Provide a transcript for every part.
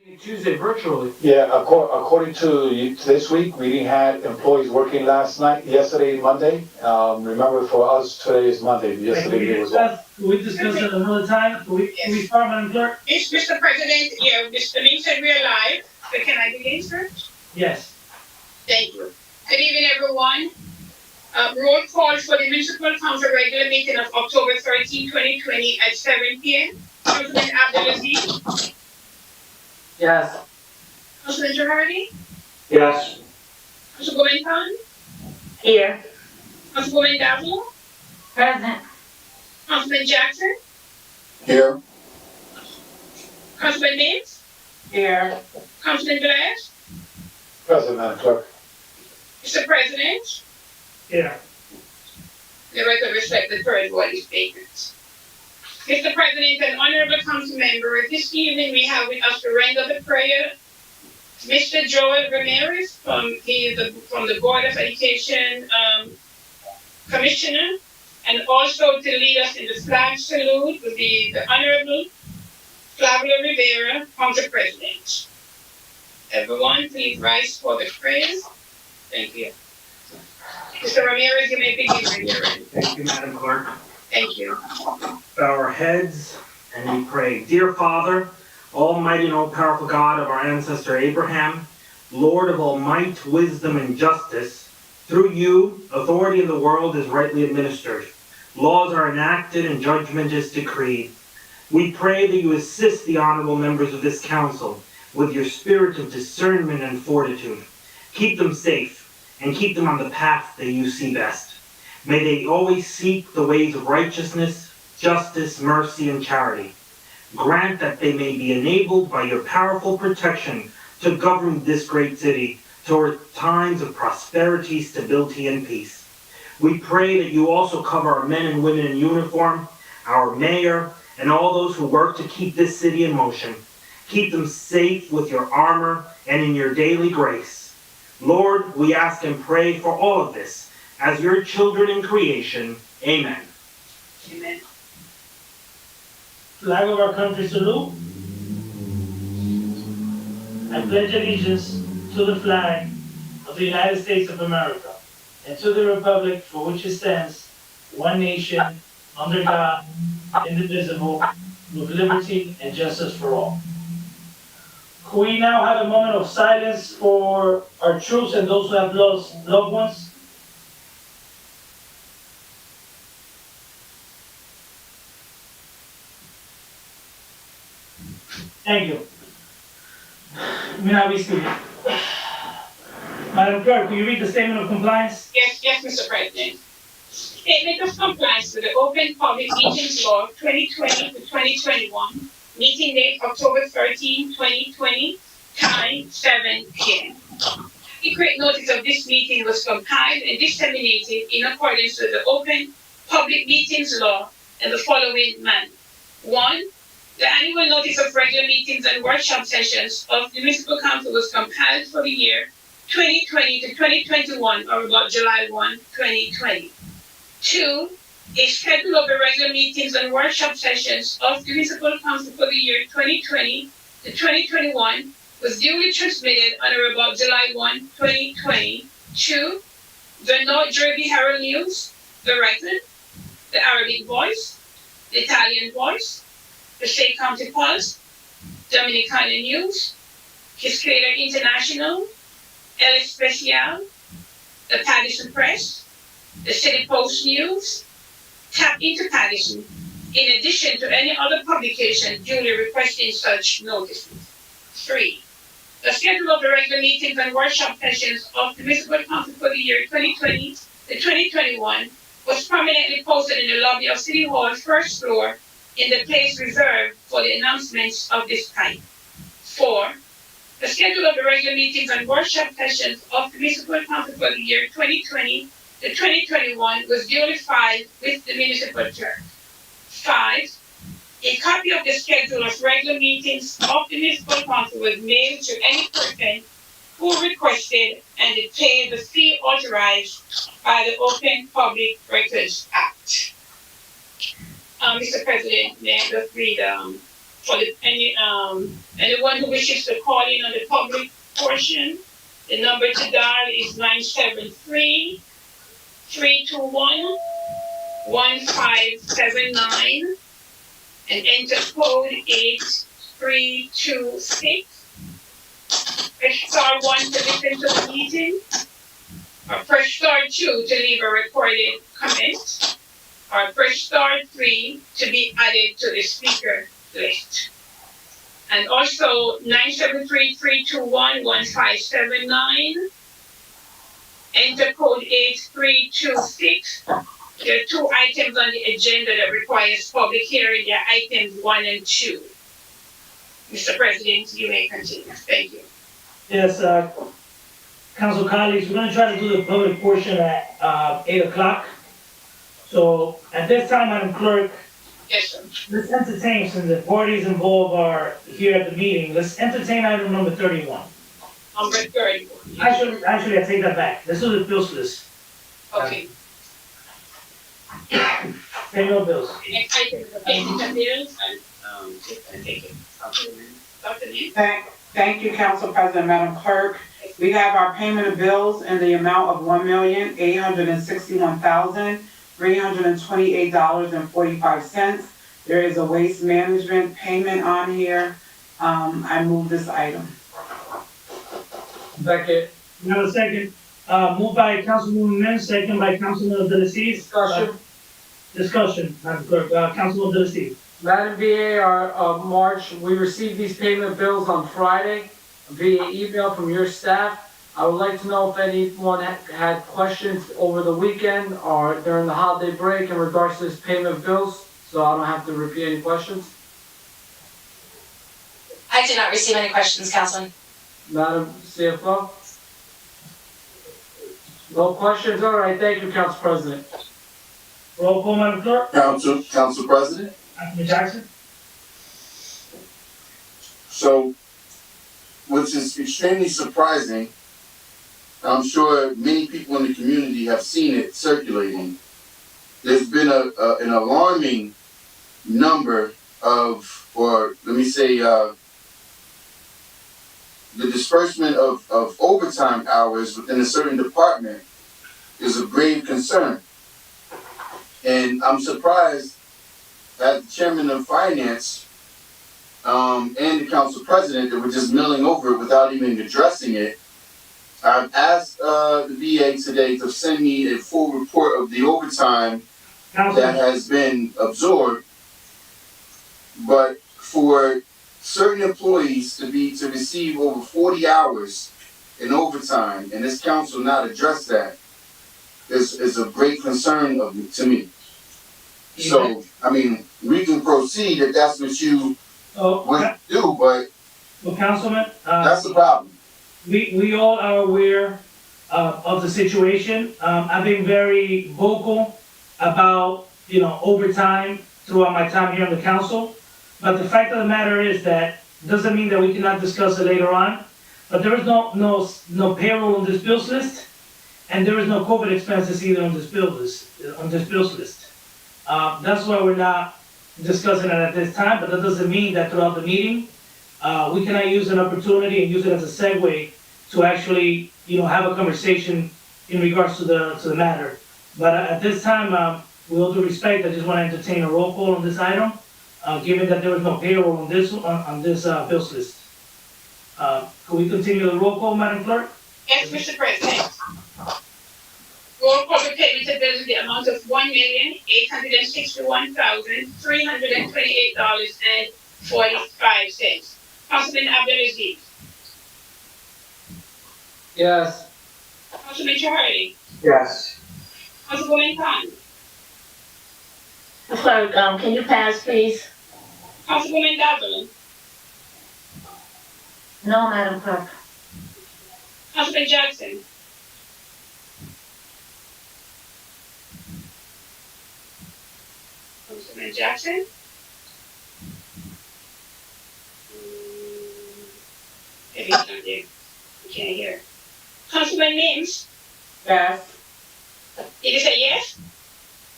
Tuesday virtually. Yeah, according to this week, we had employees working yesterday, Monday. Remember, for us, today is Monday. Yesterday it was off. Can we discuss it another time? Can we start, Madam Clerk? Yes, Mr. President, yeah, Mr. Lee said we're live, but can I begin, sir? Yes. Thank you. Good evening, everyone. Roll call for the Municipal Council regular meeting of October 13, 2020 at 7 p.m. Councilman Abdulaziz. Yes. Councilman Jahardi. Yes. Councilwoman Khan. Here. Councilwoman Dazzle. Present. Councilman Jackson. Here. Councilman Mims. Here. Councilman Glass. Present, Madam Clerk. Mr. President. Here. The record reflect the third body statements. Mr. President and honorable council member, this evening we have with us to render the prayer Mr. Joel Ramirez from the Board of Education Commissioner, and also to lead us in the flag salute will be the Honorable Flavio Rivera, Council President. Everyone, please rise for the prayers. Thank you. Mr. Ramirez, you may begin when you're ready. Thank you, Madam Clerk. Thank you. Bow our heads and we pray. Dear Father, almighty and all-powerful God of our ancestor Abraham, Lord of all might, wisdom, and justice, through you, authority in the world is rightly administered. Laws are enacted and judgment is decreed. We pray that you assist the honorable members of this council with your spirit of discernment and fortitude. Keep them safe and keep them on the path that you see best. May they always seek the ways of righteousness, justice, mercy, and charity. Grant that they may be enabled by your powerful protection to govern this great city toward times of prosperity, stability, and peace. We pray that you also cover our men and women in uniform, our mayor, and all those who work to keep this city in motion. Keep them safe with your armor and in your daily grace. Lord, we ask and pray for all of this as your children in creation. Amen. Amen. Flag of our country salute. I pledge allegiance to the flag of the United States of America and to the republic for which it stands, one nation, under God, indivisible, with liberty and justice for all. Could we now have a moment of silence for our troops and those who have lost loved ones? Thank you. You may now be seated. Madam Clerk, will you read the statement of compliance? Yes, Mr. President. Statement of compliance with the Open Public Meetings Law 2020 to 2021. Meeting date October 13, 2020. Time 7 p.m. Adequate notice of this meeting was compiled and disseminated in accordance with the Open Public Meetings Law in the following manner. 1. The annual notice of regular meetings and workshop sessions of the Municipal Council was compiled for the year 2020 to 2021, or about July 1, 2020. 2. A schedule of the regular meetings and workshop sessions of the Municipal Council for the year 2020 to 2021 was duly transmitted on or about July 1, 2020. 2. The North Jersey Herald News, the Record, the Arabic Voice, the Italian Voice, the State County Pulse, Dominicana News, Cascada International, El Especial, the Paterson Press, the City Post News, Tap into Paterson, in addition to any other publication duly requesting such notices. 3. The schedule of the regular meetings and workshop sessions of the Municipal Council for the year 2020 to 2021 was prominently posted in the lobby of City Hall, first floor, in the place reserved for the announcements of this type. 4. The schedule of the regular meetings and workshop sessions of the Municipal Council for the year 2020 to 2021 was duly filed with the municipal clerk. 5. A copy of the schedule of regular meetings of the Municipal Council was mailed to any person who requested and paid the fee authorized by the Open Public Records Act. Mr. President, may I just read for anyone who wishes to call in on the public portion, the number to dial is 973-321-1579 and enter code 8326. Press star 1 to listen to the meeting, or press star 2 to leave a recorded comment, or press star 3 to be added to the speaker list. And also 973-321-1579, enter code 8326. There are 2 items on the agenda that requires public hearing. They are items 1 and 2. Mr. President, you may continue. Thank you. Yes, council colleagues, we're gonna try to do the public portion at 8 o'clock. So at this time, Madam Clerk, Yes, sir. let's entertain, since the parties involved are here at the meeting, let's entertain item number 31. Number 31. Actually, I take that back. Let's do the bills list. Okay. Pay no bills. Next item is the payment of bills, and, just gonna take it. Dr. Lee? Thank you, Council President, Madam Clerk. We have our payment of bills in the amount of $1,861,328.45. There is a waste management payment on here. I move this item. Second. We have a second. Moved by Councilwoman Mims, second by Councilman Abdelaziz. Discussion. Discussion, Madam Clerk. Councilman Abdelaziz. Madam VA, March, we received these payment bills on Friday via email from your staff. I would like to know if anyone had questions over the weekend or during the holiday break in regards to this payment of bills, so I don't have to repeat any questions. I did not receive any questions, Councilman. Madam CFO? No questions? All right, thank you, Council President. Roll call, Madam Clerk. Council President. Councilman Jackson. So, which is extremely surprising, I'm sure many people in the community have seen it circulating. There's been an alarming number of, or let me say, the disbursement of overtime hours within a certain department is of grave concern. And I'm surprised as the chairman of finance and the council president that we're just milling over it without even addressing it. I've asked the VA today to send me a full report of the overtime that has been absorbed. But for certain employees to receive over 40 hours in overtime, and this council not address that, is of great concern to me. So, I mean, we can proceed if that's what you would do, but Well, Councilman, that's the problem. we all are aware of the situation. I've been very vocal about, overtime throughout my time here on the council. But the fact of the matter is that doesn't mean that we cannot discuss it later on. But there is no payroll on this bills list, and there is no COVID expenses either on this bills list. That's why we're not discussing it at this time, but that doesn't mean that throughout the meeting, we cannot use an opportunity and use it as a segue to actually, have a conversation in regards to the matter. But at this time, with all due respect, I just want to entertain a roll call on this item, given that there was no payroll on this bills list. Can we continue the roll call, Madam Clerk? Yes, Mr. President. Roll call for payment of bills in the amount of $1,861,328.45. Councilman Abdelaziz. Yes. Councilman Chahardy. Yes. Councilwoman Khan. Clerk, can you pass, please? Councilwoman Dazzle. No, Madam Clerk. Councilman Jackson. Councilman Jackson. Maybe he's not there. We can't hear. Councilman Mims. Yes. Did you say yes?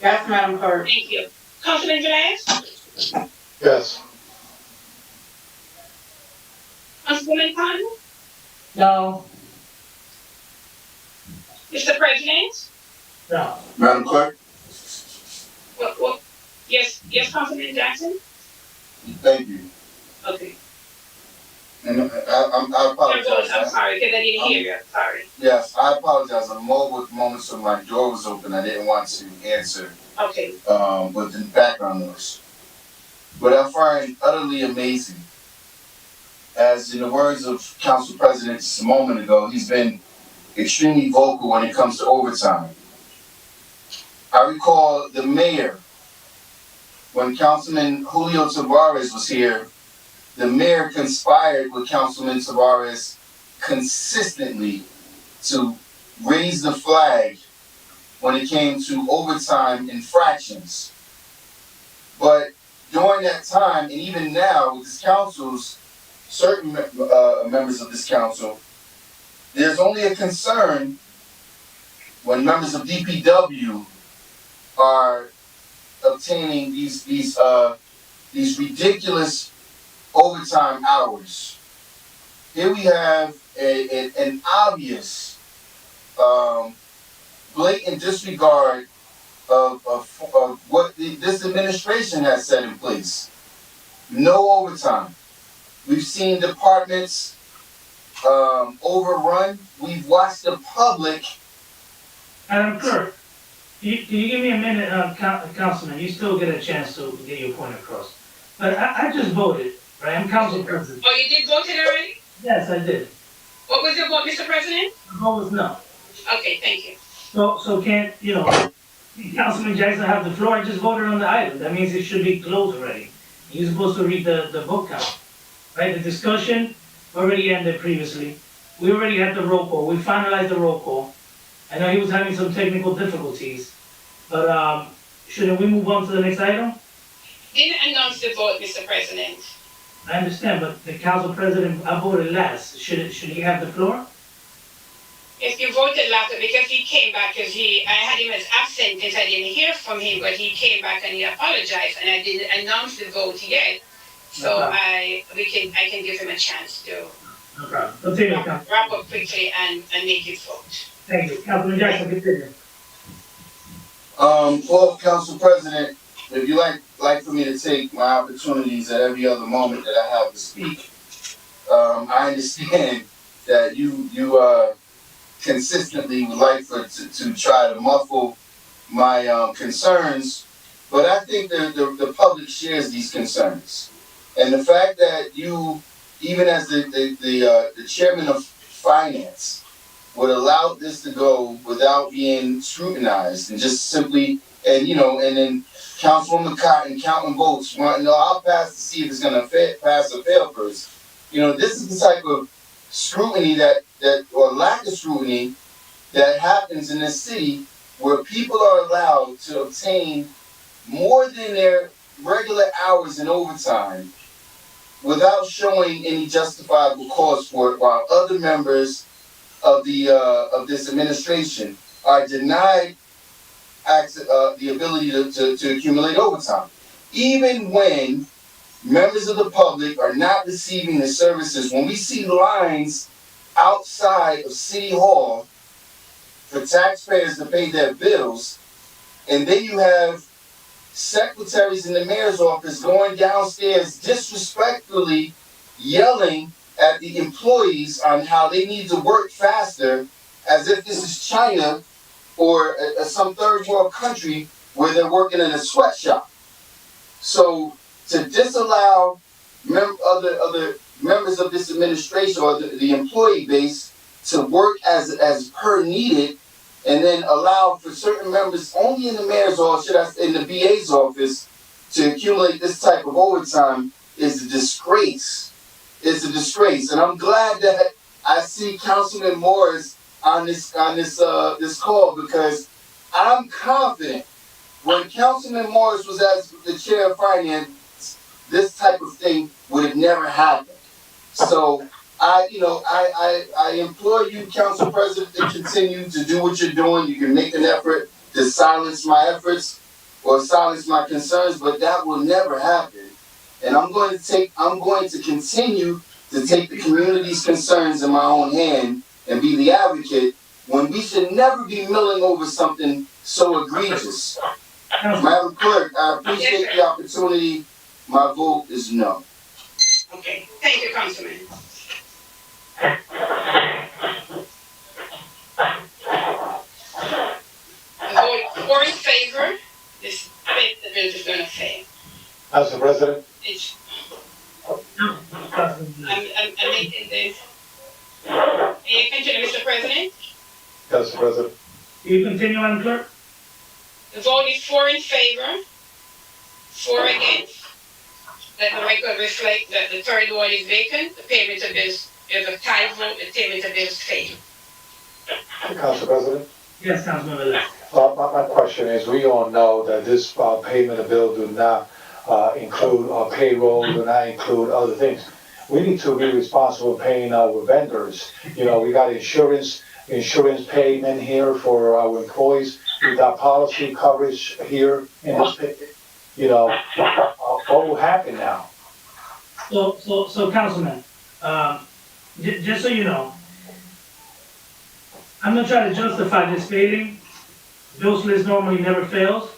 Yes, Madam Clerk. Thank you. Councilman Glass. Yes. Councilwoman Khan? No, Mr. President? no. Madam Clerk, Yes, Councilman Jackson? thank you. Okay. And I Your apologize. vote, I'm sorry, because I didn't hear you, sorry. Yes, I apologize. I'm mobile at the moment, so my door was open. I didn't want to answer Okay. with the background noise. But I find utterly amazing, as in the words of Council President just a moment ago, he's been extremely vocal when it comes to overtime. I recall the mayor, when Councilman Julio Tavares was here, the mayor conspired with Councilman Tavares consistently to raise the flag when it came to overtime infractions. But during that time, and even now, with this council's certain members of this council, there's only a concern when members of DPW are obtaining these ridiculous overtime hours. Here we have an obvious blatant disregard of what this administration has set in place. No overtime. We've seen departments overrun. We've watched the public. Madam Clerk, can you give me a minute, Councilman? You still get a chance to get your point across. But I just voted, right? I'm Council President. Oh, you did vote it already? Yes, I did. What was your vote, Mr. President? The vote was no. Okay, thank you. So can't, Councilman Jackson have the floor? I just voted on the item. That means it should be closed already. You're supposed to read the vote count, right? The discussion already ended previously. We already had the roll call. We finalized the roll call. I know he was having some technical difficulties, but shouldn't we move on to the next item? Didn't announce the vote, Mr. President. I understand, but the council president, I voted last. Should he have the floor? If you voted last, because he came back, because I had him as absent, because I didn't hear from him, but he came back and he apologized, and I didn't announce the vote yet. So Okay. I can give him a chance to No problem. Continue, Council. wrap up quickly and make his vote. Thank you. Councilman Jackson, continue. Well, Council President, if you like for me to take my opportunities at every other moment that I have to speak, I understand that you consistently would like to try to muffle my concerns, but I think the public shares these concerns. And the fact that you, even as the chairman of finance, would allow this to go without being scrutinized and just simply, and then Councilwoman Cotton counting votes, I'll pass to see if it's gonna pass or fail first. This is the type of scrutiny or lack of scrutiny that happens in this city, where people are allowed to obtain more than their regular hours in overtime without showing any justifiable cause for it, while other members of this administration are denied the ability to accumulate overtime, even when members of the public are not receiving the services. When we see lines outside of City Hall for taxpayers to pay their bills, and then you have secretaries in the mayor's office going downstairs disrespectfully yelling at the employees on how they need to work faster, as if this is China or some third world country where they're working in a sweatshop. So to disallow other members of this administration or the employee base to work as per needed, and then allow for certain members only in the mayor's office, in the VA's office, to accumulate this type of overtime is a disgrace. It's a disgrace, and I'm glad that I see Councilman Morris on this call, because I'm confident when Councilman Morris was as the chair of finance, this type of thing would have never happened. So I implore you, Council President, to continue to do what you're doing. You can make an effort to silence my efforts or silence my concerns, but that will never happen. And I'm going to continue to take the community's concerns in my own hand and be the advocate when we should never be milling over something so egregious. Madam Clerk, I appreciate the opportunity. My vote is no. Okay, thank you, Councilman. Vote 4 in favor, this the bill is gonna fail. Council President, It's, No. I'm making this. May I continue, Mr. President? Council President, You continue, Madam Clerk? The vote is 4 in favor, 4 against. Let the record reflect that the third one is vacant, the payment of bills is a tie vote, the payment of bills fail. Council President. Yes, Councilman Velez. My question is, we all know that this payment of bill do not include payroll, do not include other things. We need to be responsible paying our vendors. You know, we got insurance payment here for our employees. We got policy coverage here in this, you know, what will happen now? So Councilman, just so you know, I'm not trying to justify this failing. Bill's list normally never fails,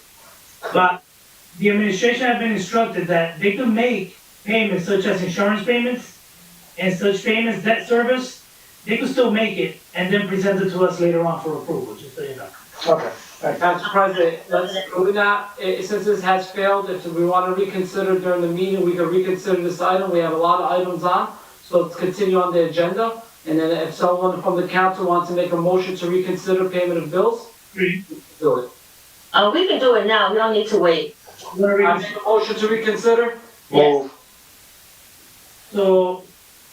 but the administration have been instructed that they can make payments such as insurance payments and such payments, debt service, they could still make it and then present it to us later on for approval, just so you know. Okay, thank you. Council President, since this has failed, if we want to reconsider during the meeting, we can reconsider this item. We have a lot of items on, so let's continue on the agenda. And then if someone from the council wants to make a motion to reconsider payment of bills, do it. We can do it now, we don't need to wait. I make a motion to reconsider. Move. So,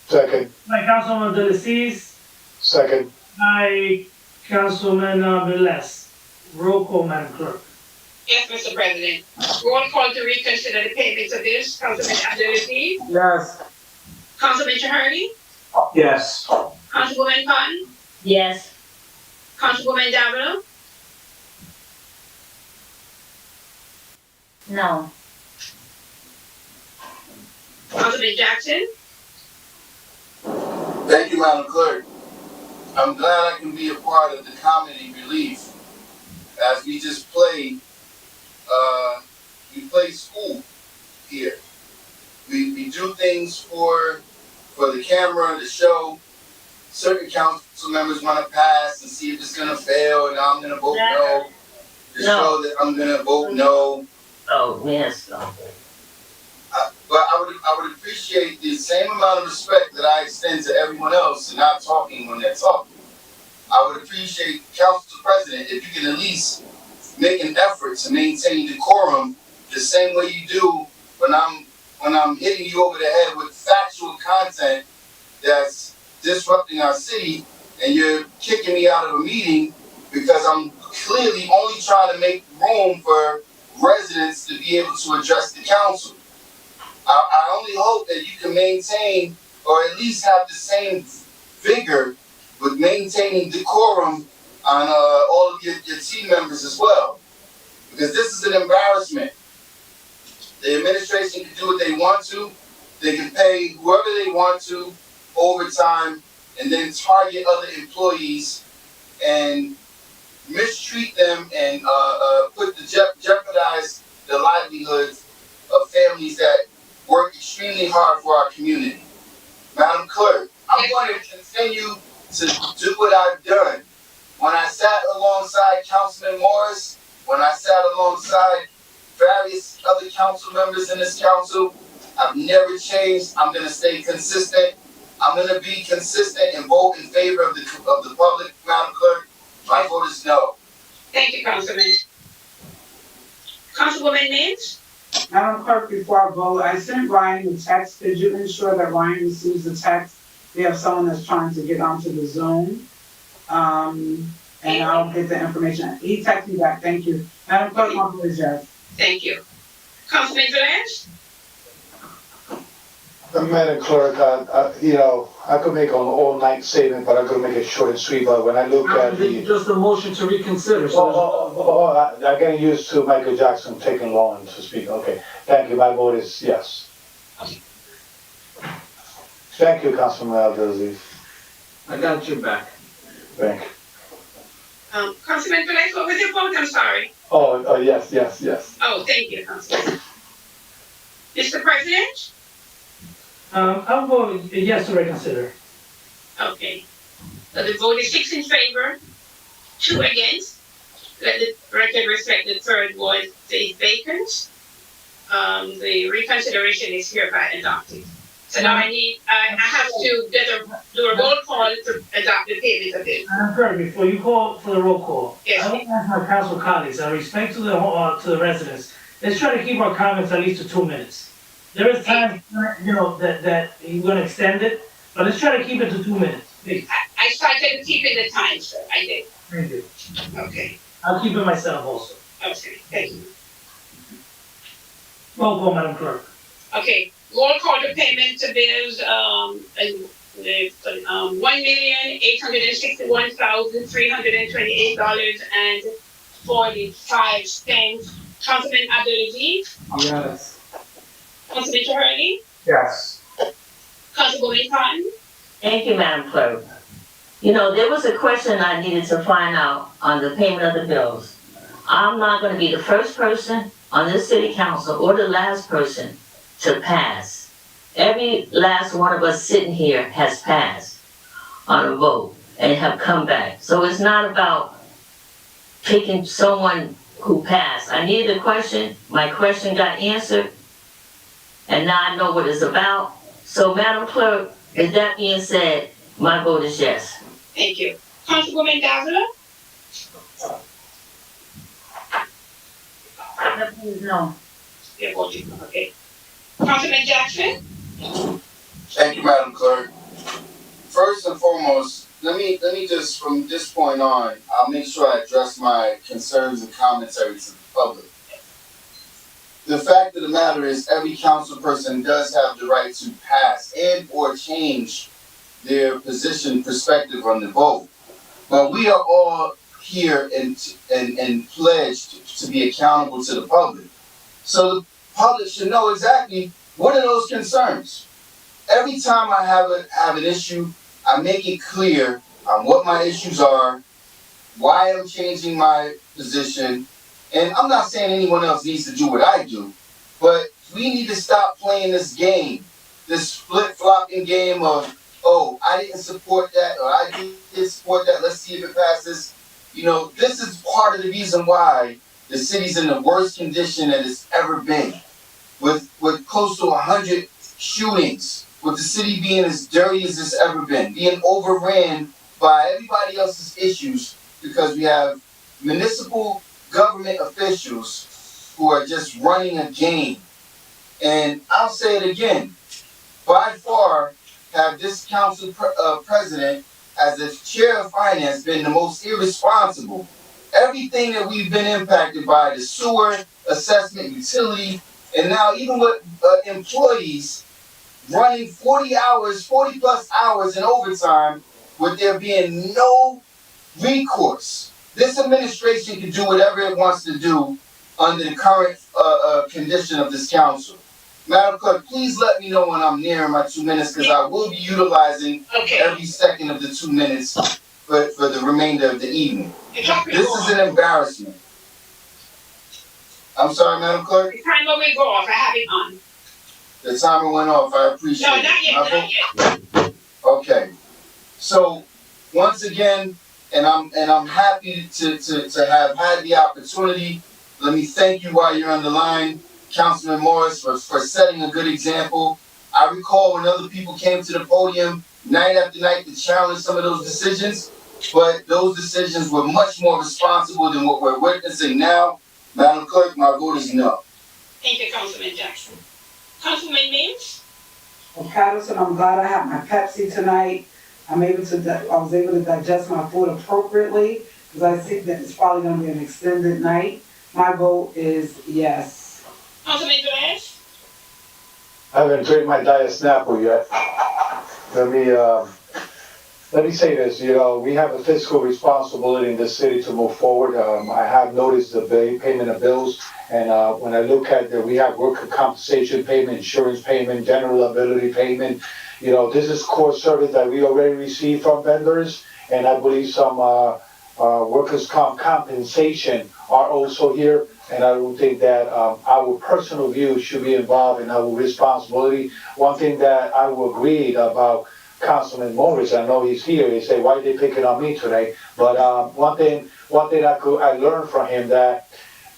Second. by Councilman Delacies, Second. by Councilman Velez. Roll call, Madam Clerk. Yes, Mr. President. Roll call to reconsider the payments of bills, Councilman Abdulaziz, Yes. Councilman Chaherney, Yes. Councilwoman Cotton, Yes. Councilwoman Davila, No. Councilman Jackson, Thank you, Madam Clerk. I'm glad I can be a part of the comedy relief as we just play school here. We do things for the camera, the show. Certain council members want to pass and see if it's going to fail, and I'm going to vote no. To show that I'm going to vote no. Oh, yes. But I would appreciate the same amount of respect that I extend to everyone else and not talking when they're talking. I would appreciate, Council President, if you can at least make an effort to maintain decorum the same way you do when I'm hitting you over the head with factual content that's disrupting our city, and you're kicking me out of a meeting because I'm clearly only trying to make room for residents to be able to address the council. I only hope that you can maintain, or at least have the same vigor with maintaining decorum on all of your team members as well. Because this is an embarrassment. The administration can do what they want to. They can pay whoever they want to overtime and then target other employees and mistreat them and jeopardize the livelihoods of families that work extremely hard for our community. Madam Clerk, I'm going to continue to do what I've done. When I sat alongside Councilman Morris, when I sat alongside various other council members in this council, I've never changed. I'm going to stay consistent. I'm going to be consistent and vote in favor of the public, Madam Clerk. My vote is no. thank you, Councilman. Councilwoman Mims, Madam Clerk, before I vote, I sent Ryan the text. Could you ensure that Ryan receives the text? We have someone that's trying to get onto the Zoom. And I'll get the information. He texted me back, thank you. Madam Clerk, my vote is yes. thank you. Councilman Velez, Madam Clerk, I could make an all-night statement, but I'm gonna make it short and sweet. But when I look at the, Just a motion to reconsider, so. I'm getting used to Michael Jackson taking long to speak. Okay, thank you. My vote is yes. Thank you, Councilman Abdulaziz. I got your back. Thank you. Councilman Velez, what was your vote? I'm sorry. Oh, yes. Oh, thank you, Councilman. Mr. President? I'll vote yes to reconsider. Okay. So the vote is 6 in favor, 2 against. Let the record reflect the third ward is vacant. The reconsideration is hereby adopted. So now I have to do a roll call to adopt the payment of it. Madam Clerk, before you call for the roll call, Yes. I want to ask my council colleagues, out of respect to the residents, let's try to keep our comments at least to 2 minutes. There is time, that you're gonna extend it, but let's try to keep it to 2 minutes, please. I started keeping the time, sir. I did. Thank you. Okay. I'll keep it myself also. Okay. Thank you. Roll call, Madam Clerk. Okay. Roll call to payment to bills, $1,861,328.45. Councilman Abdulaziz, Yes. Councilman Hurley, Yes. Councilwoman Cotton. Thank you, Madam Clerk. There was a question I needed to find out on the payment of the bills. I'm not gonna be the first person on this city council or the last person to pass. Every last one of us sitting here has passed on a vote and have come back. So it's not about picking someone who passed. I needed a question, my question got answered, and now I know what it's about. So Madam Clerk, with that being said, my vote is yes. Thank you. Councilwoman Dazzler, No. you're voting, okay. Councilman Jackson, Thank you, Madam Clerk. First and foremost, let me just, from this point on, I'll make sure I address my concerns and commentary to the public. The fact of the matter is, every council person does have the right to pass and or change their position perspective on the vote. But we are all here and pledged to be accountable to the public. So the public should know exactly what are those concerns. Every time I have an issue, I make it clear on what my issues are, why I'm changing my position, and I'm not saying anyone else needs to do what I do, but we need to stop playing this game, this flip-flopping game of, oh, I didn't support that, or I did support that, let's see if it passes. This is part of the reason why the city's in the worst condition that it's ever been, with close to 100 shootings, with the city being as dirty as it's ever been, being overran by everybody else's issues, because we have municipal government officials who are just running a game. And I'll say it again, by far have this council president, as the chair of finance, been the most irresponsible. Everything that we've been impacted by, the sewer, assessment, utility, and now even with employees running 40 plus hours in overtime with there being no recourse. This administration can do whatever it wants to do under the current condition of this council. Madam Clerk, please let me know when I'm nearing my 2 minutes, because I will be utilizing every second of the 2 minutes for the remainder of the evening. This is an embarrassment. I'm sorry, Madam Clerk? the timer will go off. I have it on. The timer went off. I appreciate No, it. not yet. Okay. So once again, and I'm happy to have had the opportunity. Let me thank you while you're on the line, Councilman Morris, for setting a good example. I recall when other people came to the podium night after night to challenge some of those decisions, but those decisions were much more responsible than what we're witnessing now. Madam Clerk, my vote is no. Thank you, Councilman Jackson. Councilman Mims? Well, Paterson, I'm glad I have my Pepsi tonight. I was able to digest my food appropriately, because I think that it's probably gonna be an extended night. My vote is yes. Councilman Velez? I haven't drank my Diet Snapple yet. Let me say this, we have a fiscal responsibility in this city to move forward. I have noticed the payment of bills, and when I look at that, we have worker compensation payment, insurance payment, general liability payment, This is core service that we already received from vendors, and I believe some workers' compensation are also here. And I would think that our personal view should be involved in our responsibility. One thing that I will agree about Councilman Morris, I know he's here, he said, why they picking on me today? But one thing I learned from him, that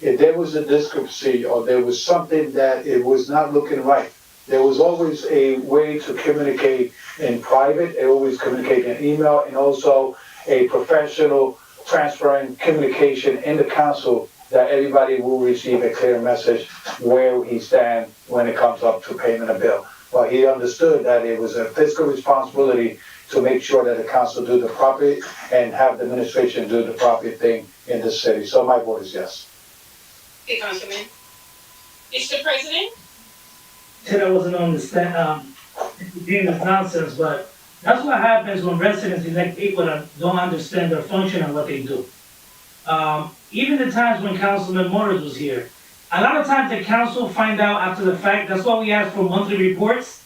if there was a discrepancy or there was something that it was not looking right, there was always a way to communicate in private, they always communicate in email, and also a professional, transparent communication in the council, that everybody will receive a clear message where he stands when it comes up to payment of bill. But he understood that it was a fiscal responsibility to make sure that the council do the proper and have the administration do the proper thing in the city. So my vote is yes. Okay, Councilman. Mr. President? Said I wasn't on the being this nonsense, but that's what happens when residents elect people that don't understand their function and what they do. Even the times when Councilman Morris was here, a lot of times the council find out after the fact. That's why we ask for monthly reports,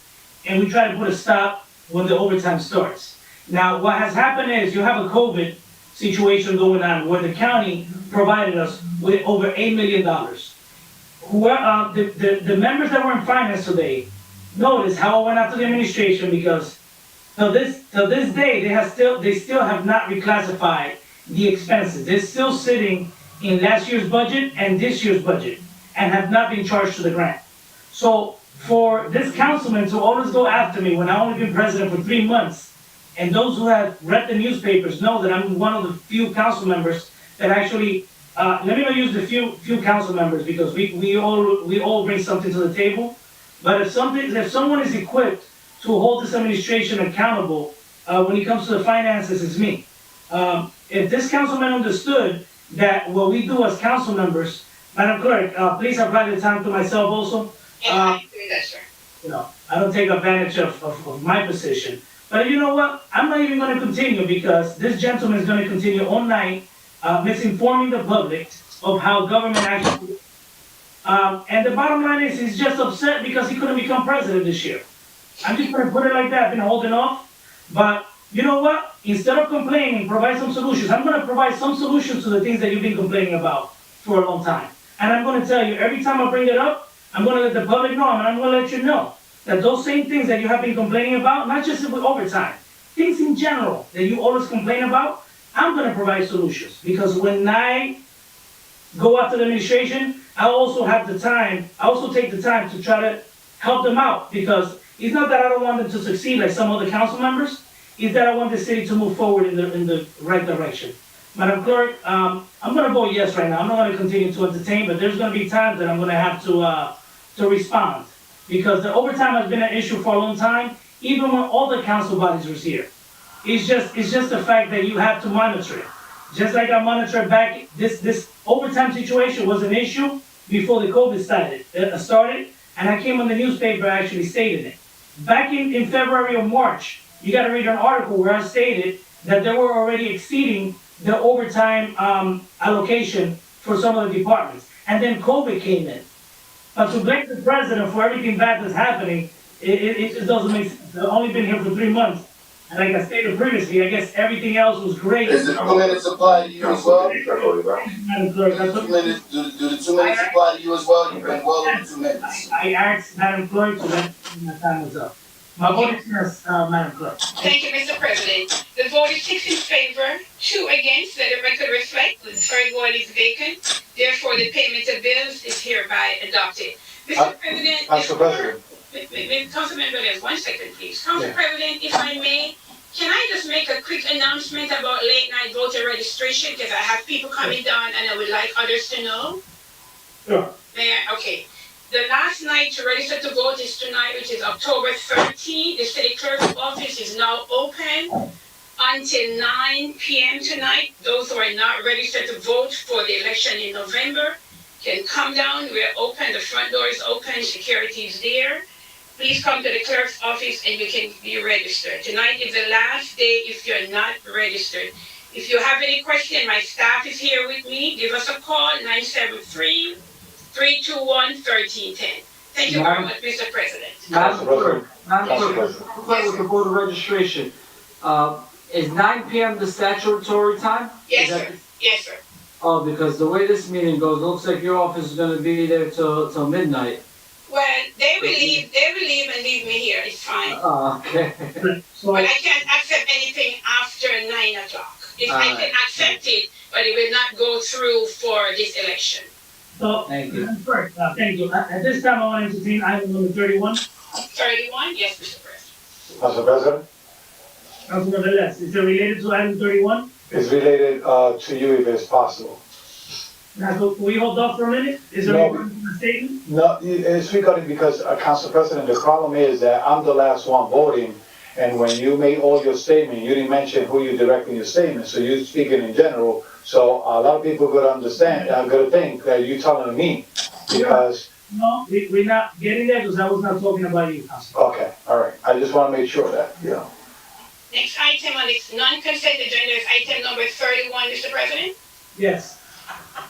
and we try to put a stop when the overtime starts. Now, what has happened is you have a COVID situation going on where the county provided us with over $8 million. The members that were in finance today notice how I went after the administration, because till this day they still have not reclassified the expenses. They're still sitting in last year's budget and this year's budget and have not been charged to the grant. So for this councilman to always go after me when I only been president for 3 months, and those who have read the newspapers know that I'm one of the few council members that actually, let me not use the few council members, because we all bring something to the table. But if someone is equipped to hold this administration accountable when it comes to the finances, it's me. If this councilman understood that what we do as council members, Madam Clerk, please apply the time to myself also. And that's sir. I don't take advantage of my position. But you know what? I'm not even going to continue, because this gentleman is going to continue all night misinforming the public of how government actually. And the bottom line is, he's just upset because he couldn't become president this year. I'm just going to put it like that. I've been holding off. But you know what? Instead of complaining, provide some solutions. I'm going to provide some solutions to the things that you've been complaining about for a long time. And I'm going to tell you, every time I bring it up, I'm going to let the public know, and I'm going to let you know that those same things that you have been complaining about, not just with overtime, things in general that you always complain about, I'm going to provide solutions. Because when I go after the administration, I also take the time to try to help them out. Because it's not that I don't want them to succeed like some other council members, it's that I want the city to move forward in the right direction. Madam Clerk, I'm going to vote yes right now. I'm not going to continue to entertain, but there's going to be times that I'm going to have to respond. Because the overtime has been an issue for a long time, even when all the council bodies was here. It's just the fact that you have to monitor it. Just like I monitored back, this overtime situation was an issue before the COVID started, and I came on the newspaper actually stated it. Back in February or March, you got to read an article where I stated that they were already exceeding the overtime allocation for some of the departments. And then COVID came in. But to blame the president for everything bad that's happening, it just doesn't make sense. I've only been here for 3 months. And like I stated previously, I guess everything else was great. Is the 2 minutes apply to you as well? Madam Clerk, Do the 2 minutes apply to you as well? You've been well over 2 minutes. I asked Madam Clerk to let my time was up. My vote is yes, Madam Clerk. Thank you, Mr. President. The vote is 6 in favor, 2 against. Let the record reflect the third ward is vacant. Therefore, the payment of bills is hereby adopted. Mr. President. Council President. Councilman Velez, 1 second, please. Council President, if I may, can I just make a quick announcement about late night voter registration? Because I have people coming down and I would like others to know. Sure. Okay. The last night to register to vote is tonight, which is October 13th. The city clerk's office is now open until 9 p.m. tonight. Those who are not registered to vote for the election in November can come down. We're open. The front door is open. Security is there. Please come to the clerk's office and you can be registered. Tonight is the last day if you're not registered. If you have any question, my staff is here with me. Give us a call, 973-321-1310. Thank you very much, Mr. President. Madam Clerk, Madam Council Clerk, President. Clerk with the voter registration. Is 9 PM the statutory time? Yes, Is that- sir. Yes, sir. Oh, because the way this meeting goes, looks like your office is gonna be there till midnight. Well, they will leave and leave me here, it's fine. Okay. So But I can't accept anything after 9 o'clock. If I can accept it, but it will not go through for this election. So, Thank you. Clerk, thank you. At this time, I want to entertain item number 31. 31, yes, Mr. President. Council President, Councilmember Les, is it related to item 31? it's related, to you if it's possible. Now, so can we hold off for a minute? Is there No. a statement? No, it's regarding because, Council President, the problem is that I'm the last one voting, and when you made all your statement, you didn't mention who you're directing your statement, so you're speaking in general. So a lot of people could understand, gonna think that you're telling me, because, No, we're not getting there because I was not talking about you, Council. okay, all right, I just wanna make sure that, you know. Next item on this non-consent agenda is item number 31, Mr. President. Yes.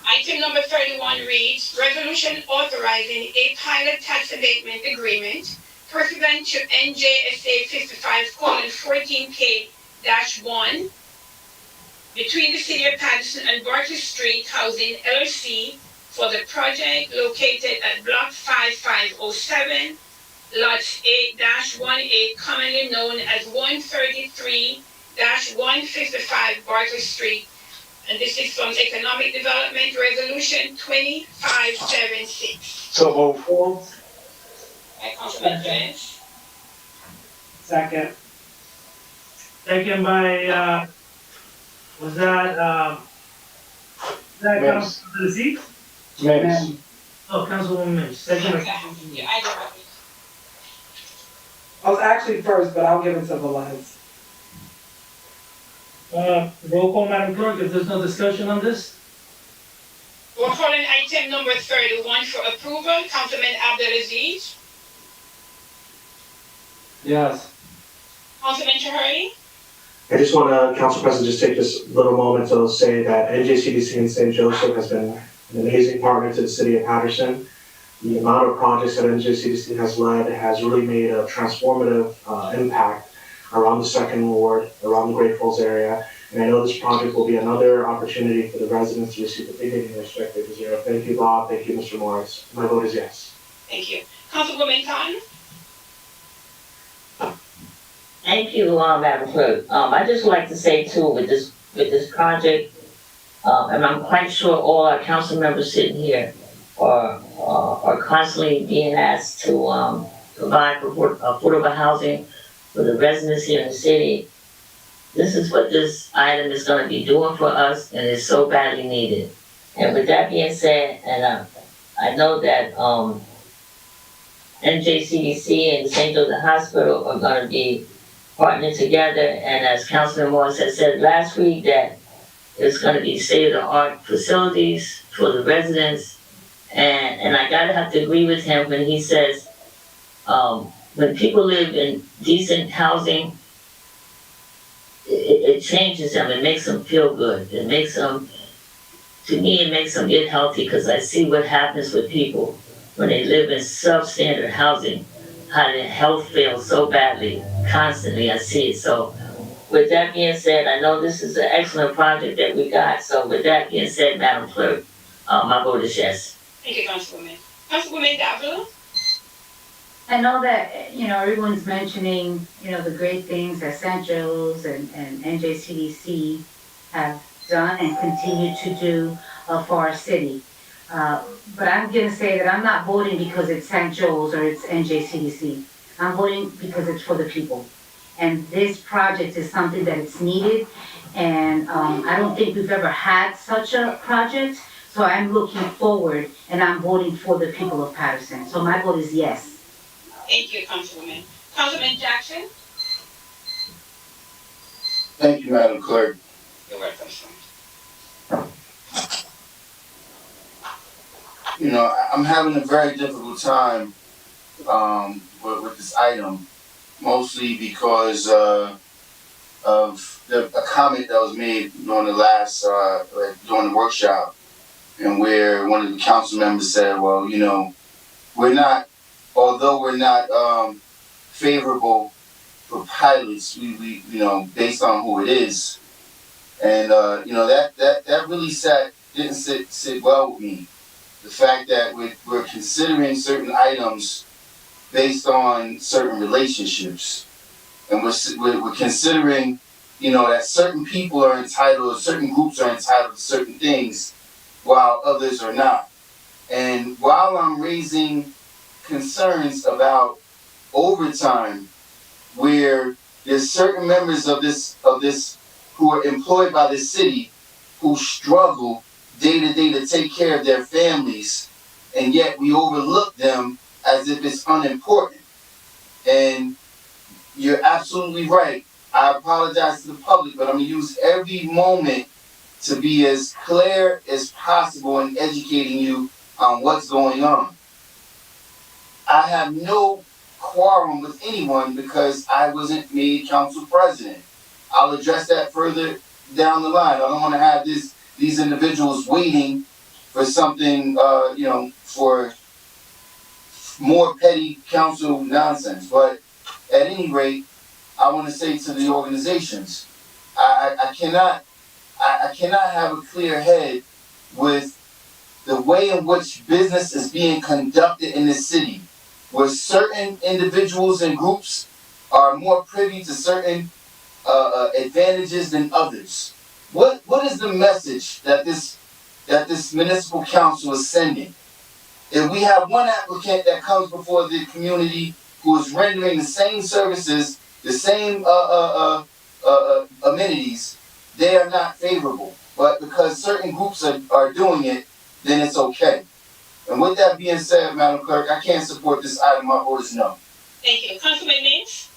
Item number 31 reads, resolution authorizing a pilot tax abatement agreement pursuant to NJSA 55:14K-1 between the City of Paterson and Bartley Street Housing LLC for the project located at Block 5507, Lots 8-18, commonly known as 133-155 Bartley Street. And this is from Economic Development Resolution 2576. So move. By Councilman Jennings. Second. Second by, was that Mims. Councilman Z? Mims. Oh, Councilwoman Mims. Second by Yeah, I got it. I was actually first, but I'll give it to Velez. roll call, Madam Clerk, if there's no discussion on this? We're calling item number 31 for approval. Councilman Abdelaziz. Yes. Councilman Chahari. I just want to, Council President, just take this little moment to say that NJCDC in St. Joseph has been an amazing partner to the city of Paterson. The amount of projects that NJCDC has led has really made a transformative impact around the Second Ward, around the Great Falls area. And I know this project will be another opportunity for the residents to receive the dignity and respect they deserve. Thank you, Bob. Thank you, Mr. Morris. My vote is yes. Thank you. Councilwoman Khan. Thank you, Madam Clerk. I just like to say too, with this project, and I'm quite sure all our council members sitting here are constantly being asked to, provide affordable housing for the residents here in the city. This is what this item is gonna be doing for us, and it's so badly needed. And with that being said, and I know that, NJCDC and the St. Joseph Hospital are gonna be partnering together, and as Councilman Morris has said last week, that it's gonna be state-of-the-art facilities for the residents. And I gotta have to agree with him when he says, when people live in decent housing, it changes them, it makes them feel good, it makes them, to me, it makes them get healthy, because I see what happens with people when they live in substandard housing, how their health fails so badly, constantly, I see it. So with that being said, I know this is an excellent project that we got, so with that being said, Madam Clerk, my vote is yes. Thank you, Councilwoman. Councilwoman Davila. I know that, everyone's mentioning, the great things that St. Joe's and NJCDC have done and continue to do for our city. But I'm gonna say that I'm not voting because it's St. Joe's or it's NJCDC. I'm voting because it's for the people. And this project is something that it's needed, and I don't think we've ever had such a project. So I'm looking forward, and I'm voting for the people of Paterson. So my vote is yes. Thank you, Councilwoman. Councilman Jackson. Thank you, Madam Clerk. You're welcome, sir. You know, I'm having a very difficult time with this item, mostly because of a comment that was made during the last during the workshop, and where one of the council members said, "Well, we're not although we're not favorable for pilots, we based on who it is, and that really didn't sit well with me. The fact that we're considering certain items based on certain relationships, and we're considering, that certain people are entitled, certain groups are entitled to certain things, while others are not. And while I'm raising concerns about overtime, where there's certain members of this who are employed by the city who struggle day to day to take care of their families, and yet we overlook them as if it's unimportant. And you're absolutely right. I apologize to the public, but I'm gonna use every moment to be as clear as possible in educating you on what's going on. I have no quarrel with anyone because I wasn't made council president. I'll address that further down the line. I don't want to have these individuals waiting for something, for more petty council nonsense. But at any rate, I want to say to the organizations, I cannot have a clear head with the way in which business is being conducted in this city, where certain individuals and groups are more privy to certain advantages than others. What is the message that this municipal council is sending? If we have one applicant that comes before the community who is rendering the same services, the same amenities, they are not favorable. But because certain groups are doing it, then it's okay. And with that being said, Madam Clerk, I can't support this item. My vote is no. Thank you. Councilman Mintz?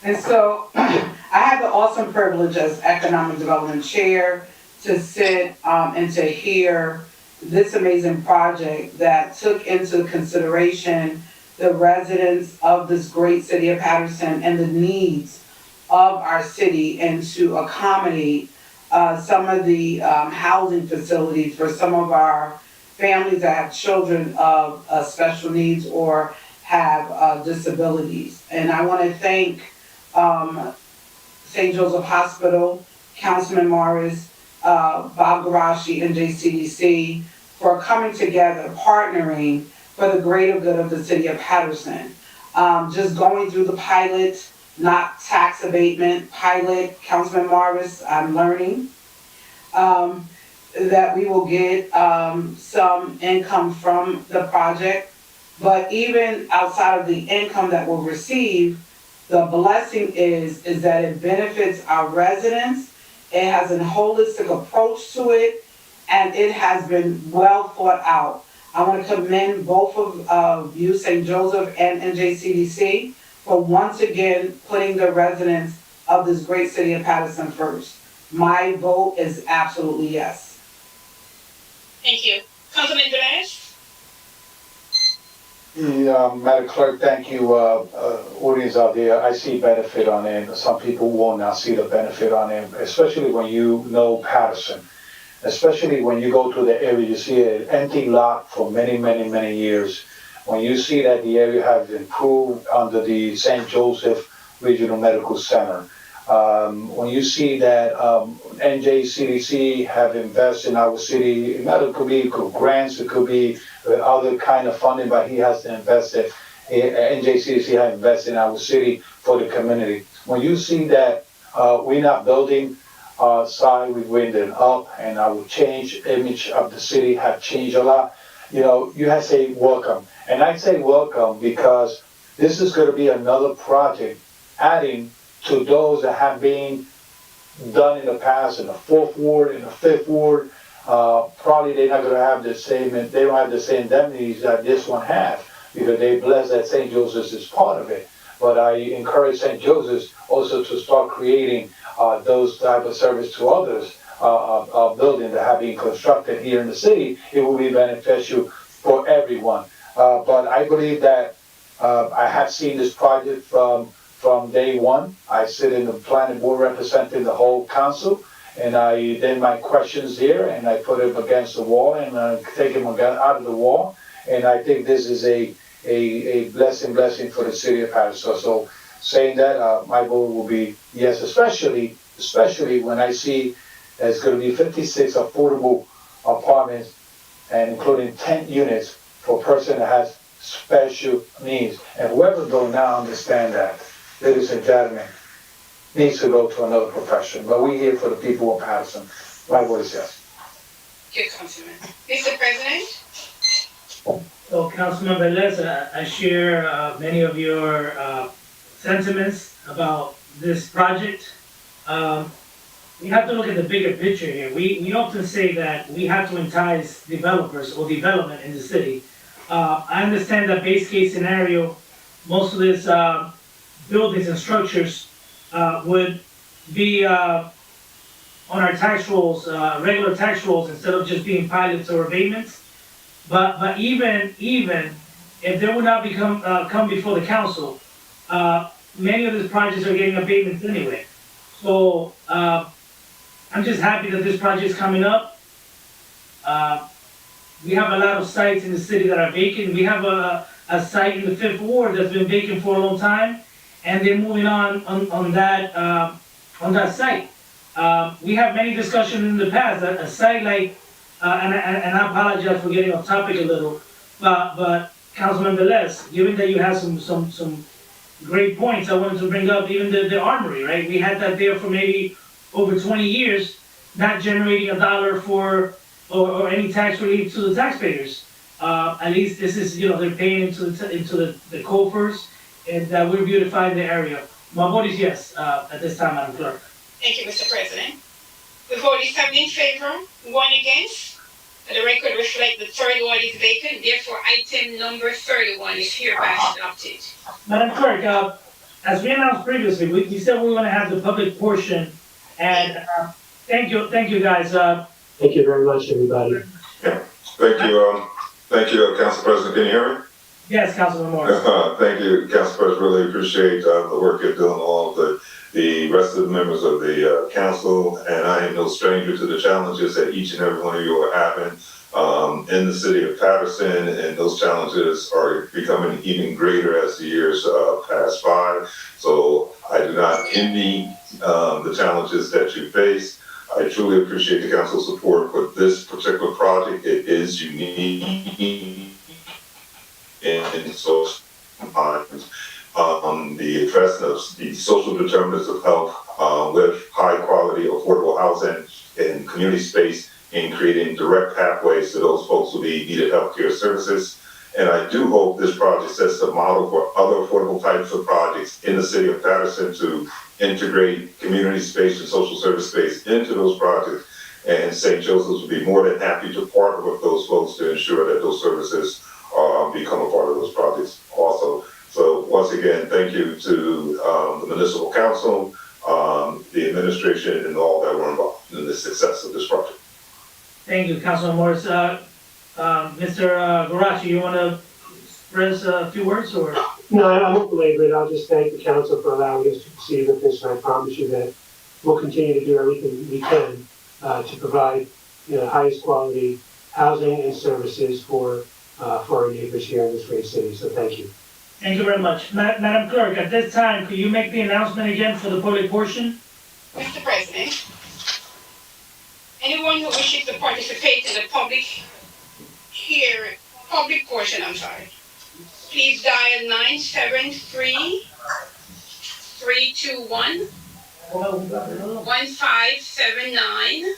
And so I have the awesome privilege as Economic Development Chair to sit and to hear this amazing project that took into consideration the residents of this great city of Paterson and the needs of our city, and to accommodate some of the housing facilities for some of our families that have children of special needs or have disabilities. And I want to thank St. Joseph Hospital, Councilman Morris, Bob Garashi, and JCDC for coming together, partnering for the greater good of the city of Paterson. Just going through the pilot, not tax abatement, pilot, Councilman Morris, I'm learning that we will get some income from the project. But even outside of the income that we'll receive, the blessing is that it benefits our residents. It has a holistic approach to it, and it has been well thought out. I want to commend both of you, St. Joseph and NJCDC, for once again putting the residents of this great city of Paterson first. My vote is absolutely yes. Thank you. Councilman Velez? Yeah, Madam Clerk, thank you, audience out there. I see benefit on it. Some people will not see the benefit on it, especially when you know Paterson. Especially when you go to the area, you see an empty lot for many, many, many years. When you see that the area has improved under the St. Joseph Regional Medical Center. When you see that NJCDC have invested in our city, it could be grants, it could be other kind of funding, but he has to invest it. NJCDC have invested in our city for the community. When you see that we're not building side, we went up, and our image of the city have changed a lot. You have to say welcome. And I say welcome because this is going to be another project adding to those that have been done in the past in the 4th Ward, in the 5th Ward. Probably they're not going to have they don't have the same indemnities that this one has, because they blessed that St. Joseph's is part of it. But I encourage St. Joseph's also to start creating those type of service to others, buildings that have been constructed here in the city. It will be beneficial for everyone. But I believe that I have seen this project from day one. I sit in the planning board representing the whole council, and I did my questions here, and I put them against the wall, and take them out of the wall. And I think this is a a blessing for the city of Paterson. So saying that, my vote will be yes, especially when I see there's gonna be 56 affordable apartments and including 10 units for a person that has special needs. And whoever will now understand that, ladies and gentlemen, needs to go to another profession. But we're here for the people of Paterson. My vote is yes. Good, Councilman. Mr. President? So Councilman Velez, I share many of your sentiments about this project. We have to look at the bigger picture here. We often say that we have to entice developers or development in the city. I understand that base case scenario, most of these buildings and structures would be on our tax rolls, regular tax rolls, instead of just being pilots or abatements. But even if they would not come before the council, many of these projects are getting abatements anyway. So I'm just happy that this project is coming up. We have a lot of sites in the city that are vacant. We have a site in the 5th Ward that's been vacant for a long time, and they're moving on that site. We have many discussions in the past, a site like, and I apologize for getting off topic a little, but Councilman Velez, given that you have some great points, I wanted to bring up even the armory, right? We had that there for maybe over 20 years, not generating $1 or any tax relief to the taxpayers. At least this is, they're paying into the coffers, and we're beautifying the area. My vote is yes, at this time, Madam Clerk. Thank you, Mr. President. The vote is 7 in favor, 1 against. The record reflects the 3rd ward is vacant, therefore item number 31 is hereby adopted. Madam Clerk, as we announced previously, we said we were going to have the public portion, and thank you guys. Thank you very much, everybody. Thank you, Council President. Can you hear me? Yes, Councilman Morris. Thank you, Council President. Really appreciate the work you're doing, all of the rest of the members of the council, and I am no stranger to the challenges that each and every one of you are having in the city of Paterson, and those challenges are becoming even greater as the years pass by. So I do not envy the challenges that you face. I truly appreciate the council's support for this particular project. It is unique in social times. The address of the social determinants of health with high quality affordable housing and community space, and creating direct pathways to those folks who need needed healthcare services. And I do hope this project sets the model for other affordable types of projects in the city of Paterson to integrate community space and social service space into those projects. And St. Joseph's will be more than happy to partner with those folks to ensure that those services become a part of those projects also. So once again, thank you to the municipal council, the administration, and all that were involved in the success of this project. Thank you, Councilman Morris. Mr. Garachi, you want to express a few words, or? No, I won't belabor it. I'll just thank the council for allowing us to proceed with this, and I promise you that we'll continue to do everything we can to provide, highest quality housing and services for our neighbors here in this great city. So thank you. Thank you very much. Madam Clerk, at this time, could you make the announcement again for the public portion? Mr. President, anyone who wishes to participate in the public portion, please dial 973-321-1579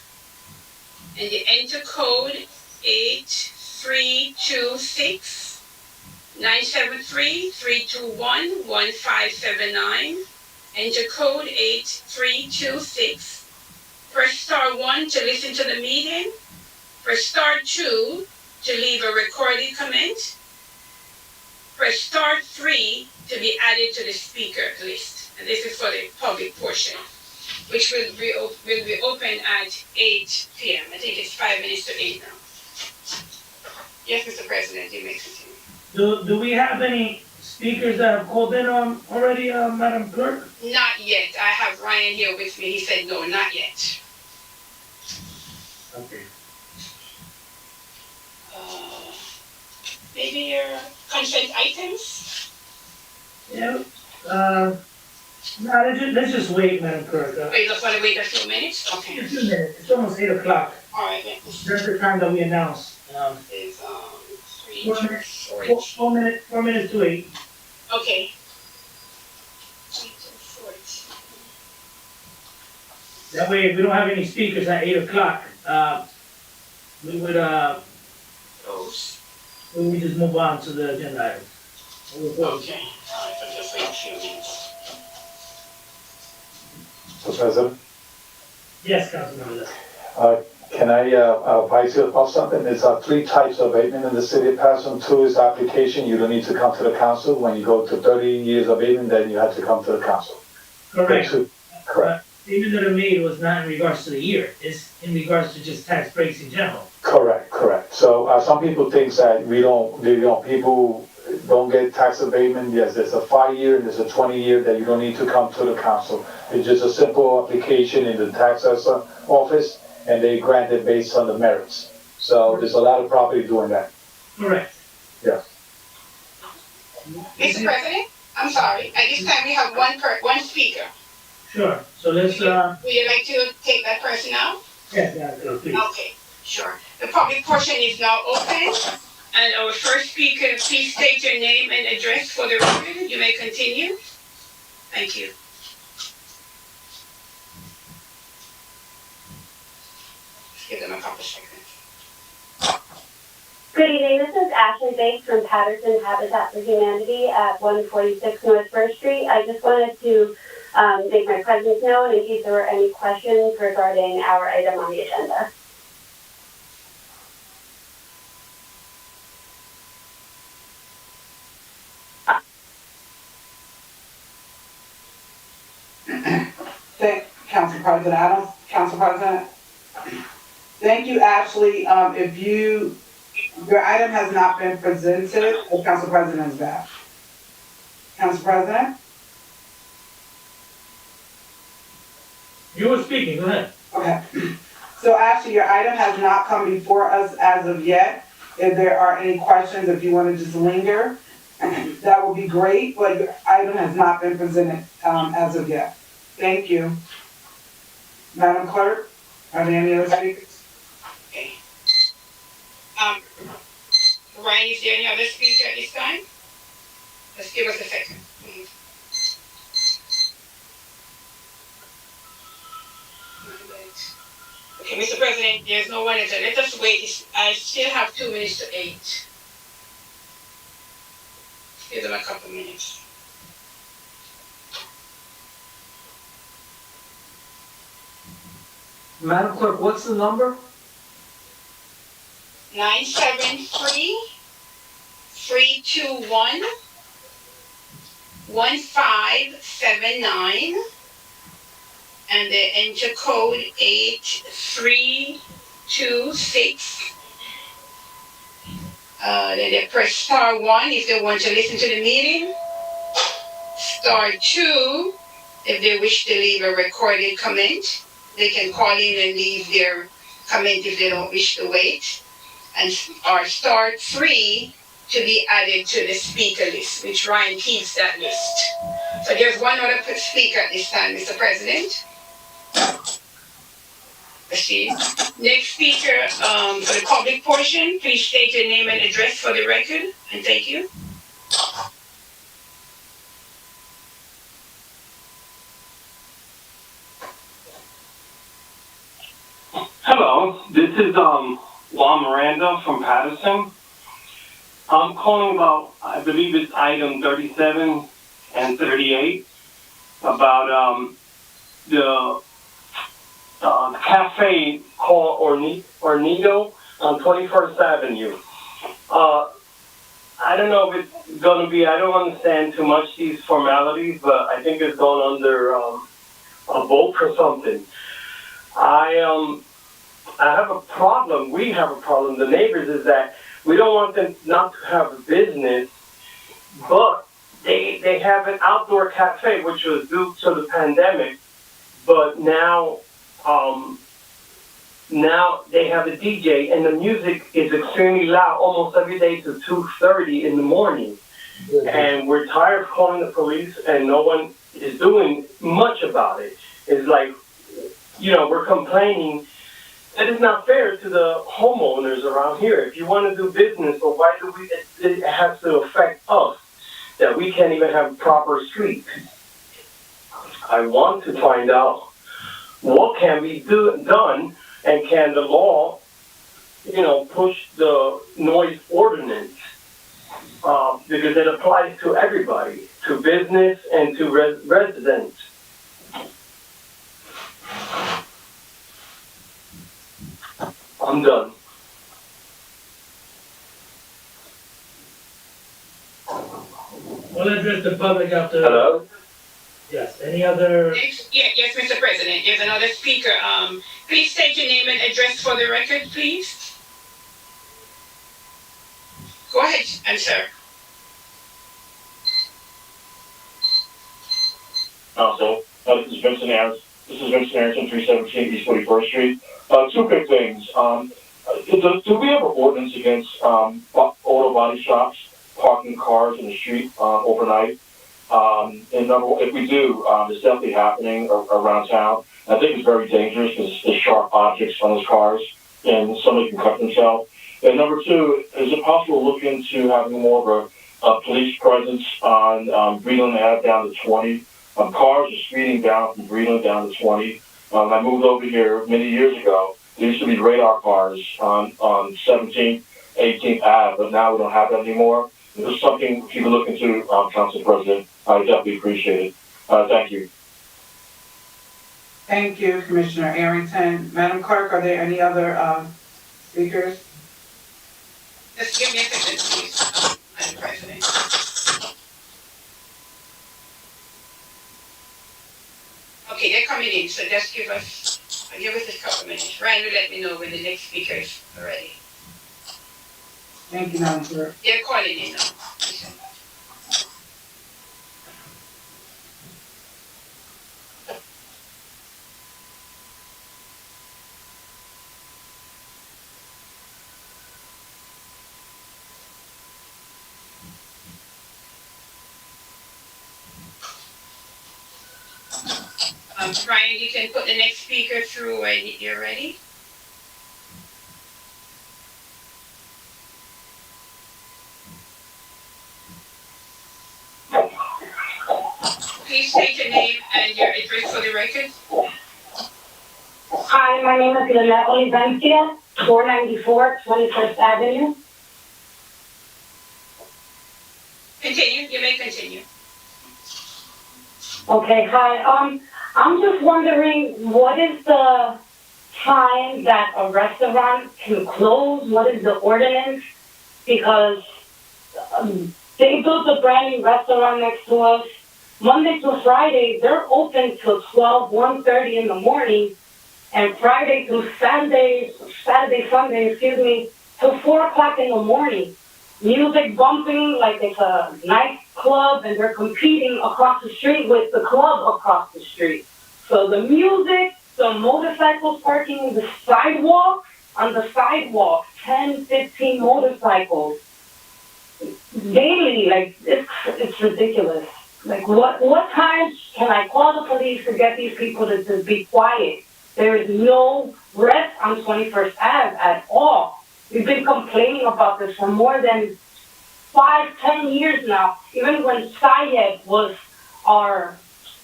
and you enter code 8326. 973-321-1579, enter code 8326. Press star 1 to listen to the meeting. Press star 2 to leave a recorded comment. Press star 3 to be added to the speaker list. And this is for the public portion, which will be open at 8 p.m. I think it's 5 minutes to 8 now. Yes, Mr. President, you may continue. Do we have any speakers that have called in already, Madam Clerk? Not yet. I have Ryan here with me. He said no, not yet. Okay. Maybe your consent items? Yeah, no, let's just wait, Madam Clerk. Or you just wanna wait a few minutes? Okay. A few minutes, it's almost 8 o'clock. All right, then. This That's the time that we announced. is, 3 4 to minutes, 4. 4 minutes to 8. Okay. 3 to 4. That way, if we don't have any speakers at 8 o'clock, we would, Those. we would just move on to the agenda item. Okay. All right, so just wait a few minutes. Mr. President, Yes, Councilmember. can I advise you of something? There's 3 types of abatement in the city of Paterson. 2 is application, you don't need to come to the council. When you go to 30 years abatement, then you have to come to the council. Correct. Correct. Statement that I made was not in regards to the year, it's in regards to just tax breaks in general. Correct. So some people think that people don't get tax abatement. Yes, there's a 5-year and there's a 20-year that you don't need to come to the council. It's just a simple application in the tax assessor office, and they grant it based on the merits. So there's a lot of property doing that. Correct. Yeah. Mr. President, I'm sorry. At this time, we have one speaker. Sure, so let's, Would you like to take that person out? yes, please. Okay, sure. The public portion is now open. And our first speaker, please state your name and address for the record. You may continue. Thank you. Just give them a couple seconds. Good evening, this is Ashley Bates from Paterson Habitat for Humanity at 146 North First Street. I just wanted to make my presence known in case there were any questions regarding our item on the agenda. Council President Adams, Council President. Thank you, Ashley. If your item has not been presented, the Council President is back. Council President? You were speaking, go ahead. Okay. So Ashley, your item has not come before us as of yet. If there are any questions, if you want to just linger, that would be great, but your item has not been presented as of yet. Thank you. Madam Clerk, are there any other speakers? Okay. Ryan, is there any other speaker at this time? Just give us a second, please. Okay, Mr. President, there's no one else. Let us wait. I still have 2 minutes to 8. Give them a couple minutes. Madam Clerk, what's the number? 973-321-1579, and the enter code 8326. Then they press *1 if they want to listen to the meeting, *2 if they wish to leave a recorded comment. They can call in and leave their comment if they don't wish to wait, and or *3 to be added to the speaker list, which Ryan keeps that list. So there's one other speaker at this time, Mr. President. Proceed. Next speaker for the public portion, please state your name and address for the record, and thank you. Hello, this is Juan Miranda from Paterson. I'm calling about, I believe it's item 37 and 38, about the cafe called Ornido on 21st Avenue. I don't know if it's going to be, I don't understand too much these formalities, but I think it's going under a vote for something. I have a problem, we have a problem, the neighbors, is that we don't want them not to have a business, but they have an outdoor cafe, which was due to the pandemic, but now now they have a DJ and the music is extremely loud almost every day to 2:30 in the morning. And we're tired of calling the police and no one is doing much about it. It's like, we're complaining that it's not fair to the homeowners around here. If you want to do business, but why do it has to affect us that we can't even have proper streets? I want to find out what can be done, and can the law, push the noise ordinance, because it applies to everybody, to business and to residents. I'm done. We'll address the public after. Hello? Yes, any other? Yes, Mr. President, there's another speaker. Please state your name and address for the record, please. Go ahead, sir. Council, this is Vincent Aronson, 317 East 41st Street. Two quick things. Do we have an ordinance against auto body shops parking cars in the street overnight? And if we do, it's definitely happening around town. I think it's very dangerous because there's sharp objects on those cars and somebody can cut themselves. And number two, is it possible to look into having more of a police presence on Breedland Ave down to 20? Cars are speeding down from Breedland down to 20. I moved over here many years ago. There used to be radar cars on 17th, 18th Ave, but now we don't have that anymore. If there's something if you could look into, Council President, I definitely appreciate it. Thank you. Thank you, Commissioner Arrington. Madam Clerk, are there any other speakers? Just give me a second, please, Madam President. Okay, they're coming in, so just give us a couple minutes. Ryan will let me know when the next speaker is ready. Thank you, Madam Clerk. They're calling in now. Ryan, you can put the next speaker through when you're ready. Please state your name and your address for the record. Hi, my name is Lynette Olivencia, 494 21st Avenue. Continue, you may continue. Okay, hi. I'm just wondering, what is the time that a restaurant can close? What is the ordinance? Because they built a brand new restaurant next to us. Monday through Friday, they're open till 1:30 in the morning, and Friday through Sunday, till 4 o'clock in the morning. Music bumping like it's a nightclub, and they're competing across the street with the club across the street. So the music, the motorcycles parking on the sidewalk, 10, 15 motorcycles daily. Like it's ridiculous. Like what time can I call the police to get these people to be quiet? There is no rest on 21st Ave at all. We've been complaining about this for more than 5-10 years now. Even when Syed was our,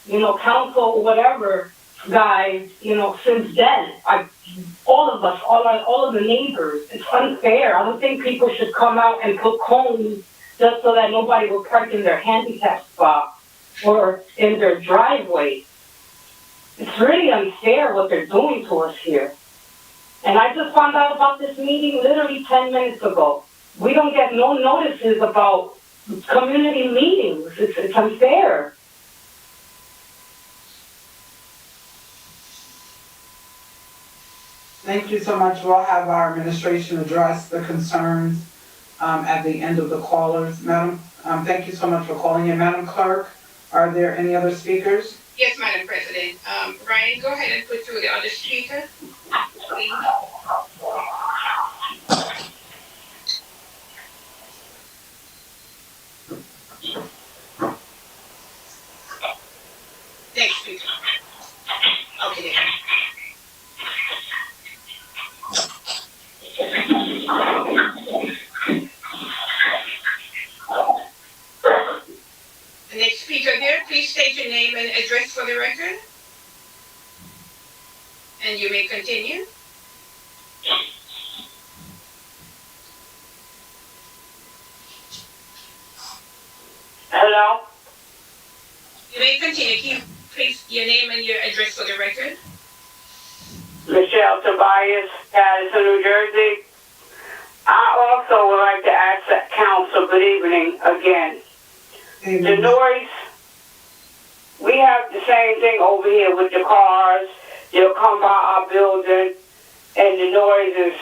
council, whatever guy, since then, all of us, all of the neighbors, it's unfair. I don't think people should come out and put cones just so that nobody will park in their handicap spot or in their driveway. It's really unfair what they're doing to us here. And I just found out about this meeting literally 10 minutes ago. We don't get no notices about community meetings. It's unfair. Thank you so much. We'll have our administration address the concerns at the end of the callers. Madam, thank you so much for calling in. Madam Clerk, are there any other speakers? Yes, Madam President. Ryan, go ahead and put through the other speaker. Next speaker. Okay, there. The next speaker there, please state your name and address for the record. And you may continue. Hello, You may continue. Can you please your name and your address for the record? Michelle Tobias, Paterson, New Jersey. I also would like to ask that council, good evening again. The noise, we have the same thing over here with the cars. They'll come by our building and the noise is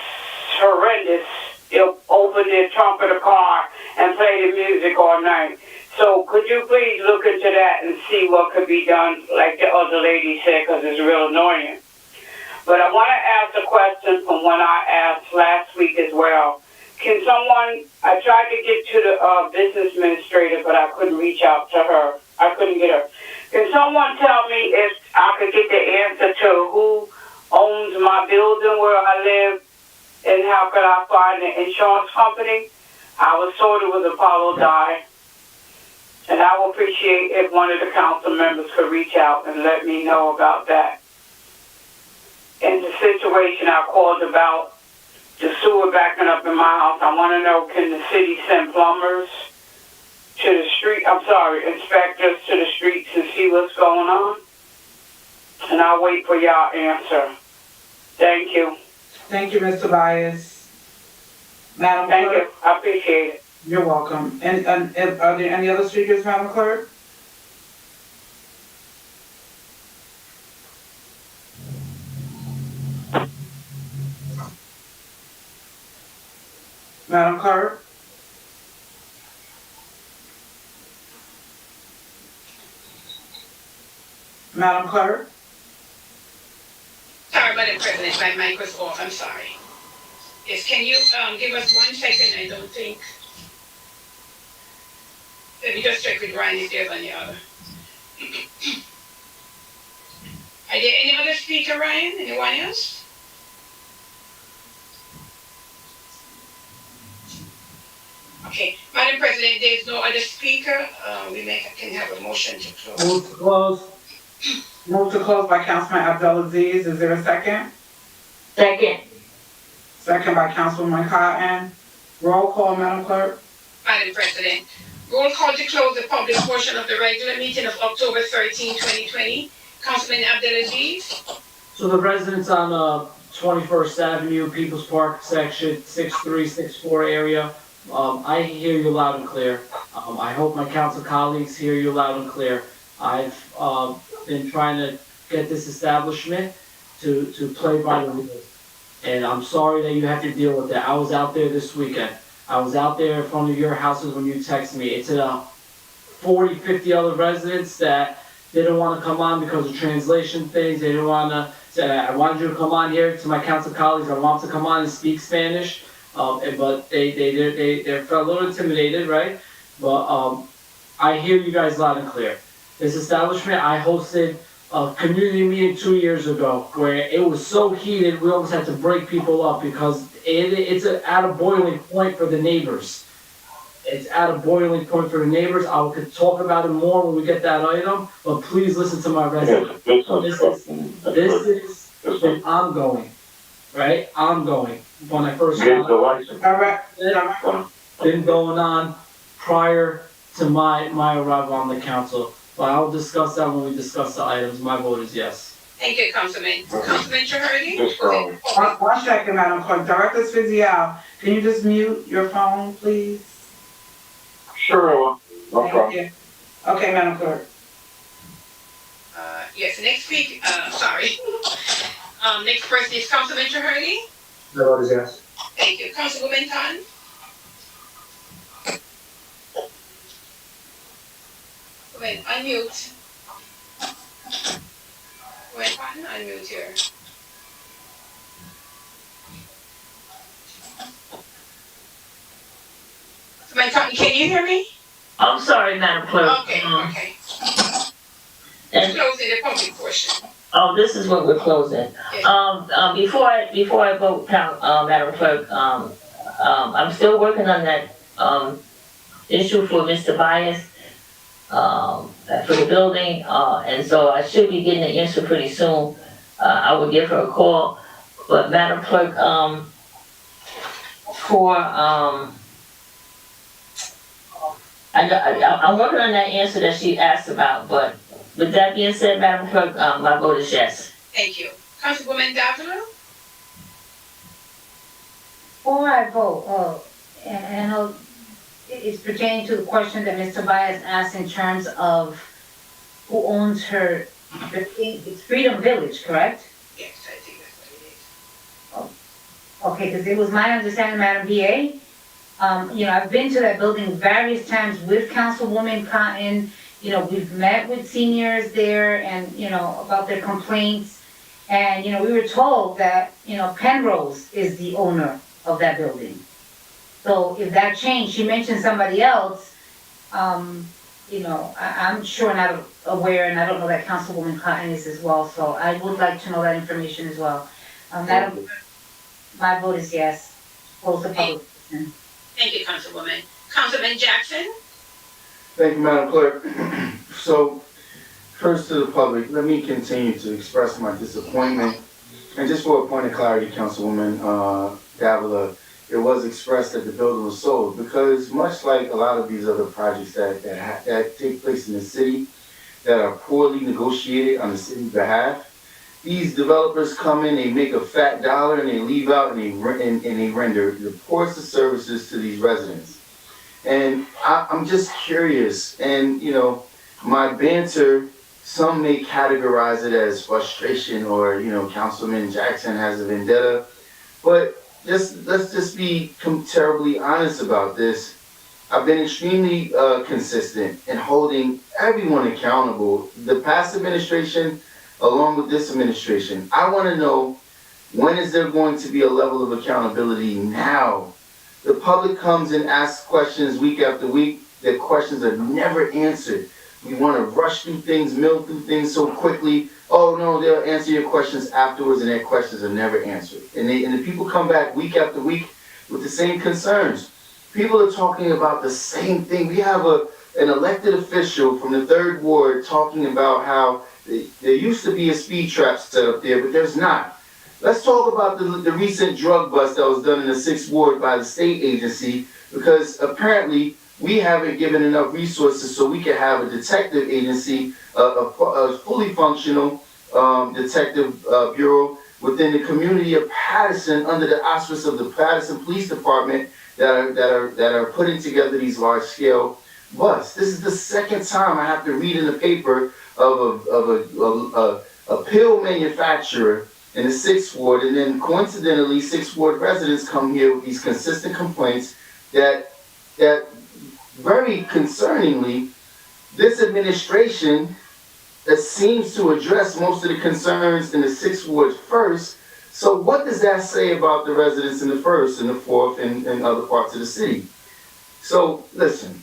horrendous. They'll open the trunk of the car and play the music all night. So could you please look into that and see what could be done, like the other lady said, because it's real annoying. But I want to ask a question from what I asked last week as well. Can someone, I tried to get to the business administrator, but I couldn't reach out to her. I couldn't get her. Can someone tell me if I could get the answer to who owns my building where I live, and how could I find the insurance company? I was told it was Apollo Dye. And I would appreciate if one of the council members could reach out and let me know about that. And the situation I called about the sewer backing up in my house, I want to know, can the city send plumbers to the street, inspectors to the streets and see what's going on? And I'll wait for y'all answer. Thank you. Thank you, Mr. Bias. Madam Thank Clerk? you. I appreciate it. You're welcome. And are there any other speakers, Madam Clerk? Madam Clerk? Madam Clerk? Sorry, Madam President, my mic was off. I'm sorry. Yes, can you give us 1 second? I don't think. Let me just check with Ryan if there's any other. Are there any other speaker, Ryan? Anyone else? Okay, Madam President, there's no other speaker. Can have a motion to close. Move to close. Move to close by Councilman Abdelaziz. Is there a second? Second. Second by Councilwoman Cotton. Roll call, Madam Clerk. Madam President, roll call to close the public portion of the regular meeting of October 13, 2020. Councilman Abdelaziz. So the residents on 21st Avenue, People's Park section, 6364 area, I hear you loud and clear. I hope my council colleagues hear you loud and clear. I've been trying to get this establishment to play by the rules. And I'm sorry that you have to deal with that. I was out there this weekend. I was out there in front of your houses when you texted me. It's 40, 50 other residents that didn't want to come on because of translation things. They didn't want to say, I wanted you to come on here to my council colleagues. I want them to come on and speak Spanish. But they felt a little intimidated, right? But I hear you guys loud and clear. This establishment, I hosted a community meeting 2 years ago where it was so heated we almost had to break people up because it's at a boiling point for the neighbors. It's at a boiling point for the neighbors. I could talk about it more when we get that item, but please listen to my residents. This is been ongoing, right? Ongoing. When I first got been going on prior to my arrival on the council. But I'll discuss that when we discuss the items. My vote is yes. Thank you, Councilman. Councilman Chahurdy? One second, Madam Clerk. Director Fizial, can you just mute your phone, please? Sure, no problem. Thank you. Okay, Madam Clerk. Yes, next next person is Councilman Chahurdy. My vote is yes. Thank you. Councilwoman Khan? Wait, unmute. Wait, Khan, unmute here. Can you hear me? I'm sorry, Madam Clerk. Okay. And, Closing the public portion. oh, this is what we're closing. Before I vote, Madam Clerk, I'm still working on that, issue for Mr. Bias, for the building, and so I should be getting the answer pretty soon. I will give her a call, but Madam Clerk, I'm working on that answer that she asked about, but with that being said, Madam Clerk, my vote is yes. Thank you. Councilwoman Davila? Before I vote, and I know it's pertaining to the question that Mr. Bias asked in terms of who owns her, it's Freedom Village, correct? Yes, I think that's what it is. Okay, because it was my understanding, Madam VA, I've been to that building various times with Councilwoman Cotton. We've met with seniors there and, about their complaints. And, we were told that, Penrose is the owner of that building. So if that changed, she mentioned somebody else, I'm sure not aware, and I don't know that Councilwoman Cotton is as well. So I would like to know that information as well. Madam, my vote is yes. Close the public portion. Thank you, Councilwoman. Councilman Jackson? Thank you, Madam Clerk. So, first to the public, let me continue to express my disappointment. And just for a point of clarity, Councilwoman Davila, it was expressed that the building was sold because much like a lot of these other projects that take place in the city that are poorly negotiated on the city's behalf, these developers come in, they make a fat dollar, and they leave out and they render the poorest of services to these residents. And I'm just curious, and my banter, some may categorize it as frustration or, Councilman Jackson has a vendetta, but let's just be terribly honest about this. I've been extremely consistent in holding everyone accountable, the past administration along with this administration. I want to know, when is there going to be a level of accountability now? The public comes and asks questions week after week. Their questions are never answered. We want to rush through things, mill through things so quickly. Oh no, they'll answer your questions afterwards, and their questions are never answered. And the people come back week after week with the same concerns. People are talking about the same thing. We have an elected official from the 3rd Ward talking about how there used to be a speed trap set up there, but there's not. Let's talk about the recent drug bust that was done in the 6th Ward by the state agency, because apparently we haven't given enough resources so we can have a detective agency, a fully functional detective bureau within the community of Paterson under the auspice of the Paterson Police Department that are putting together these large-scale busts. This is the second time I have to read in the paper of a pill manufacturer in the 6th Ward, and then coincidentally 6th Ward residents come here with these consistent complaints that very concerningly, this administration that seems to address most of the concerns in the 6th Ward first. So what does that say about the residents in the 1st and the 4th and other parts of the city? So listen,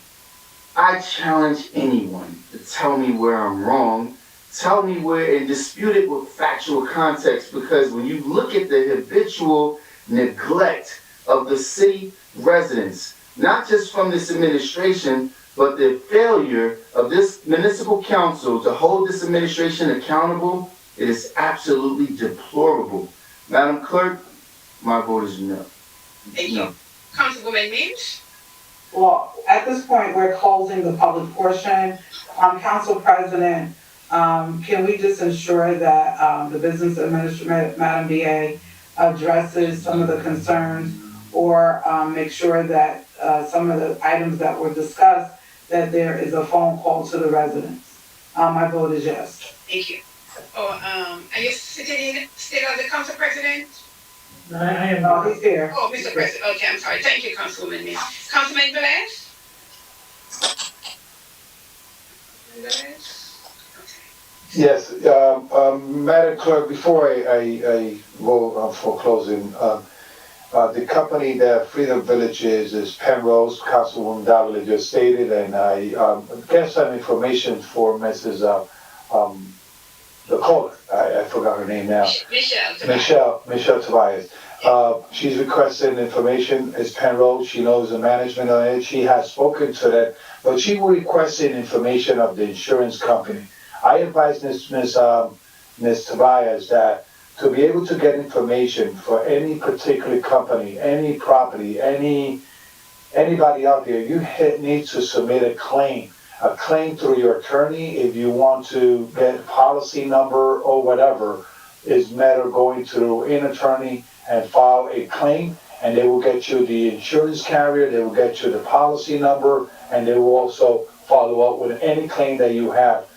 I challenge anyone to tell me where I'm wrong, tell me where, and dispute it with factual context, because when you look at the habitual neglect of the city residents, not just from this administration, but the failure of this municipal council to hold this administration accountable, it is absolutely deplorable. Madam Clerk, my vote is no. Thank you. Councilwoman Mims? Well, at this point, we're closing the public portion. Council President, can we just ensure that the business administrator, Madam VA, addresses some of the concerns, or make sure that some of the items that were discussed, that there is a phone call to the residents? My vote is yes. Thank you. Are you sitting still as the Council President? I am. No, he's here. Oh, Mr. President. Okay, I'm sorry. Thank you, Councilwoman Mims. Councilman Velez? Yes, Madam Clerk, before I vote for closing, The company that Freedom Village is Penrose, Councilwoman Davila just stated, and I get some information for Mrs. The caller. I forgot her name now. Michelle Tobias. She's requesting information. It's Penrose. She knows the management on it. She has spoken to that, but she was requesting information of the insurance company. I advise Ms. Tobias that to be able to get information for any particular company, any property, anybody out there, you need to submit a claim through your attorney. If you want to get policy number or whatever, is matter going through an attorney and file a claim, and they will get you the insurance carrier, they will get you the policy number, and they will also follow up with any claim that you have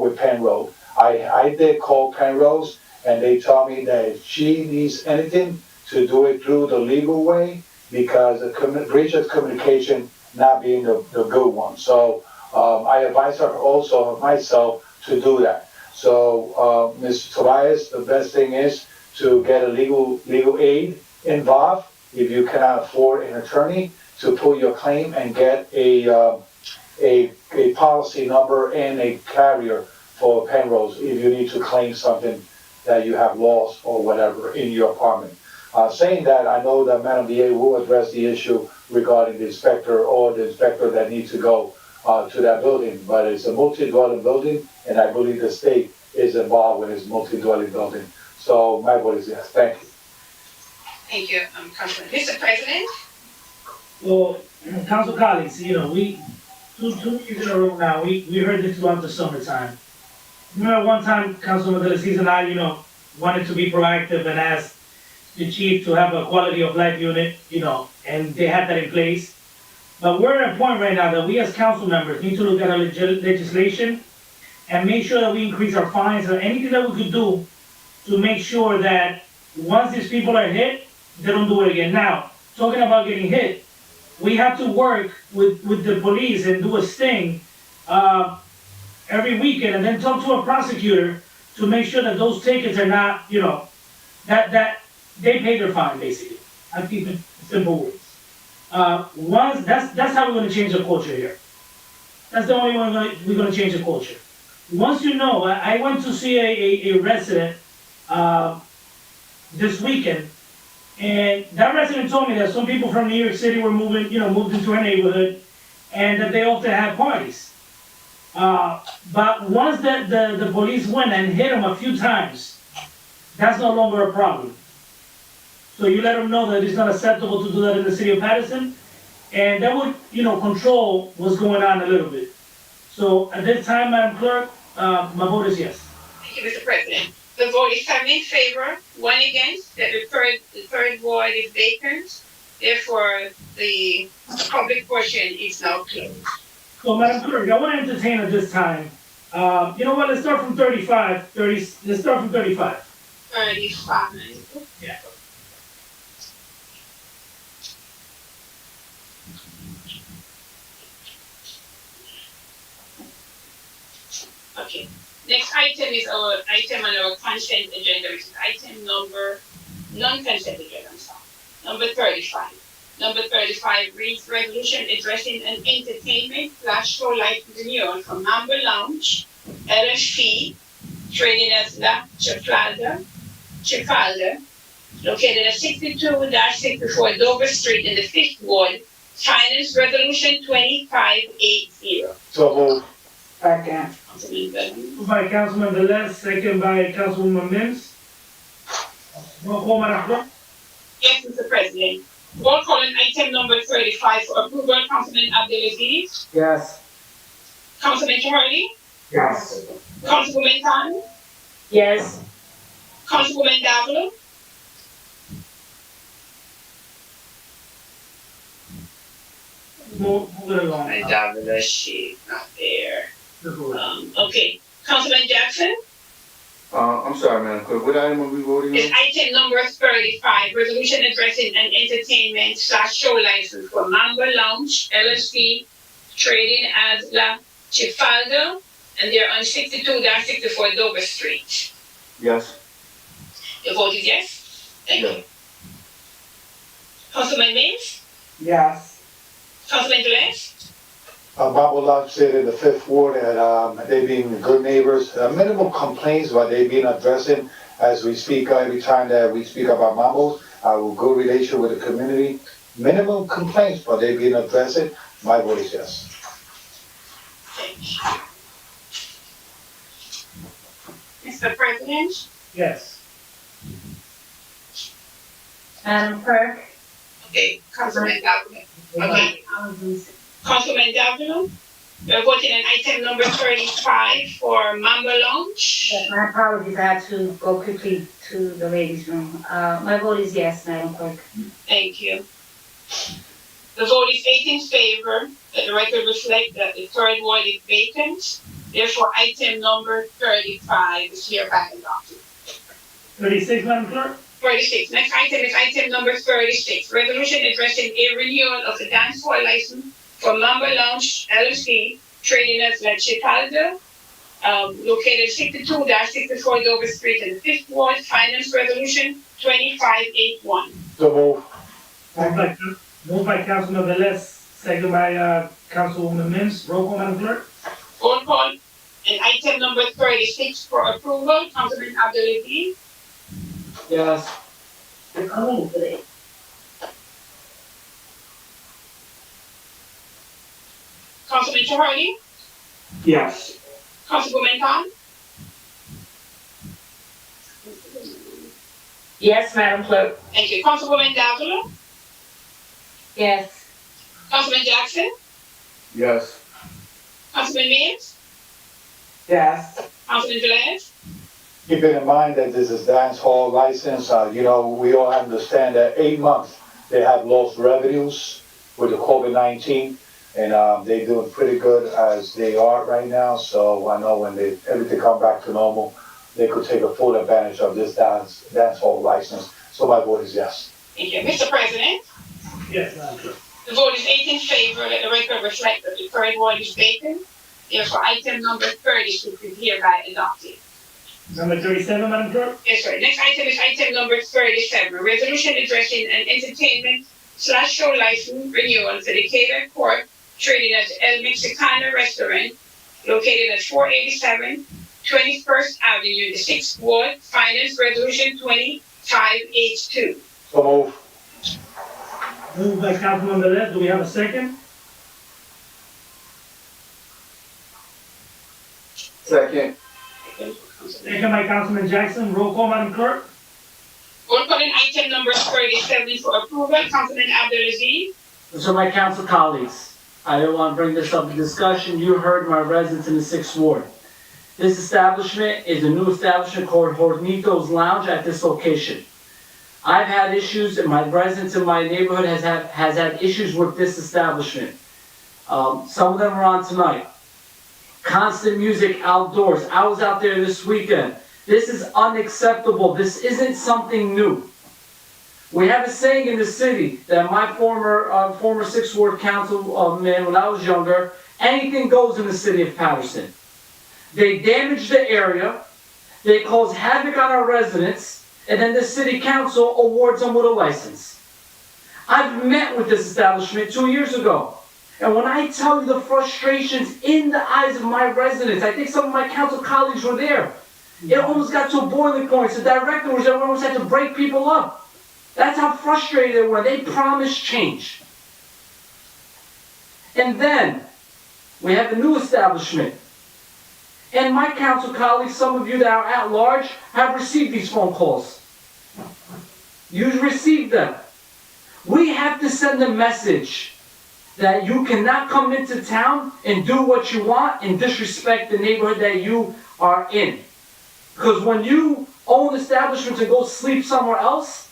with Penrose. I did call Penrose, and they told me that if she needs anything, to do it through the legal way, because the breach of communication not being the good one. So I advise her also myself to do that. So Mr. Tobias, the best thing is to get a legal aid involved if you cannot afford an attorney, to put your claim and get a policy number and a carrier for Penrose if you need to claim something that you have lost or whatever in your apartment. Saying that, I know that Madam DA will address the issue regarding the inspector or the inspector that needs to go to that building, but it's a multi-dwelling building, and I believe the state is involved with this multi-dwelling building. So my vote is yes. Thank you. Thank you, Councilman. Mr. President? Well, council colleagues, we, two years in a row now, we heard this throughout the summertime. Remember one time, Councilman Delacis and I, wanted to be proactive and asked the chief to have a quality of life unit, and they had that in place. But we're at a point right now that we as council members need to look at our legislation and make sure that we increase our fines or anything that we could do to make sure that once these people are hit, they don't do it again. Now, talking about getting hit, we have to work with the police and do a sting every weekend, and then talk to a prosecutor to make sure that those tickets are not, that they pay their fine, basically. I keep it simple words. That's how we're going to change the culture here. That's the only way we're going to change the culture. Once I went to see a resident this weekend, and that resident told me that some people from New York City were moved into her neighborhood, and that they often had parties. But once the police went and hit them a few times, that's no longer a problem. So you let them know that it's not acceptable to do that in the city of Paterson, and that would, control what's going on a little bit. So at this time, Madam Clerk, my vote is yes. Thank you, Mr. President. The vote is 7 in favor, 1 against, that the third ward is vacant. Therefore, the public portion is now closed. So, Madam Clerk, I want to entertain at this time. You know what? Let's start from 35. Let's start from 35. 35. Yeah. Okay. Next item is our item on our consent agenda, which is item non-consent agenda, number 35. Number 35 reads resolution addressing an entertainment show license renewal for Mambo Lounge, LFP, trading as La Chifalda, located at 62-64 Dover Street in the 5th Ward, Finance Resolution 2580. So moved. Second. Moved by Councilman Velez, second by Councilwoman Mims. Roll call, Madam Clerk. Yes, Mr. President. Roll call on item number 35 for approval, Councilman Abdelaziz. Yes. Councilman Charlie. Yes. Councilwoman Tan. Yes. Councilwoman Davila. Move it along. Councilwoman Davila, she's not there. Okay. Councilman Jackson. I'm sorry, Madam Clerk, what item are we voting on? It's item number 35, resolution addressing an entertainment show license for Mambo Lounge, LLC, trading as La Chifalda, and they're on 62-64 Dover Street. Yes. Your vote is yes? Thank you. Councilman Mims, Yes. Councilman Velez, Mambo Lunch said in the Fifth Ward, and they being good neighbors, minimal complaints, but they been addressing as we speak, every time that we speak about Mambo's, our good relation with the community. Minimum complaints, but they been addressing. My vote is yes. Mr. President, Yes. Madam Clerk? okay, Councilman Davila. Okay, Councilman Davila, we're voting on item number 35 for Mambo Lounge. Yes, my apologies, I had to go quickly to the ladies' room. My vote is yes, Madam Clerk. Thank you. The vote is 8 in favor, that the record reflect that the third ward is vacant. Therefore, item number 35 is hereby adopted. 36, Madam Clerk? 36. Next item is item number 36. Resolution addressing a renewal of the dance hall license for Mambo Lounge LLC, trading as La Chicalda, located 62-64 Dover Street in the 5th Ward, Finance Resolution 2581. So Moved by Councilman Velez, second by Councilwoman Mims. Roll call, Madam Clerk? Roll call. And item number 36 for approval, Councilman Abdulaziz. Yes. Councilman Chahardy. Yes. Councilwoman Khan. Yes, Madam Clerk. Thank you. Councilwoman Davila. Yes. Councilman Jackson. Yes. Councilman Mims. Yes. Councilman Velez. keeping in mind that this is dance hall license, we all understand that 8 months they have lost revenues with the COVID-19, and they're doing pretty good as they are right now. So I know when everything come back to normal, they could take a full advantage of this dance hall license. So my vote is yes. Thank you. Mr. President, Yes, Madam Clerk. the vote is 8 in favor. Let the record reflect that the current ward is vacant. Therefore, item number 36 is hereby adopted. Number 37, Madam Clerk? Yes, sir. Next item is item number 37, resolution addressing an entertainment/show license renewal for the Cater Court trading as El Mexicana Restaurant located at 487 21st Avenue, the 6th Ward, Finance Resolution 2582. So move. Moved by Councilman Velez. Do we have a second? Second. Second by Councilman Jackson. Roll call, Madam Clerk? Roll call on item number 37 for approval, Councilman Abdulaziz. So my council colleagues, I don't want to bring this up in discussion. You heard my residents in the 6th Ward. This establishment is a new establishment called Hornito's Lounge at this location. I've had issues, and my residents in my neighborhood has had issues with this establishment. Some of them are on tonight. Constant music outdoors. I was out there this weekend. This is unacceptable. This isn't something new. We have a saying in the city that my former 6th Ward councilman, when I was younger, anything goes in the city of Paterson. They damage the area, they cause havoc on our residents, and then the city council awards them with a license. I've met with this establishment 2 years ago. And when I tell you the frustrations in the eyes of my residents, I think some of my council colleagues were there. It almost got to a boiling point. The director was there, we almost had to break people up. That's how frustrated they were. They promised change. And then, we have a new establishment. And my council colleagues, some of you that are at large, have received these phone calls. You've received them. We have to send a message that you cannot come into town and do what you want and disrespect the neighborhood that you are in. Because when you own establishments and go sleep somewhere else,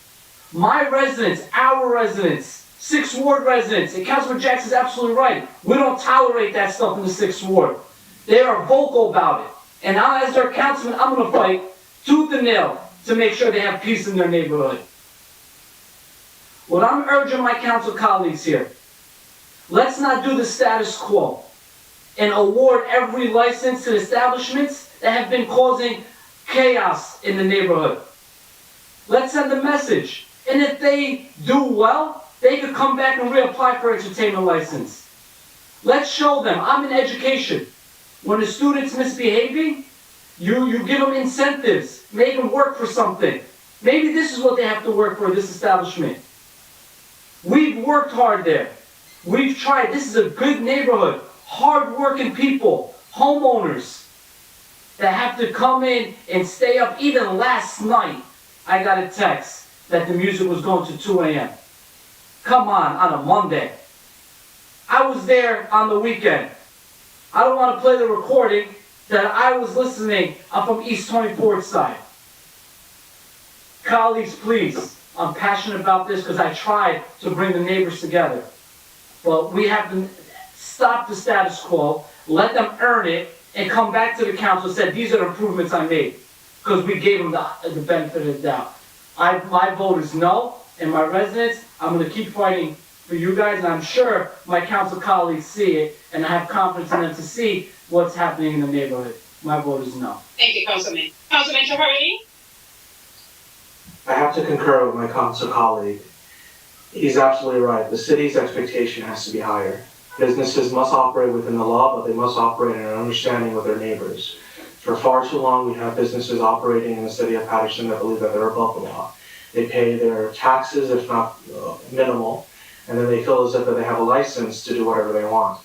my residents, our residents, 6th Ward residents, and Councilman Jackson's absolutely right, we don't tolerate that stuff in the 6th Ward. They are vocal about it. And I, as their councilman, I'm going to fight tooth and nail to make sure they have peace in their neighborhood. What I'm urging my council colleagues here, let's not do the status quo and award every license to establishments that have been causing chaos in the neighborhood. Let's send a message. And if they do well, they could come back and reapply for entertainment license. Let's show them. I'm in education. When a student's misbehaving, you give them incentives, make them work for something. Maybe this is what they have to work for, this establishment. We've worked hard there. We've tried. This is a good neighborhood. Hard-working people, homeowners that have to come in and stay up. Even last night, I got a text that the music was going to 2 a.m. Come on a Monday. I was there on the weekend. I don't want to play the recording that I was listening. I'm from East 24th side. Colleagues, please. I'm passionate about this because I tried to bring the neighbors together. But we have to stop the status quo, let them earn it, and come back to the council and say, these are the improvements I made. Because we gave them the benefit of the doubt. My vote is no, and my residents, I'm going to keep fighting for you guys, and I'm sure my council colleagues see it, and I have confidence in them to see what's happening in the neighborhood. My vote is no. Thank you, Councilman. Councilman Taharani? I have to concur with my council colleague. He's absolutely right. The city's expectation has to be higher. Businesses must operate within the law, but they must operate in an understanding with their neighbors. For far too long, we have businesses operating in the city of Paterson that believe that they're above the law. They pay their taxes, if not minimal, and then they feel as if that they have a license to do whatever they want.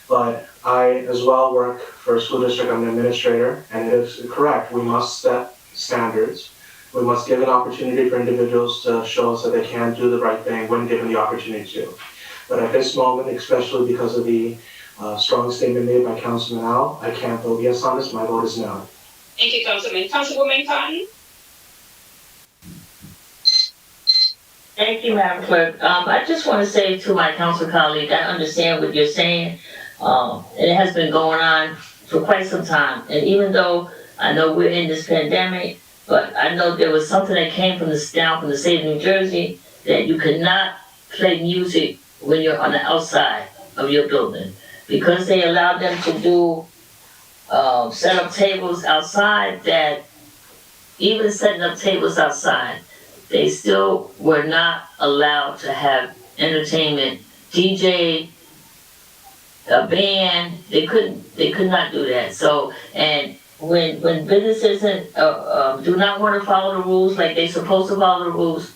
But I as well work for a school district. I'm an administrator, and it is correct. We must set standards. We must give an opportunity for individuals to show us that they can do the right thing when given the opportunity to. But at this moment, especially because of the strong statement made by Councilman Al, I can't vote yes on this. My vote is no. Thank you, Councilman. Councilwoman Cotton? Thank you, Madam Clerk. I just want to say to my council colleague, I understand what you're saying. And it has been going on for quite some time. And even though I know we're in this pandemic, but I know there was something that came from the state of New Jersey that you could not play music when you're on the outside of your building. Because they allowed them to do, set up tables outside, that even setting up tables outside, they still were not allowed to have entertainment, DJ, a band. They could not do that. So, and when businesses do not want to follow the rules like they're supposed to follow the rules,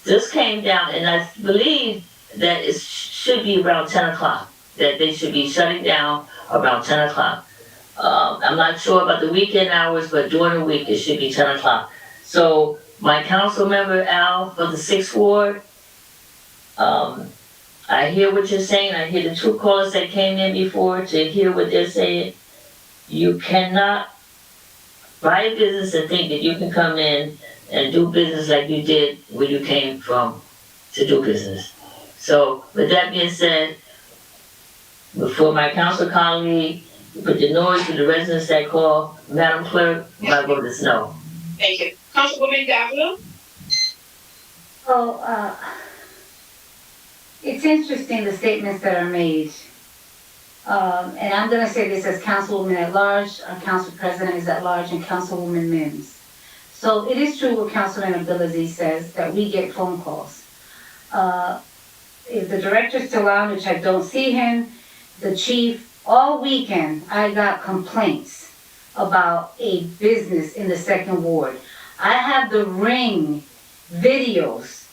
this came down, and I believe that it should be around 10 o'clock, that they should be shutting down around 10 o'clock. I'm not sure about the weekend hours, but during the week it should be 10 o'clock. So my council member Al for the 6th Ward, I hear what you're saying. I hear the two callers that came in before to hear what they're saying. You cannot buy a business and think that you can come in and do business like you did where you came from to do business. So with that being said, before my council colleague, with the noise of the residents that call, Madam Clerk, my vote is no. Thank you. Councilwoman Davila? It's interesting, the statements that are made. And I'm gonna say this as Councilwoman at large, our Council President is at large, and Councilwoman Mims. So it is true what Councilman Abdulaziz says, that we get phone calls. If the director's still on, which I don't see him, the chief, all weekend, I got complaints about a business in the 2nd Ward. I have the Ring videos.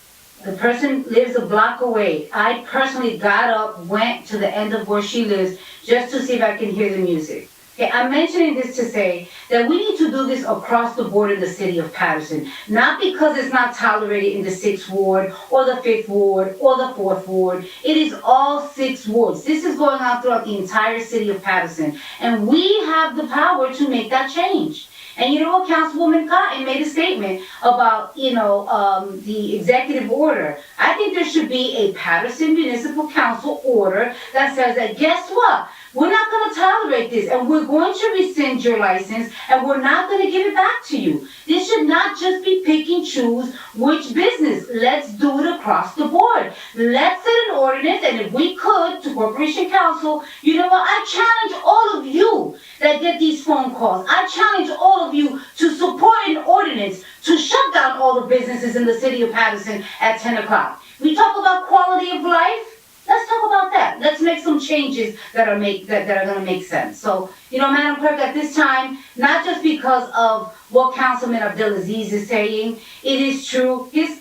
The person lives a block away. I personally got up, went to the end of where she lives, just to see if I can hear the music. Okay, I'm mentioning this to say that we need to do this across the board in the city of Paterson. Not because it's not tolerated in the 6th Ward, or the 5th Ward, or the 4th Ward. It is all 6 wards. This is going on throughout the entire city of Paterson. And we have the power to make that change. And you know what, Councilwoman Cotton made a statement about, the executive order. I think there should be a Paterson Municipal Council order that says that, guess what? We're not going to tolerate this, and we're going to rescind your license, and we're not going to give it back to you. This should not just be pick and choose which business. Let's do it across the board. Let's set an ordinance, and if we could, to Corporation Council, you know what? I challenge all of you that get these phone calls. I challenge all of you to support an ordinance to shut down all the businesses in the city of Paterson at 10 o'clock. We talk about quality of life. Let's talk about that. Let's make some changes that are gonna make sense. So, Madam Clerk, at this time, not just because of what Councilman Abdelaziz is saying, it is true. His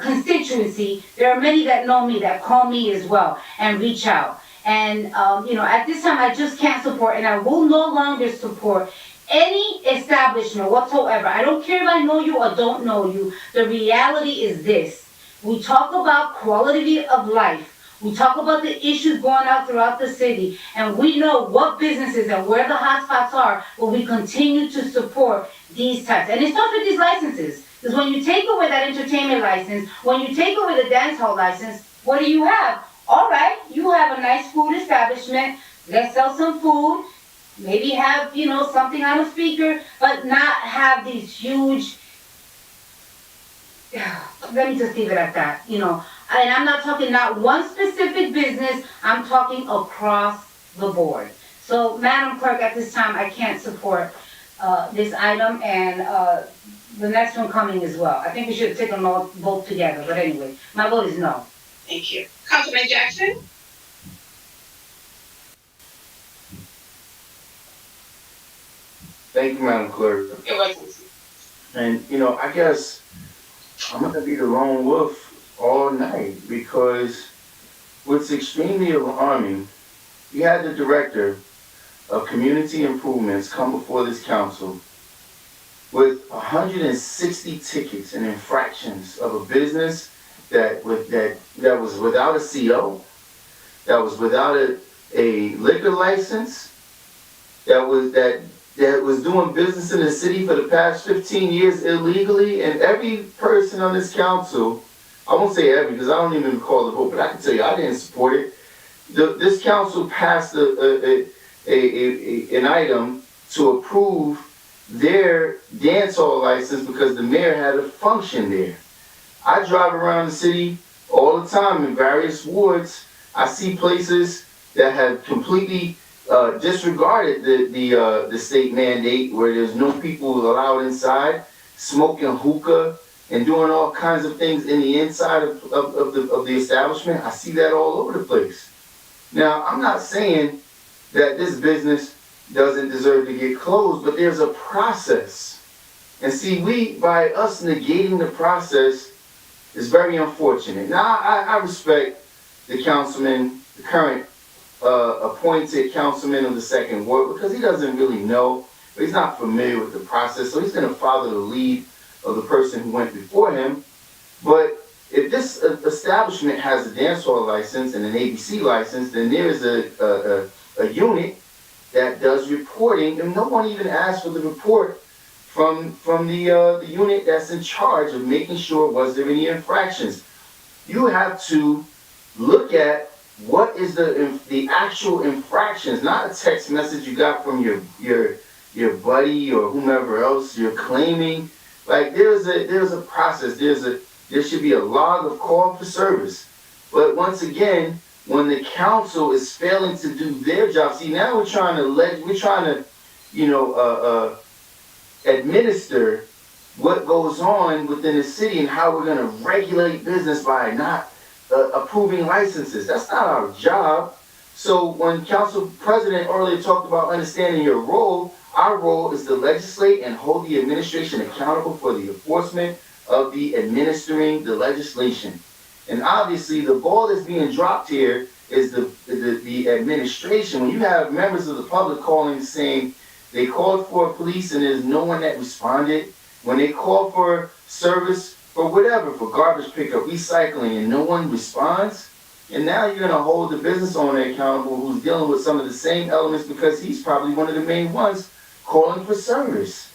constituency, there are many that know me, that call me as well and reach out. And, at this time, I just can't support, and I will no longer support any establishment whatsoever. I don't care if I know you or don't know you. The reality is this. We talk about quality of life. We talk about the issues going out throughout the city, and we know what businesses and where the hotspots are, but we continue to support these types. And it starts with these licenses. Because when you take away that entertainment license, when you take away the dance hall license, what do you have? All right, you have a nice food establishment. Let's sell some food. Maybe have, something on a speaker, but not have these huge, let me just leave it at that, and I'm not talking not one specific business, I'm talking across the board. So, Madam Clerk, at this time, I can't support this item, and the next one coming as well. I think we should take them all both together, but anyway, my vote is no. Thank you. Councilman Jackson? Thank you, Madam Clerk. You're welcome. And, I guess I'm going to be the lone wolf all night because what's extremely alarming, you had the director of community improvements come before this council with 160 tickets and infractions of a business that was without a CO, that was without a liquor license, that was doing business in the city for the past 15 years illegally, and every person on this council, I won't say every because I don't even recall the vote, but I can tell you I didn't support it. This council passed an item to approve their dance hall license because the mayor had a function there. I drive around the city all the time in various wards. I see places that have completely disregarded the state mandate where there's no people allowed inside, smoking hookah and doing all kinds of things in the inside of the establishment. I see that all over the place. Now, I'm not saying that this business doesn't deserve to get closed, but there's a process. And see, by us negating the process is very unfortunate. Now, I respect the councilman, the current appointed councilman of the second ward, because he doesn't really know, but he's not familiar with the process, so he's going to follow the lead of the person who went before him. But if this establishment has a dance hall license and an ABC license, then there is a unit that does reporting, and no one even asked for the report from the unit that's in charge of making sure was there any infractions. You have to look at what is the actual infractions, not a text message you got from your buddy or whomever else you're claiming. Like there's a process. There should be a log of call for service. But once again, when the council is failing to do their job, see now we're trying to administer what goes on within the city and how we're going to regulate business by not approving licenses. That's not our job. So when Council President earlier talked about understanding your role, our role is to legislate and hold the administration accountable for the enforcement of the administering the legislation. And obviously the ball that's being dropped here is the administration. When you have members of the public calling saying they called for police and there's no one that responded, when they call for service for whatever, for garbage pickup, recycling, and no one responds, and now you're going to hold the business owner accountable who's dealing with some of the same elements because he's probably one of the main ones calling for service.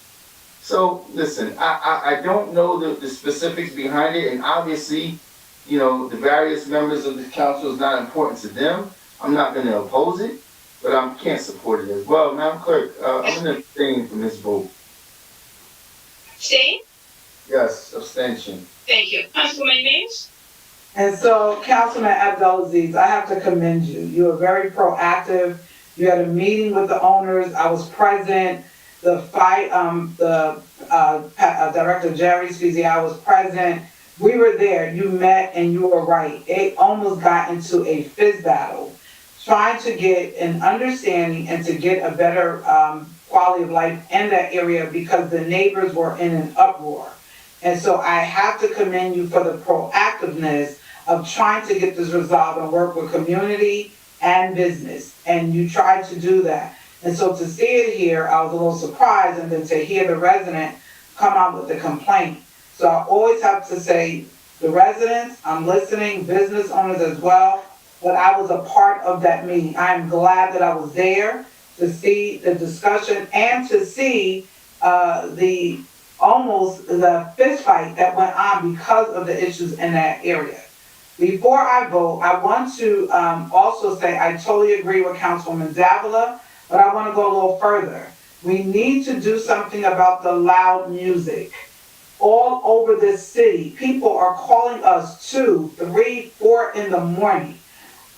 So listen, I don't know the specifics behind it, and obviously, the various members of the council is not important to them. I'm not going to oppose it, but I can't support it as well. Madam Clerk, I'm going to abstain from this vote. Abstain? Yes, abstention. Thank you. Councilwoman Mays? And so, Councilman Abdelaziz, I have to commend you. You were very proactive. You had a meeting with the owners. I was present. Director Jerry Squeezy, I was present. We were there, you met, and you were right. It almost got into a fist battle, trying to get an understanding and to get a better quality of life in that area because the neighbors were in an uproar. And so I have to commend you for the proactiveness of trying to get this resolved and work with community and business. And you tried to do that. And so to see it here, I was a little surprised, and then to hear the resident come out with the complaint. So I always have to say, the residents, I'm listening, business owners as well, but I was a part of that meeting. I am glad that I was there to see the discussion and to see the fist fight that went on because of the issues in that area. Before I vote, I want to also say I totally agree with Councilwoman Davila, but I want to go a little further. We need to do something about the loud music. All over this city, people are calling us 2, 3, 4 in the morning.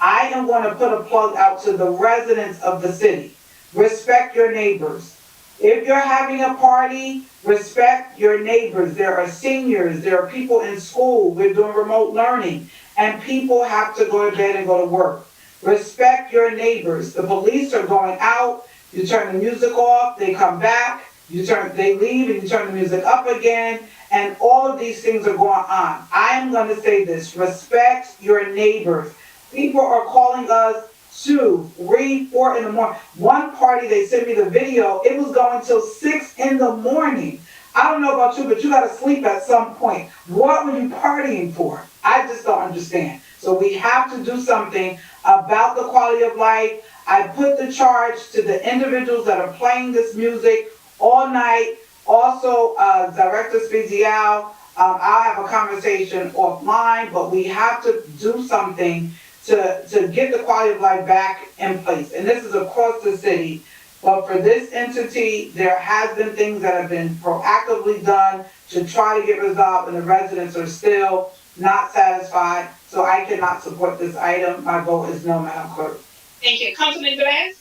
I am going to put a plug out to the residents of the city. Respect your neighbors. If you're having a party, respect your neighbors. There are seniors, there are people in school, we're doing remote learning, and people have to go to bed and go to work. Respect your neighbors. The police are going out, you turn the music off, they come back, they leave and you turn the music up again, and all of these things are going on. I am going to say this, respect your neighbors. People are calling us 2, 3, 4 in the morning. One party, they sent me the video, it was going till 6 in the morning. I don't know about you, but you got to sleep at some point. What were you partying for? I just don't understand. So we have to do something about the quality of life. I put the charge to the individuals that are playing this music all night. Also, Director Spezial, I'll have a conversation offline, but we have to do something to get the quality of life back in place. And this is across the city. But for this entity, there has been things that have been proactively done to try to get resolved, and the residents are still not satisfied. So I cannot support this item. My vote is no, Madam Clerk. Thank you. Councilman Velez?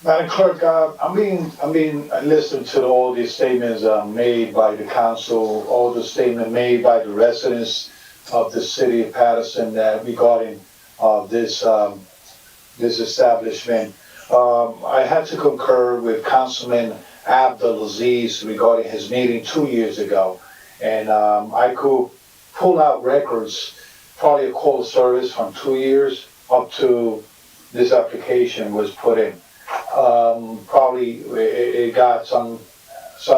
Madam Clerk, I listened to all these statements made by the council, all the statements made by the residents of the city of Paterson regarding this establishment. I had to concur with Councilman Abdulaziz regarding his meeting 2 years ago, and I could pull out records, probably a call service from 2 years up to this application was put in. Probably it got some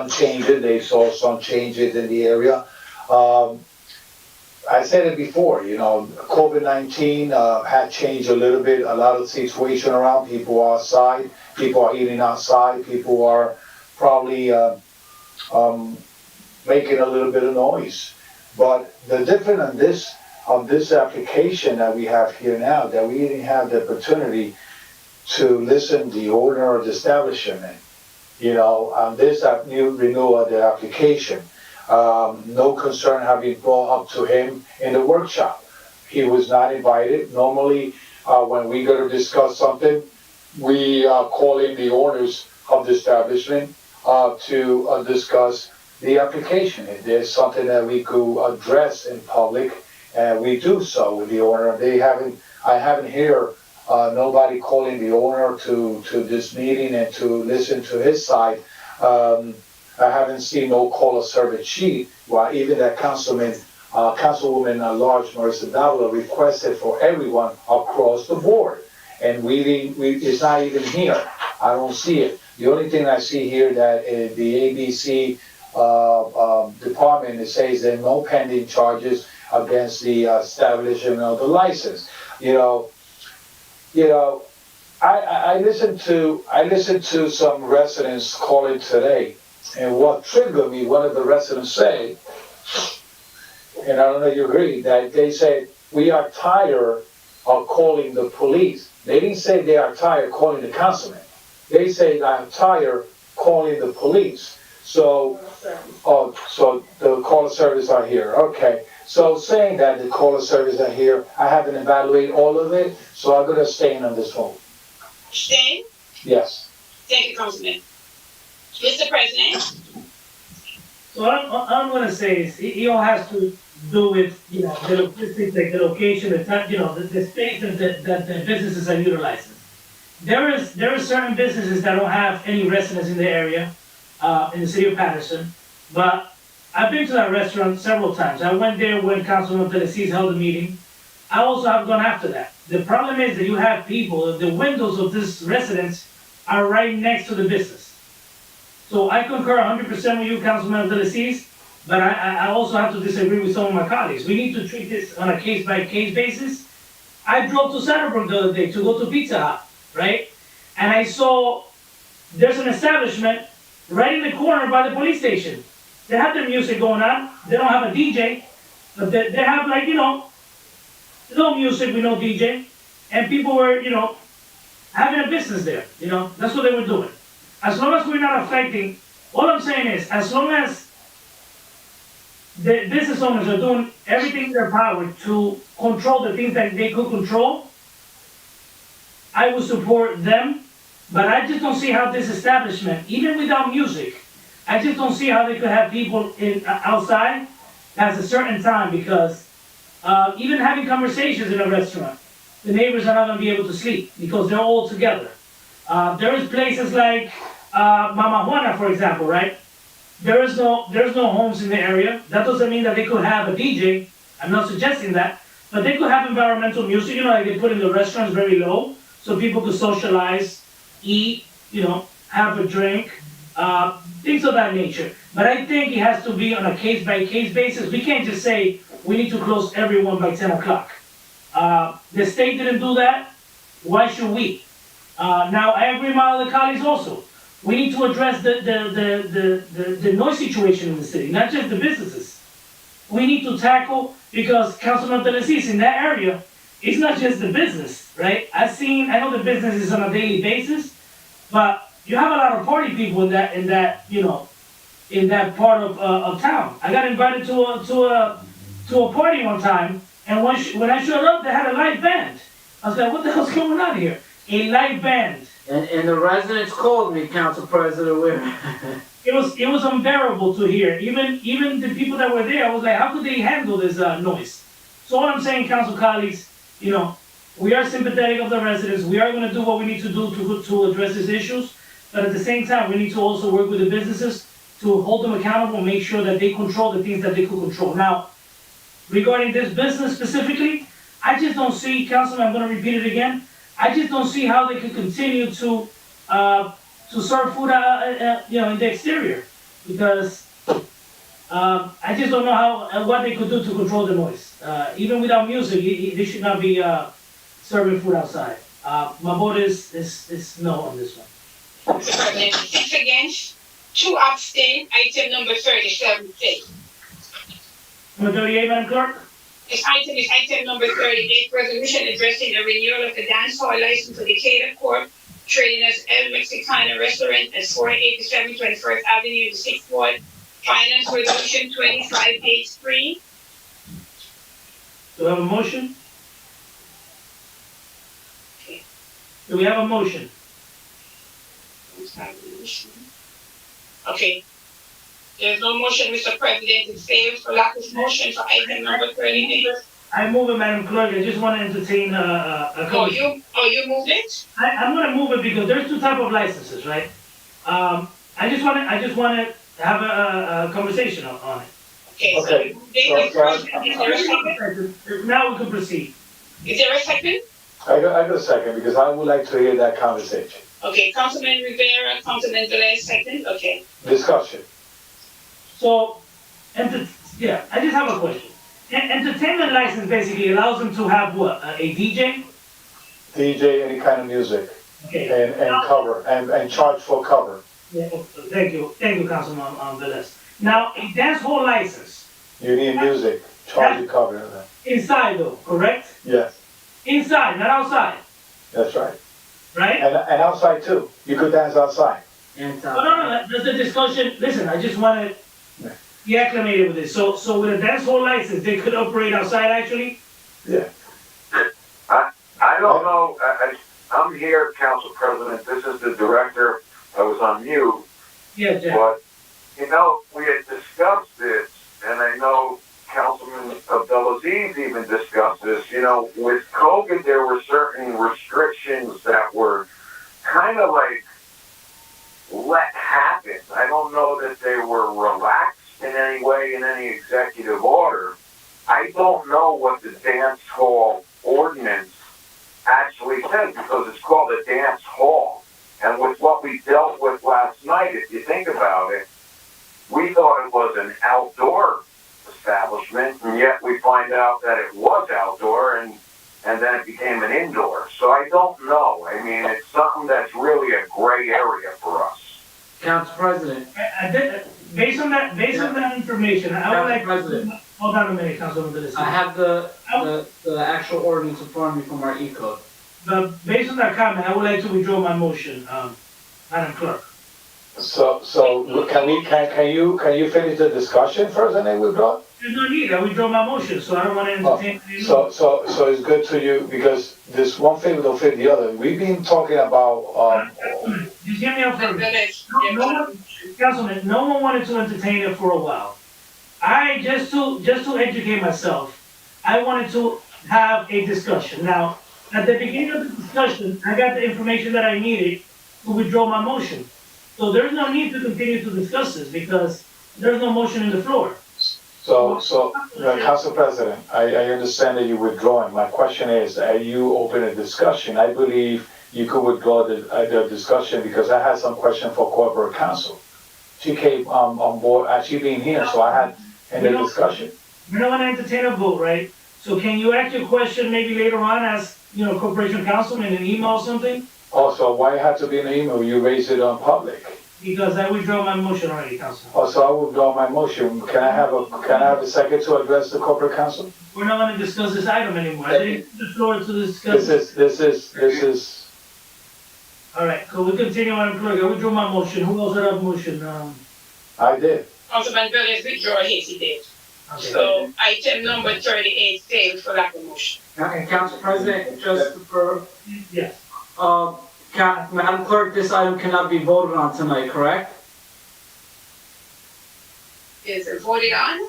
changes. They saw some changes in the area. I said it before, COVID-19 had changed a little bit, a lot of situation around. People are outside, people are eating outside, people are probably making a little bit of noise. But the difference of this application that we have here now, that we didn't have the opportunity to listen to the owner of the establishment, on this new renewal of the application. No concern have been brought up to him in the workshop. He was not invited. Normally, when we go to discuss something, we call in the owners of the establishment to discuss the application. If there's something that we could address in public, we do so with the owner. I haven't heard nobody calling the owner to this meeting and to listen to his side. I haven't seen no call a service sheet. Well, even that Councilwoman Large Marissa Davila requested for everyone across the board, and it's not even here. I don't see it. The only thing I see here that the ABC department, it says there are no pending charges against the establishment of the license. I listened to some residents calling today, and what triggered me, one of the residents said, and I don't know if you agree, that they said, we are tired of calling the police. They didn't say they are tired of calling the councilman. They say, I'm tired calling the police. So the call service are here. Okay. So saying that the call service are here, I haven't evaluated all of it, so I'm going to abstain on this vote. Abstain? Yes. Thank you, Councilman. Mr. President? So what I'm gonna say is, it all has to do with, you know, the logistics, like the location, the time, you know, the space that the businesses are utilizing. There are certain businesses that don't have any residents in the area, in the city of Paterson, but I've been to that restaurant several times. I went there when Councilman Telesis held a meeting. I also have gone after that. The problem is that you have people, the windows of this residence are right next to the business. So I concur 100% with you, Councilman Abdelaziz, but I also have to disagree with some of my colleagues. We need to treat this on a case-by-case basis. I drove to Centerbrook the other day to go to Pizza Hut, right? And I saw there's an establishment right in the corner by the police station. They have their music going on. They don't have a DJ, but they have, like, you know, no music with no DJ. And people were, you know, having a business there, you know. That's what they were doing. As long as we're not affecting, all I'm saying is, as long as the business owners are doing everything in their power to control the things that they could control, I would support them. But I just don't see how this establishment, even without music, I just don't see how they could have people outside at a certain time, because even having conversations in a restaurant, the neighbors are not going to be able to sleep because they're all together. There is places like Mama Juana, for example, right? There's no homes in the area. That doesn't mean that they could have a DJ. I'm not suggesting that, but they could have environmental music, you know, like they put in the restaurants very low, so people could socialize, eat, you know, have a drink, things of that nature. But I think it has to be on a case-by-case basis. We can't just say we need to close everyone by 10 o'clock. The state didn't do that. Why should we? Now, I agree with my other colleagues also. We need to address the noise situation in the city, not just the businesses. We need to tackle, because Councilman Telesis in that area, it's not just the business, right? I know the business is on a daily basis, but you have a lot of party people in that you know, in that part of town. I got invited to a party one time, and when I showed up, they had a live band. I was like, what the hell's going on here? A live band. And the residents called me, Council President, It was unbearable to hear. Even the people that were there, I was like, how could they handle this noise? So all I'm saying, council colleagues, you know, we are sympathetic of the residents. We are going to do what we need to do to address these issues. But at the same time, we need to also work with the businesses to hold them accountable and make sure that they control the things that they could control. Now, regarding this business specifically, I just don't see, Councilman, I'm going to repeat it again. I just don't see how they could continue to serve food, you know, in the exterior, because I just don't know how what they could do to control the noise. Even without music, they should not be serving food outside. My vote is no on this one. Mr. President, 6 against, 2 abstain. Item number 37 failed. Number 38, Madam Clerk. This item is item number 38, resolution addressing a renewal of the dance hall license for Decatur Court, trading as El Mexicana Restaurant at 487 21st Avenue in the 6th Ward. Finance Resolution 2583. Do we have a motion? Okay. Do we have a motion? Okay. There's no motion, Mr. President. It fails for lack of motion for item number 38. I move it, Madam Clerk. I just want to entertain a comment. You moved it? I'm going to move it because there's two types of licenses, right? I just want to have a conversation on it. Okay. Is there a second? Now we can proceed. Is there a second? I got a second, because I would like to hear that conversation. Okay, Councilman Rivera, Councilman Velez, second. Okay. Discussion. So, I just have a question. Entertainment license basically allows them to have what? A DJ? DJ, any kind of music. Okay. And cover, and charge for cover. Yeah, thank you, Councilman Velez. Now, a dance hall license. You need music, charge your cover. Inside though, correct? Yes, Inside, not outside, that's right. right? And outside too. You could dance outside. No, that's the discussion. Listen, I just want to be acclimated with this. So with a dance hall license, they could operate outside actually? Yeah. I don't know, I'm here, Council President, this is the director, I was on mute. Yeah, Jack. But you know, we had discussed this, and I know Councilman Abdelaziz even discussed this. You know, with COVID, there were certain restrictions that were kind of like let happen. I don't know that they were relaxed in any way in any executive order. I don't know what the dance hall ordinance actually says because it's called a dance hall. And with what we dealt with last night, if you think about it, we thought it was an outdoor establishment, and yet we find out that it was outdoor, and then it became an indoor. So I don't know. I mean, it's something that's really a gray area for us. Council President. Based on that information, I would like. President. Hold on a minute, Councilman Abdelaziz. I have the actual ordinance in front of me from our E-code. But based on that comment, I would like to withdraw my motion, Madam Clerk. So can you finish the discussion first and then withdraw? There's no need, I withdraw my motion, so I don't want to entertain any more. So it's good to you because this one thing don't fit the other. We've been talking about, Just hear me out for a minute. Councilman, no one wanted to entertain it for a while. Just to educate myself, I wanted to have a discussion. Now, at the beginning of the discussion, I got the information that I needed to withdraw my motion. So there's no need to continue to discuss this because there's no motion in the floor. Council President, I understand that you're withdrawing. My question is, are you open a discussion? I believe you could withdraw the discussion because I had some question for corporate counsel. She came on board, she being here, so I had a discussion. We don't want to entertain a vote, right? So can you ask your question maybe later on as, corporation counsel in an email or something? Also, why it had to be in an email? You raised it on public. Because I withdraw my motion already, Council. Also, I withdraw my motion. Can I have a second to address the corporate counsel? We're not going to discuss this item anymore. I didn't give the floor to discuss. This is. All right, so we continue, Madam Clerk. I withdraw my motion. Who else had a motion? I did. Councilman Velez withdraw his, he did. Okay. So item number 38 failed for lack of motion. And Council President, just for, Yes. Madam Clerk, this item cannot be voted on tonight, correct? Is it voted on?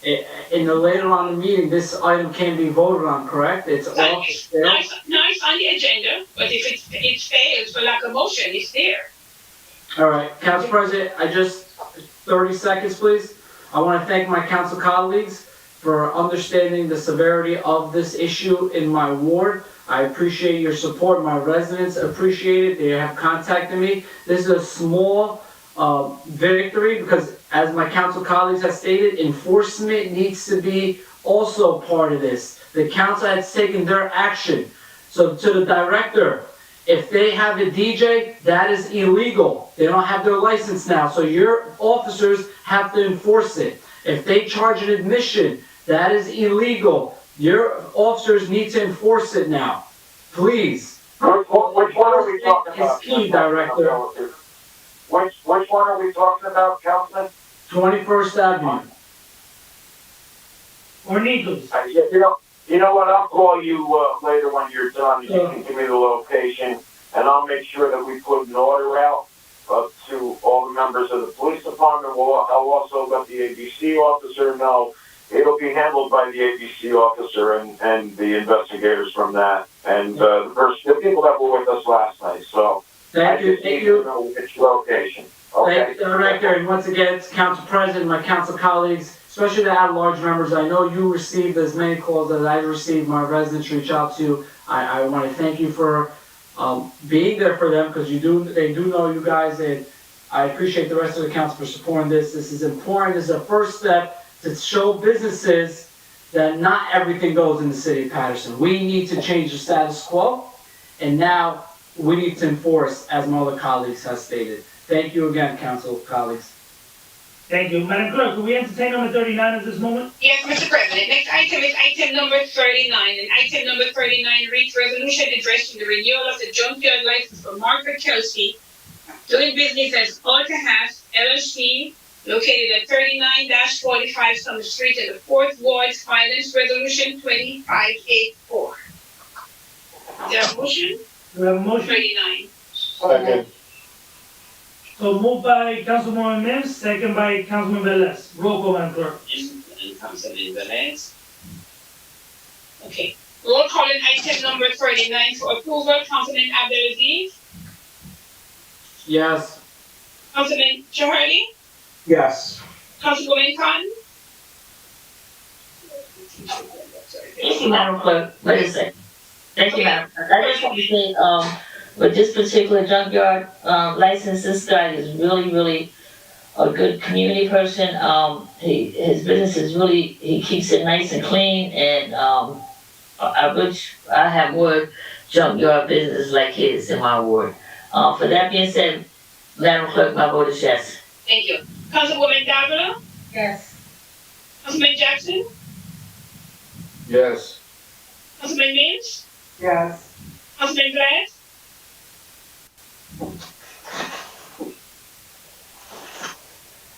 In the later on in the meeting, this item can't be voted on, correct? It's off. No, it's on the agenda, but if it fails for lack of motion, it's there. All right, Council President, 30 seconds, please. I want to thank my council colleagues for understanding the severity of this issue in my ward. I appreciate your support. My residents appreciate it. They have contacted me. This is a small victory because, as my council colleagues have stated, enforcement needs to be also part of this. The council has taken their action. So to the director, if they have a DJ, that is illegal. They don't have their license now, so your officers have to enforce it. If they charge an admission, that is illegal. Your officers need to enforce it now. Please. Which one are we talking about? It's key, Director. Which one are we talking about, Councilman? 21st Avenue. Or Needles. You know what? I'll call you later when you're done. You can give me the location, and I'll make sure that we put an order out to all the members of the police department. I'll also let the ABC officer know. It'll be handled by the ABC officer and the investigators from that, and the people that were with us last night. So Thank you. To know its location. Okay. Thank you, Director. And once again, it's Council President, my council colleagues, especially the at-large members. I know you received as many calls as I received. My residents reach out to. I want to thank you for being there for them because they do know you guys, and I appreciate the rest of the council for supporting this. This is important. This is a first step to show businesses that not everything goes in the city of Paterson. We need to change the status quo, and now we need to enforce, as my other colleagues have stated. Thank you again, council colleagues. Thank you. Madam Clerk, do we entertain number 39 at this moment? Yes, Mr. President. Next item is item number 39. And item number 39 reads resolution addressing the renewal of the Junkyard license for Margaret Kelsey, doing business as Alta House LLC, located at 39-45 Summer Street in the 4th Ward, Finance Resolution 2584. Is there a motion? Do we have a motion? 39. Second. So moved by Councilwoman Mims, second by Councilman Velez. Roll call, Madam Clerk. And Councilman Velez. Okay, roll call on item number 39 for approval. Councilman Abdelaziz, Yes. Councilman Chahali, Yes. Councilwoman Khan. Thank you, Madam Clerk. Wait a second. Thank you, Madam Clerk. I just want to say, with this particular junkyard, license, this guy is really a good community person. His business is really, he keeps it nice and clean, and, I wish I had more junkyard business like his in my ward. For that being said, Madam Clerk, my vote is yes. Thank you. Councilwoman Davila, Yes. Councilman Jackson, Yes. Councilman Mims, Yes. Councilman Velez.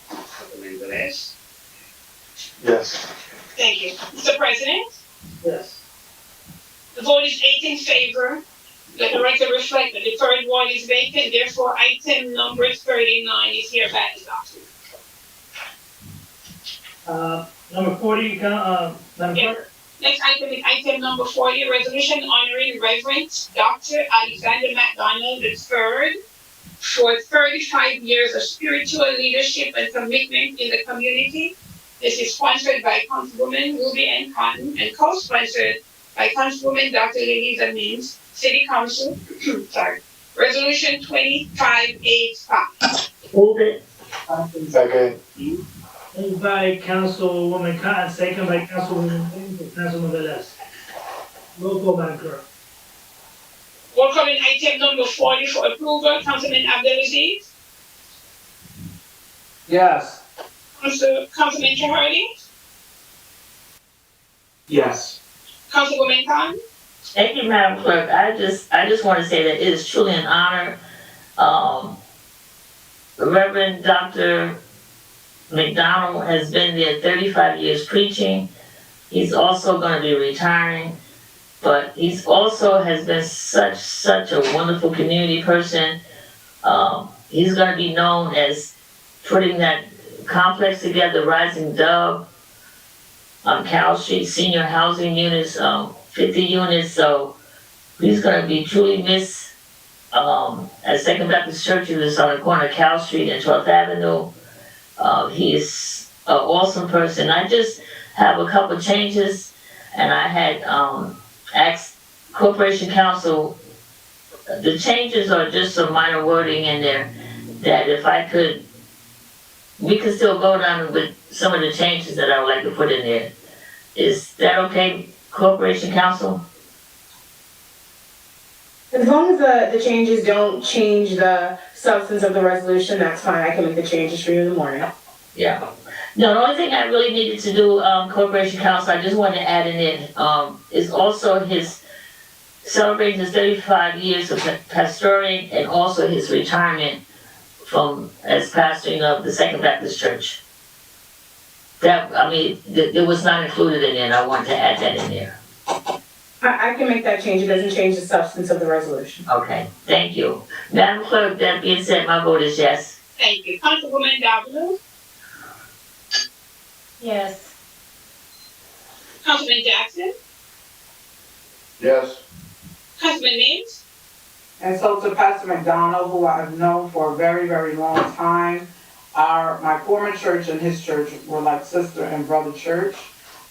Councilman Velez. Yes. Thank you. Mr. President, Yes. the vote is 8 in favor. Let the record reflect that the third ward is vacant, therefore item number 39 is hereby adopted. Number 40, Madam Clerk. Next item is item number 40, resolution honoring Reverend Dr. Alexander McDonald III for 35 years of spiritual leadership and commitment in the community. This is sponsored by Councilwoman Ruby N. Cotton and co-sponsored by Councilwoman Dr. Liliza Mims, City Council. Sorry. Resolution 2585. Move it. Second. Moved by Councilwoman Cotton, second by Councilwoman Velez. Roll call, Madam Clerk. Roll call on item number 40 for approval. Councilman Abdelaziz, Yes. Councilman Chahali, Yes. Councilwoman Khan. Thank you, Madam Clerk. I just want to say that it is truly an honor. Reverend Dr. McDonald has been there 35 years preaching. He's also going to be retiring, but he's also has been such a wonderful community person. He's going to be known as putting that complex together, Rising Dove on Cal Street, senior housing units, 50 units. So he's going to be truly missed. At Second Baptist Church, he was on the corner of Cal Street and 12th Avenue. He is an awesome person. I just have a couple changes, and I had asked Corporation Council. The changes are just some minor wording in there that if I could, we could still vote on with some of the changes that I would like to put in there. Is that okay, Corporation Council? As long as the changes don't change the substance of the resolution, that's fine. I can make the changes for you in the morning. Yeah. No, the only thing I really needed to do, Corporation Council, I just wanted to add in it, is also his celebrating his 35 years of pastoring and also his retirement from as pastoring of the Second Baptist Church. That, I mean, it was not included in there, and I wanted to add that in there. I can make that change. It doesn't change the substance of the resolution. Okay, thank you. Madam Clerk, that being said, my vote is yes. Thank you. Councilwoman Davila, Yes. Councilman Jackson, Yes. Councilman Mims, And so to Pastor McDonald, who I've known for a very, very long time, my former church and his church were like sister and brother church.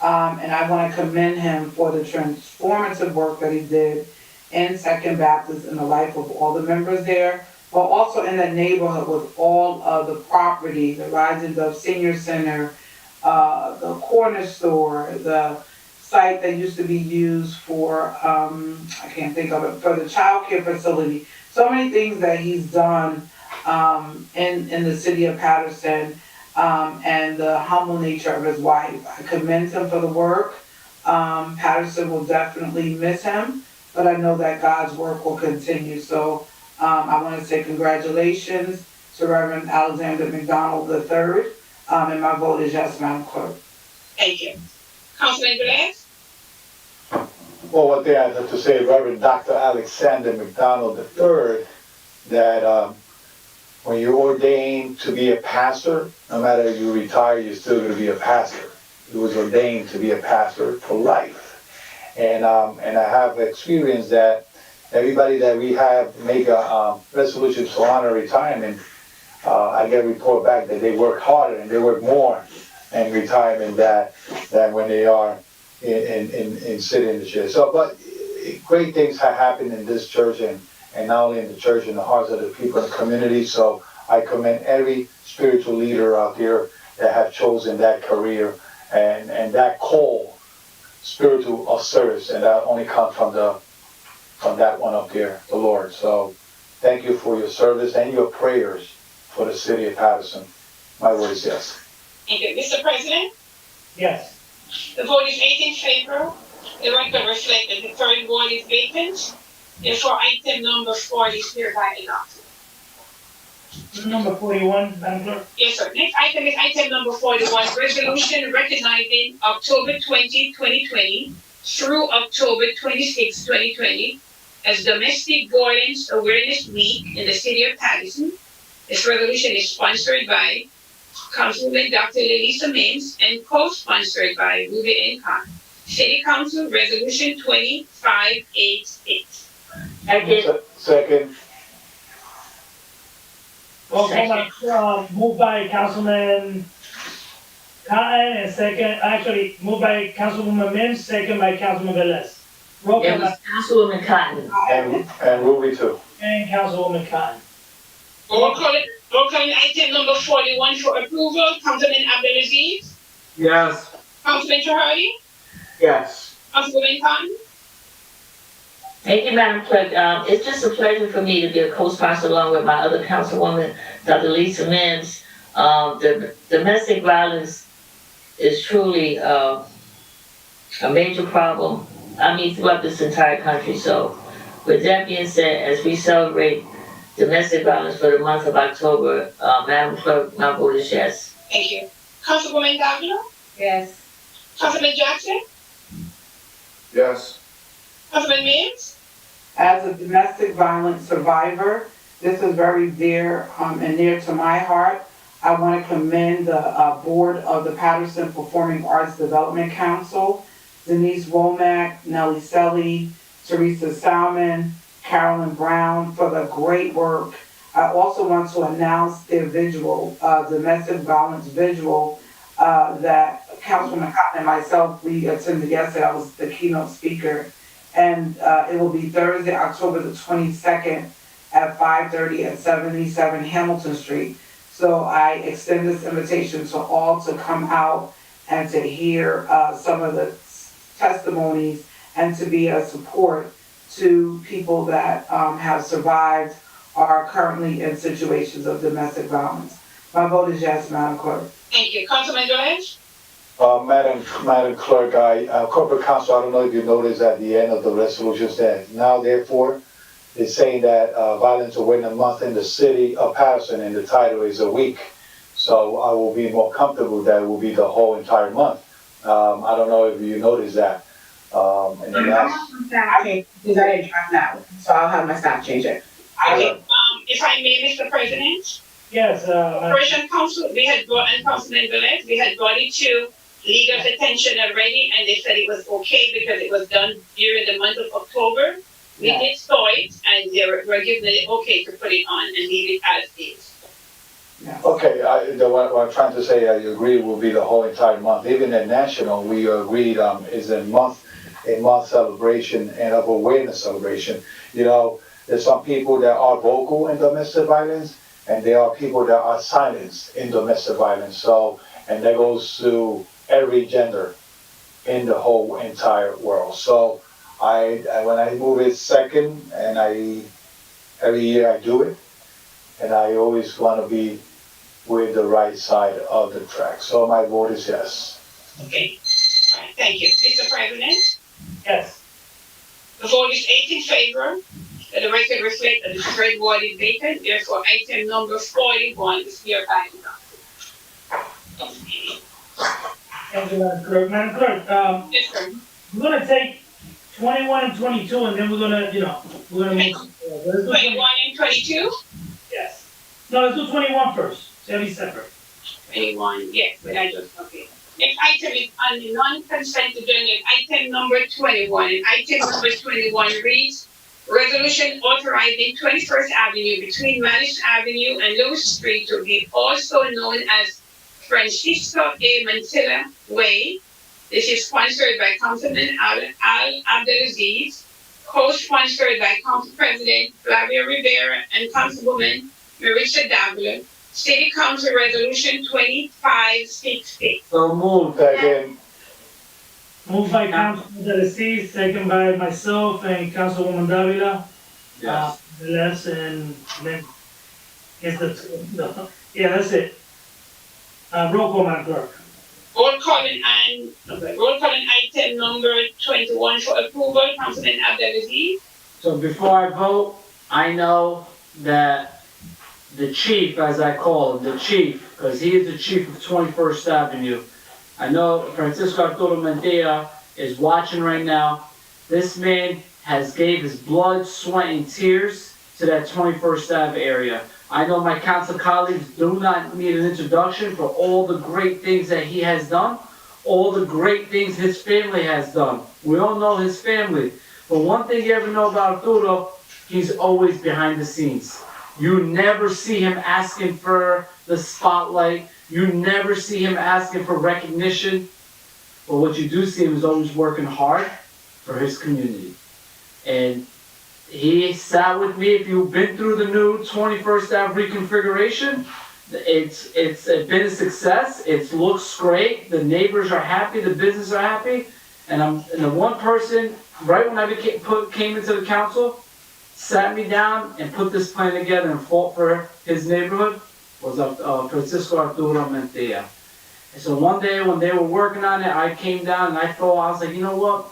And I want to commend him for the transformative work that he did in Second Baptist in the life of all the members there, but also in the neighborhood with all of the property, the Rising Dove Senior Center, the corner store, the site that used to be used for, I can't think of it, for the child care facility. So many things that he's done in the city of Paterson, and the humble nature of his wife. I commend him for the work. Paterson will definitely miss him, but I know that God's work will continue. So I want to say congratulations to Reverend Alexander McDonald III, and my vote is yes, Madam Clerk. thank you. Councilman Velez, Well, one thing I have to say, Reverend Dr. Alexander McDonald III, that when you're ordained to be a pastor, no matter if you retire, you're still going to be a pastor. He was ordained to be a pastor for life. And I have experienced that everybody that we have make a resolution to honor retirement, I get a report back that they work harder and they work more in retirement than when they are in sitting in the chair. So, but great things have happened in this church and not only in the church, in the hearts of the people in the community. So I commend every spiritual leader out there that have chosen that career and that call, spiritual of service, and that only comes from that one up there, the Lord. So thank you for your service and your prayers for the city of Paterson. My word is yes. Thank you. Mr. President, Yes. the vote is 8 in favor. The record reflects that the third ward is vacant. Therefore, item number 40 is hereby adopted. Number 41, Madam Clerk. Yes, sir. Next item is item number 41, resolution recognizing October 20, 2020 through October 26, 2020 as Domestic Violence Awareness Week in the city of Paterson. This resolution is sponsored by Councilwoman Dr. Lisa Mims and co-sponsored by Ruby N. Khan. City Council Resolution 2586. Second. Well, moved by Councilman Cotton and moved by Councilwoman Mims, second by Councilman Velez. Roll It call, was Councilwoman Cotton. And Ruby too. and Councilwoman Cotton. Roll call item number 41 for approval. Councilman Abdelaziz. Yes. Councilman Trahardi. Yes. Councilwoman Cotton. Thank you, Madam Clerk. It's just a pleasure for me to be a co-sponsor along with my other councilwoman, Dr. Lisa Mims. The domestic violence is truly a major problem, throughout this entire country. So with that being said, as we celebrate domestic violence for the month of October, Madam Clerk, my vote is yes. Thank you. Councilwoman Davila. Yes. Councilman Jackson. Yes. Councilman Mims. As a domestic violence survivor, this is very dear and near to my heart. I want to commend the board of the Paterson Performing Arts Development Council, Denise Womack, Nellie Selly, Teresa Salmon, Carolyn Brown for the great work. I also want to announce their visual, domestic violence visual, that Councilman Cotton and myself, we attended yesterday. I was the keynote speaker. And it will be Thursday, October the 22nd at 5:30 at 77 Hamilton Street. So I extend this invitation to all to come out and to hear some of the testimonies and to be a support to people that have survived or are currently in situations of domestic violence. My vote is yes, Madam Clerk. Thank you. Councilman Velez. Madam Clerk, Corporate Counsel, I don't know if you noticed at the end of the resolution that now therefore it's saying that Violence Awareness Month in the city of Paterson, and the title is a week. So I will be more comfortable that it will be the whole entire month. I don't know if you noticed that. In the last. Because I didn't track that, so I'll have my staff change it. If I may, Mr. President. Yes. Corporation Council, and Councilman Velez, we had brought it to legal's attention already, and they said it was okay because it was done during the month of October. We did saw it, and they were given it okay to put it on and leave it as is. Okay, what I'm trying to say, I agree, will be the whole entire month. Even in national, we agreed is a month celebration and of awareness celebration. You know, there's some people that are vocal in domestic violence, and there are people that are silenced in domestic violence. So, and that goes to every gender in the whole entire world. So, when I move it second, and every year I do it, and I always want to be with the right side of the track. So my vote is yes. Okay. All right. Thank you. Mr. President. Yes. The vote is 8 in favor. The record reflects that the third ward is vacant. Therefore, item number 41 is hereby adopted. Thank you, Madam Clerk. Madam Clerk, Yes, sir. we're gonna take 21 and 22, and then we're gonna move. 21 and 22? Yes. No, let's do 21 first. Shall be separate. 21, yes, but I just, okay. Next item is on the non-consent agenda, item number 21. And item number 21 reads, resolution authorizing 21st Avenue between Madison Avenue and Lewis Street to be also known as Francisco A. Mantilla Way. This is sponsored by Councilman Al Abdelaziz, co-sponsored by Council President Flavia Rivera and Councilwoman Marissa Davila. City Council Resolution 2560. So moved. Second. Moved by Councilman Delacy, second by myself and Councilwoman Davila. Yes. Less and then, is the, yeah, that's it. Roll call, Madam Clerk. Roll calling item number 21 for approval, Councilman Abdelaziz. So before I vote, I know that the chief, as I call him, the chief, because he is the chief of 21st Avenue. I know Francisco Arturo Mantilla is watching right now. This man has gave his blood, sweat, and tears to that 21st Ave area. I know my council colleagues do not need an introduction for all the great things that he has done, all the great things his family has done. We all know his family. But one thing you ever know about Arturo, he's always behind the scenes. You never see him asking for the spotlight. You never see him asking for recognition. But what you do see him is always working hard for his community. And he sat with me. If you've been through the new 21st Ave reconfiguration, it's been a success. It looks great. The neighbors are happy. The businesses are happy. And the one person, right when I came into the council, sat me down and put this plan together and fought for his neighborhood was Francisco Arturo Mantilla. And so one day when they were working on it, I came down and I was like, you know what?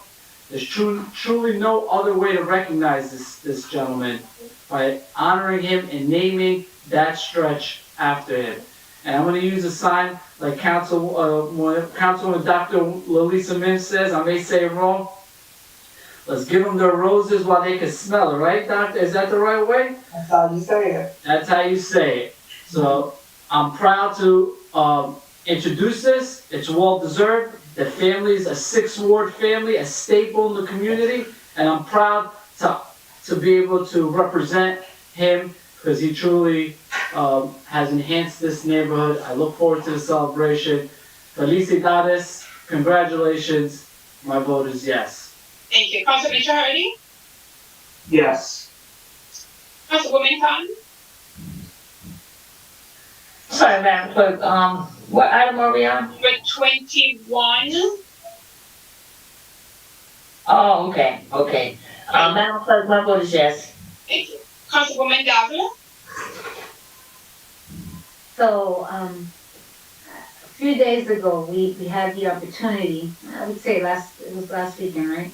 There's truly no other way to recognize this gentleman by honoring him and naming that stretch after him. And I'm going to use a sign like Councilwoman Dr. Lalisa Mims says. I may say it wrong. Let's give them their roses while they can smell it, right, Doctor? Is that the right way? That's how you say it. That's how you say it. So I'm proud to introduce this. It's well deserved. The family is a 6th Ward family, a staple in the community, and I'm proud to be able to represent him because he truly has enhanced this neighborhood. I look forward to the celebration. Felicidades, congratulations. My vote is yes. Thank you. Councilman Hardy? Yes. Councilwoman Khan? Sorry, Madam Clerk, what item are we on? Number 21. Oh, okay. Madam Clerk, my vote is yes. Thank you. Councilwoman Davila? So, a few days ago, we had the opportunity, I would say it was last weekend, right?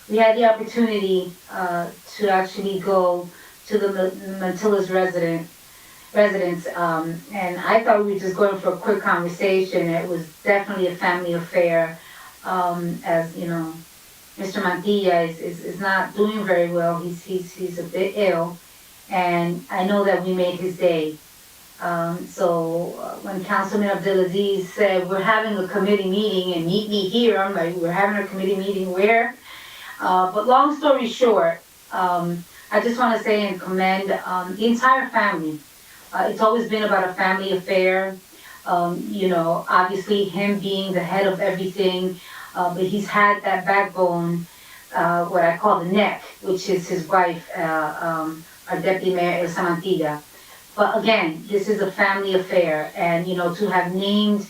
We had the opportunity to actually go to the Mantilla's residence, and I thought we were just going for a quick conversation. It was definitely a family affair, as you know, Mr. Mantilla is not doing very well. He's a bit ill, and I know that we made his day. So when Councilman Abdelaziz said, we're having a committee meeting and meet me here, I'm like, we're having a committee meeting where? But long story short, I just want to say and commend the entire family. It's always been about a family affair. Obviously him being the head of everything, but he's had that backbone, what I call the neck, which is his wife, our Deputy Mayor Elsa Mantilla. But again, this is a family affair, and to have named,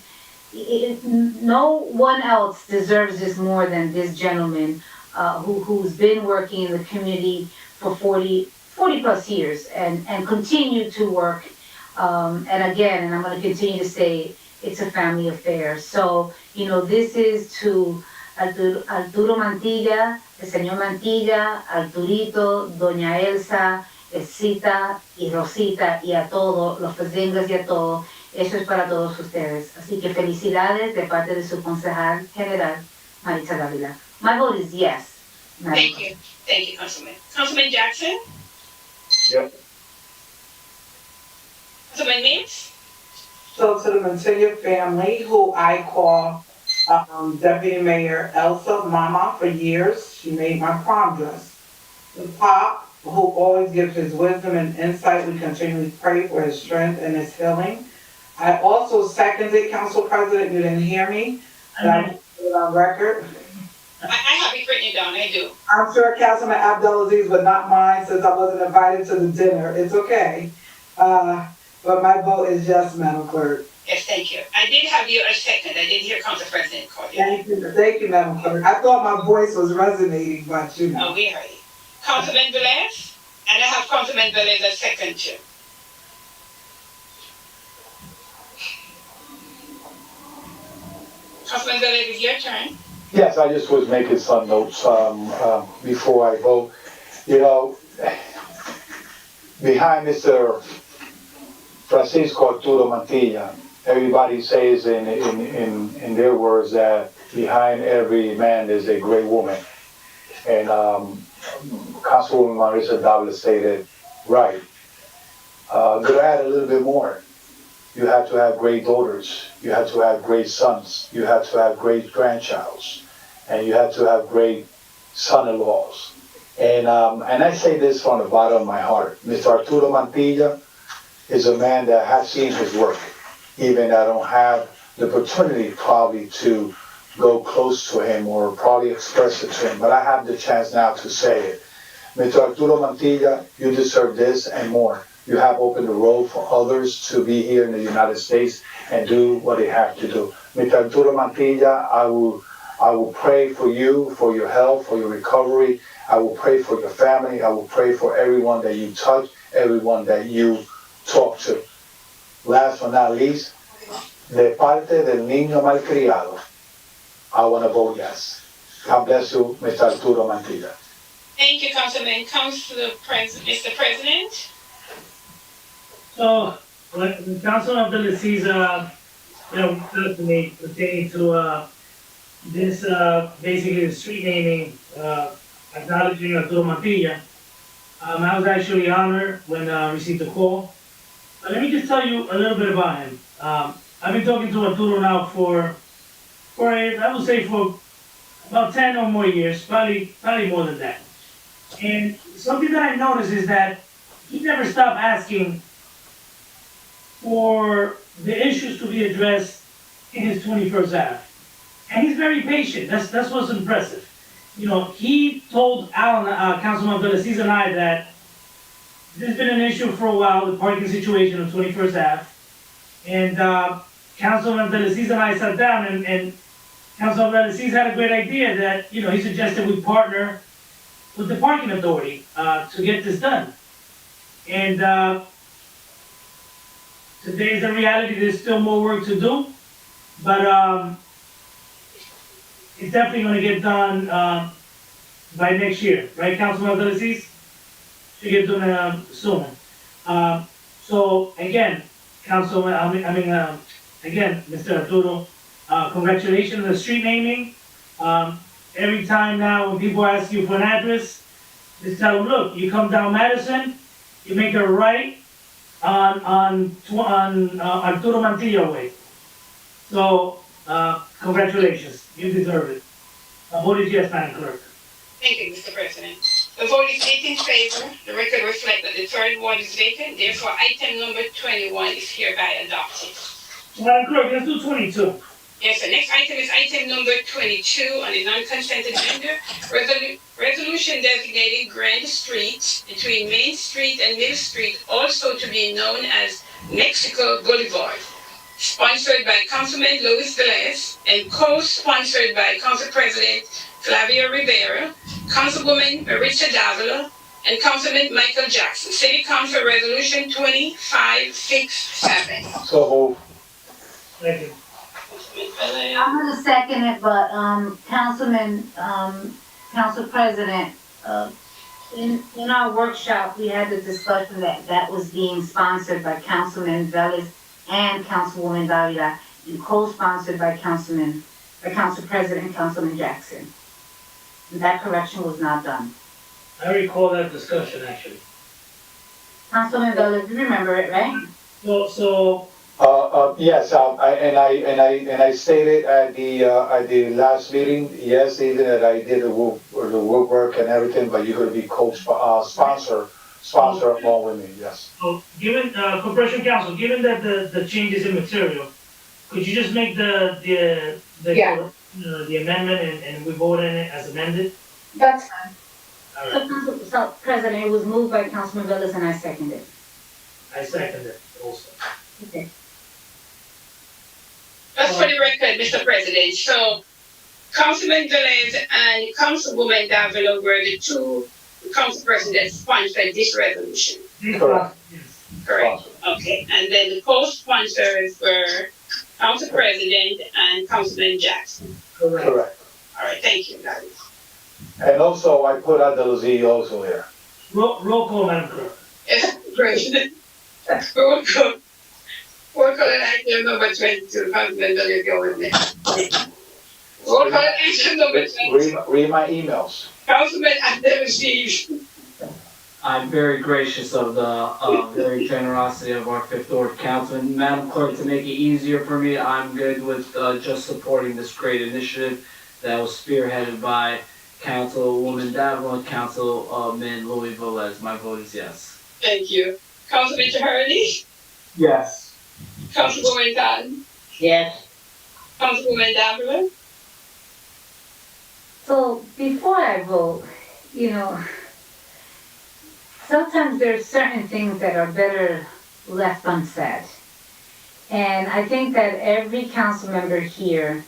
no one else deserves this more than this gentleman who's been working in the community for 40 plus years and continue to work. And I'm going to continue to say it's a family affair. So, this is to Arturo Mantilla, el señor Mantilla, Arturito, Doña Elsa, Esita y Rosita y a todos los Fazengas y a todos. Eso es para todos ustedes. Así que felicidades de parte de su concejal general, Maritza Davila. My vote is yes. Thank you. Thank you, Councilman. Councilman Jackson? Yep. Councilman Mills? So to the Mantilla family, who I call Deputy Mayor Elsa Mama for years, she made my prom dress. The Pop, who always gives his wisdom and insight, we continually pray for his strength and his healing. I also seconded, Council President, you didn't hear me, and I put it on record. I have it written down, I do. I'm sure Councilman Abdelaziz would not mind since I wasn't invited to the dinner. It's okay. But my vote is yes, Madam Clerk. Yes, thank you. I did have you a second. I didn't hear Council President call you. Thank you, Madam Clerk. I thought my voice was resonating, but you know. Oh, we heard it. Councilman Velez? And I have Councilman Velez a second too. Councilman Velez, it's your turn. Yes, I just was making some notes before I vote. You know, behind Mr. Francisco Arturo Mantilla, everybody says in their words that behind every man is a great woman. And Councilwoman Marisa Davila stated right. Could I add a little bit more? You have to have great daughters. You have to have great sons. You have to have great grandchilds. And you have to have great son-in-laws. And I say this from the bottom of my heart. Mr. Arturo Mantilla is a man that has seen his work. Even I don't have the opportunity probably to go close to him or probably express it to him, but I have the chance now to say it. Mr. Arturo Mantilla, you deserve this and more. You have opened the road for others to be here in the United States and do what they have to do. Mr. Arturo Mantilla, I will pray for you, for your health, for your recovery. I will pray for your family. I will pray for everyone that you touch, everyone that you talk to. Last but not least, de parte del niño malcriado, I want to vote yes. God bless you, Mr. Arturo Mantilla. Thank you, Councilman. Mr. President? So, when Councilman Abdelaziz, pertaining to this, basically the street naming, acknowledging Arturo Mantilla, I was actually honored when I received the call. But let me just tell you a little bit about him. I've been talking to Arturo now for about 10 or more years, probably more than that. And something that I noticed is that he never stopped asking for the issues to be addressed in his 21st Ave. And he's very patient. That's what's impressive. You know, he told Alan, Councilman Abdelaziz and I that there's been an issue for a while, the parking situation on 21st Ave. And Councilman Abdelaziz and I sat down and Councilman Abdelaziz had a great idea that, he suggested we partner with the parking authority to get this done. And today's the reality, there's still more work to do, but it's definitely going to get done by next year, right, Councilman Abdelaziz? Should get done soon. So again, Mr. Arturo, congratulations on the street naming. Every time now when people ask you for an address, just tell them, look, you come down Madison, you make a right on Arturo Mantilla Way. So, congratulations, you deserve it. Vote is yes, Madam Clerk. Thank you, Mr. President. The vote is 8 in favor. The record reflects that the third ward is vacant. Therefore, item number 21 is hereby adopted. Madam Clerk, let's do 22. Yes, the next item is item number 22 on the non-consent agenda. Resolution designating Grand Street between Main Street and Mill Street, also to be known as Mexico Boulevard. Sponsored by Councilman Luis Velez and co-sponsored by Council President Flavia Rivera, Councilwoman Marisa Davila, and Councilman Michael Jackson. City Council Resolution 2567. So Thank you. I'm gonna second it, but, Council President, in our workshop, we had the discussion that was being sponsored by Councilman Velez and Councilwoman Davila, and co-sponsored by Council President and Councilman Jackson. And that correction was not done. I recall that discussion, actually. Councilman Velez, you remember it, right? So, Yes, I stated at the last meeting, yes, even that I did the work and everything, but you're gonna be sponsor along with me, yes. so given, Corporation Counsel, given that the change is immaterial, could you just make Yeah. the amendment and we vote on it as amended? That's fine. All So, right, so President, it was moved by Councilman Velez and I seconded. I second it also. Okay. Just for the record, Mr. President, so Councilman Velez and Councilwoman Davila were the two council presidents sponsored this resolution. Correct. Correct. Okay, and then the co-sponsors were Council President and Councilman Jackson. Correct. All right, thank you, guys. And also, I put Adelazee also here. Roll call, Madam Clerk. Yes, President. Roll call. Roll call on item number 22, Councilman Velez, go with me. Roll call on item number 22. Read my emails. Councilman Abdelaziz. I'm very gracious of the very generosity of our Fifth Ward Councilman. Madam Clerk, to make it easier for me, I'm good with just supporting this great initiative that was spearheaded by Councilwoman Davila and Councilman Louis Velez. My vote is yes. Thank you. Councilman Hurley. Yes. Councilwoman Cotton. Yes. Councilwoman Davila. So before I vote, sometimes there's certain things that are better left unsaid. And I think that every council member here,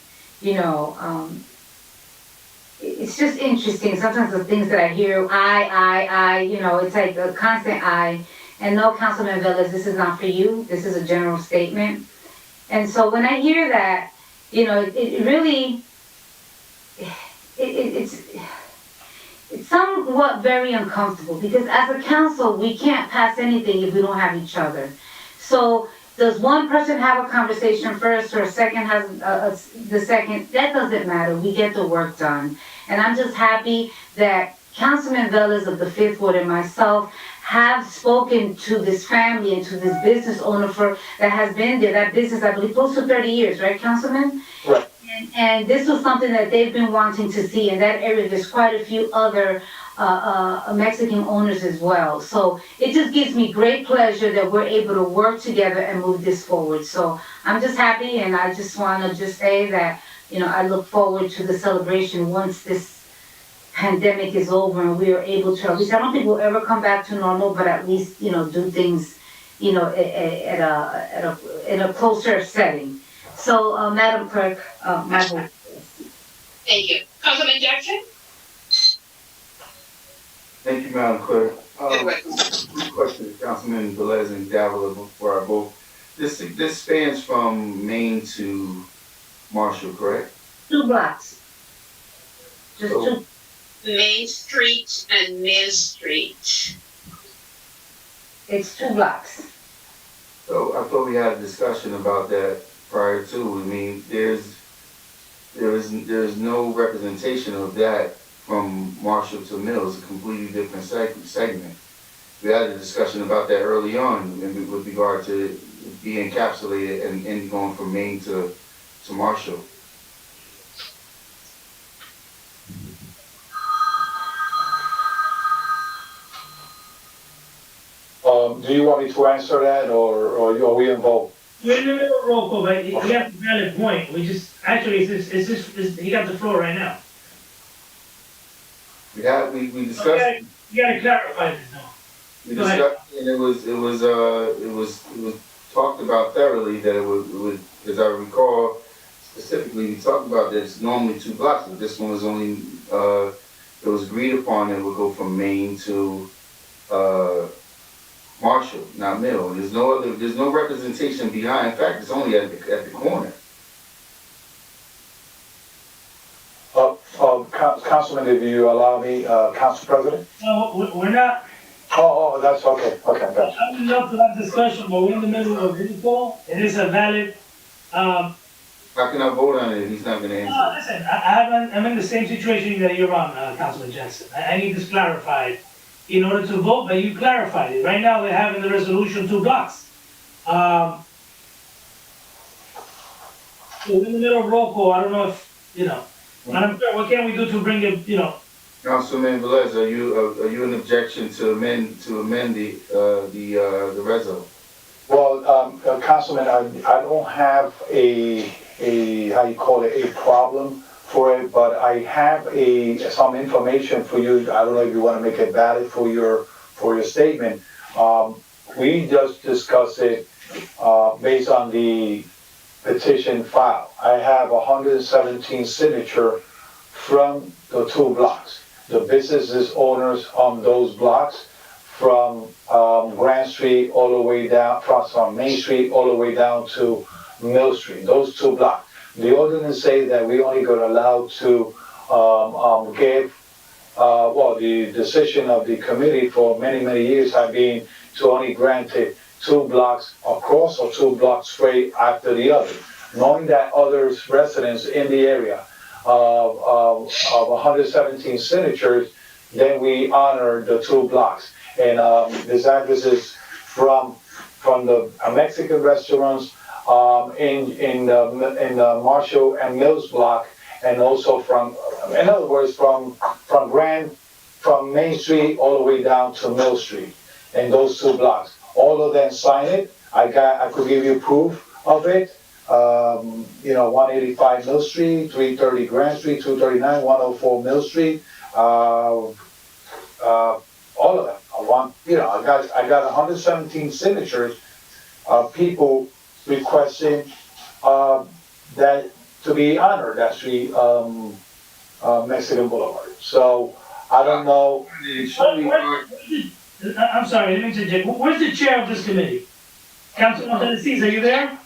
it's just interesting. Sometimes the things that I hear, it's like a constant I. And no, Councilman Velez, this is not for you. This is a general statement. And so when I hear that, it really, it's somewhat very uncomfortable because as a council, we can't pass anything if we don't have each other. So does one person have a conversation first or a second has the second? That doesn't matter. We get the work done. And I'm just happy that Councilman Velez of the Fifth Ward and myself have spoken to this family and to this business owner that has been there, that business, I believe, close to 30 years, right, Councilman? Right. And this was something that they've been wanting to see. In that area, there's quite a few other Mexican owners as well. So it just gives me great pleasure that we're able to work together and move this forward. So I'm just happy, and I just want to just say that, I look forward to the celebration once this pandemic is over and we are able to, at least I don't think we'll ever come back to normal, but at least, do things, in a closer setting. So, Madam Clerk, my vote. Thank you. Councilman Jackson? Thank you, Madam Clerk. Question to Councilman Velez and Davila before I vote. This spans from Maine to Marshall, correct? 2 blocks. Just So- 2. Main Street and Mill Street. It's 2 blocks. So I thought we had a discussion about that prior to. I mean, there's no representation of that from Marshall to Mills, a completely different segment. We had a discussion about that early on with regard to being encapsulated and going from Maine to Marshall. Do you want me to answer that, or are we involved? We're in the middle of roll call, but he has a valid point. We just, actually, he got the floor right now. We discussed. You gotta clarify this now. We Go ahead. discussed, and it was talked about thoroughly that it would, as I recall specifically, we talked about that it's normally 2 blocks, but this one was only, it was agreed upon that it would go from Maine to, Marshall, not Mill. There's no representation behind. In fact, it's only at the corner. Councilman, if you allow me, Council President? No, we're not. Oh, that's okay, gotcha. I would love to have discussion, but we're in the middle of roll call. It is a valid, How can I vote on it if he's not gonna answer? no, listen, I'm in the same situation that you're on, Councilman Jensen. I need this clarified in order to vote, but you clarified it. Right now, we're having the resolution 2 blocks. So in the middle of roll call, I don't know if, Madam Clerk, what can we do to bring it, Councilman Velez, are you in objection to amend the reso? Well, Councilman, I don't have a, how you call it, a problem for it, but I have some information for you. I don't know if you want to make it valid for your statement. We just discussed it, based on the petition file. I have 117 signature from the 2 blocks. The businesses owners on those blocks from Grand Street all the way down, from Main Street all the way down to Mill Street, those 2 blocks. The ordinance say that we only got allowed to give, the decision of the committee for many, many years have been to only grant it 2 blocks across or 2 blocks straight after the other. Knowing that others residents in the area of 117 signatures, then we honor the 2 blocks. And this address is from the Mexican restaurants in the Marshall and Mills block, and also in other words, from Main Street all the way down to Mill Street, and those 2 blocks. All of them sign it. I could give you proof of it. 185 Mill Street, 330 Grand Street, 239, 104 Mill Street. All of them. I got 117 signatures of people requesting that to be honored, that street, Mexican Boulevard. So I don't know. I'm sorry, let me interject. Where's the chair of this committee? Councilman Tennessee, are you there?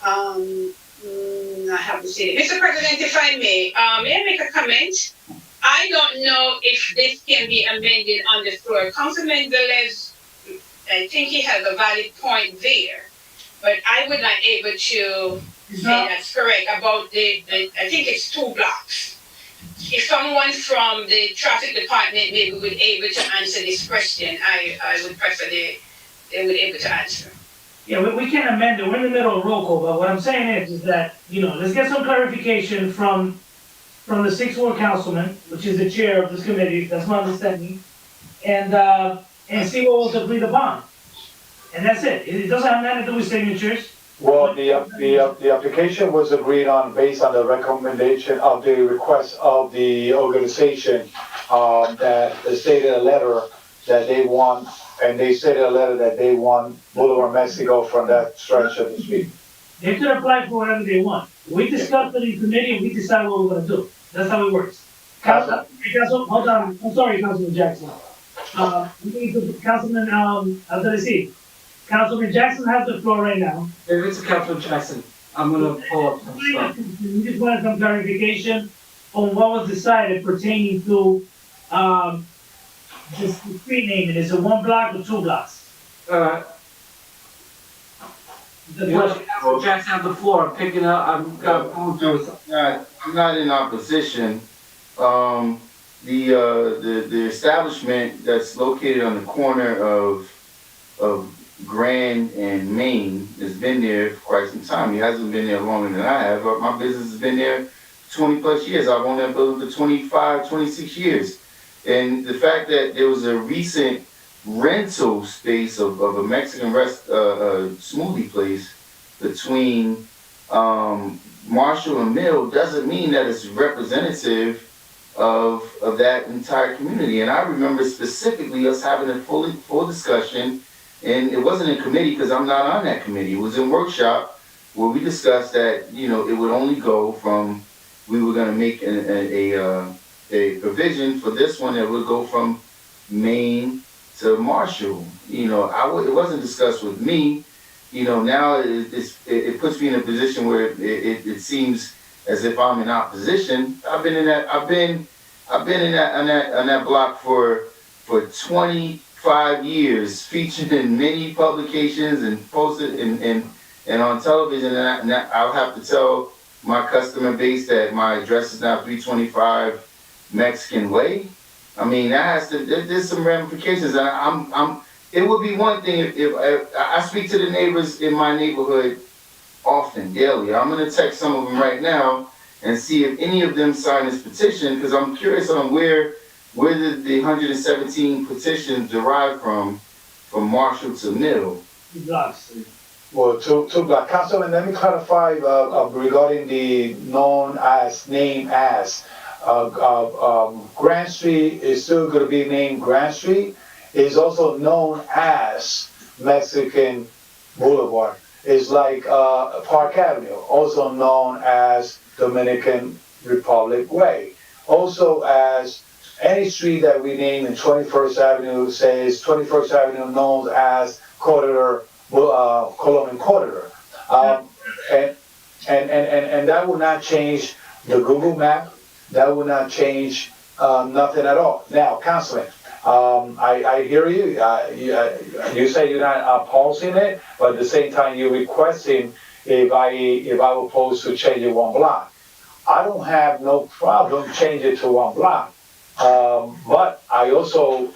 I have to say, Mr. President, if I may I make a comment? I don't know if this can be amended on the floor. Councilman Velez, I think he has a valid point there, but I would not able to say that's correct about I think it's 2 blocks. If someone from the traffic department maybe would able to answer this question, I would prefer they would able to answer. Yeah, we can't amend it. We're in the middle of roll call, but what I'm saying is that, let's get some clarification from the 6th Ward Councilman, which is the chair of this committee, that's my understanding, and see what was agreed upon. And that's it. It doesn't have nothing to do with signatures. Well, the application was agreed on based on the recommendation of the request of the organization, that they stated a letter that they want, and they stated a letter that they want Boulevard Mexico from that stretch of the street. They could apply for whatever they want. We discussed it in committee and we decide what we're gonna do. That's how it works. Hold on, I'm sorry, Councilman Jackson. Councilman, Abdelaziz. Councilman Jackson has the floor right now. If it's Councilman Jackson, I'm gonna pull up some stuff. We just wanted some clarification on what was decided pertaining to, this street naming. Is it 1 block or 2 blocks? Councilman Jackson have the floor, I'm picking up, I'm going through. I'm not in opposition. The establishment that's located on the corner of Grand and Main has been there for quite some time. He hasn't been there longer than I have. My business has been there 20 plus years. I've owned that building for 25, 26 years. And the fact that there was a recent rental space of a Mexican smoothie place between Marshall and Mill doesn't mean that it's representative of that entire community. And I remember specifically us having a full discussion, and it wasn't in committee because I'm not on that committee. It was in workshop where we discussed that, it would only go from, we were going to make a provision for this one that would go from Main to Marshall. It wasn't discussed with me. Now it puts me in a position where it seems as if I'm in opposition. I've been in that block for 25 years, featured in many publications and posted and on television. And I'll have to tell my customer base that my address is now 325 Mexican Way. I mean, there's some ramifications, and it would be one thing if I speak to the neighbors in my neighborhood often, daily. I'm gonna text some of them right now and see if any of them sign this petition, because I'm curious on where did the 117 petitions derive from Marshall to Middle? Blocks. Well, two block. Councilman, let me clarify regarding the name as. Grand Street is still going to be named Grand Street. It's also known as Mexican Boulevard. It's like Park Avenue, also known as Dominican Republic Way. Also as any street that we name in 21st Avenue says 21st Avenue known as Corridor, Colombian Corridor. And that will not change the Google map. That will not change nothing at all. Now, Councilman, I hear you. You say you're not opposing it, but at the same time you're requesting if I were supposed to change it one block. I don't have no problem changing it to one block. But I also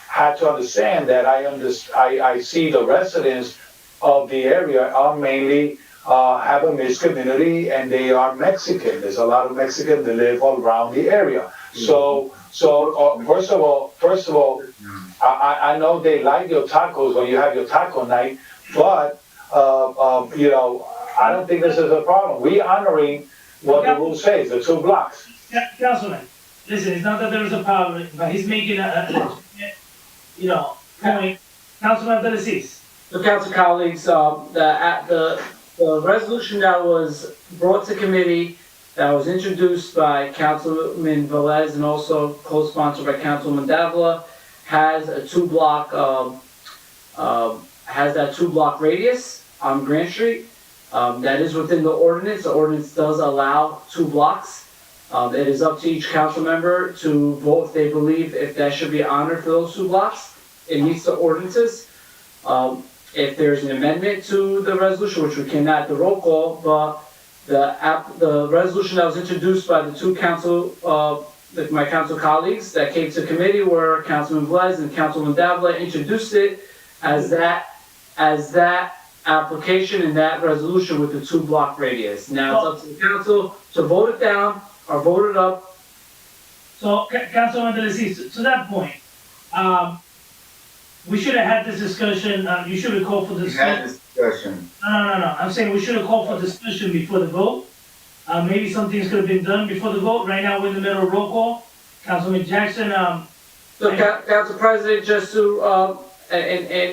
had to understand that I see the residents of the area are mainly have a mixed community, and they are Mexican. There's a lot of Mexicans that live all around the area. So first of all, I know they like your tacos when you have your taco night, but you know, I don't think this is a problem. We honoring what the rule says, the 2 blocks. Councilman, listen, it's not that there is a problem, but he's making a point. Councilman Abdelaziz. So, council colleagues, the resolution that was brought to committee, that was introduced by Councilman Velez and also co-sponsored by Councilman Davila, has a 2-block, has that 2-block radius on Grant Street. That is within the ordinance. The ordinance does allow 2 blocks. It is up to each council member to vote if they believe if that should be honored for those 2 blocks. It meets the ordinances. If there's an amendment to the resolution, which we cannot do roll call, but the resolution that was introduced by the 2 my council colleagues that came to committee were Councilman Velez and Councilman Davila, introduced it as that application and that resolution with the 2-block radius. Now it's up to the council to vote it down or vote it up. So, Councilman Abdelaziz, to that point, we should have had this discussion, you should have called for We discussion. had this discussion. No, I'm saying we should have called for discussion before the vote. Maybe some things could have been done before the vote. Right now, we're in the middle of roll call. Councilman Jackson, So, Council President, just to,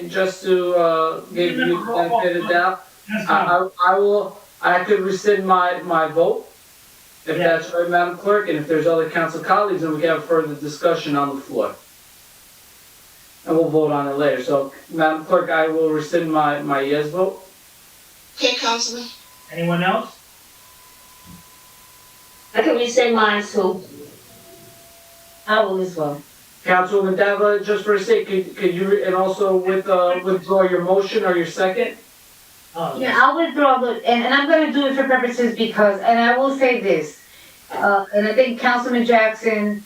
just to give you the benefit of the doubt, I could rescind my vote, if that's right, Madam Clerk, and if there's other council colleagues, then we can have further discussion on the floor. And we'll vote on it later. So, Madam Clerk, I will rescind my yes vote. Okay, Councilman. anyone else? I can rescind mine too. I will as well. Councilwoman Davila, just for a sec, could you, and also withdraw your motion or your second? Yeah, I'll withdraw and I'm gonna do it for purposes because, and I will say this, and I think Councilman Jackson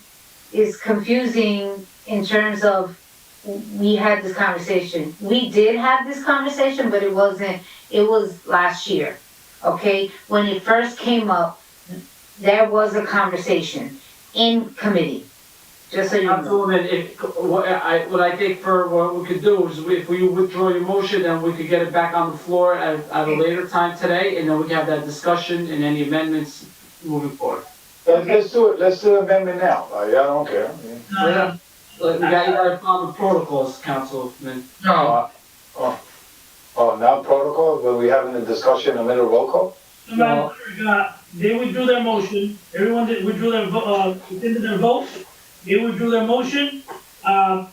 is confusing in terms of, we had this conversation. We did have this conversation, but it was last year, okay? When it first came up, there was a conversation in committee. Just so you know. Councilwoman, what I think for what we could do is if we withdraw your motion, then we could get it back on the floor at a later time today, and then we can have that discussion and any amendments moving forward. Let's do it. Let's do amendment now. I don't care. Yeah. You gotta follow the protocols, Councilman. No. Now protocol, but we having a discussion in the middle of roll call? No. They withdrew their motion, everyone that withdrew their vote, they withdrew their motion. Will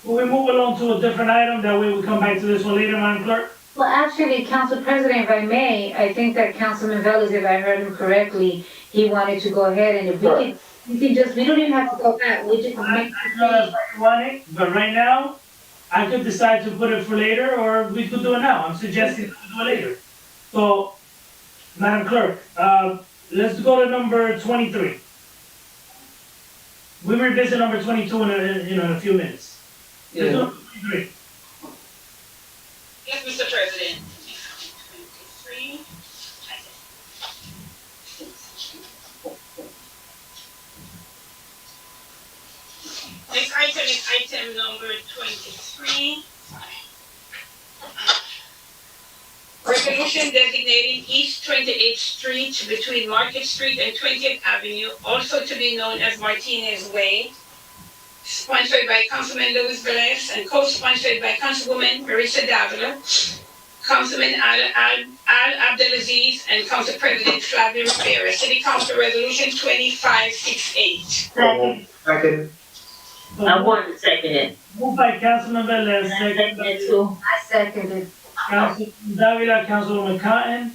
we move along to a different item, that way we come back to this one later, Madam Clerk? Well, actually, Council President, if I may, I think that Councilman Velez, if I heard him correctly, he wanted to go ahead and if we can just, we don't even have to go back, we just I know that's what you wanted, but right now, I could decide to put it for later, or we could do it now. I'm suggesting to do it later. So, Madam Clerk, let's go to number 23. We revisit number 22 in a few minutes. Yeah. Yes, Mr. President. 23. Next item is item number 23. Resolution designating East 28th Street between Market Street and 20th Avenue, also to be known as Martinez Way, sponsored by Councilman Louis Velez and co-sponsored by Councilwoman Marisa Davila, Councilman Al Abdelaziz, and Council President Flavia Rivera. City Council Resolution 2568. Second. I wanted to second it. Moved by Councilman Velez, Second second by it too. I seconded. Councilman Davila, Councilwoman Cotton,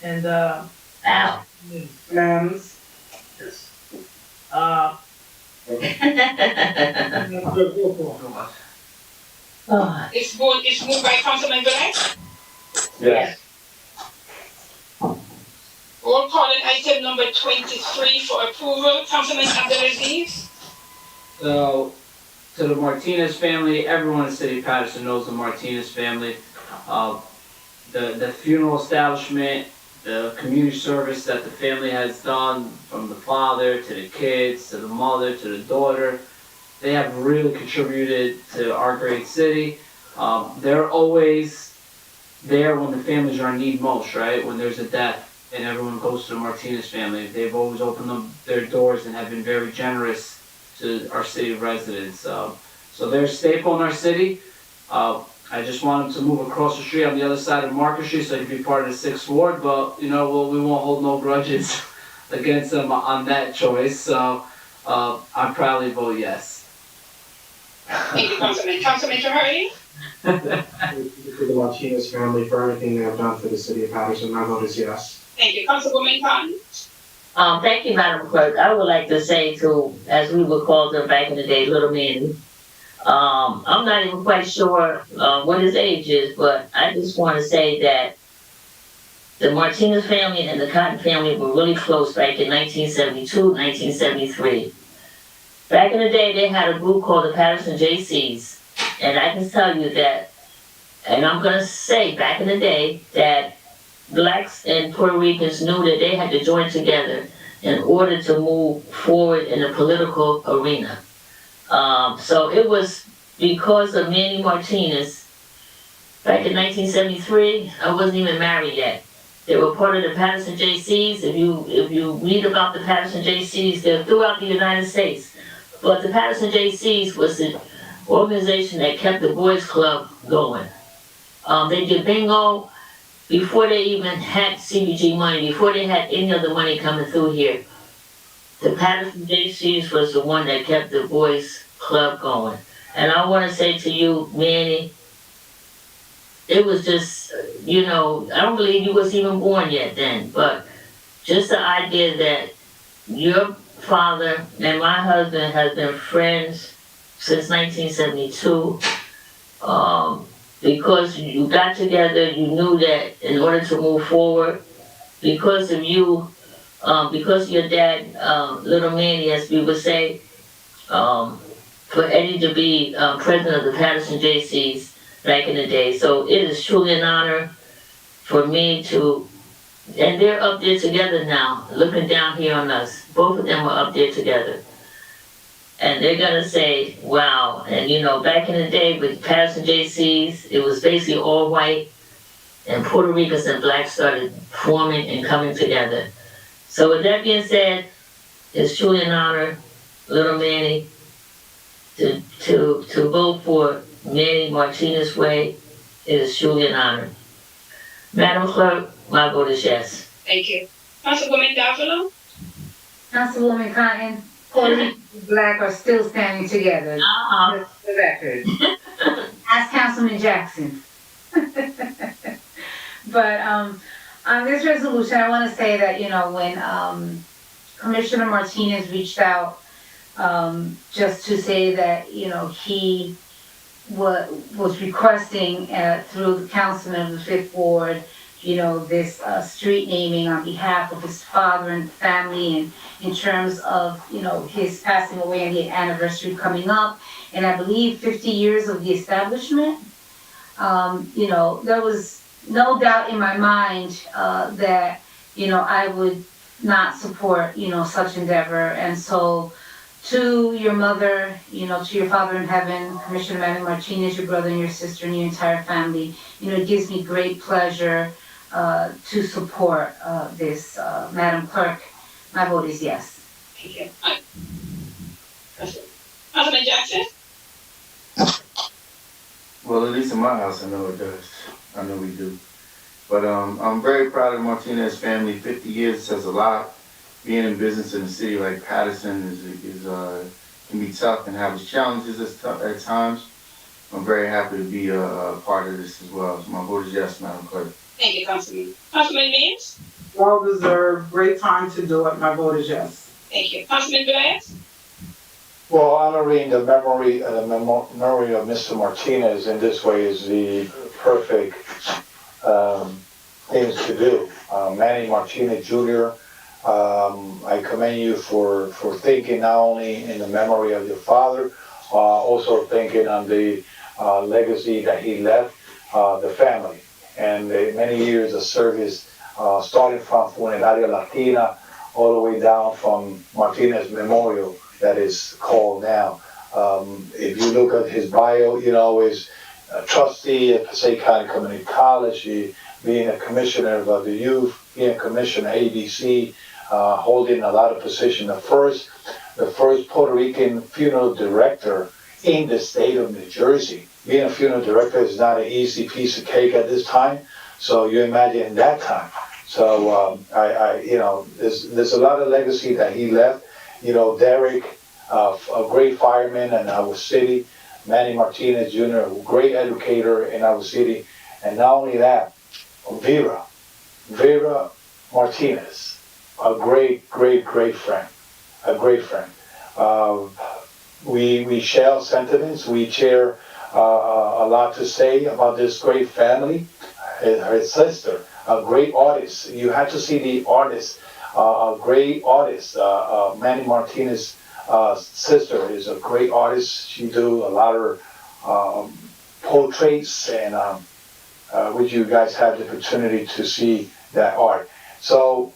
and, Ow. Lambs. Oh, It's moved by Councilman Velez. Yes. Roll call on item number 23 for approval. Councilman Abdelaziz. So, to the Martinez family, everyone in the city of Paterson knows the Martinez family. The funeral establishment, the community service that the family has done, from the father to the kids, to the mother, to the daughter, they have really contributed to our great city. They're always there when the families are in need most, right? When there's a death and everyone goes to the Martinez family. They've always opened their doors and have been very generous to our city residents. So they're a staple in our city. I just want them to move across the street on the other side of Market Street so they can be part of the 6th Ward, but, you know, we won't hold no grudges against them on that choice. So I proudly vote yes. Thank you, Councilman. Councilman Jahari. To the Martinez family for everything they have done for the city of Paterson. My vote is yes. Thank you, Councilwoman Cotton. thank you, Madam Clerk. I would like to say to, as we would call them back in the day, Little Manny. I'm not even quite sure what his age is, but I just want to say that the Martinez family and the Cotton family were really close back in 1972, 1973. Back in the day, they had a group called the Paterson JCs, and I can tell you that, and I'm going to say back in the day, that blacks and Puerto Ricans knew that they had to join together in order to move forward in the political arena. So it was because of Manny Martinez. Back in 1973, I wasn't even married yet. They were part of the Paterson JCs. If you read about the Paterson JCs, they're throughout the United States. But the Paterson JCs was the organization that kept the Boys Club going. They did bingo before they even had CBG money, before they had any other money coming through here. The Paterson JCs was the one that kept the Boys Club going. And I want to say to you, Manny, it was just, you know, I don't believe you was even born yet then, but just the idea that your father and my husband has been friends since 1972, because you got together, you knew that in order to move forward, because of you, because of your dad, Little Manny, as we would say, for Eddie to be president of the Paterson JCs back in the day. So it is truly an honor for me to, and they're up there together now, looking down here on us. Both of them are up there together. And they're gonna say, wow. And you know, back in the day with Paterson JCs, it was basically all white, and Puerto Ricans and blacks started forming and coming together. So with that being said, it's truly an honor, Little Manny, to vote for Manny Martinez Way. It is truly an honor. Madam Clerk, my vote is yes. Thank you. Councilwoman Davila. Councilwoman Cotton, Puerto Rican and Black are still standing together. Just for the record. Ask Councilman Jackson. But on this resolution, I want to say that, you know, when Commissioner Martinez reached out just to say that, you know, he was requesting through the councilman of the 5th Ward, this street naming on behalf of his father and family, and in terms of, his passing away and the anniversary coming up, and I believe 50 years of the establishment. There was no doubt in my mind that, I would not support, such endeavor. And so to your mother, to your father in heaven, Commissioner Manny Martinez, your brother and your sister and your entire family, it gives me great pleasure to support this. Madam Clerk, my vote is yes. Thank you. Councilman Jackson? Well, at least in my house, I know it does. I know we do. But I'm very proud of the Martinez family. 50 years says a lot. Being in business in a city like Paterson can be tough and have its challenges at times. I'm very happy to be a part of this as well. So my vote is yes, Madam Clerk. Thank you, Councilman. Councilman Mims? Well deserved, great time to do it, my vote is yes. Thank you. Councilman Velez? Well, honoring the memory of Mr. Martinez in this way is the perfect things to do. Manny Martinez Jr., I commend you for thinking not only in the memory of your father, also thinking on the legacy that he left the family, and the many years of service, starting from Funeraria Latina all the way down from Martinez Memorial, that is called now. If you look at his bio, is a trustee at Passaic County Community College, being a commissioner of the youth, being a commissioner at ABC, holding a lot of positions. The first Puerto Rican funeral director in the state of New Jersey. Being a funeral director is not an easy piece of cake at this time. So you imagine that time. So there's a lot of legacy that he left. Derek, a great fireman in our city. Manny Martinez Jr., a great educator in our city. And not only that, Vera Martinez, a great friend, a great friend. We share sentiments. We share a lot to say about this great family. Her sister, a great artist. You have to see the artist, a great artist. Manny Martinez's sister is a great artist. She do a lot of portraits, and would you guys have the opportunity to see that art? So,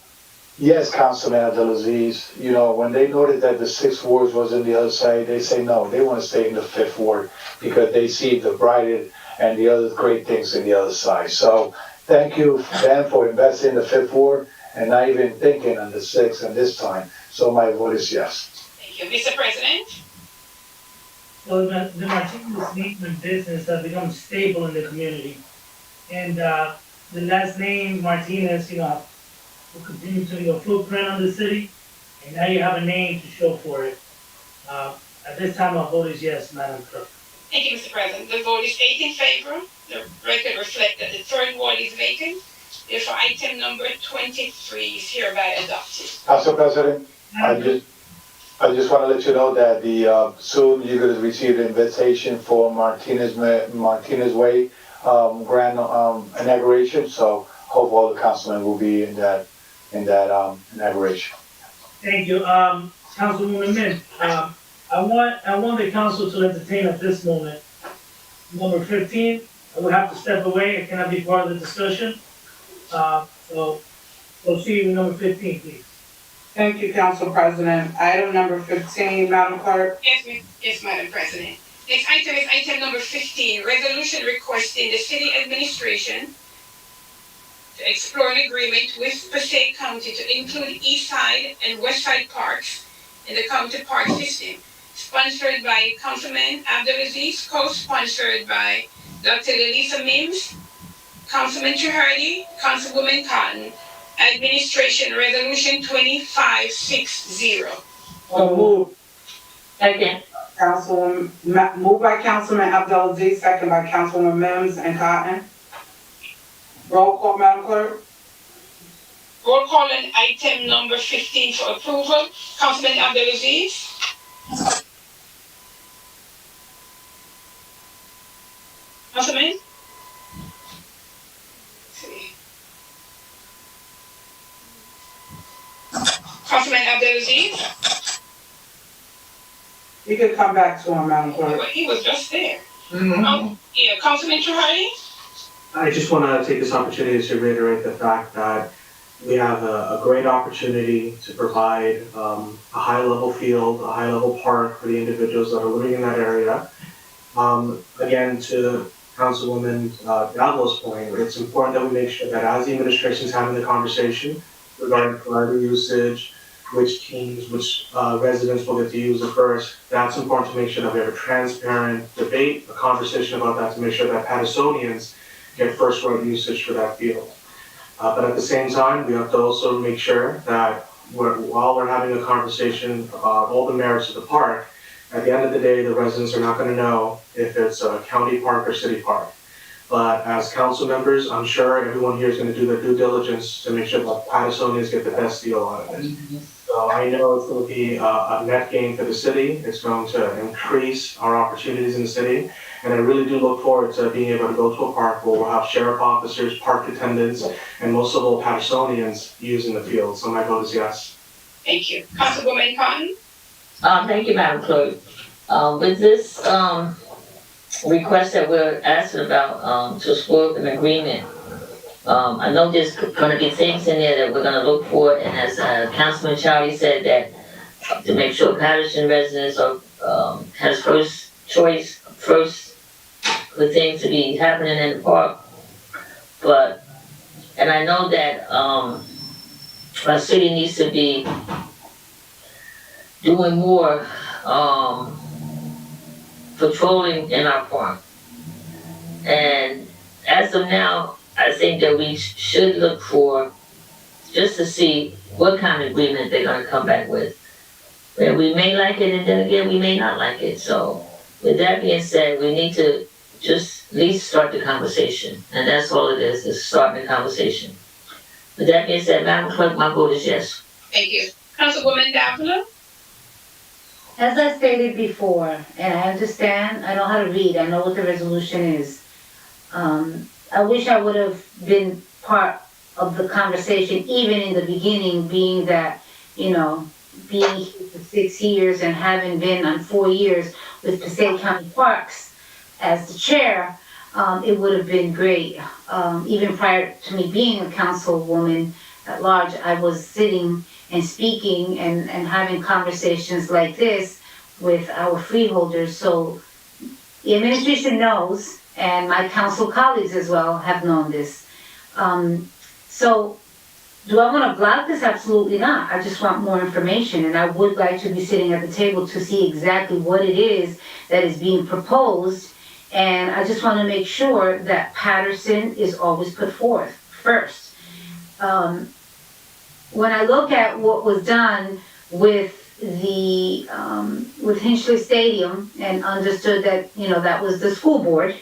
yes, Councilman Abdelaziz, when they noted that the 6th Ward was on the other side, they say no, they want to stay in the 5th Ward because they see the bright and the other great things in the other side. So, thank you, Dan, for investing in the 5th Ward and not even thinking on the 6th and this time. So my vote is yes. Thank you. Mr. President? Well, the Martinez name and business have become stable in the community. And the last name, Martinez, will continue to leave a footprint on the city. And now you have a name to show for it. At this time, our vote is yes, Madam Clerk. Thank you, Mr. President. The vote is 8 in favor. The record reflects that the 3rd Ward is vacant. Therefore, item number 23 is hereby adopted. Council President, I just want to let you know that soon you're going to receive the invitation for Martinez Way grand inauguration. So hope all the councilmen will be in that inauguration. Thank you, Councilwoman Min. I want the council to entertain at this moment number 15. I will have to step away. It cannot be part of the discussion. So proceed with number 15, please. Thank you, Council President. Item number 15, Madam Clerk. Yes, Madam President. Next item is item number 15, resolution requesting the city administration to explore an agreement with Passaic County to include East Side and West Side parks in the county park system, sponsored by Councilman Abdelaziz, co-sponsored by Dr. Elisa Mims, Councilman Chihardi, Councilwoman Cotton. Administration Resolution 2560. So moved. Second. Moved by Councilman Abdelaziz, second by Councilwoman Mims and Cotton. Roll call, Madam Clerk. Roll call on item number 15 for approval. Councilman Abdelaziz. Councilman? Councilman Abdelaziz? You could come back to him, Madam Clerk. He was just there. Yeah, Councilman Trahadi? I just want to take this opportunity to reiterate the fact that we have a great opportunity to provide a high-level field, a high-level park for the individuals that are living in that area. Again, to Councilwoman Davila's point, it's important that we make sure that as the administration is having the conversation regarding priority usage, which teams, which residents will get to use it first, that's important to make sure that we have a transparent debate, a conversation about that to make sure that Patersonians get first right usage for that field. But at the same time, we have to also make sure that while we're having a conversation about all the merits of the park, at the end of the day, the residents are not going to know if it's a county park or city park. But as council members, I'm sure everyone here is going to do their due diligence to make sure that Patersonians get the best deal out of it. So I know it's going to be a net gain for the city. It's going to increase our opportunities in the city. And I really do look forward to being able to go to a park where we'll have sheriff officers, park attendants, and most of all Patersonians using the field. So my vote is yes. Thank you. Councilwoman Cotton? Thank you, Madam Clerk. With this, request that we're asking about, to explore an agreement, I know there's gonna be things in there that we're gonna look for, and as, Councilman Chowdy said, that to make sure Patterson residents are, has first choice, first for things to be happening in the park. But, and I know that, our city needs to be doing more, patrolling in our park. And as of now, I think that we should look for, just to see what kind of agreement they're gonna come back with. And we may like it, and then again, we may not like it. So with that being said, we need to just at least start the conversation. And that's all it is starting the conversation. With that being said, Madam Clerk, my vote is yes. Thank you. Councilwoman Davila? As I stated before, and I understand, I know how to read, I know what the resolution is. I wish I would have been part of the conversation, even in the beginning, being that, you know, being here for 6 years and having been on 4 years with Passaic County Parks as the chair, it would have been great. Even prior to me being a councilwoman at large, I was sitting and speaking and having conversations like this with our freeholders. So the administration knows, and my council colleagues as well have known this. So do I want to block this? Absolutely not. I just want more information, and I would like to be sitting at the table to see exactly what it is that is being proposed. And I just want to make sure that Paterson is always put forth first. When I look at what was done with the with Hinchley Stadium, and understood that, you know, that was the school board,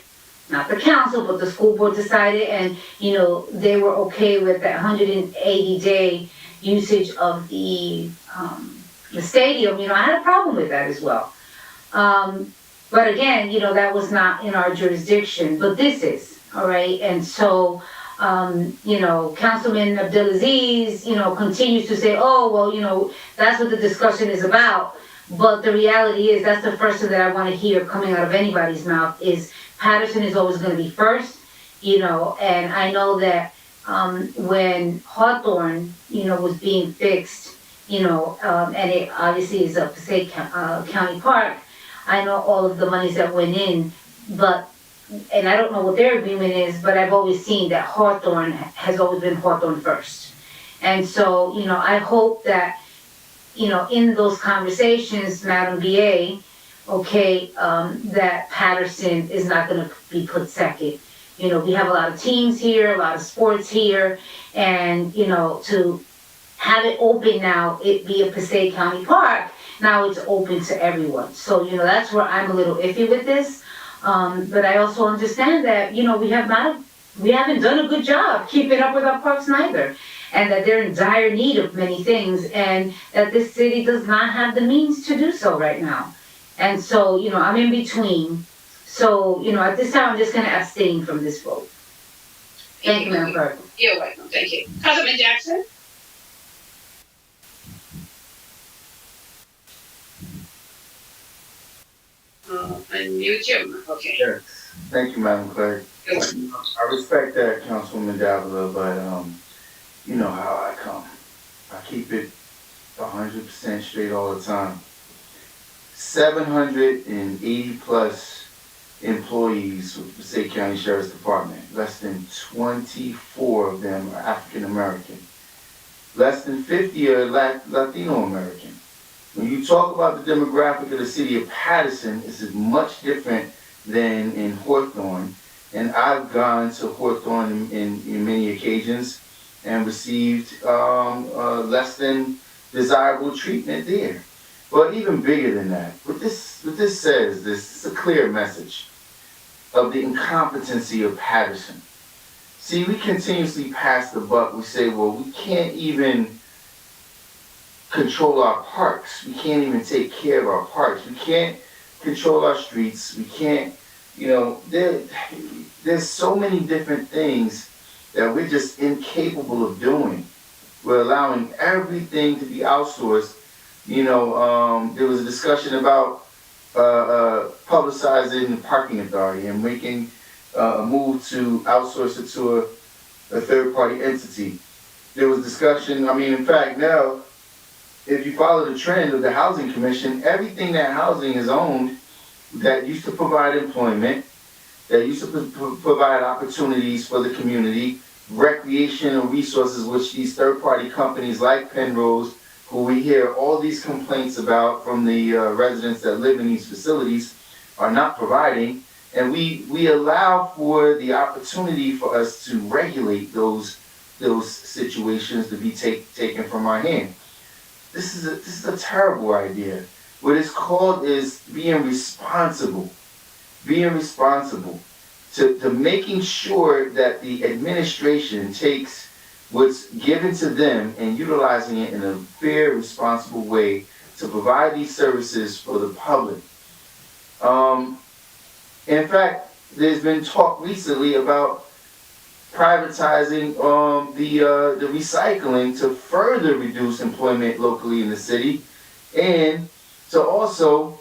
not the council, but the school board decided, and, you know, they were okay with that 180-day usage of the stadium. You know, I had a problem with that as well. But again, you know, that was not in our jurisdiction, but this is, all right? And so, you know, Councilman Abdelaziz, you know, continues to say, oh, well, you know, that's what the discussion is about. But the reality is, that's the first thing that I want to hear coming out of anybody's mouth is Paterson is always going to be first, you know. And I know that when Hawthorne, you know, was being fixed, you know, and it obviously is a Passaic County Park, I know all of the monies that went in, but, and I don't know what their agreement is, but I've always seen that Hawthorne has always been Hawthorne first. And so, you know, I hope that, you know, in those conversations, Madam BA, okay, that Paterson is not gonna be put second. You know, we have a lot of teams here, a lot of sports here, and, you know, to have it open now, it be a Passaic County Park, now it's open to everyone. So, you know, that's where I'm a little iffy with this. But I also understand that, you know, we haven't done a good job keeping up with our parks neither. And that they're in dire need of many things, and that this city does not have the means to do so right now. And so, you know, I'm in between. So, you know, at this time, I'm just gonna abstain from this vote. Thank you, Madam Clerk. You're welcome. Thank you. Councilman Jackson? Unmute your, okay. Yes. Thank you, Madam Clerk. I respect that, Councilwoman Davila, but, you know how I come. I keep it 100% straight all the time. 780 plus employees with the Passaic County Sheriff's Department. Less than 24 of them are African American. Less than 50 are Latino American. When you talk about the demographic of the city of Paterson, it's much different than in Hawthorne. And I've gone to Hawthorne in many occasions and received less than desirable treatment there. But even bigger than that, what this says, this is a clear message of the incompetency of Paterson. See, we continuously pass the buck. We say, well, we can't even control our parks. We can't even take care of our parks. We can't control our streets. We can't, you know, there's so many different things that we're just incapable of doing. We're allowing everything to be outsourced. You know, there was a discussion about publicizing the parking authority and making a move to outsource it to a third-party entity. There was discussion, I mean, in fact, now, if you follow the trend of the Housing Commission, everything that housing is owned that used to provide employment, that used to provide opportunities for the community, recreational resources, which these third-party companies like Penrose, who we hear all these complaints about from the residents that live in these facilities, are not providing. And we allow for the opportunity for us to regulate those situations to be taken from our hand. This is a terrible idea. What it's called is being responsible to making sure that the administration takes what's given to them and utilizing it in a fair, responsible way to provide these services for the public. In fact, there's been talk recently about privatizing the recycling to further reduce employment locally in the city, and to also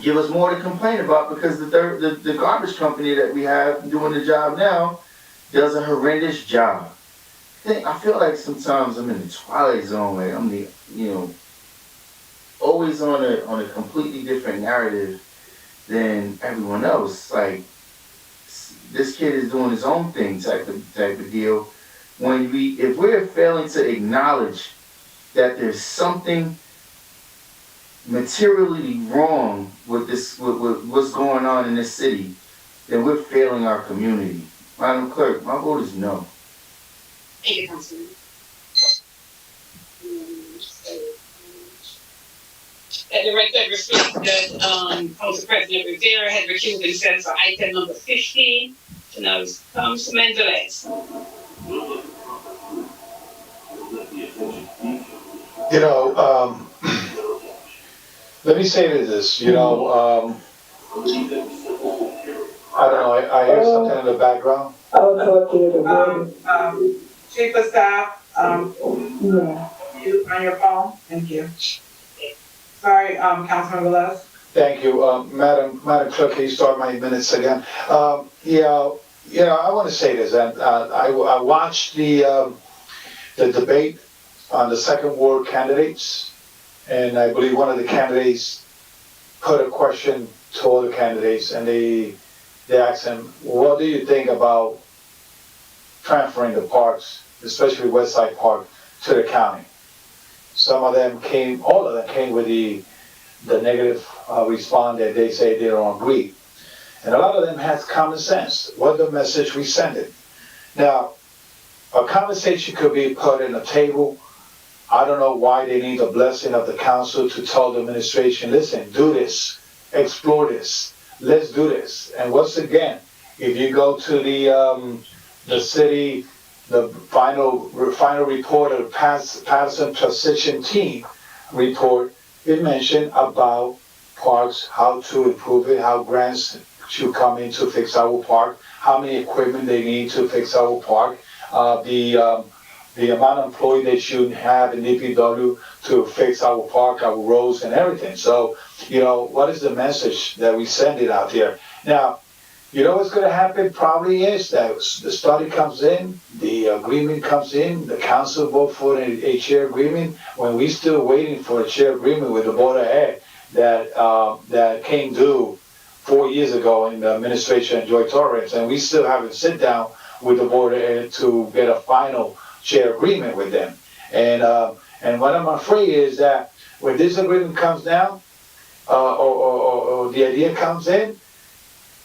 give us more to complain about, because the garbage company that we have doing the job now does a horrendous job. I feel like sometimes I'm in the twilight zone, where I'm always on a completely different narrative than everyone else. Like, this kid is doing his own thing type of deal. If we're failing to acknowledge that there's something materially wrong with what's going on in this city, then we're failing our community. Madam Clerk, my vote is no. Thank you, Councilman. Let the record reflect that Council President Rivera had recused himself for item number 15. So now it's Councilman Velez. You know, let me say this, you know, I don't know, I hear something in the background. Chief of Staff, you on your phone? Thank you. Sorry, Councilman Velez. Thank you, Madam Clerk, can you start my minutes again? I want to say this, and I watched the debate on the second ward candidates, and I believe one of the candidates put a question to all the candidates, and they asked him, what do you think about transferring the parks, especially Westside Park, to the county? All of them came with the negative response that they say they don't agree. And a lot of them has common sense. What the message we send it. Now, a conversation could be put in a table. I don't know why they need the blessing of the council to tell the administration, listen, do this, explore this, let's do this. And once again, if you go to the city, the final report of Paterson Transition Team report, it mentioned about parks, how to improve it, how grants should come in to fix our park, how many equipment they need to fix our park, the the amount of employee they should have in DPW to fix our park, our roads and everything. So, what is the message that we send it out here? Now, what's gonna happen probably is that the study comes in, the agreement comes in, the council vote for a chair agreement, when we still waiting for a chair agreement with the Board of Ed that came due 4 years ago in the administration of Joy Torres, and we still haven't sit down with the Board of Ed to get a final chair agreement with them. And what I'm afraid is that when this agreement comes down, or the idea comes in,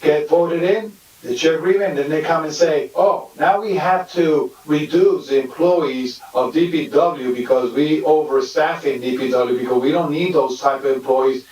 get voted in, the chair agreement, then they come and say, oh, now we have to reduce the employees of DPW because we overstaffing DPW because we don't need those type of employees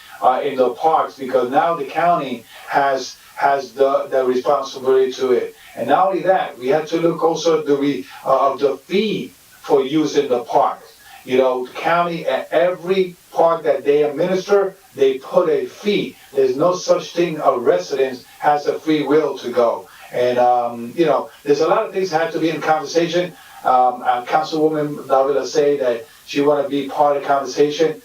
in the parks because now the county has the responsibility to it. And not only that, we have to look also at the fee for using the parks. The county, at every park that they administer, they put a fee. There's no such thing a resident has a free will to go. And, there's a lot of things that have to be in conversation. Councilwoman Davila say that she want to be part of the conversation.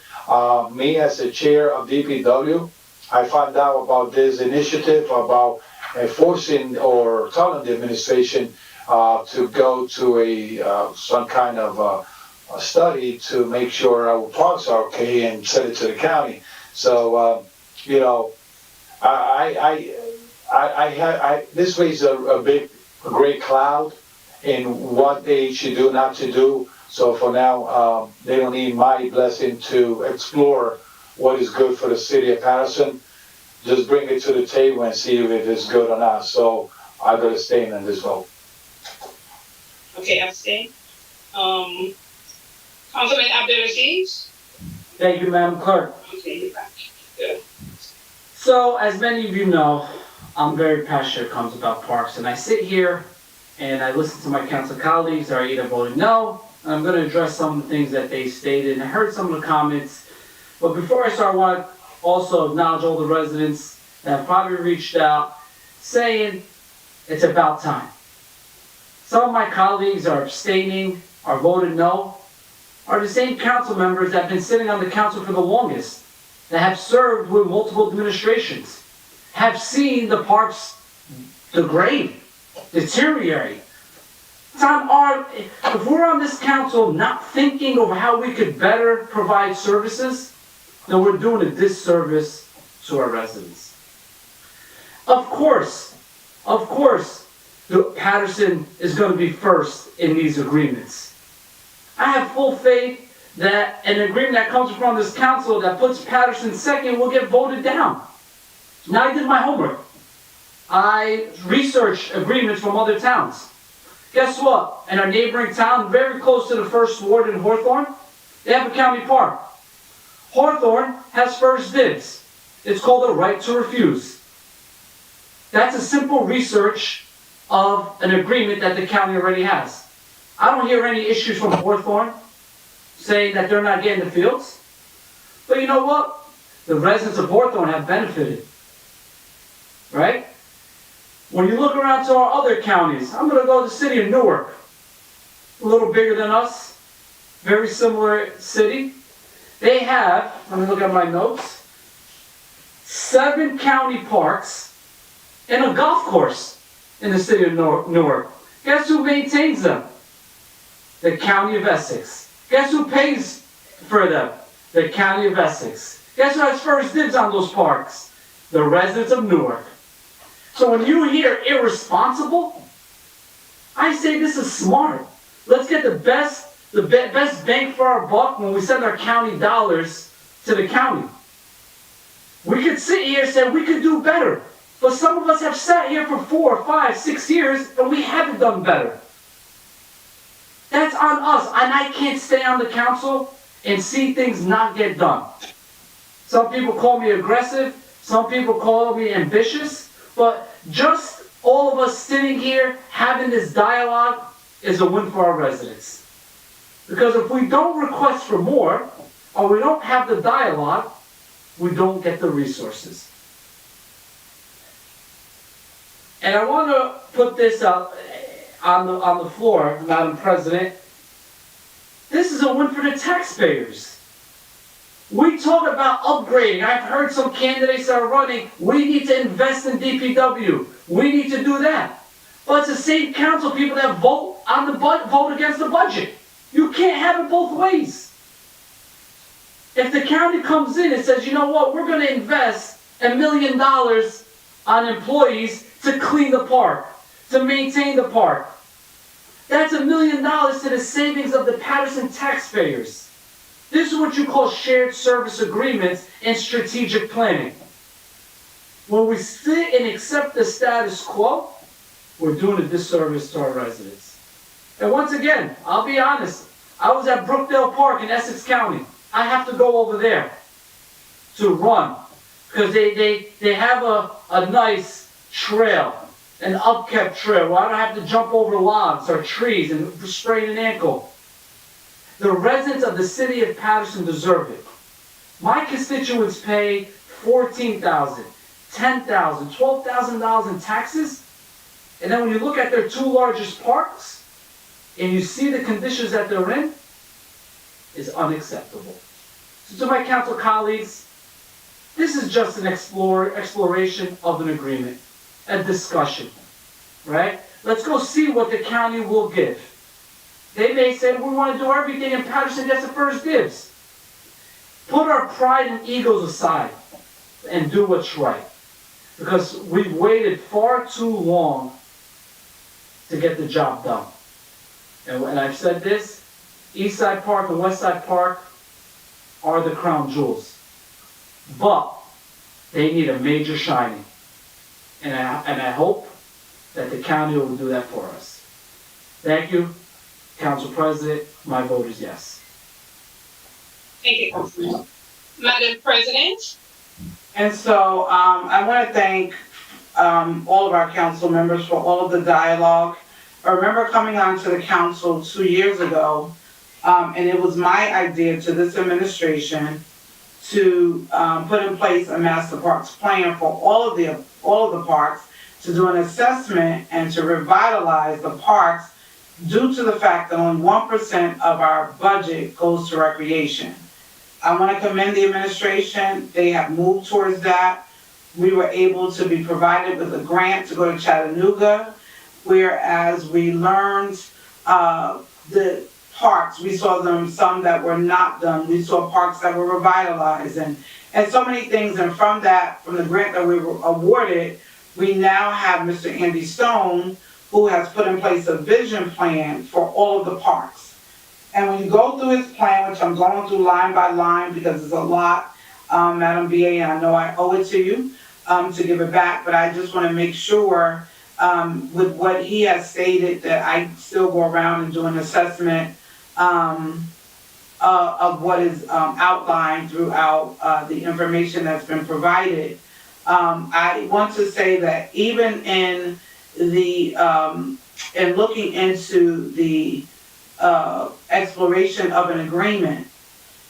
Me as the chair of DPW, I found out about this initiative about forcing or telling the administration to go to some kind of a study to make sure our parks are okay and send it to the county. So, this raises a great cloud in what they should do, not to do. So for now, they don't need my blessing to explore what is good for the city of Paterson. Just bring it to the table and see if it's good or not. So I'm going to stay in this vote. Okay, abstain. Councilman Abdelaziz? Thank you, Madam Clerk. Okay, you're back. Good. So, as many of you know, I'm very passionate when it comes about parks, and I sit here and I listen to my council colleagues that are either voting no, and I'm going to address some of the things that they stated, and I heard some of the comments. But before I start, I want to also acknowledge all the residents that have probably reached out saying it's about time. Some of my colleagues are abstaining, are voted no, are the same council members that have been sitting on the council for the longest, that have served with multiple administrations, have seen the parks degrade, deteriorate. It's on if we're on this council not thinking of how we could better provide services, then we're doing a disservice to our residents. Of course, Paterson is going to be first in these agreements. I have full faith that an agreement that comes from this council that puts Paterson second will get voted down. Now I did my homework. I researched agreements from other towns. Guess what? In our neighboring town, very close to the first ward in Hawthorne, they have a county park. Hawthorne has first dibs. It's called a right to refuse. That's a simple research of an agreement that the county already has. I don't hear any issues from Hawthorne saying that they're not getting the fields. But you know what? The residents of Hawthorne have benefited. Right? When you look around to our other counties, I'm going to go to the city of Newark. A little bigger than us. Very similar city. They have, let me look at my notes, 7 county parks and a golf course in the city of Newark. Guess who maintains them? The County of Essex. Guess who pays for them? The County of Essex. Guess who has first dibs on those parks? The residents of Newark. So when you hear irresponsible, I say this is smart. Let's get the best bang for our buck when we send our county dollars to the county. We could sit here and say we could do better. But some of us have sat here for 4, 5, 6 years and we haven't done better. That's on us. And I can't stay on the council and see things not get done. Some people call me aggressive. Some people call me ambitious. But just all of us sitting here having this dialogue is a win for our residents. Because if we don't request for more, or we don't have the dialogue, we don't get the resources. And I want to put this up on the floor, Madam President. This is a win for the taxpayers. We talk about upgrading. I've heard some candidates that are running, we need to invest in DPW. We need to do that. But it's the same council people that vote against the budget. You can't have it both ways. If the county comes in and says, you know what, we're going to invest $1 million on employees to clean the park, to maintain the park, that's $1 million to the savings of the Paterson taxpayers. This is what you call shared service agreements and strategic planning. When we sit and accept the status quo, we're doing a disservice to our residents. And once again, I'll be honest, I was at Brookdale Park in Essex County. I have to go over there to run because they have a nice trail, an upkept trail where I don't have to jump over logs or trees and sprain an ankle. The residents of the city of Paterson deserve it. My constituents pay $14,000, $10,000, $12,000 in taxes, and then when you look at their two largest parks and you see the conditions that they're in, is unacceptable. So to my council colleagues, this is just an exploration of an agreement, a discussion, right? Let's go see what the county will give. They may say, we want to do everything and Paterson gets the first dibs. Put our pride and egos aside and do what's right. Because we've waited far too long to get the job done. And I've said this, East Side Park and West Side Park are the crown jewels. But they need a major shining. And I hope that the county will do that for us. Thank you, Council President. My vote is yes. Thank you, Councilman. Madam President? And so I want to thank all of our council members for all of the dialogue. I remember coming onto the council 2 years ago, and it was my idea to this administration to put in place a master parks plan for all of the parks, to do an assessment and to revitalize the parks due to the fact that only 1% of our budget goes to recreation. I want to commend the administration. They have moved towards that. We were able to be provided with a grant to go to Chattanooga, whereas we learned the parks. We saw some that were not done. We saw parks that were revitalized and so many things. And from the grant that we were awarded, we now have Mr. Andy Stone, who has put in place a vision plan for all of the parks. And when you go through his plan, which I'm going through line by line because it's a lot, Madam BA, and I know I owe it to you to give it back, but I just want to make sure with what he has stated that I still go around and do an assessment of what is outlined throughout the information that's been provided. I want to say that even in looking into the exploration of an agreement,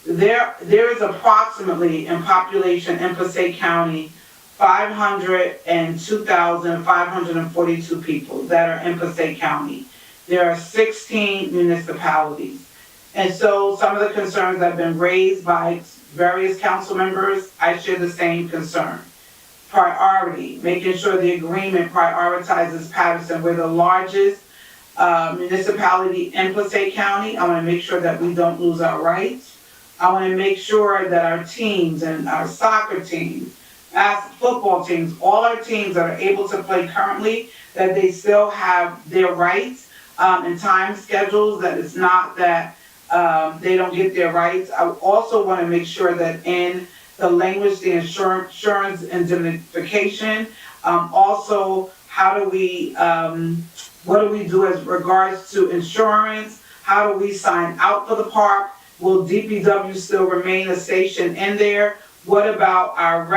there is approximately in population in Passaic County 502,542 people that are in Passaic County. There are 16 municipalities. And so some of the concerns that have been raised by various council members, I share the same concern. Priority, making sure the agreement prioritizes Paterson. We're the largest municipality in Passaic County. I want to make sure that we don't lose our rights. I want to make sure that our teams and our soccer teams, football teams, all our teams that are able to play currently, that they still have their rights and time schedules, that it's not that they don't get their rights. I also want to make sure that in the language, the insurance indemnification, also how do we, what do we do as regards to insurance? How do we sign out for the park? Will DPW still remain a station in there? What about our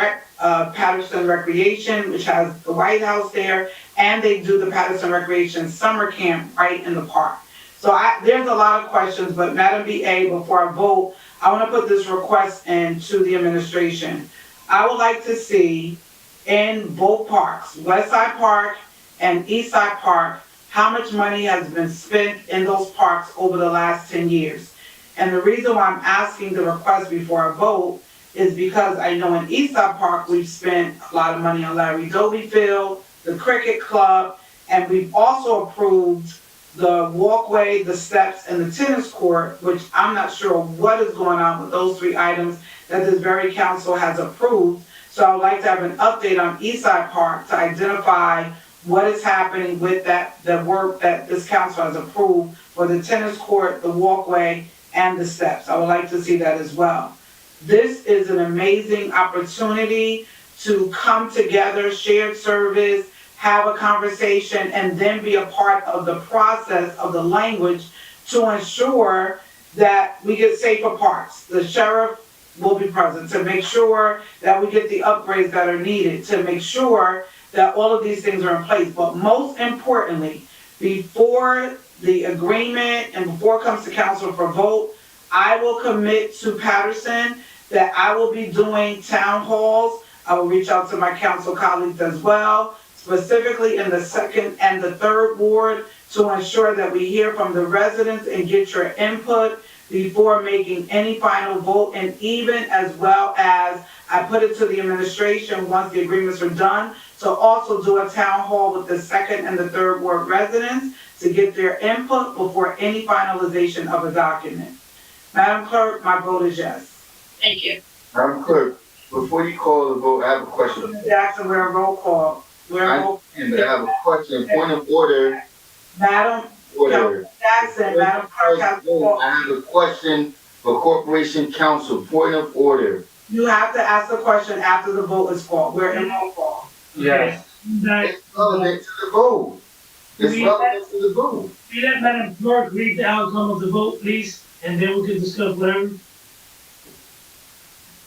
Paterson Recreation, which has the White House there, and they do the Paterson Recreation Summer Camp right in the park. So there's a lot of questions, but Madam BA, before I vote, I want to put this request into the administration. I would like to see in both parks, West Side Park and East Side Park, how much money has been spent in those parks over the last 10 years. And the reason why I'm asking the request before I vote is because I know in Eastside Park, we've spent a lot of money on Larry Doby Field, the cricket club, and we've also approved the walkway, the steps, and the tennis court, which I'm not sure what is going on with those 3 items that this very council has approved. So I would like to have an update on Eastside Park to identify what is happening with that, the work that this council has approved for the tennis court, the walkway, and the steps. I would like to see that as well. This is an amazing opportunity to come together, shared service, have a conversation, and then be a part of the process of the language to ensure that we get safer parks. The sheriff will be present to make sure that we get the upgrades that are needed, to make sure that all of these things are in place. But most importantly, before the agreement and before it comes to council for vote, I will commit to Paterson that I will be doing town halls. I will reach out to my council colleagues as well, specifically in the 2nd and the 3rd ward, to ensure that we hear from the residents and get your input before making any final vote, and even as well as I put it to the administration once the agreements are done, to also do a town hall with the 2nd and the 3rd ward residents to get their input before any finalization of a document. Madam Clerk, my vote is yes. Thank you. Madam Clerk, before you call the vote, I have a question. Jackson, we're a roll call. I have a question, point of order. Madam Jackson, Madam Clerk has the floor. I have a question for Corporation Counsel, point of order. You have to ask the question after the vote is called. We're in roll call. Yes. It's relevant to the vote. It's relevant to the vote. We let Madam Clerk read the outcome of the vote, please, and then we can discuss whatever.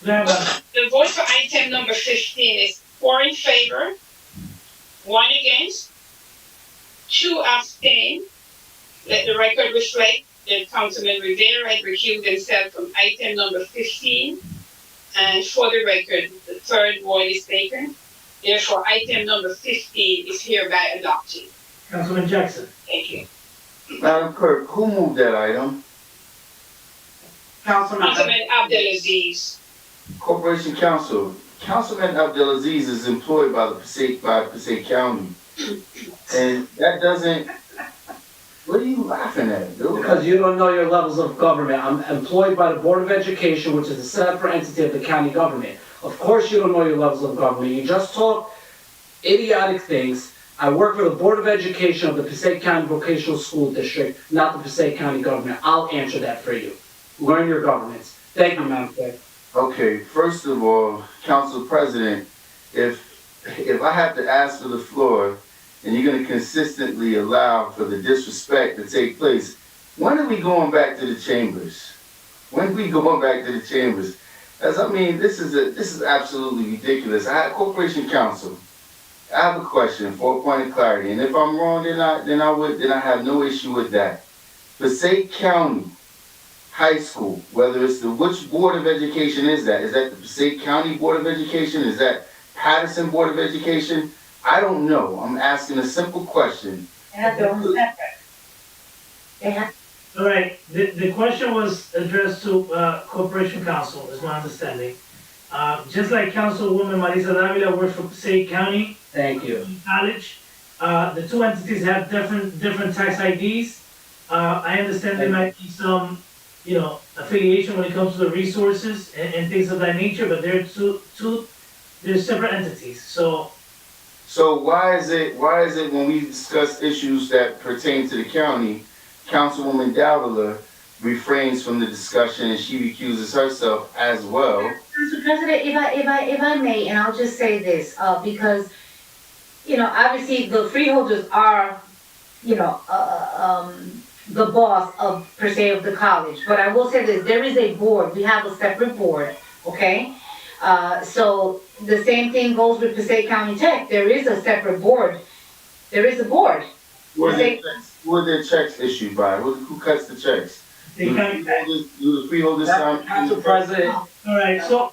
The vote for item number 15 is 4 in favor, 1 against, 2 abstain. Let the record reflect that Councilman Rivera had recused himself from item number 15. And for the record, the 3rd ward is taken. Therefore, item number 15 is hereby adopted. Councilman Jackson. Thank you. Madam Clerk, who moved that item? Councilman Abdelaziz. Corporation Counsel, Councilman Abdelaziz is employed by Passaic County. And that doesn't, what are you laughing at, dude? Because you don't know your levels of government. I'm employed by the Board of Education, which is a separate entity of the county government. Of course you don't know your levels of government. You just talk idiotic things. I work for the Board of Education of the Passaic County Vocational School District, not the Passaic County government. I'll answer that for you. Learn your governance. Thank you, Madam Clerk. Okay, first of all, Council President, if I have to ask for the floor and you're gonna consistently allow for the disrespect to take place, when are we going back to the chambers? When are we going back to the chambers? As I mean, this is absolutely ridiculous. I have Corporation Counsel. I have a question for a point of clarity, and if I'm wrong, then I have no issue with that. Passaic County High School, whether it's which Board of Education is that? Is that the Passaic County Board of Education? Is that Paterson Board of Education? I don't know. I'm asking a simple question. They have their own separate. They have. All right, the question was addressed to Corporation Counsel, is my understanding. Just like Councilwoman Marisa Davila works for Passaic County. Thank you. College. The 2 entities have different tax IDs. I understand there might be some, affiliation when it comes to the resources and things of that nature, but they're they're separate entities. So why is it when we discuss issues that pertain to the county, Councilwoman Davila refrains from the discussion and she recuses herself as well? Mr. President, if I may, and I'll just say this, because, obviously the freeholders are, the boss of, per se, of the college. But I will say this, there is a board, we have a separate board, okay? So the same thing goes with Passaic County Tech, there is a separate board. There is a board. Who are their checks issued by? Who cuts the checks? Do the freeholders sign? Council President. all right, so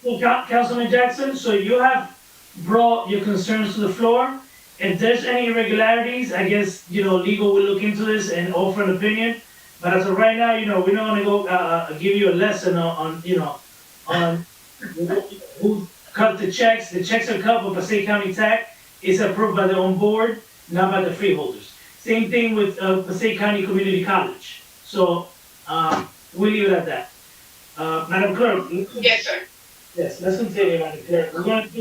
Councilman Jackson, so you have brought your concerns to the floor. If there's any irregularities, I guess, legal will look into this and offer an opinion. But as of right now, we're not gonna go, give you a lesson on who cut the checks. The checks are cut, but Passaic County TAC is approved by the own board, not by the freeholders. Same thing with, Passaic County Community College. So, we'll leave it at that. Madam Clerk? Yes, sir. Yes, let's continue, Madam Clerk.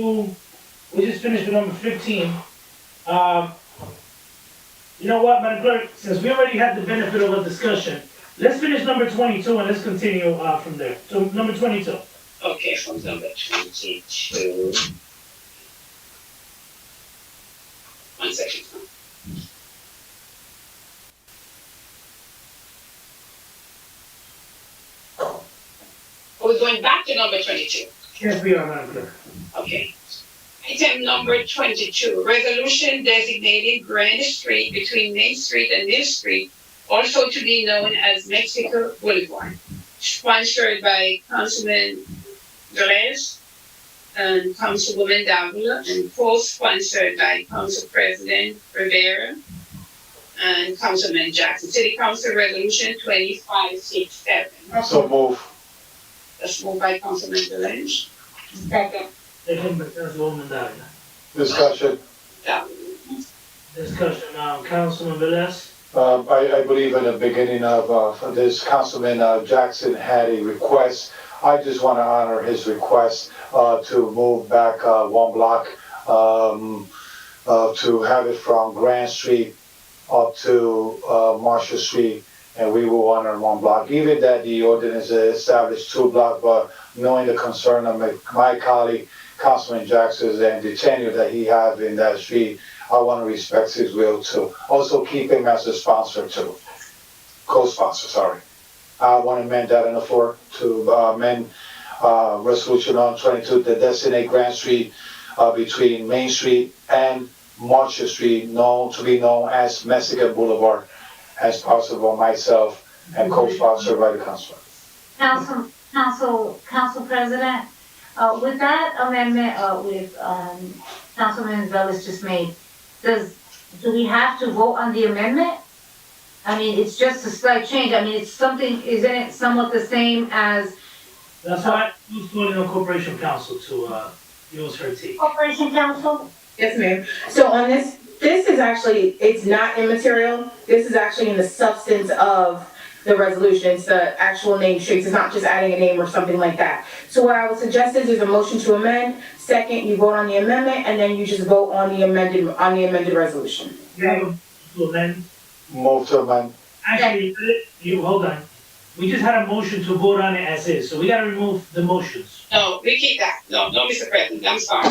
We just finished with number 15. You know what, Madam Clerk, since we already had the benefit of a discussion, let's finish number 22 and let's continue, from there. So, number 22. Okay, from number 22. One second. We're going back to number 22. Yes, we are, Madam Clerk. Okay. Item number 22, resolution designating Grand Street between Main Street and Mill Street, also to be known as Mexico Boulevard, sponsored by Councilman Velez and Councilwoman Davila, and co-sponsored by Council President Rivera and Councilman Jackson. City Council Resolution 2567. So move. That's moved by Councilman Velez. Second. Second by Councilwoman Davila. Discussion. Discussion, Councilman Velez. I believe in the beginning of this, Councilman Jackson had a request. I just want to honor his request to move back one block, to have it from Grand Street up to Marshall Street, and we will honor one block. Even that the ordinance established 2 blocks, but knowing the concern of my colleague, Councilman Jackson, and the tenure that he has in that street, I want to respect his will too. Also keep him as a sponsor too. Co-sponsor, sorry. I want to amend that on the floor to amend resolution on 22 to designate Grand Street between Main Street and Marshall Street, to be known as Mexican Boulevard, as possible myself and co-sponsored by the council. Council President, with that amendment, with, Councilman Velez just made, do we have to vote on the amendment? I mean, it's just a slight change. I mean, it's something, isn't it somewhat the same as? That's why I was calling on Corporation Council to, use her tea. Corporation Council? Yes, ma'am. So on this is actually, it's not immaterial. This is actually in the substance of the resolution. It's the actual name streets. It's not just adding a name or something like that. So what I would suggest is a motion to amend. Second, you vote on the amendment, and then you just vote on the amended resolution. To amend. Move to amend. Actually, you, hold on. We just had a motion to vote on it as is, so we gotta remove the motions. No, we keep that. No, Mr. President, I'm sorry.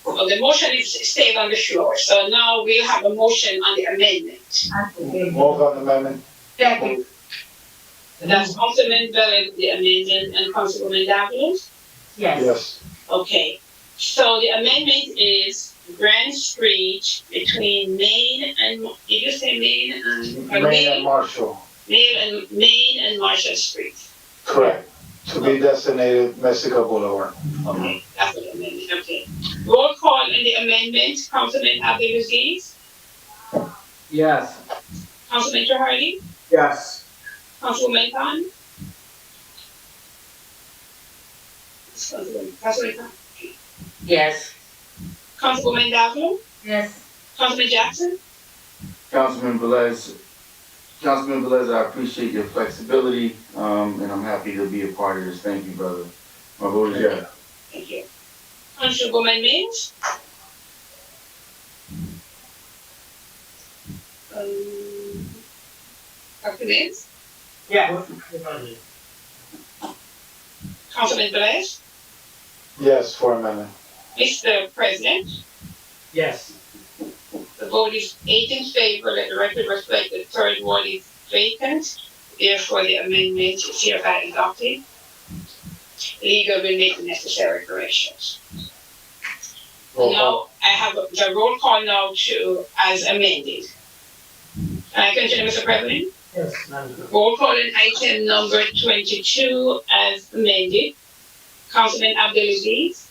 Well, the motion is stayed on the floor, so now we'll have a motion on the amendment. Move on the amendment. Second. That's Councilman Velez, the amendment, and Councilwoman Davila? Yes. Yes. Okay, so the amendment is Grand Street between Main and, did you say Main and? Main and Marshall. Main and Marshall Street. Correct. To be designated Mexico Boulevard. Okay, that's the amendment, okay. Roll call on the amendment, Councilman Abdulaziz, Yes. Councilman Trahardy, Yes. Councilwoman Khan. Councilman Khan. Yes. Councilwoman Davila, Yes. Councilman Jackson. Councilman Velez, I appreciate your flexibility, and I'm happy to be a part of this. Thank you, brother. My vote is yes. Thank you. Councilwoman Mims. Dr. Mims. Yes. Councilman Velez. Yes, for amendment. Mr. President, Yes. the vote is 8 in favor. Let the record reflect the third ward is vacant. Therefore, the amendment is hereby adopted. Legal will make the necessary corrections. Now, I have the roll call now to, as amended. Can I continue, Mr. President? Yes, Madam Clerk. Roll call on item number 22 as amended. Councilman Abdulaziz.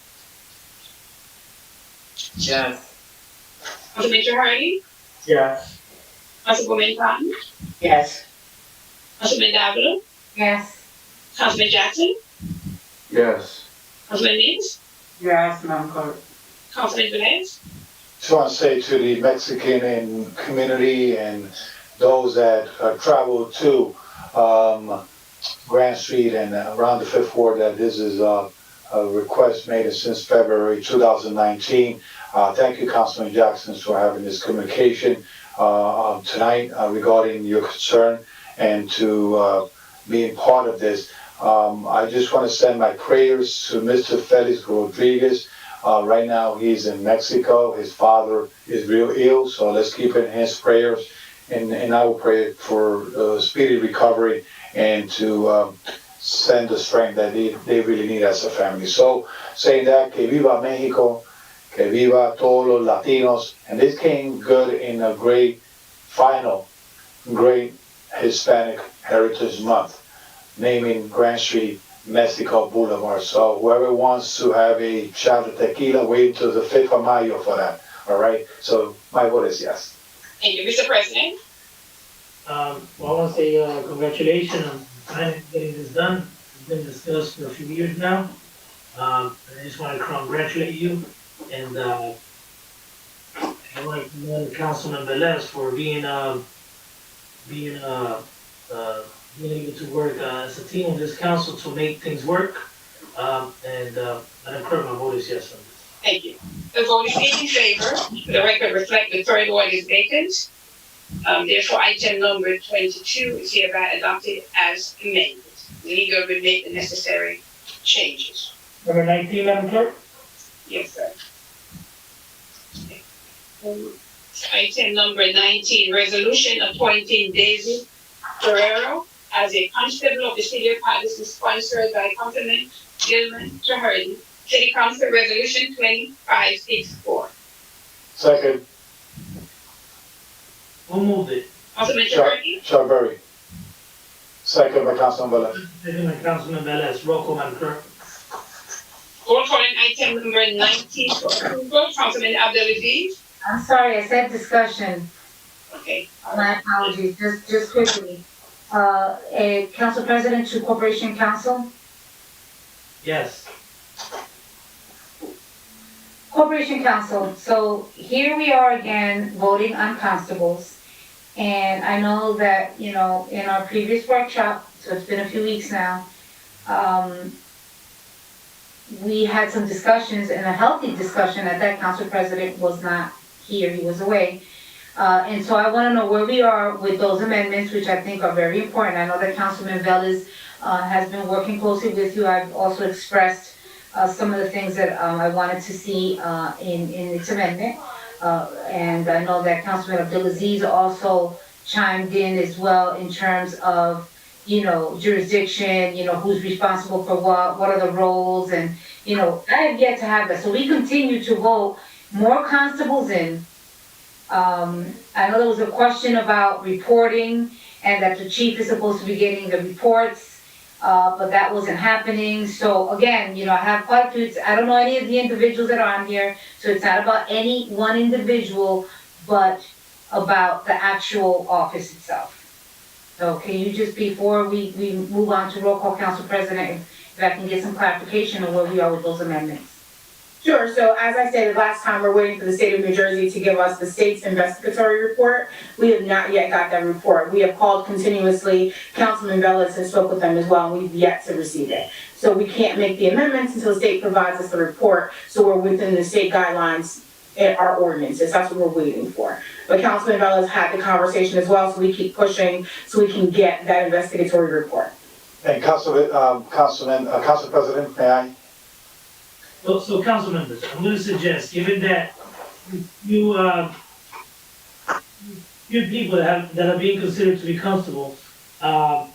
Yes. Councilman Trahardy. Yes. Councilwoman Khan. Yes. Councilman Davila, Yes. Councilman Jackson, Yes. Councilman Means, Yes, Madam Clerk. Councilman Velez. Just want to say to the Mexican and community and those that travel to Grand Street and around the Fifth Ward that this is a request made since February 2019. Thank you, Councilman Jackson, for having this communication tonight regarding your concern and to being part of this. I just want to send my prayers to Mr. Felix Rodriguez. Right now he's in Mexico. His father is real ill, so let's keep in his prayers. And I will pray for speedy recovery and to send the strength that they really need as a family. So saying that, que viva Mexico, que viva todos los Latinos. And this came good in a great Hispanic Heritage Month, naming Grand Street Mexico Boulevard. So whoever wants to have a shot of tequila, wait until the 5th of Mayo for that. All right? So my vote is yes. Thank you, Mr. President. Well, I want to say congratulations on finally getting this done. It's been discussed for a few years now. I just want to congratulate you, and I want to commend Councilman Velez for being able to work as a team with this council to make things work. Madam Clerk, my vote is yes on this. Thank you. The vote is 8 in favor. The record reflect the third ward is vacant. Therefore, item number 22 is hereby adopted as amended. The leader will make the necessary changes. Number 19, Madam Clerk? Yes, sir. Item number 19, resolution appointing Daisy Ferrero as a constable of the city of Paterson, sponsored by Councilman Gilman Traherty. City Council Resolution 2564. Second. Who moved it? Councilman Traherty. Charberi. Second by Councilman Velez. Second by Councilman Velez. Roll call, Madam Clerk. Roll call on item number 19 for approval. Councilman Abdelaziz. I'm sorry, I said discussion. Okay. My apologies, just quickly. Council President to Corporation Council. Yes. Corporation Council, so here we are again voting on constables. And I know that, in our previous workshop, so it's been a few weeks now, we had some discussions, and a healthy discussion at that. Council President was not here, he was away. And so I want to know where we are with those amendments, which I think are very important. I know that Councilman Velez has been working closely with you. I've also expressed some of the things that I wanted to see in its amendment. And I know that Councilman Abdelaziz also chimed in as well in terms of, jurisdiction, who's responsible for what are the roles, and, I have yet to have that. So we continue to vote more constables in. I know there was a question about reporting and that the chief is supposed to be getting the reports, but that wasn't happening. So again, I have quite a few, I don't know any of the individuals that are on here, so it's not about any one individual, but about the actual office itself. So can you just, before we move on to roll call, Council President, if I can get some clarification on where we are with those amendments? Sure, so as I stated last time, we're waiting for the state of New Jersey to give us the state's investigatory report. We have not yet got that report. We have called continuously. Councilman Velez has spoke with them as well, and we've yet to receive it. So we can't make the amendments until the state provides us the report, so we're within the state guidelines in our ordinances. That's what we're waiting for. But Councilman Velez had the conversation as well, so we keep pushing so we can get that investigatory report. And Council President, may I? So council members, I'm going to suggest, given that you people that are being considered to be constables, have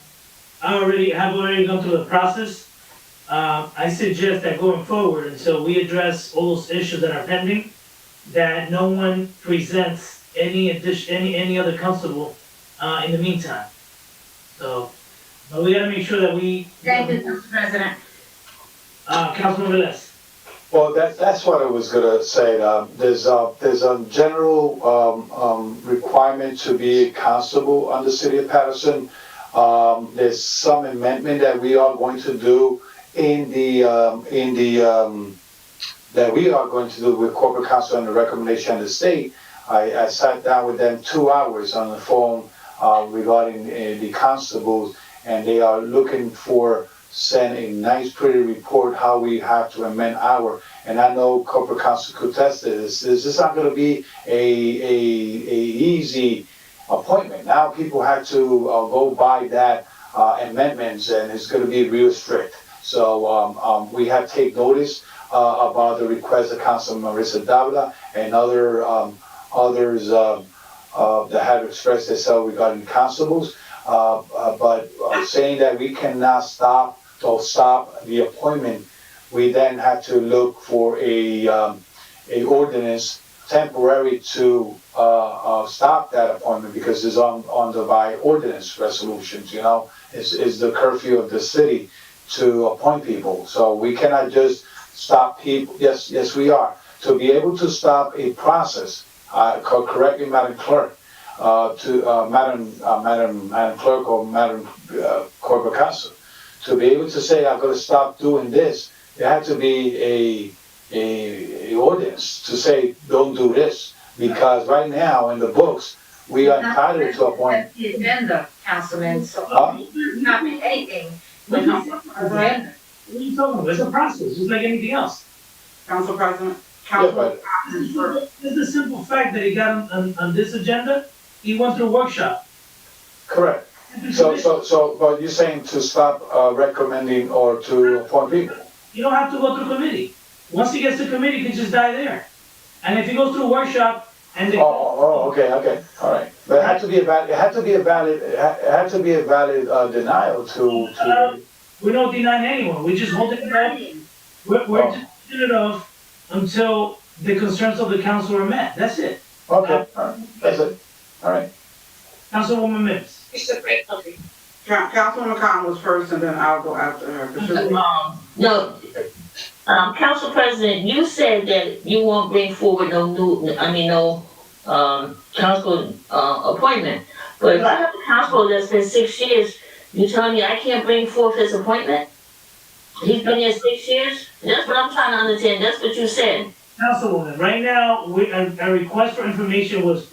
already gone through the process. I suggest that going forward, until we address all those issues that are pending, that no one presents any other constable in the meantime. So, but we got to make sure that we. Thank you, Council President. Councilman Velez. Well, that's what I was gonna say. There's a general requirement to be a constable on the city of Paterson. There's some amendment that we are going to do that we are going to do with corporate counsel on the recommendation of the state. I sat down with them 2 hours on the phone regarding the constables, and they are looking for send a nice pretty report how we have to amend our, and I know corporate counsel could test this. This is not going to be a easy appointment. Now people have to go by that amendments, and it's going to be real strict. So we have take notice about the request of Council Marissa Davila and others that have expressed themselves regarding constables, but saying that we cannot stop the appointment, we then have to look for a ordinance temporary to stop that appointment, because it's under by ordinance resolutions, is the curfew of the city to appoint people. So we cannot just stop people. Yes, we are. To be able to stop a process, correct me, Madam Clerk, Madam Clerk or Madam Corporate Counsel, to be able to say I'm going to stop doing this, there had to be a ordinance to say don't do this, because right now in the books we are entitled to appoint. The agenda, Councilman, so not be anything. But What are you talking about? It's a process, just like anything else. Council President, It's the simple fact that he got on this agenda, he went through a workshop. Correct. So, but you're saying to stop recommending or to appoint people? You don't have to go through committee. Once he gets to committee, he can just die there. And if he goes through a workshop and they... Okay, all right. But it had to be a valid denial to. We don't deny anyone. We just hold it off. We're just holding it off until the concerns of the council are met. That's it. Okay, all right. That's it. All right. Councilwoman Mims. Mr. President, okay. Councilwoman Khan was first, and then I'll go after her. No, Council President, you said that you won't bring forward no council appointment. But if I have a council that's been 6 years, you telling me I can't bring forth his appointment? He's been here 6 years? That's what I'm trying to understand. That's what you said. Councilwoman, right now, a request for information was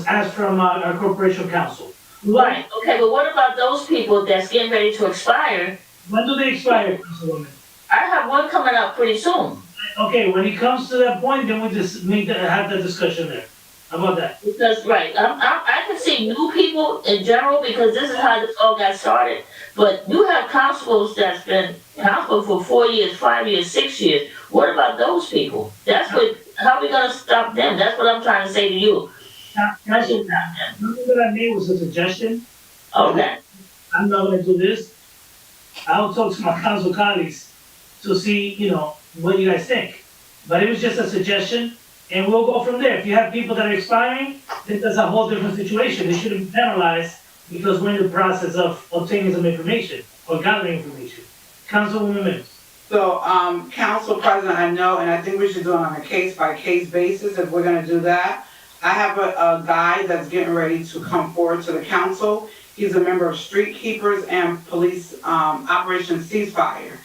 asked from our corporation council. Right, okay, but what about those people that's getting ready to expire? When do they expire, Councilwoman? I have one coming up pretty soon. Okay, when it comes to that point, then we just have that discussion there. How about that? Because, right, I can see new people in general, because this is how this all got started. But you have constables that's been constable for 4 years, 5 years, 6 years. What about those people? How are we gonna stop them? That's what I'm trying to say to you. Councilwoman, something that I made was a suggestion. Okay. I'm not gonna do this. I'll talk to my council colleagues to see, what you guys think. But it was just a suggestion, and we'll go from there. If you have people that are expiring, then that's a whole different situation. They shouldn't be penalized because we're in the process of obtaining some information or gathering information. Councilwoman Mims. So, Council President, I know, and I think we should do it on a case-by-case basis if we're gonna do that. I have a guy that's getting ready to come forward to the council. He's a member of Street Keepers and Police, Operation Ceasefire.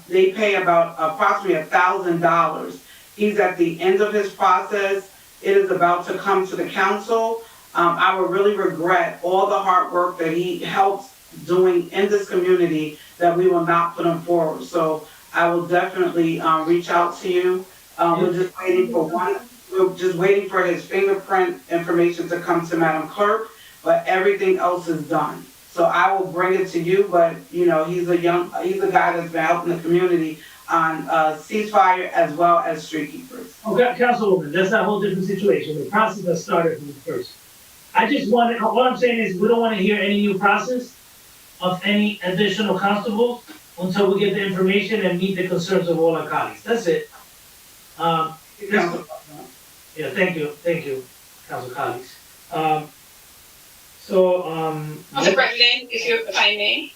They pay about approximately $1,000. He's at the end of his process. It is about to come to the council. I would really regret all the hard work that he helps doing in this community that we will not put him forward. So I will definitely reach out to you. We're just waiting for his fingerprint information to come to Madam Clerk, but everything else is done. So I will bring it to you, but he's a guy that's been helping the community on ceasefire as well as street keepers. Okay, Councilwoman, that's a whole different situation. The process has started from the first. What I'm saying is we don't want to hear any new process of any additional constables until we get the information and meet the concerns of all our colleagues. That's it. Yeah, thank you, council colleagues. Mr. President, if I may,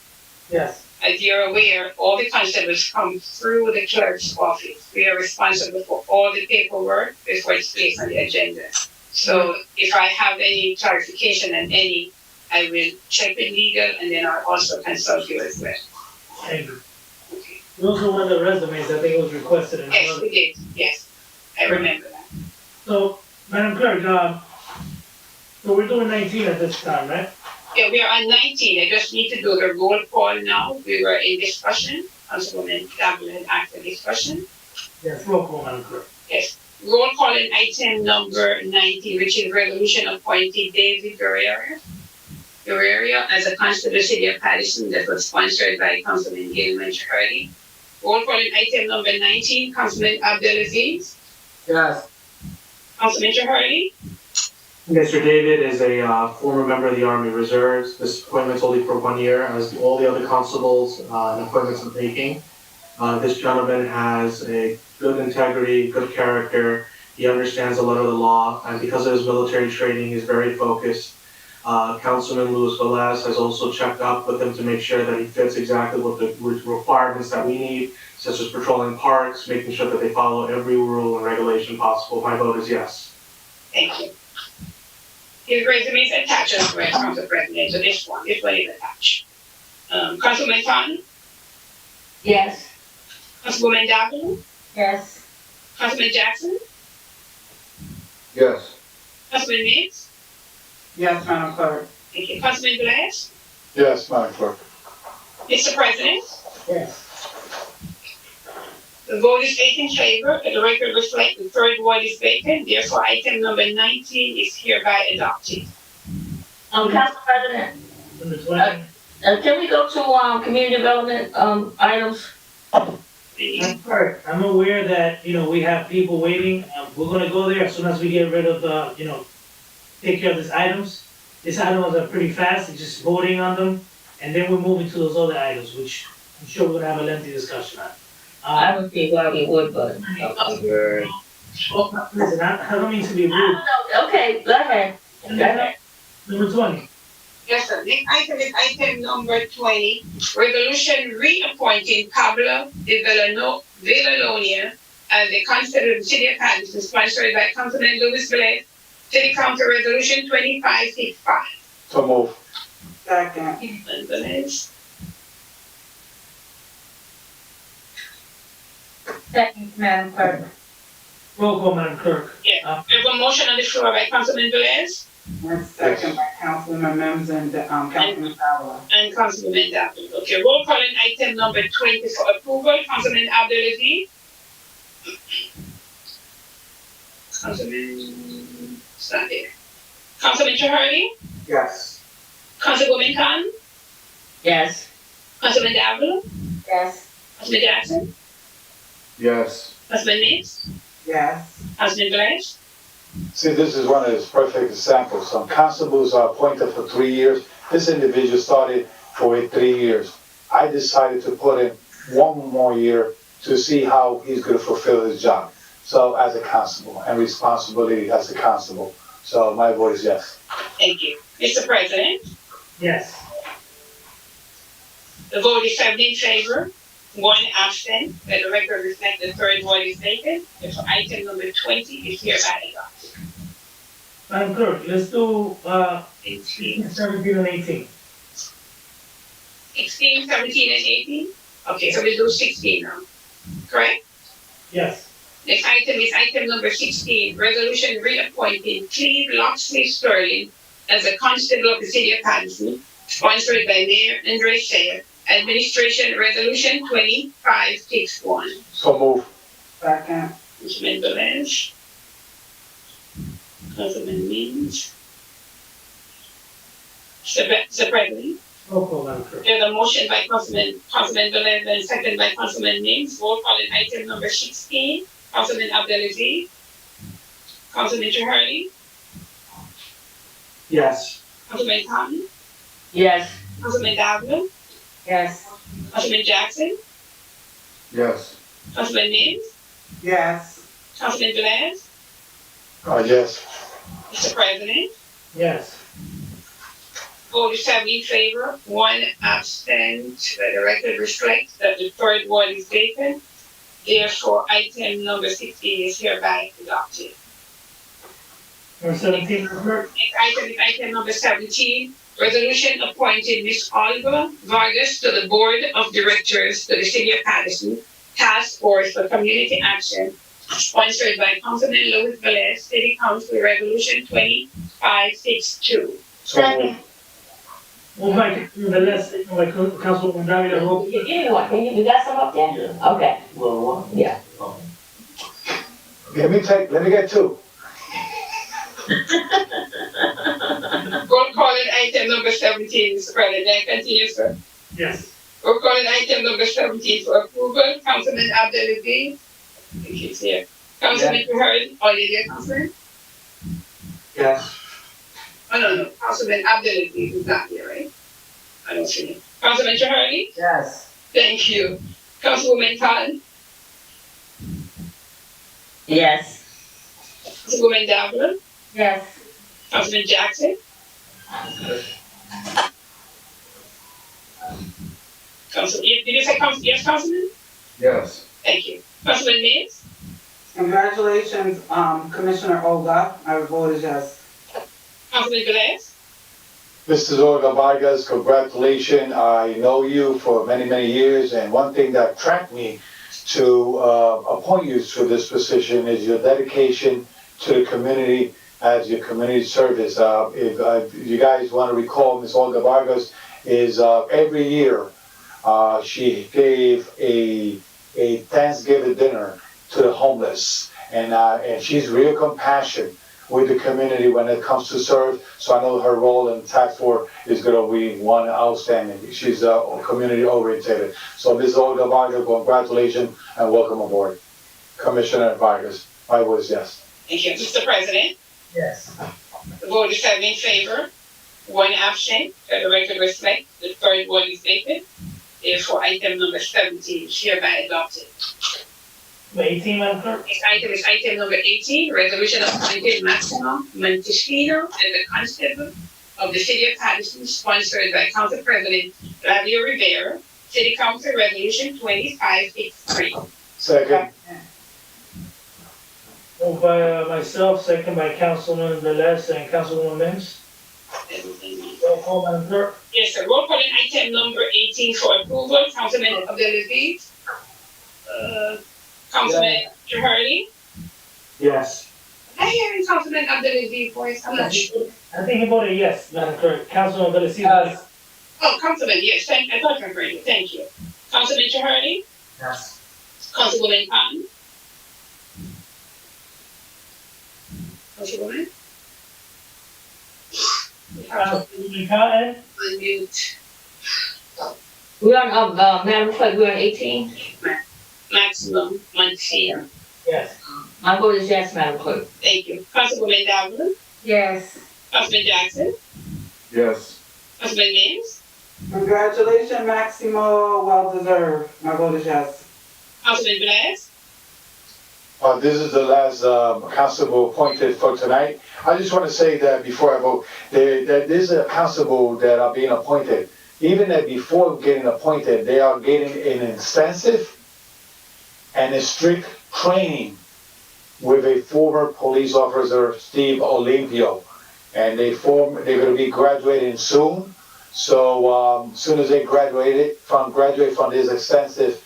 yes. as you're aware, all the constables come through the clerk's office. We are responsible for all the paperwork before it's placed on the agenda. So if I have any clarification and any I will check with legal and then I'll also consult you as well. Thank you. Okay. We also want the resumes, I think it was requested in Yes, another. we did, yes, I remember that. So, Madam Clerk, so we're doing 19 at this time, right? Yeah, we are on 19, I just need to do the roll call now, we were in discussion, Councilwoman Dabbler had asked a discussion. Yes, roll call, Madam Clerk. Yes, roll call in item number 19, which is resolution appointing David Guerrero as a constable of the city of Paterson that was sponsored by Councilman Gilman Chicardi. Roll call in item number 19, Councilman Abdelaziz. Yes. Councilman Chicardi. Mr. David is a former member of the Army Reserves. This appointment's only for 1 year, as all the other constables and appointments I'm making. This gentleman has a good integrity, good character. He understands a lot of the law, and because of his military training, he's very focused. Councilman Luis Velez has also checked up with him to make sure that he fits exactly what the requirements that we need, such as patrolling parks, making sure that they follow every rule and regulation possible. My vote is yes. Thank you. His resume is attached as well, Council President, so this one is attached. Councilman Totten? Yes. Councilwoman Dabbler? Yes. Councilman Jackson? Yes. Councilman Mix? Yes, Madam Clerk. Thank you. Councilman Velez? Yes, Madam Clerk. Mr. President? Yes. The vote is 8 in favor, and the record reflects the third ward is vacant, therefore item number 19 is hereby adopted. Council President, Number 20. can we go to, community development, items? Madam Clerk, I'm aware that, we have people waiting. We're gonna go there as soon as we get rid of the, take care of these items. These items are pretty fast, it's just voting on them, and then we're moving to those other items, which I'm sure we're gonna have a lengthy discussion on. I don't see why we would, but. Listen, I don't mean to be rude. Okay, go ahead. Go ahead. Number 20. Yes, sir. Next item is item number 20, resolution reappointing Pablo de Villalonia as the constable of the city of Paterson, sponsored by Councilman Luis Velez, City Council Resolution 2565. So move. Second. Councilman Velez. Second, Madam Clerk. Roll call, Madam Clerk. Yeah, we have a motion on the floor by Councilman Velez And second by Councilman Mims and, Councilman Fowler. and Councilman Dabbler. Okay, roll call in item number 20 for approval, Councilman Abdelaziz. Councilman, it's not there. Councilman Chicardi. Yes. Councilwoman Khan. Yes. Councilman Dabbler. Yes. Councilman Jackson. Yes. Councilman Mix. Yes. Councilman Velez. See, this is one of those perfect examples. Some constables are appointed for 3 years. This individual started for 3 years. I decided to put in 1 more year to see how he's going to fulfill his job. So as a constable and responsibility as a constable. So my vote is yes. Thank you. Mr. President, Yes. the vote is 7 in favor, 1 absent, that the record reflects the third ward is vacant. Therefore, item number 20 is hereby adopted. Madam Clerk, let's do, 18, 17 and 18. 16, 17, and 18? Okay, so we'll do 16 now. Correct? Yes. Next item is item number 16, resolution reappointing Cleve Locksley Sterling as a constable of the city of Paterson, sponsored by Mayor Andre Shea, Administration Resolution 2561. So move. Second. Councilman Velez. Councilman Means. Mr. President, Roll call, Madam Clerk. there's a motion by Councilman Velez and second by Councilman Means. Roll call in item number 16. Councilman Abdelaziz. Councilman Chicardi. Yes. Councilman Cotton. Yes. Councilman Dabbler. Yes. Councilman Jackson. Yes. Councilman Mims. Yes. Councilman Velez. Yes. Mr. President, Yes. vote is 7 in favor, 1 absent. The record reflects that the third ward is vacant. Therefore, item number 16 is hereby adopted. Number 17, Madam Clerk. Next item is item number 17, Resolution appointing Ms. Olga Vargas to the Board of Directors to the City of Paterson Task Force for Community Action, sponsored by Councilman Louis Velez, City Council Resolution 2562. Second. Moved by Velez, second by Councilwoman Davila, roll. Give me one, you got some up there? Yeah. Okay, Well, yeah. Let me get two. Roll call on item number 17, Mr. President. Continue, sir. yes. Roll call on item number 17 for approval. Councilman Abdelaziz. I think he's here. Councilman Hurd, are you there, Councilman? Yes. Oh, no. Councilman Abdelaziz is not here, right? I don't see him. Councilman Chahari? Yes. Thank you. Councilwoman Khan? Yes. Councilwoman Davila? Yes. Councilman Jackson? Did you say yes, Councilman? Yes. Thank you. Councilman Mears? Congratulations, Commissioner Olga. My vote is yes. Councilman Velez? Mrs. Olga Vargas, congratulations. I know you for many, many years, and one thing that attracted me to appoint you to this position is your dedication to the community as your community service. If you guys want to recall, Ms. Olga Vargas is every year she gave a Thanksgiving dinner to the homeless, and she's real compassionate with the community when it comes to serve. So I know her role in task force is going to be one outstanding. She's community oriented. So Ms. Olga Vargas, congratulations and welcome aboard. Commissioner Vargas, my vote is yes. Thank you. Mr. President? Yes. The vote is 7 in favor, 1 absent. For the record reflect, the third one is vacant. Therefore, item number 17 is hereby adopted. 18, Madam Clerk? Next item is item number 18, resolution appointing Maximo Montesino as the constable of the City of Paterson, sponsored by Council President Flavio Rivera, City Council Resolution 2563. Second. Moved by myself, second by Councilman Velez and Councilwoman Mims. Roll call, Madam Clerk? Yes, sir. Roll call on item number 18 for approval. Councilman Abdelaziz. Councilman Chahari. Yes. I hear Councilman Abdelaziz voice. I'm not sure. I think he voted yes, Madam Clerk. Councilman Velez. Yes. Oh, Councilman, yes. I thought I heard you. Thank you. Councilman Chahari. Yes. Councilwoman Khan. Councilwoman. Councilwoman Cotton? Unmute. We're on, Madam Clerk, we're on 18? Maximum Montesino. Yes. My vote is yes, Madam Clerk. Thank you. Councilwoman Davila. Yes. Councilman Jackson. Yes. Councilman Mims. Congratulations, Maximo, well deserved. My vote is yes. Councilman Velez. This is the last constable appointed for tonight. I just want to say that before I vote, that there's a constable that are being appointed. Even that before getting appointed, they are getting an extensive and a strict training with a former police officer, Steve Olimpio. And they're going to be graduating soon. So soon as they graduate from this extensive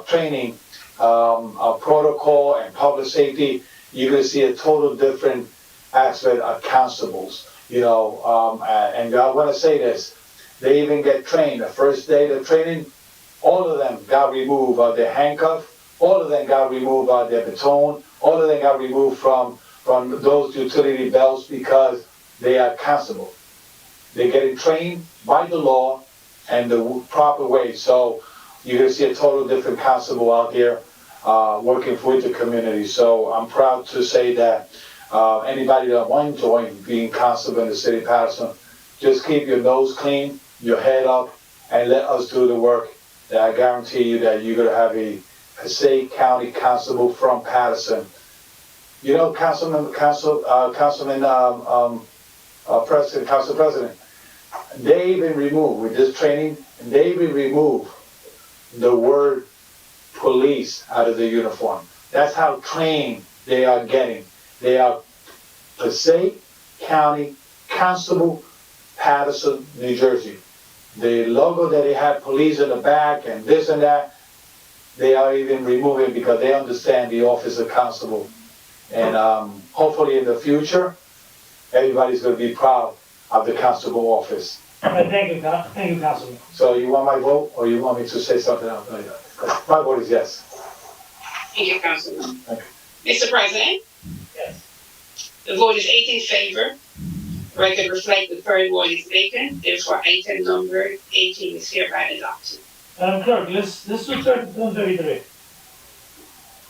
training, protocol and public safety, you're going to see a total different aspect of constables. And I want to say this, they even get trained. The first day of training, all of them got removed of their handcuff, all of them got removed of their baton, all of them got removed from those utility belts because they are constable. They're getting trained by the law and the proper way. So you're going to see a total different constable out there working with the community. So I'm proud to say that anybody that wants to join being constable in the city of Paterson, just keep your nose clean, your head up, and let us do the work. That I guarantee you that you're going to have a Passaic County constable from Paterson. You know, Council President, they even removed, with this training, they even removed the word police out of the uniform. That's how trained they are getting. They are Passaic County Constable Paterson, New Jersey. The logo that they had police in the back and this and that, they are even removing because they understand the office of constable. And hopefully in the future, everybody's going to be proud of the constable office. Thank you, Councilman. So you want my vote, or you want me to say something else? My vote is yes. Thank you, Councilman. Thank Mr. President? Yes. The vote is 8 in favor. Record reflect the third ward is vacant, therefore item number 18 is hereby adopted. Clerk, let's do 32 and 33.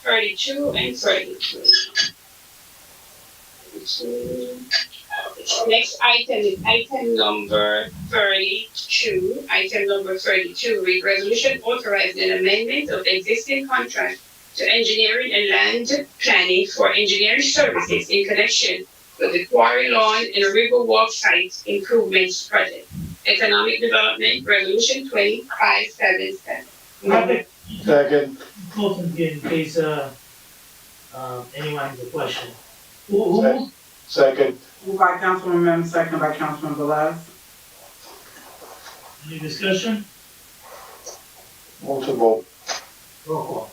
32 and 33. 32. Next item is item number 32. Item number 32, read resolution authorizing an amendment of existing contract to engineering and land planning for engineering services in connection with the Quarry Lawn and Riverwalk site improvements project. Economic Development, Resolution 2577. Second. Close in case anyone has a question. Who? Second. Moved by Councilman Mims, second by Councilman Velez. Any discussion? Move to vote. Roll call.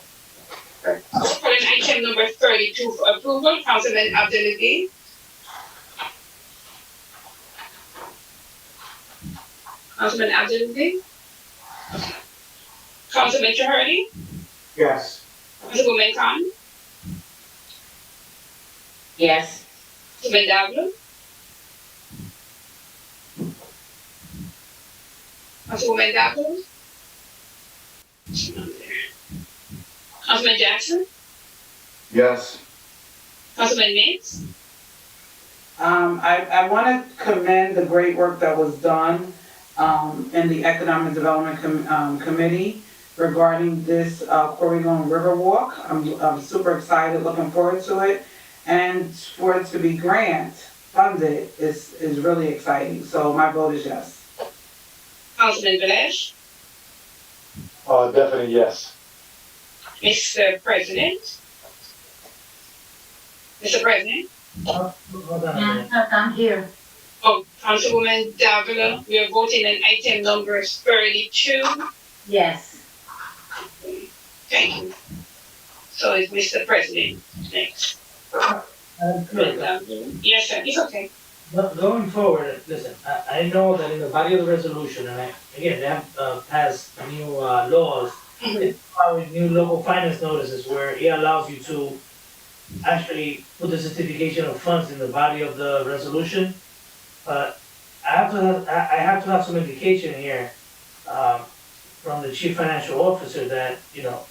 For item number 32 for approval, Councilman Abdelaziz. Councilman Abdelaziz. Councilman Chahurdy. Yes. Councilwoman Khan. Yes. Councilman Davlo. Councilwoman Davlo. Councilman Jackson. Yes. Councilman Mintz. I want to commend the great work that was done in the Economic Development Committee regarding this Quarry Lawn Riverwalk. I'm super excited, looking forward to it. And for it to be grant funded is really exciting. So my vote is yes. Councilman Velez. Definitely yes. Mr. President. Mr. President. Hold on a minute. I'm here. Oh, Councilwoman Davila, we are voting on item number 32. Yes. Thank you. So it's Mr. President next. Clerk, Yes, sir, it's okay. going forward, listen, I know that in the body of the resolution, and again, they have passed new laws, with new local finance notices where it allows you to actually put the certification of funds in the body of the resolution. But I have to have some indication here from the chief financial officer that, you know,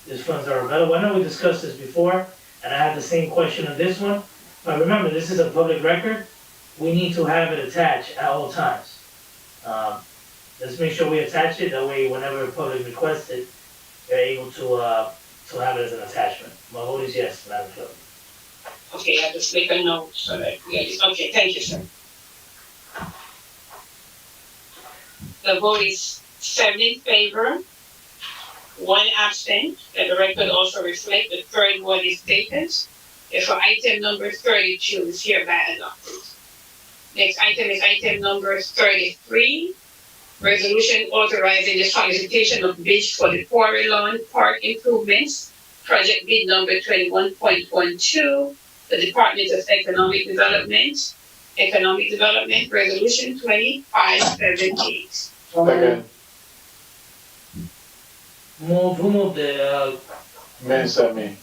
these funds are available. I know we discussed this before, and I had the same question on this one. But remember, this is a public record. We need to have it attached at all times. Let's make sure we attach it. That way, whenever the public requests it, they're able to have it as an attachment. My vote is yes, Madam Clerk. Okay, I'll just make a note so that, okay, thank you, sir. The vote is 7 in favor, 1 absent. Let the record also reflect the third one is vacant. Therefore, item number 32 is hereby adopted. Next item is item number 33. Resolution authorizing the solicitation of bids for the Quarry Lawn Park improvements. Project bid number 21.12. The Department of Economic Development. Economic Development, Resolution 2578. Second. Who moved the, Mims and me.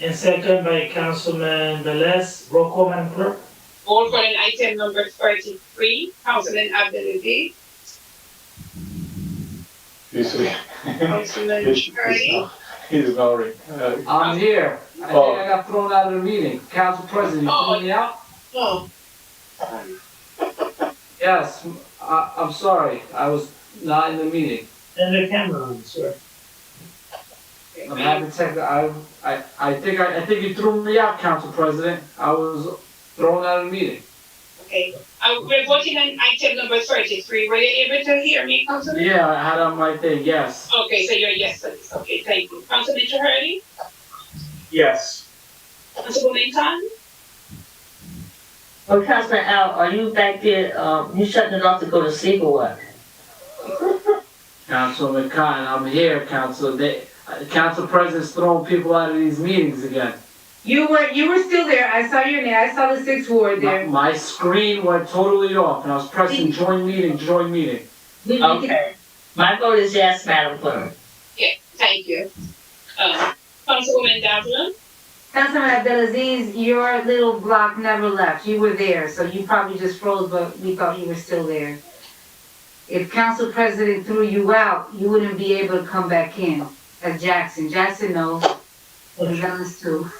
and second by Councilman Velez. Roll call, Madam Clerk. Roll call on item number 33, Councilman Abdelaziz. Councilman Curry. He's ignoring. I'm here. I think I got thrown out of the meeting. Council President, you threw me out? Oh. Yes, I'm sorry. I was not in the meeting. And the camera on, sir. I'm having technical, I think you threw me out, Council President. I was thrown out of the meeting. Okay, we're voting on item number 33. Were you able to hear me, Councilman? Yeah, I had on my thing, yes. Okay, so you're yes for this. Okay, thank you. Councilman Chahurdy? Yes. Councilwoman Khan? Oh, Councilman Al, are you back there, you shutting it off to go to sleep or what? Councilman Khan, I'm here, Council President's throwing people out of these meetings again. You were still there. I saw your name. I saw the 6th ward there. My screen went totally off and I was pressing join meeting. Okay. My vote is yes, Madam Clerk. Yeah, thank you. Councilwoman Davila? Councilman Abdelaziz, your little block never left. You were there, so you probably just froze, but we thought you were still there. If Council President threw you out, you wouldn't be able to come back in as Jackson. Jackson knows. He's on this too.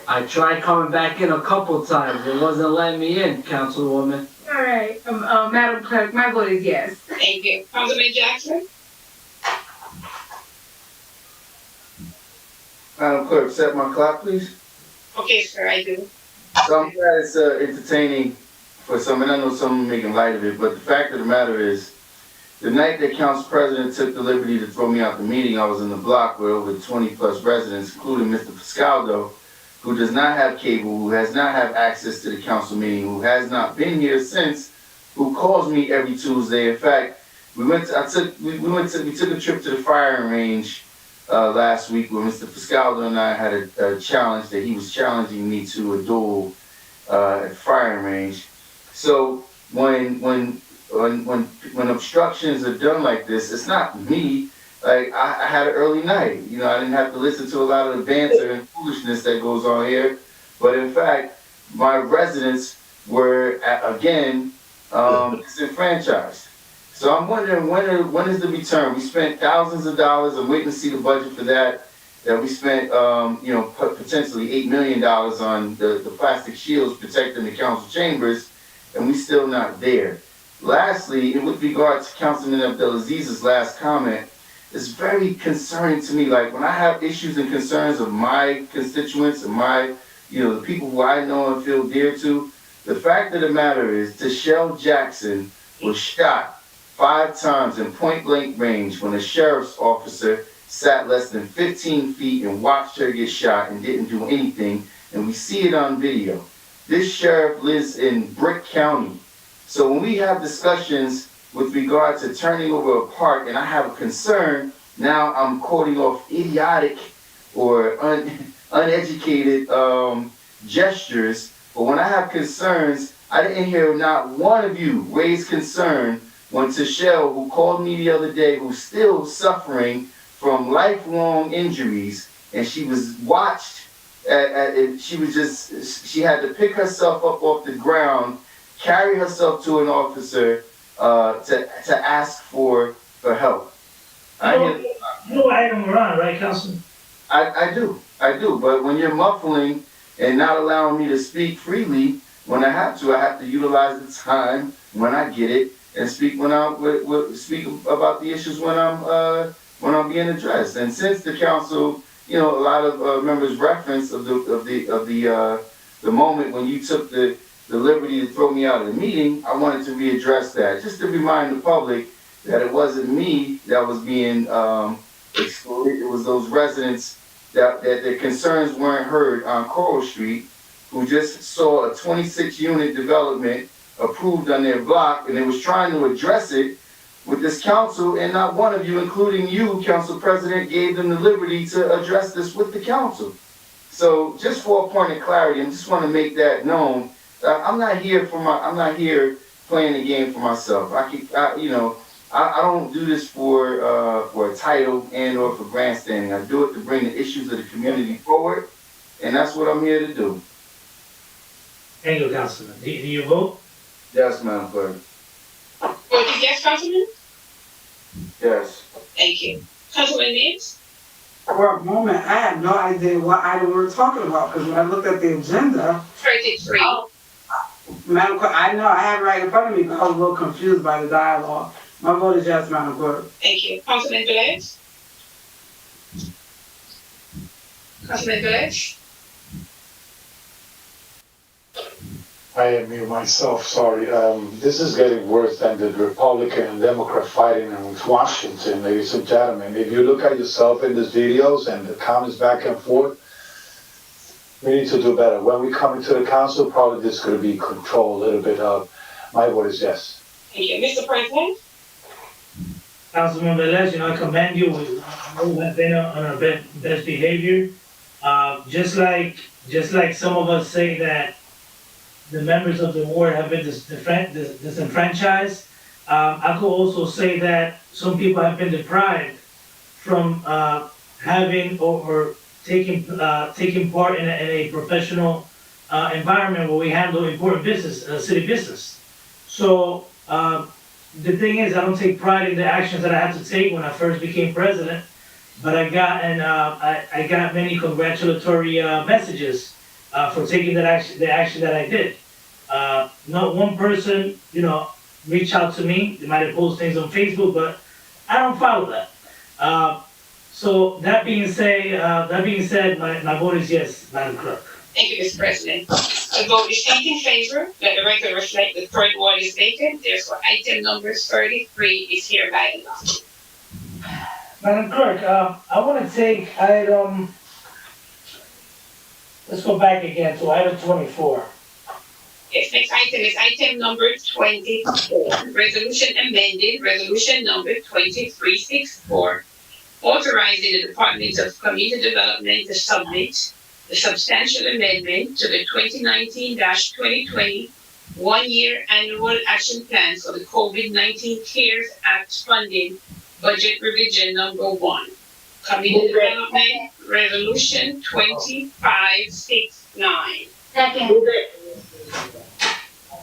I tried coming back in a couple times. It wasn't letting me in, Councilwoman. All right, Madam Clerk, my vote is yes. Thank you. Councilman Jackson? Madam Clerk, set my clock, please. Okay, sir, I do. So I'm glad it's entertaining for some, and I know some are making light of it, but the fact of the matter is, the night that Council President took the liberty to throw me out the meeting, I was in the block with over 20 plus residents, including Mr. Fiscaldo, who does not have cable, who has not had access to the council meeting, who has not been here since, who calls me every Tuesday. In fact, we took a trip to the firing range last week where Mr. Fiscaldo and I had a challenge that he was challenging me to a duel at the firing range. So when obstructions are done like this, it's not me. Like, I had an early night. You know, I didn't have to listen to a lot of the banter and foolishness that goes on here. But in fact, my residents were, again, disenfranchised. So I'm wondering, when is the return? We spent thousands of dollars. I'm waiting to see the budget for that we spent, potentially $8 million on the plastic shields protecting the council chambers, and we still not there. Lastly, with regard to Councilman Abdelaziz's last comment, it's very concerning to me. Like, when I have issues and concerns of my constituents and the people who I know and feel dear to, the fact of the matter is, Tashelle Jackson was shot 5 times in point-blank range when a sheriff's officer sat less than 15 feet and watched her get shot and didn't do anything, and we see it on video. This sheriff lives in Brick County. So when we have discussions with regard to turning over a park and I have a concern, now I'm quoting off idiotic or uneducated gestures. But when I have concerns, I didn't hear not one of you raise concern when Tashelle, who called me the other day, who's still suffering from lifelong injuries, and she was watched, she had to pick herself up off the ground, carry herself to an officer to ask for help. You know item we're on, right, Councilman? I do, but when you're muffling and not allowing me to speak freely, when I have to utilize the time when I get it and speak speak about the issues when I'm being addressed. And since the council, a lot of members reference of the moment when you took the liberty to throw me out of the meeting, I wanted to readdress that, just to remind the public that it wasn't me that was being excluded. It was those residents that their concerns weren't heard on Coral Street, who just saw a 26-unit development approved on their block, and they was trying to address it with this council, and not one of you, including you, Council President, gave them the liberty to address this with the council. So just for a point of clarity, I just want to make that known. I'm not here playing a game for myself. I don't do this for a title and or for grandstanding. I do it to bring the issues of the community forward, and that's what I'm here to do. Thank you, Councilman. Do you vote? Yes, Madam Clerk. Vote is yes, Councilman? Yes. Thank you. Councilman Meeks? For a moment, I had no idea what item we were talking about, because when I looked at the agenda. 33. Madam Clerk, I know I have it right in front of me, but I was a little confused by the dialogue. My vote is yes, Madam Clerk. Thank you. Councilman Velez? Councilman Velez? I am here myself, sorry. This is getting worse than the Republican and Democrat fighting in Washington, ladies and gentlemen. If you look at yourself in these videos and the comments back and forth, We need to do better. When we come into the council, probably this is gonna be controlled a little bit of, my vote is yes. Thank you. Mr. President? Councilman Velez, I commend you. We have been on our best behavior. Just like some of us say that the members of the ward have been disenfranchised, I could also say that some people have been deprived from having or taking part in a professional environment where we handle important business, city business. So the thing is, I don't take pride in the actions that I had to take when I first became president, but I got many congratulatory messages for taking the action that I did. Not one person, reached out to me. They might have posted things on Facebook, but I don't follow that. So that being said, my vote is yes, Madam Clerk. Thank you, Mr. President. The vote is 8 in favor. Let the record reflect the third ward is vacant. Therefore, item number 33 is hereby adopted. Madam Clerk, I want to take item, let's go back again to item 24. Yes, next item is item number 24. Resolution amended, resolution number 2364, authorizing the Department of Community Development to submit the substantial amendment to the 2019-2020 one-year annual action plan for the COVID-19 CARES Act funding budget revision number 1. Community Development Resolution 2569. Second.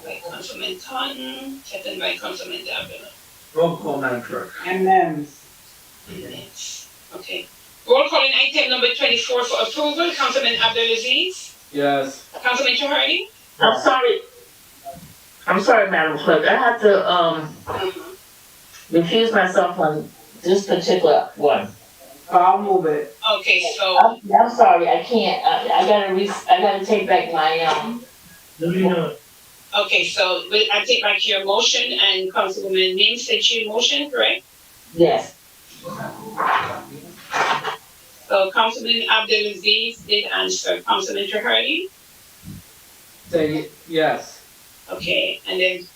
By Councilman Cotton, second by Councilman Davila. Roll call, Madam Clerk. And Mims. Okay. Roll call in item number 24 for approval. Councilman Abdulaziz. Yes. Councilman Chahardy. I'm sorry, Madam Clerk, I have to, recuse myself on this particular one. I'll move it. Okay, so. I'm sorry, I can't, I gotta take back my, Okay, so I take back your motion and Councilwoman Mims sent your motion, correct? yes. So Councilman Abdulaziz did answer. Councilman Chahardy. Say yes. Okay, and then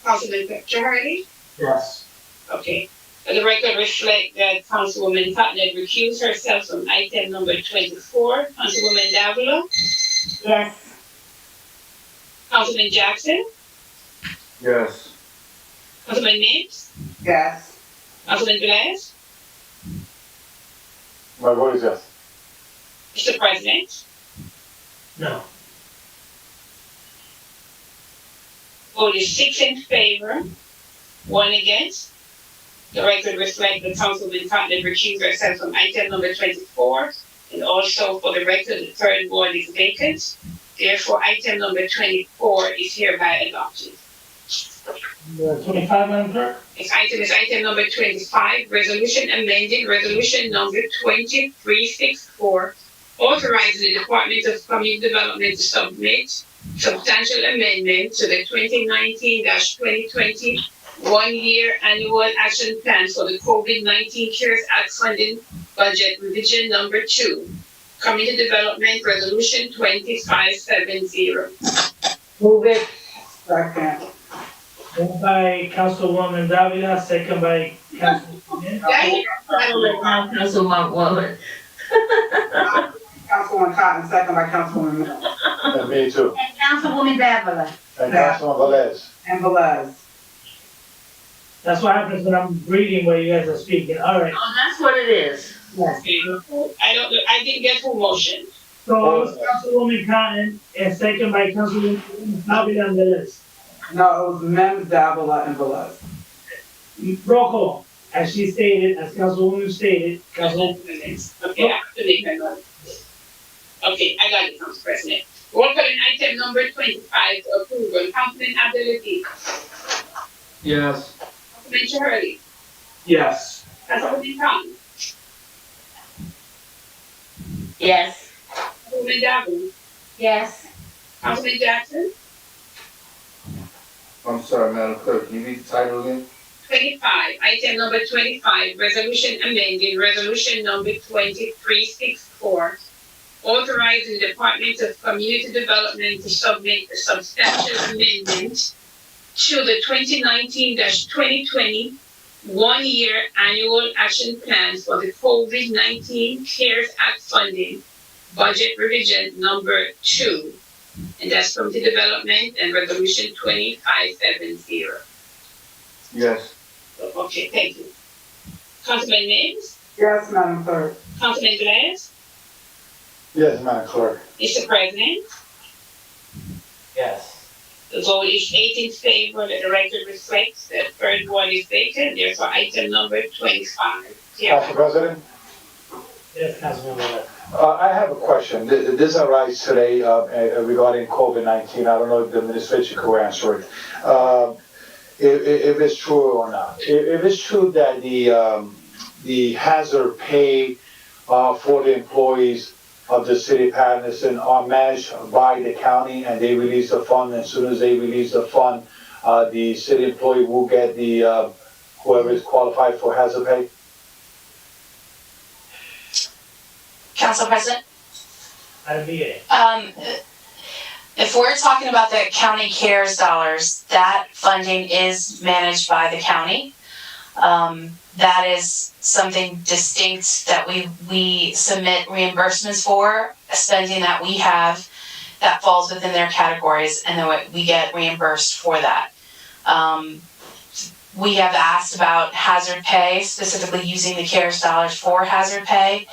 Councilman Chahardy. Yes. Okay. The record reflect that Councilwoman Cotton had recused herself from item number 24. Councilwoman Davila. Yes. Councilman Jackson. Yes. Councilman Mims. Yes. Councilman Velez. My vote is yes. Mr. President. No. Vote is 6 in favor, 1 against. The record reflects that Councilman Cotton had recused herself from item number 24, and also for the record, the third ward is vacant. Therefore, item number 24 is hereby adopted. 25, Madam Clerk? This item is item number 25, resolution amending resolution number 2364, authorizing the Department of Community Development to submit substantial amendment to the 2019-2020 one-year annual action plan for the COVID-19 CARES Act funding budget revision number 2. Community Development Resolution 2570. Move it. Second. Moved by Councilwoman Davila, second by Councilman. Councilwoman. Councilwoman Cotton, second by Councilwoman Mims. And me too. And Councilwoman Davila. And Councilman Velez. And Velez. That's what happens when I'm reading while you guys are speaking. All right. Oh, that's what it is. Okay. I didn't get full motion. So it was Councilwoman Cotton and second by Councilwoman Davila on the list. No, it was Mims, Davila, and Velez. Roll call, as she stated, as Councilwoman stated, Councilwoman. Okay, I have to make my note. Okay, I got it, Council President. Roll call in item number 25 for approval. Councilman Abdulaziz. Yes. Councilman Chahardy. Yes. Councilwoman Cotton. Yes. Councilwoman Davila. Yes. Councilman Jackson. I'm sorry, Madam Clerk, can you read the title again? 25, item number 25, resolution amending resolution number 2364, authorizing the Department of Community Development to submit a substantial amendment to the 2019-2020 one-year annual action plan for the COVID-19 CARES Act funding, budget revision number 2, and that's Community Development and Resolution 2570. Yes. Okay, thank you. Councilman Mims? Yes, Madam Clerk. Councilman Glass? Yes, Madam Clerk. Mr. President? Yes. The vote is 8 in favor. The record reflects that third one is vacant. Therefore, item number 25. Council President? Yes, Councilman Velez. I have a question. This arises today regarding COVID-19. I don't know if the administration could answer it. If it's true or not. If it's true that the hazard pay for the employees of the city of Paterson are managed by the county and they release the fund, as soon as they release the fund, the city employee will get the whoever is qualified for hazard pay? Council President? Item BA. If we're talking about the county CARES dollars, that funding is managed by the county. That is something distinct that we submit reimbursements for, spending that we have that falls within their categories, and then we get reimbursed for that. We have asked about hazard pay, specifically using the CARES dollars for hazard pay,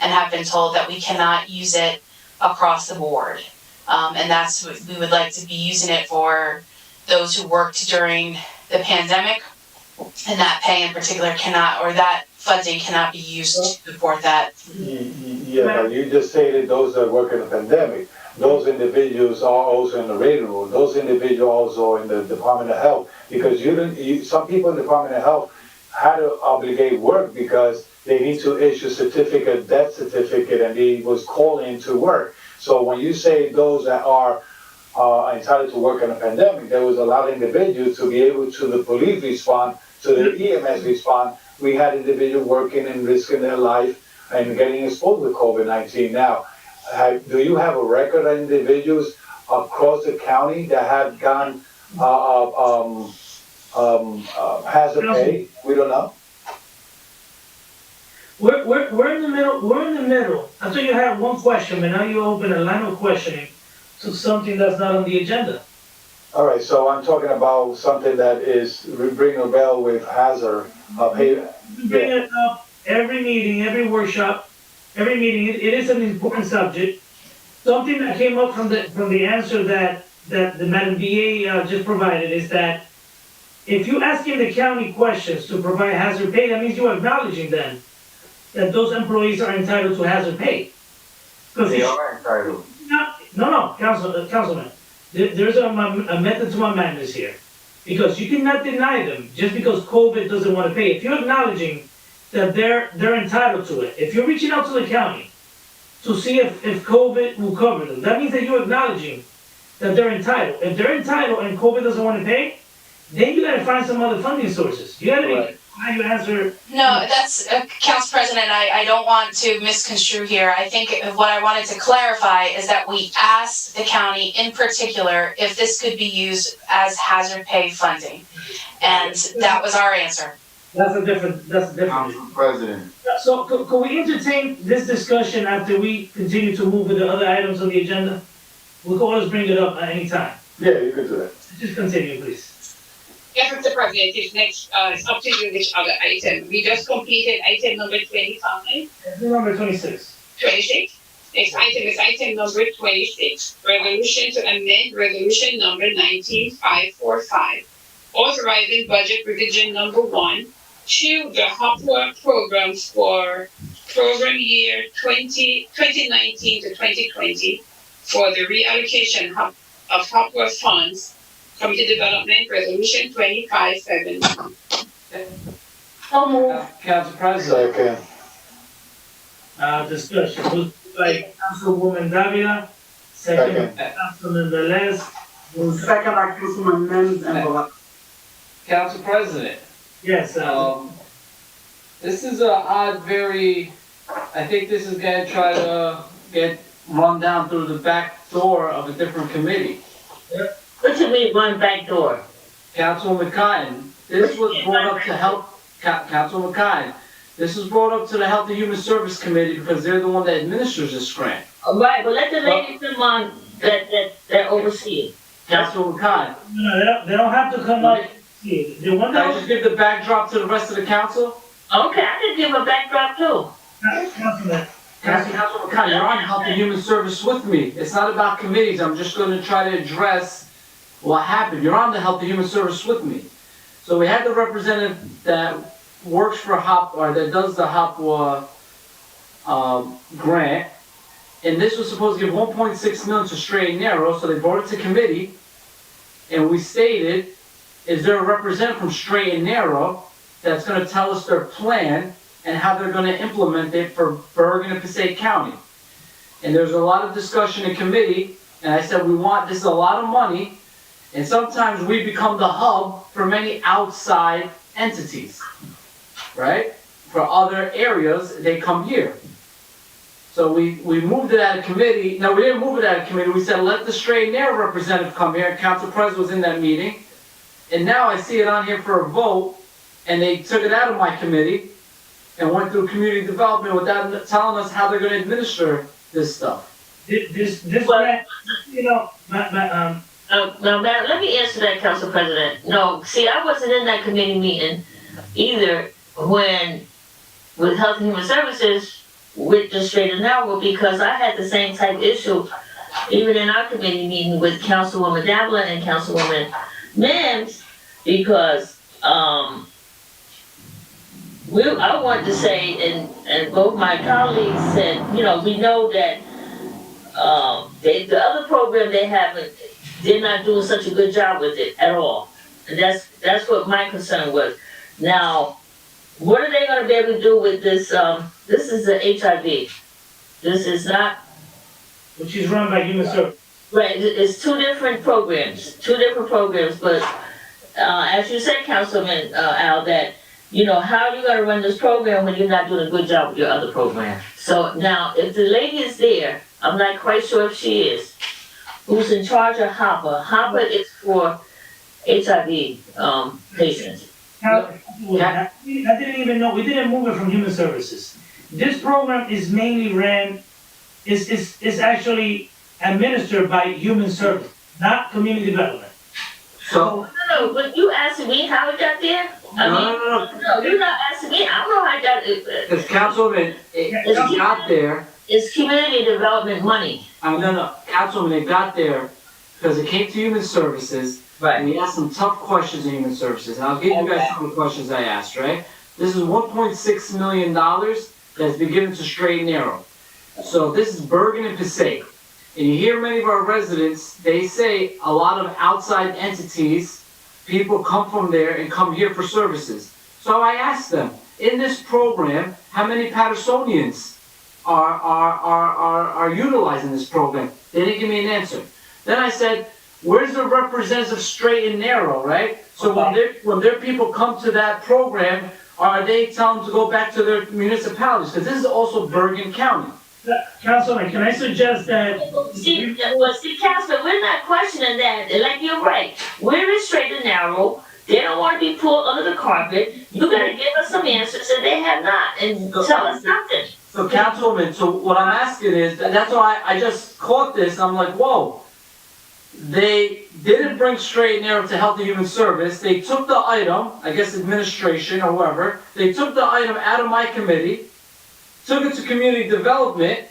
and have been told that we cannot use it across the board. And that's what we would like to be using it for those who worked during the pandemic, and that pay in particular cannot, or that funding cannot be used to support that. Yeah, but you just stated those that work in the pandemic. Those individuals are also in the rating rule. Those individuals also in the Department of Health, because some people in the Department of Health had to obligate work because they need to issue death certificate, and they was called in to work. So when you say those that are entitled to work in a pandemic, there was a lot of individuals to be able to the police respond, to the EMS respond. We had individuals working and risking their life and getting exposed with COVID-19. Now, do you have a record of individuals across the county that have gone hazard pay? We don't know. We're in the middle. We're in the middle. I thought you had one question, but now you open a line of questioning to something that's not on the agenda. All right, so I'm talking about something that is ring a bell with hazard pay. We bring it up every meeting, every workshop, every meeting. It is an important subject. Something that came up from the answer that the Madam BA just provided is that if you asking the county questions to provide hazard pay, that means you're acknowledging then that those employees are entitled to hazard pay. They are entitled. No, Councilman. There's a method to my madness here. Because you cannot deny them just because COVID doesn't want to pay. If you're acknowledging that they're entitled to it, if you're reaching out to the county to see if COVID will cover them, that means that you're acknowledging that they're entitled. If they're entitled and COVID doesn't want to pay, then you gotta find some other funding sources. You gotta be how you answer. No, that's, Council President, I don't want to misconstrue here. I think what I wanted to clarify is that we asked the county in particular if this could be used as hazard pay funding. And that was our answer. That's a different. Council President. So could we entertain this discussion after we continue to move with the other items on the agenda? We can always bring it up at any time. Yeah, you could do that. Just continue, please. Yes, Mr. President, it's next, it's up to you which other item. We just completed item number 25. Item number 26. 26. Next item is item number 26. Resolution to amend resolution number 19545. Authorizing budget revision number 1 to the Hopwork program for program year 2019 to 2020 for the reallocation of Hopwork funds. Community Development Resolution 2570. So moved. Council President. Second. Discussion. Moved by Councilwoman Davila. Second by Councilman Velez. Second by Councilman Mims and Velez. Council President. Yes, this is a odd, I think this is gonna try to get run down through the back door of a different committee. What you mean, one back door? Councilwoman Cotton, this was brought up to help, Councilwoman Cotton, this was brought up to the Health and Human Service Committee because they're the one that administers this grant. Right, but let the lady come on that oversee it. Councilwoman Cotton. No, they don't have to come up. The one Can I that just give the backdrop to the rest of the council? Okay, I can give a backdrop too. Councilwoman Cotton, you're on Health and Human Service with me. It's not about committees. I'm just going to try to address what happened. You're on the Health and Human Service with me. So we had the representative that works for HOP, or that does the HOP grant, and this was supposed to give 1.6 million to Straight and Narrow, so they brought it to committee, and we stated, is there a representative from Straight and Narrow that's going to tell us their plan and how they're going to implement it for Bergen and Passaic County? And there's a lot of discussion in committee, and I said, this is a lot of money, and sometimes we become the hub for many outside entities, right? For other areas, they come here. So we moved it out of committee. No, we didn't move it out of committee. We said, let the Straight and Narrow representative come here. Council President was in that meeting. And now I see it on here for a vote, and they took it out of my committee and went through community development without telling us how they're going to administer this stuff. This grant, you know, No, Matt, let me answer that, Council President. No, see, I wasn't in that committee meeting either when, with Health and Human Services, with the Straight and Narrow, because I had the same type of issue, even in our committee meeting with Councilwoman Davila and Councilwoman Mims, because, I wanted to say, and both my colleagues said, you know, we know that, the other program they haven't, they're not doing such a good job with it at all. And that's what my concern was. Now, what are they gonna be able to do with this, this is the HIV. This is not. Which is run by Human Services. Right, it's two different programs, but, as you said, Councilman, Al, that, you know, how are you gonna run this program when you're not doing a good job with your other program? So now, if the lady is there, I'm not quite sure if she is, who's in charge of HOPA. HOPA is for HIV, patients. I didn't even know, we didn't move it from Human Services. This program is mainly is actually administered by Human Services, not Community Development. So. No, but you asking me how it got there? No, you're not asking me, I don't know how it got it. As Councilman, it got there. It's community development money. No, Councilman, it got there because it came to Human Services. Right. And we asked some tough questions in Human Services, and I'll give you guys some of the questions I asked, right? This is $1.6 million that's been given to Straight and Narrow. So this is Bergen and Passaic. And you hear many of our residents, they say a lot of outside entities, people come from there and come here for services. So I asked them, in this program, how many Patersonians are utilizing this program? They didn't give me an answer. Then I said, where's the representative Straight and Narrow, right? So when their people come to that program, are they telling them to go back to their municipalities? Because this is also Bergen County. Councilman, can I suggest that? See, Councilman, we're not questioning that. Like, you're right. We're in Straight and Narrow. They don't want to be pulled under the carpet. You gotta give us some answers, and they have not, and tell us nothing. So, Councilwoman, so what I'm asking is, that's why I just caught this, and I'm like, whoa. They didn't bring Straight and Narrow to Health and Human Service. They took the item, I guess administration or whoever, they took the item out of my committee, took it to community development,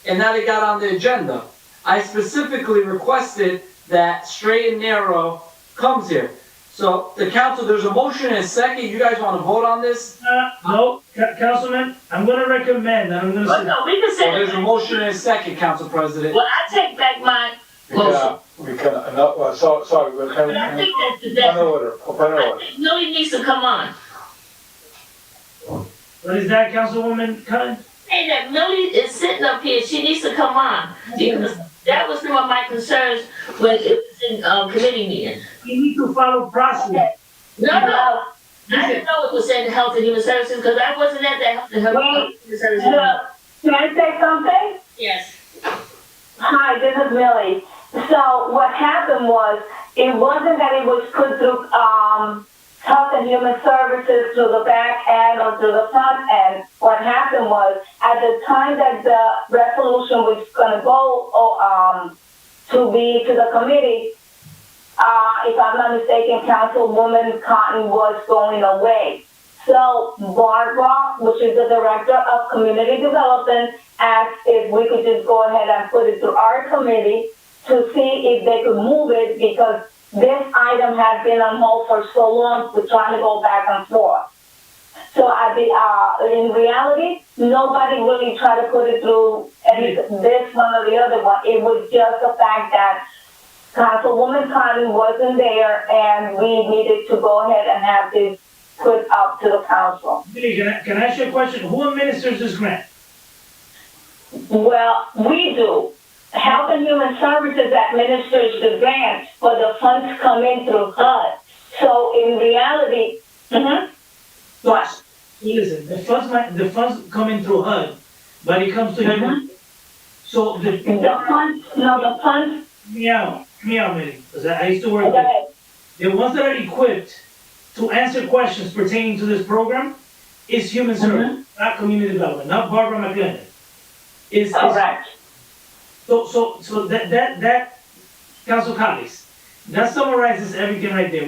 and now they got on the agenda. I specifically requested that Straight and Narrow comes here. So, the council, there's a motion and a second. You guys want to vote on this? No, Councilman, I'm gonna recommend, I'm gonna say. No, we can say. There's a motion and a second, Council President. Well, I take back my motion. Sorry, we're But I think that, I think Millie needs to come on. What is that, Councilwoman Cotton? Hey, that Millie is sitting up here, she needs to come on, because that was one of my concerns when it was in, committee meeting. You need to follow process. No, I didn't know it was in Health and Human Services, because I wasn't at the Health and Human Services. Can I say something? Yes. Hi, this is Millie. So what happened was, it wasn't that it was put through, Health and Human Services to the back end or to the front end. What happened was, at the time that the resolution was gonna go, to the committee, if I'm not mistaken, Councilwoman Cotton was going away. So Barbara, which is the Director of Community Development, asked if we could just go ahead and put it through our committee to see if they could move it, because this item had been on hold for so long, we're trying to go back and forth. So in reality, nobody really tried to put it through this one or the other one. It was just the fact that Councilwoman Cotton wasn't there, and we needed to go ahead and have this put up to the council. Billy, can I ask you a question? Who administers this grant? Well, we do. Health and Human Services administers the grant, but the funds come in through HUD. So in reality, what? Listen, the funds come in through HUD, but it comes to you. So the funds. Meow, Millie, because I used to work with. The ones that are equipped to answer questions pertaining to this program is Human Services, not Community Development, not Barbara McLennan. Correct. So that Council colleagues, that summarizes everything right there.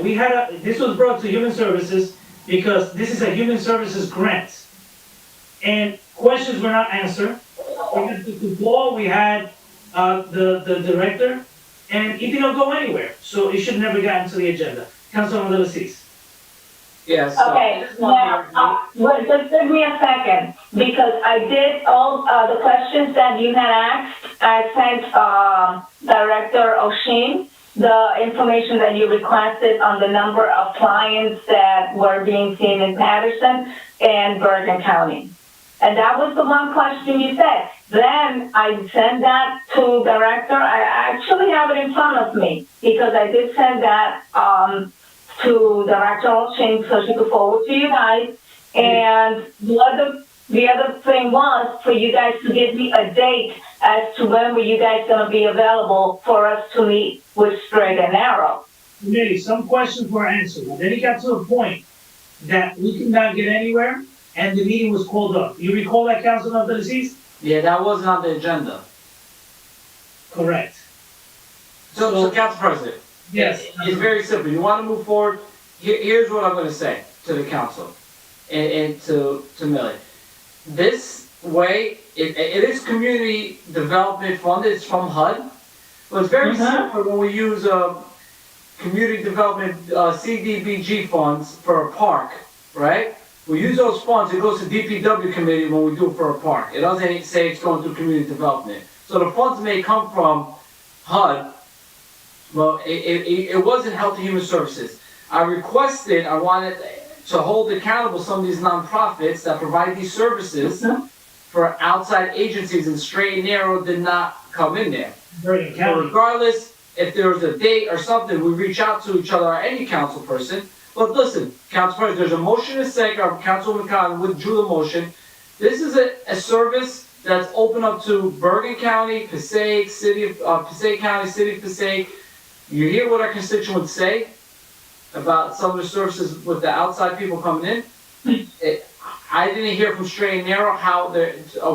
This was brought to Human Services because this is a Human Services grant. And questions were not answered. We had the ball, we had the director, and it didn't go anywhere. So it should never gotten to the agenda. Councilman Delacis. Yes. Okay, now, but just give me a second, because I did all the questions that you had asked. I sent Director O'Sheen the information that you requested on the number of clients that were being seen in Paterson and Bergen County. And that was the one question you said. Then I sent that to Director. I actually have it in front of me, because I did send that to Director O'Sheen so she could forward to you guys. And the other thing was for you guys to give me a date as to when were you guys going to be available for us to meet with Straight and Narrow. Maybe some questions were answered. And then it got to a point that we could not get anywhere, and the meeting was called up. You recall that, Councilman Delacis? Yeah, that wasn't on the agenda. Correct. So Council President. Yes. It's very simple. You want to move forward? Here's what I'm going to say to the council and to Millie. This way, it is community development funded. It's from HUD. But it's very simple when we use community development CDBG funds for a park, right? We use those funds. It goes to DPW committee when we do it for a park. It doesn't say it's going through community development. So the funds may come from HUD. Well, it wasn't Health and Human Services. I wanted to hold accountable some of these nonprofits that provide these services for outside agencies, and Straight and Narrow did not come in there. So regardless, if there was a date or something, we reach out to each other or any council person. But listen, Council President, there's a motion to second, or Councilwoman Cotton withdrew the motion. This is a service that's open up to Bergen County, Passaic, Passaic County, City of Passaic. You hear what our constituents say about some of the services with the outside people coming in. I didn't hear from Straight and Narrow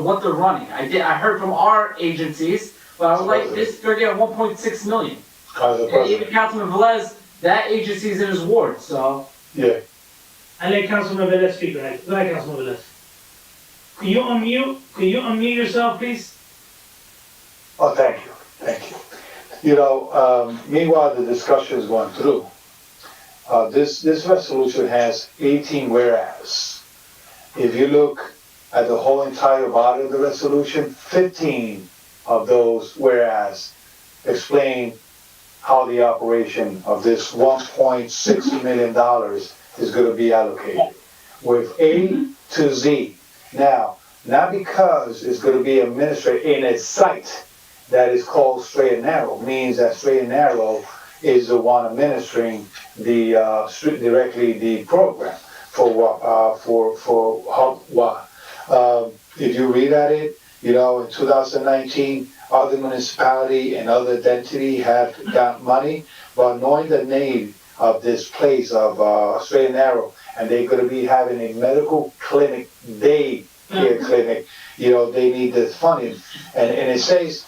what they're running. I heard from our agencies, but I would like this. They're getting 1.6 million. And even Councilman Velez, that agency's in his ward. So yeah. I let Councilman Velez speak. Right? Go ahead, Councilman Velez. Can you unmute yourself, please? Oh, thank you. You know, meanwhile the discussion is going through. This resolution has 18 whereas. If you look at the whole entire body of the resolution, 15 of those whereas explain how the operation of this $1.6 million is going to be allocated, with A to Z. Now, not because it's going to be administered in a site that is called Straight and Narrow, means that Straight and Narrow is the one administering directly the program for what. If you read at it, You know, in 2019, other municipality and other entity have got money, but knowing the need of this place of Straight and Narrow, and they're gonna be having a medical clinic, day care clinic, you know, they need this funding. And it says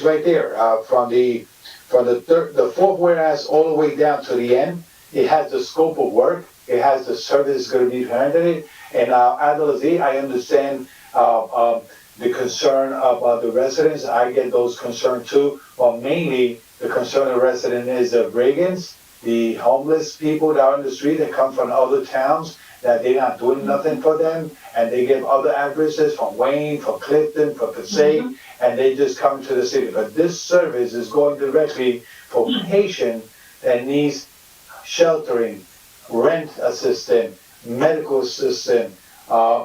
right there, from the fourth whereas all the way down to the end, it has the scope of work, it has the service gonna be handled, and I understand the concern about the residents. I get those concerns too, but mainly the concern of the resident is the brigands, the homeless people down in the street that come from other towns, that they're not doing nothing for them, and they give other addresses from Wayne, from Clifton, from Passaic, and they just come to the city. But this service is going directly for patient that needs sheltering, rent assistance, medical assistance,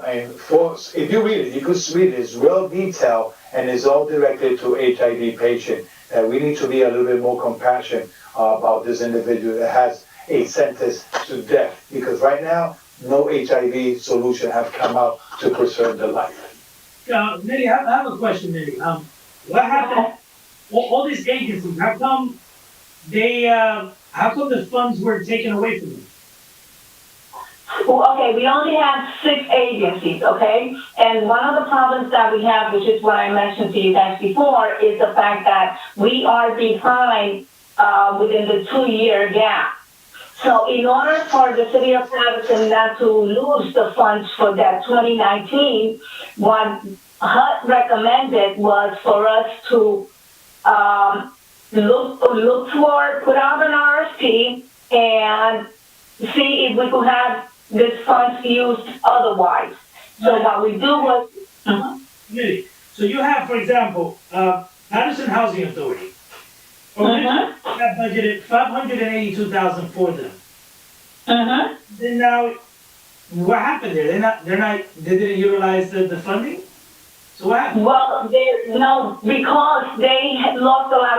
and for, if you read it, you could read it, it's real detailed, and it's all directed to HIV patient. And we need to be a little bit more compassionate about this individual that has a sentence to death, because right now, no HIV solution have come out to preserve the life. Nelly, I have a question, Nelly. What happened, all these agencies, how come the funds were taken away from them? Well, okay, we only have 6 agencies, okay? And one of the problems that we have, which is what I mentioned to you guys before, is the fact that we are behind within the 2-year gap. So in order for the city of Paterson not to lose the funds for that 2019, what HUD recommended was for us to put out an RFP and see if we could have this funds used otherwise. So what we do was... Really? So you have, for example, Paterson Housing Authority. Originally, have budgeted $582,000 for them. Then now, what happened there? They didn't utilize the funding? So what happened? Well, because they had lost a lot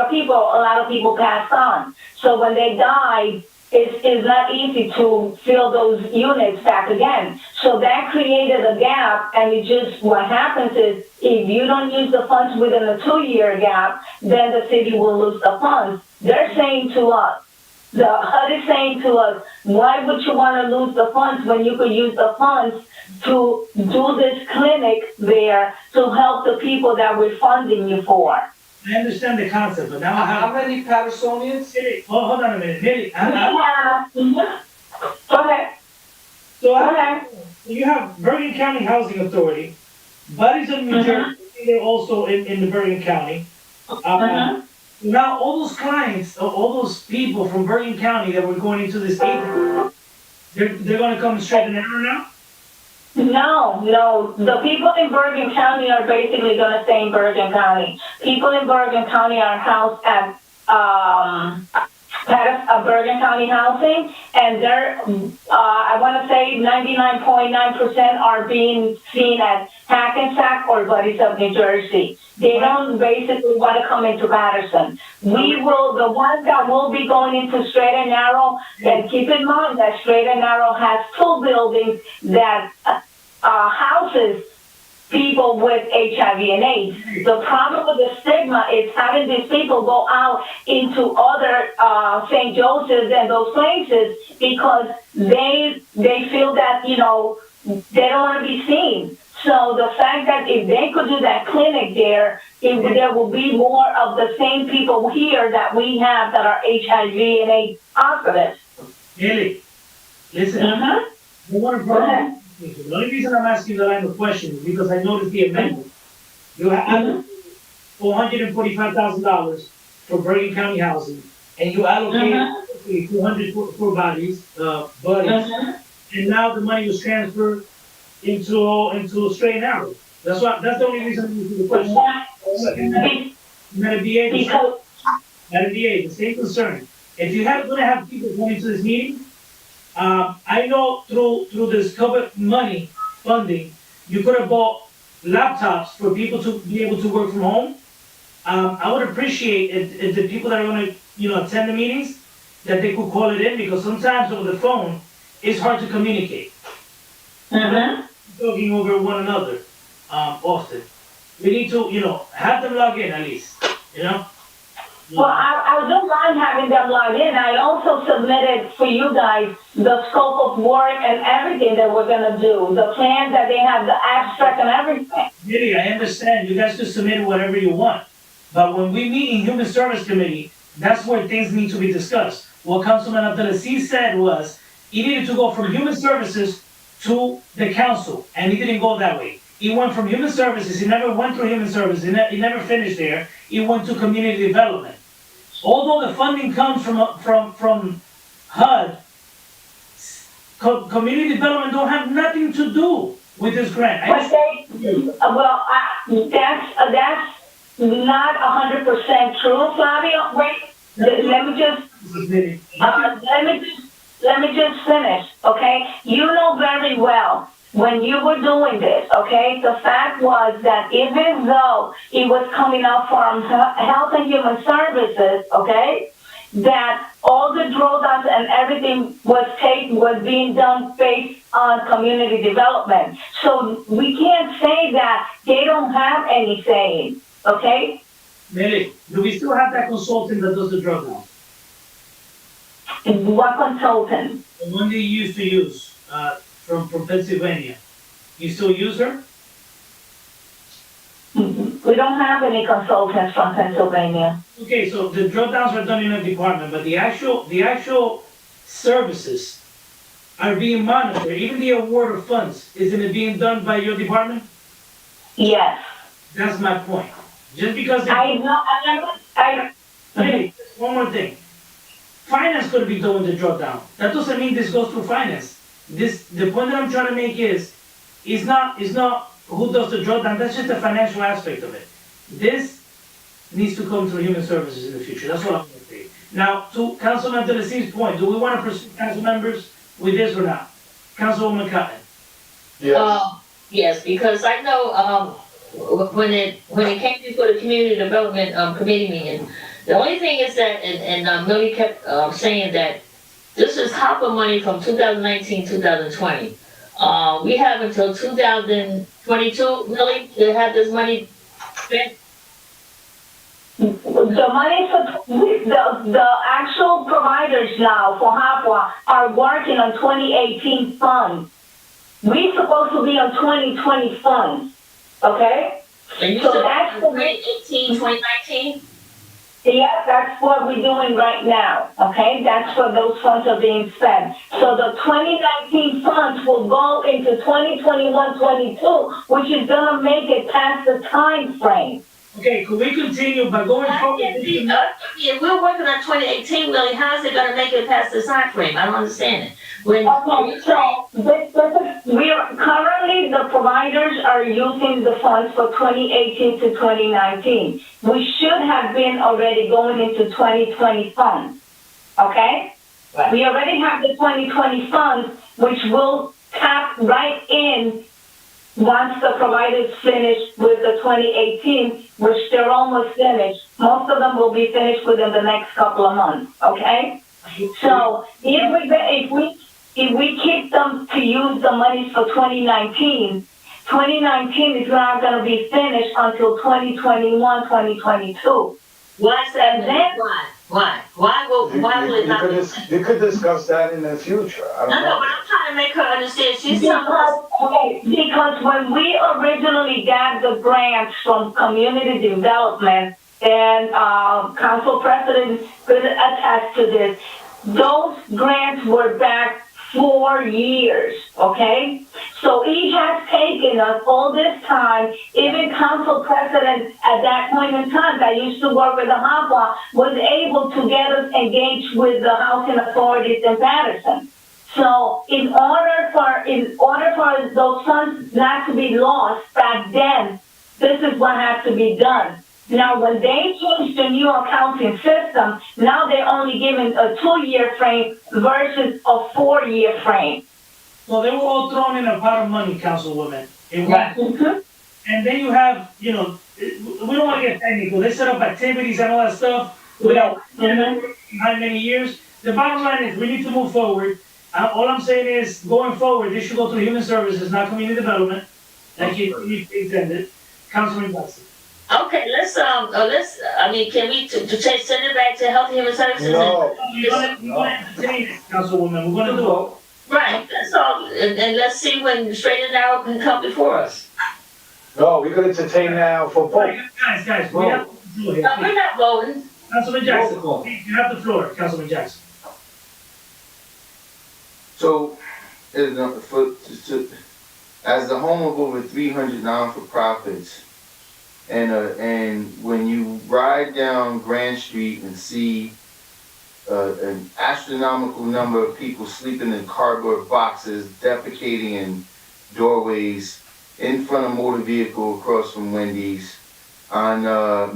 of people passed on. So when they died, it's not easy to fill those units back again. So that created a gap, and what happens is, if you don't use the funds within a 2-year gap, then the city will lose the funds. They're saying to us, the HUD is saying to us, why would you want to lose the funds when you could use the funds to do this clinic there to help the people that we're funding you for? I understand the concept, but now I have... How many Patersonians? Hold on a minute, Nelly. Go ahead. So you have Bergen County Housing Authority, Buddies of New Jersey, they're also in the Bergen County. Now all those clients, all those people from Bergen County that were going into this agency, they're going to come straight in Narrow now? No. The people in Bergen County are basically going to stay in Bergen County. People in Bergen County are housed at Bergen County Housing, and they're, I want to say 99.9% are being seen at Hackensack or Buddies of New Jersey. They don't basically want to come into Paterson. The ones that will be going into Straight and Narrow, and keep in mind that Straight and Narrow has 2 buildings that houses people with HIV and AIDS. The problem with the stigma is having these people go out into other St. Joseph's and those places because they feel that, they don't want to be seen. So the fact that if they could do that clinic there, there will be more of the same people here that we have that are HIV and AIDS positive. Nelly, listen. I want to bring the only reason I'm asking the line of question is because I noticed the amendment. You have $445,000 for Bergen County Housing, and you allocated 200 for Buddies, and now the money was transferred into Straight and Narrow. That's the only reason I'm asking the question. The same concern. If you're going to have people going to this meeting, I know through this COVID money funding, you could have bought laptops for people to be able to work from home. I would appreciate if the people that are going to, attend the meetings, that they could call it in, because sometimes over the phone, it's hard to communicate. Talking over one another often. we need to, have them log in at least, Well, I don't mind having them log in. I also submitted for you guys the scope of work and everything that we're gonna do, the plan that they have, the abstract and everything. Really, I understand, you guys can submit whatever you want, but when we meet in Human Service Committee, that's where things need to be discussed. What Councilman Abdelaziz said was, he needed to go from Human Services to the council, and he didn't go that way. He went from Human Services, he never went through Human Services, he never finished there, he went to Community Development. Although the funding comes from HUD, Community Development don't have nothing to do with this grant. But that's not 100% true, Flavio. Wait, let me just finish, okay? You know very well, when you were doing this, okay, the fact was that even though it was coming up from Health and Human Services, okay, that all the drawdowns and everything was being done based on community development. So we can't say that they don't have any saying, okay? Mary, do we still have that consultant that does the drug now? What consultant? The one that you used to use, from Pennsylvania. You still use her? We don't have any consultants from Pennsylvania. Okay, so the drug downs are done in a department, but the actual services are being monitored. Even the award of funds, isn't it being done by your department? Yes. That's my point. Just because Hey, one more thing. Finance could be doing the drawdown. That doesn't mean this goes through finance. The point that I'm trying to make is not who does the drawdown, that's just the financial aspect of it. This needs to come through Human Services in the future, that's what I'm gonna say. Now, to Councilman Abdelaziz's point, do we wanna pursue council members with this or not? Councilwoman Cotton? Yes. Yes, because I know, when it came before the community development, committee meeting, the only thing is that, and Millie kept, saying that this is HOPA money from 2019, 2020. We have until 2022, Millie, to have this money spent. The money for the actual providers now for HAPWA are working on 2018 funds. We're supposed to be on 2020 funds, okay? And you so said that's 2018, 2019? Yeah, that's what we're doing right now, okay? That's where those funds are being spent. So the 2019 funds will go into 2021, 22, which is gonna make it past the time frame. Okay, could we continue by going forward? If we're working on 2018, Millie, how is it gonna make it past the time frame? I don't understand it. Okay, so we are currently, the providers are using the funds for 2018 to 2019. We should have been already going into 2020 funds, okay? Right. We already have the 2020 funds, which will tap right in once the providers finish with the 2018, which they're almost finished. Most of them will be finished within the next couple of months, okay? So if we keep them to use the money for 2019, 2019 is not going to be finished until 2021, 2022. Why is that? And then, Why will it not? You could discuss that in the future. I don't know. But I'm trying to make her understand. She's telling us. Because when we originally got the grants from community development, and council president could attest to this, those grants were back 4 years, okay? So it has taken us all this time, even council president at that point in time that used to work with the HAPWA was able to get us engaged with the housing authorities in Paterson. So in order for those funds not to be lost back then, this is what has to be done. Now, when they changed the new accounting system, now they're only giving a 2-year frame versus a 4-year frame. So they were all thrown in a pot of money, Councilwoman. Right. And then you have, we don't want to get technical. They set up activities and all that stuff without how many years. The bottom line is we need to move forward. All I'm saying is, going forward, this should go through Human Services, not Community Development, like you intended. Councilman Jackson. Okay, can we send it back to Health and Human Services? No. We're gonna entertain it, Councilwoman, we're gonna do it. Right, that's all, and let's see when Straight and Narrow can come before us. No, we could entertain now for vote. Guys, we have the floor here. No, we're not voting. Councilman Jackson, Roll call. please, you have the floor, Councilman Jackson. So, as the home of over 300 non-for-profits, and when you ride down Grand Street and see an astronomical number of people sleeping in cardboard boxes, defecating in doorways, in front of motor vehicle across from Wendy's, on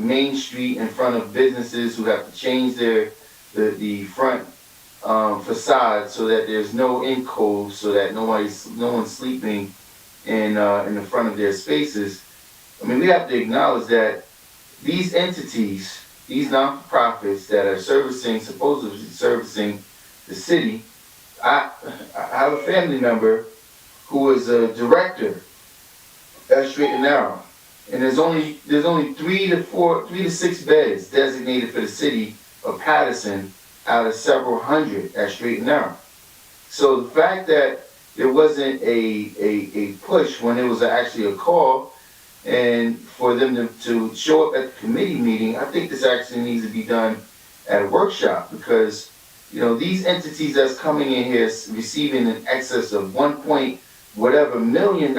Main Street in front of businesses who have to change the front facade so that there's no enclosed, so that no one's sleeping in the front of their spaces. I mean, we have to acknowledge that these entities, these non-profits that are supposedly servicing the city, I have a family member who is a director at Straight and Narrow, and there's only 3 to 6 beds designated for the city of Paterson out of several hundred at Straight and Narrow. So the fact that there wasn't a push when there was actually a call, and for them to show up at the committee meeting, I think this actually needs to be done at a workshop, because these entities that's coming in here receiving in excess of $1 million,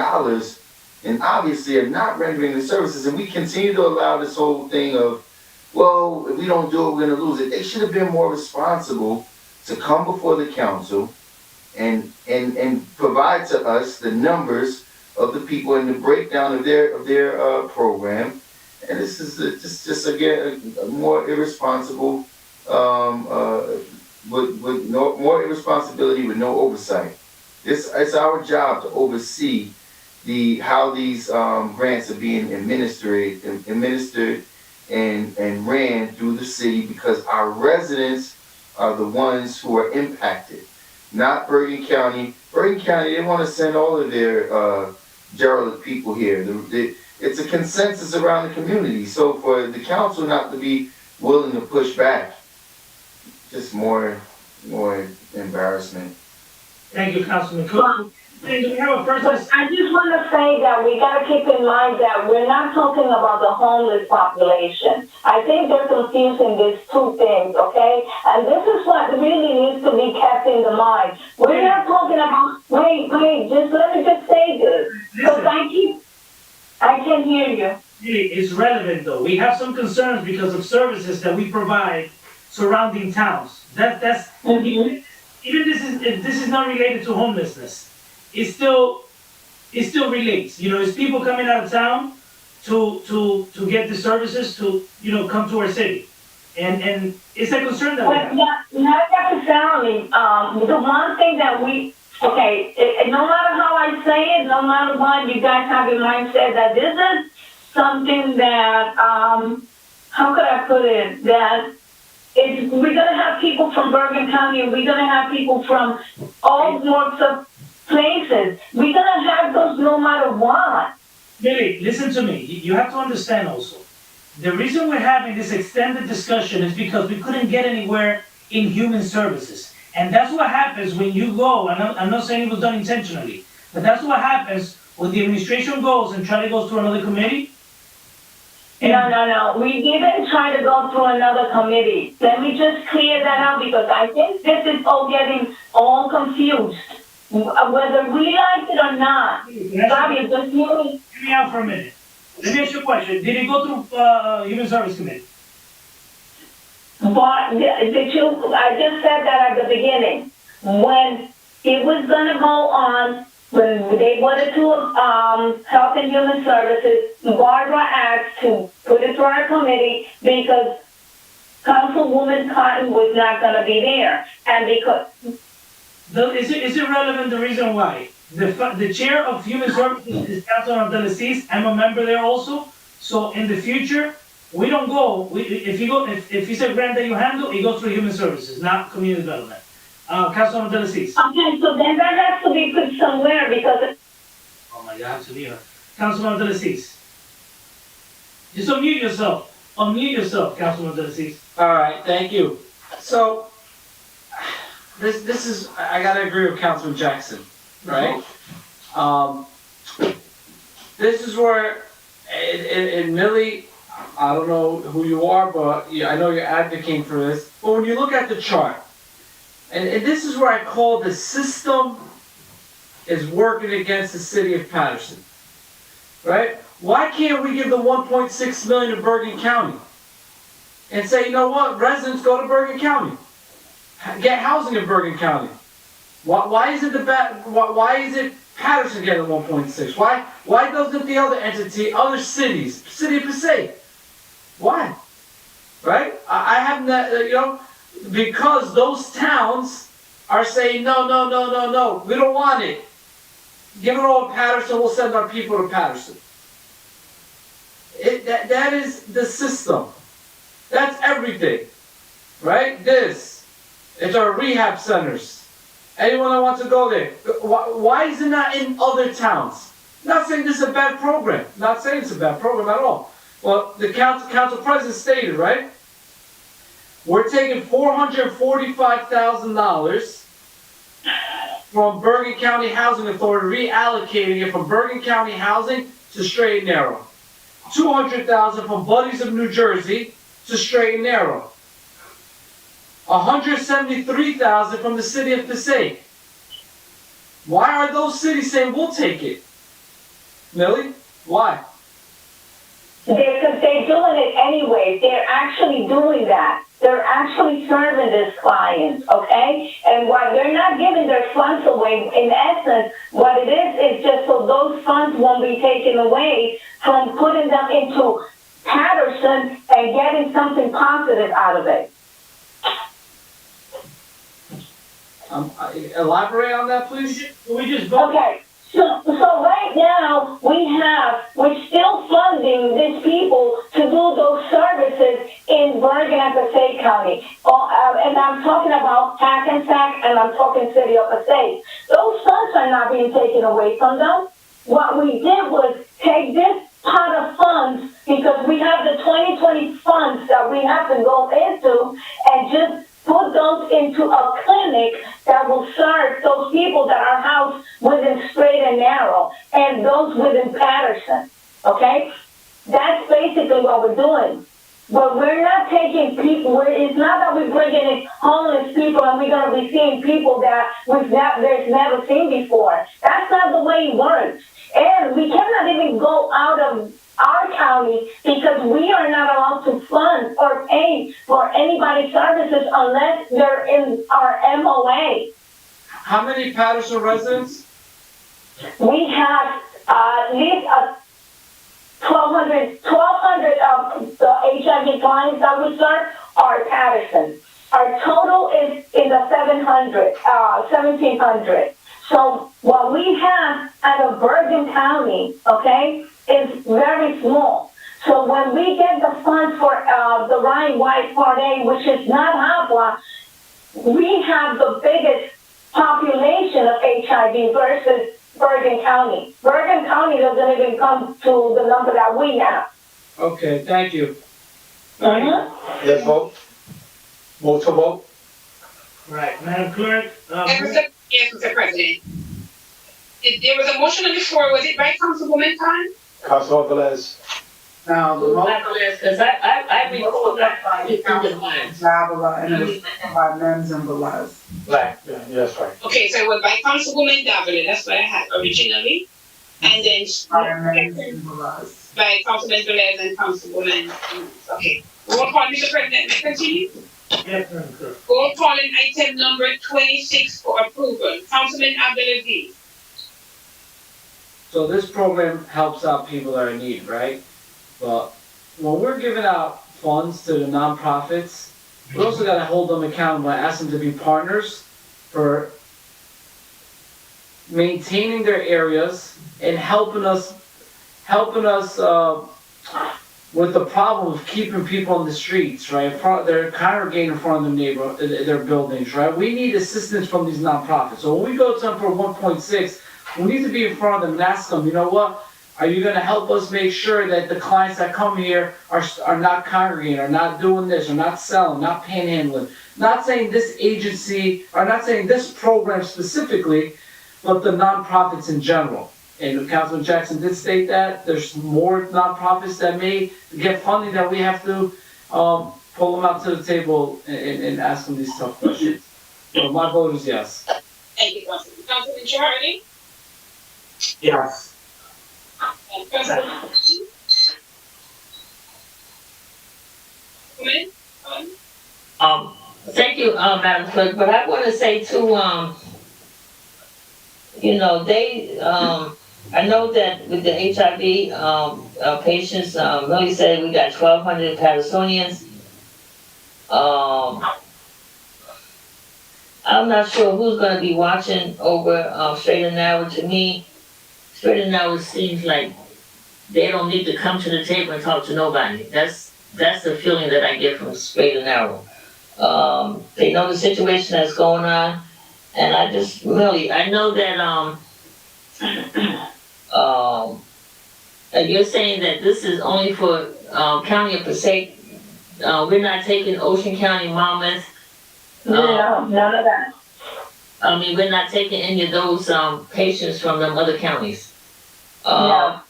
and obviously are not rendering the services, and we continue to allow this whole thing of, well, if we don't do it, we're going to lose it. They should have been more responsible to come before the council and provide to us the numbers of the people and the breakdown of their program. And this is just again a more irresponsible, with more irresponsibility with no oversight. It's our job to oversee how these grants are being administered and ran through the city, because our residents are the ones who are impacted, not Bergen County. Bergen County, they want to send all of their derelict people here. It's a consensus around the community. So for the council not to be willing to push back, just more embarrassment. Thank you, Councilman Cook. And do we have a first? I just want to say that we got to keep in mind that we're not talking about the homeless population. I think they're confusing these two things, okay? And this is what really needs to be kept in the mind. We're not talking about, wait, just let me just say this. Because I can hear you. It's relevant though. We have some concerns because of services that we provide surrounding towns. That's even if this is not related to homelessness. It still relates. It's people coming out of town to get the services to come to our city, and it's a concern that we have. Not necessarily. The one thing that no matter how I say it, no matter what, you guys have in mindset that this is something that how could I put it, that we're gonna have people from Bergen County, and we're gonna have people from all sorts of places. We're gonna have those no matter what. Billy, listen to me. You have to understand also. The reason we're having this extended discussion is because we couldn't get anywhere in human services. And that's what happens when you go, I'm not saying it was done intentionally, but that's what happens when the administration goes and goes to another committee. No. We didn't try to go through another committee. Let me just clear that out, because I think this is all getting all confused. Whether we like it or not. Fabio, just hear me out for a minute. Let me ask you a question. Did it go through Human Service Committee? But I just said that at the beginning. When it was gonna go on, when they wanted to Health and Human Services, Barbara asked to put it through our committee because Councilwoman Cotton was not gonna be there. And because Is it relevant the reason why? The chair of Human Services is Councilman Abdelaziz. I'm a member there also. So in the future, we don't go. If it's a grant that you handle, it goes through Human Services, not Community Development. Councilman Abdelaziz. Okay, so then that has to be put somewhere because. Oh my God, to be here. Councilman Abdelaziz. Just unmute yourself. Unmute yourself, Councilman Abdelaziz. All right, thank you. So, this is, I gotta agree with Councilman Jackson, right? This is where, and Millie, I don't know who you are, but I know you're advocating for this. But when you look at the chart, and this is where I call the system is working against the city of Paterson, right? Why can't we give the 1.6 million to Bergen County and say, you know what, residents go to Bergen County, get housing in Bergen County? Why is it why is it Paterson getting 1.6? Why doesn't the other entity, other cities, city of Passaic? Why? Right? I haven't, you know, because those towns are saying, no, we don't want it. Give it all to Paterson, we'll send our people to Paterson. That is the system. That's everything, right? It's our rehab centers. Anyone that wants to go there. Why is it not in other towns? Not saying this is a bad program. Not saying it's a bad program at all. Well, the council president stated, right? We're taking $445,000 from Bergen County Housing Authority, reallocating it from Bergen County Housing to straight and narrow. $200,000 from Buddies of New Jersey to straight and narrow. $173,000 from the city of Passaic. Why are those cities saying we'll take it? Millie, why? Because they're doing it anyway. They're actually doing that. They're actually serving this client, okay? And while they're not giving their funds away, in essence, what it is just so those funds won't be taken away from putting them into Paterson and getting something positive out of it. Elaborate on that, please. Okay. So right now, we're still funding these people to do those services in Bergen and Passaic County. And I'm talking about Hackensack and I'm talking City of Passaic. Those funds are not being taken away from them. What we did was take this pot of funds, because we have the 2020 funds that we have to go into, and just put those into a clinic that will serve those people that are housed within straight and narrow, and those within Paterson, okay? That's basically what we're doing. But we're not taking people, it's not that we're bringing in homeless people and we're going to be seeing people that there's never seen before. That's not the way it works. And we cannot even go out of our county because we are not allowed to fund or pay for anybody's services unless they're in our MOA. How many Paterson residents? We have at least 1,200 of the HIV clients that we serve are Paterson. Our total is in the 1,700. So what we have out of Bergen County, okay, is very small. So when we get the funds for the Ryan White Part A, which is not HAPLA, we have the biggest population of HIV versus Bergen County. Bergen County doesn't even come to the number that we have. Okay, thank you. Let's vote. Vote to vote. Right, Madam Clerk. Yes, Mr. President. There was a motion on the floor. Was it right, Councilwoman Khan? Councilor Velez. Now, the motion Because I recall that by Davila and it was by Mims and Velez. Right. Yes, right. Okay, so it was by Councilwoman Davila. That's what I had originally. And then By Mims and Velez. by Councilman Velez and Councilwoman. Okay. Roll call, Mr. President. May I continue? Yes, Madam Clerk. Roll call in item number 26 for approval. Councilman Abdelaziz. So this program helps out people that are in need, right? But when we're giving out funds to the nonprofits, we also got to hold them accountable and ask them to be partners for maintaining their areas and helping us with the problem of keeping people on the streets, right? They're congregating in front of their buildings, right? We need assistance from these nonprofits. So when we go to them for 1.6, we need to be in front of them and ask them, you know what? Are you gonna help us make sure that the clients that come here are not congregating, are not doing this, are not selling, not panhandling? Not saying this agency, or not saying this program specifically, but the nonprofits in general. And Councilman Jackson did state that there's more nonprofits that may get funding that we have to, pull them out to the table and ask them these tough questions. So my vote is yes. Thank you, Councilman. Councilman Jardy? Yes. And President Thank you, Madam Clerk, but I want to say too, you know, I know that with the HIV, patients, Millie said we got 1,200 Patersonians. I'm not sure who's gonna be watching over, Straight and Narrow. To me, Straight and Narrow seems like they don't need to come to the table and talk to nobody. That's the feeling that I get from Straight and Narrow. They know the situation that's going on, and I know that, and you're saying that this is only for, County of Passaic. We're not taking Ocean County, Monmouth. No, none of that. I mean, we're not taking any of those, patients from them other counties. No.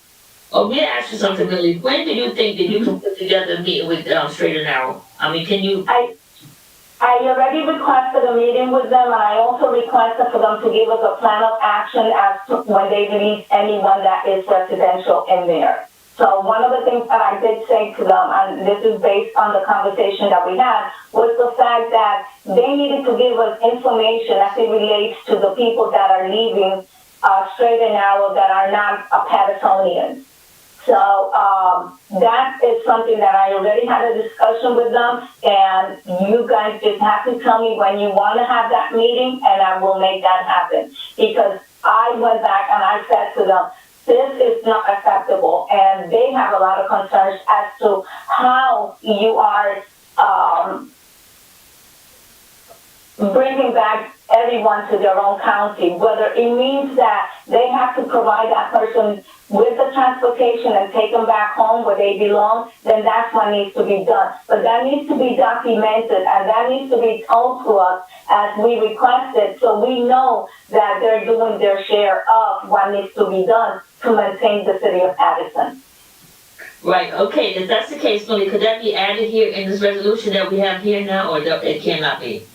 Oh, may I ask you something, Millie? When do you think that you can put together a meeting with, Straight and Narrow? I mean, can you? I already requested a meeting with them, and I also requested for them to give us a plan of action as to when they release anyone that is residential in there. So one of the things that I did say to them, and this is based on the conversation that we had, was the fact that they needed to give us information as it relates to the people that are leaving Straight and Narrow that are not Patersonians. So that is something that I already had a discussion with them, and you guys just have to tell me when you want to have that meeting, and I will make that happen. Because I went back and I said to them, this is not acceptable, and they have a lot of concerns as to how you are bringing back everyone to their own county, whether it means that they have to provide that person with the transportation and take them back home where they belong, then that's what needs to be done. But that needs to be documented, and that needs to be told to us as we requested, so we know that they're doing their share of what needs to be done to maintain the city of Paterson. Right, okay, if that's the case, Millie, could that be added here in this resolution that we have here now, or it cannot be?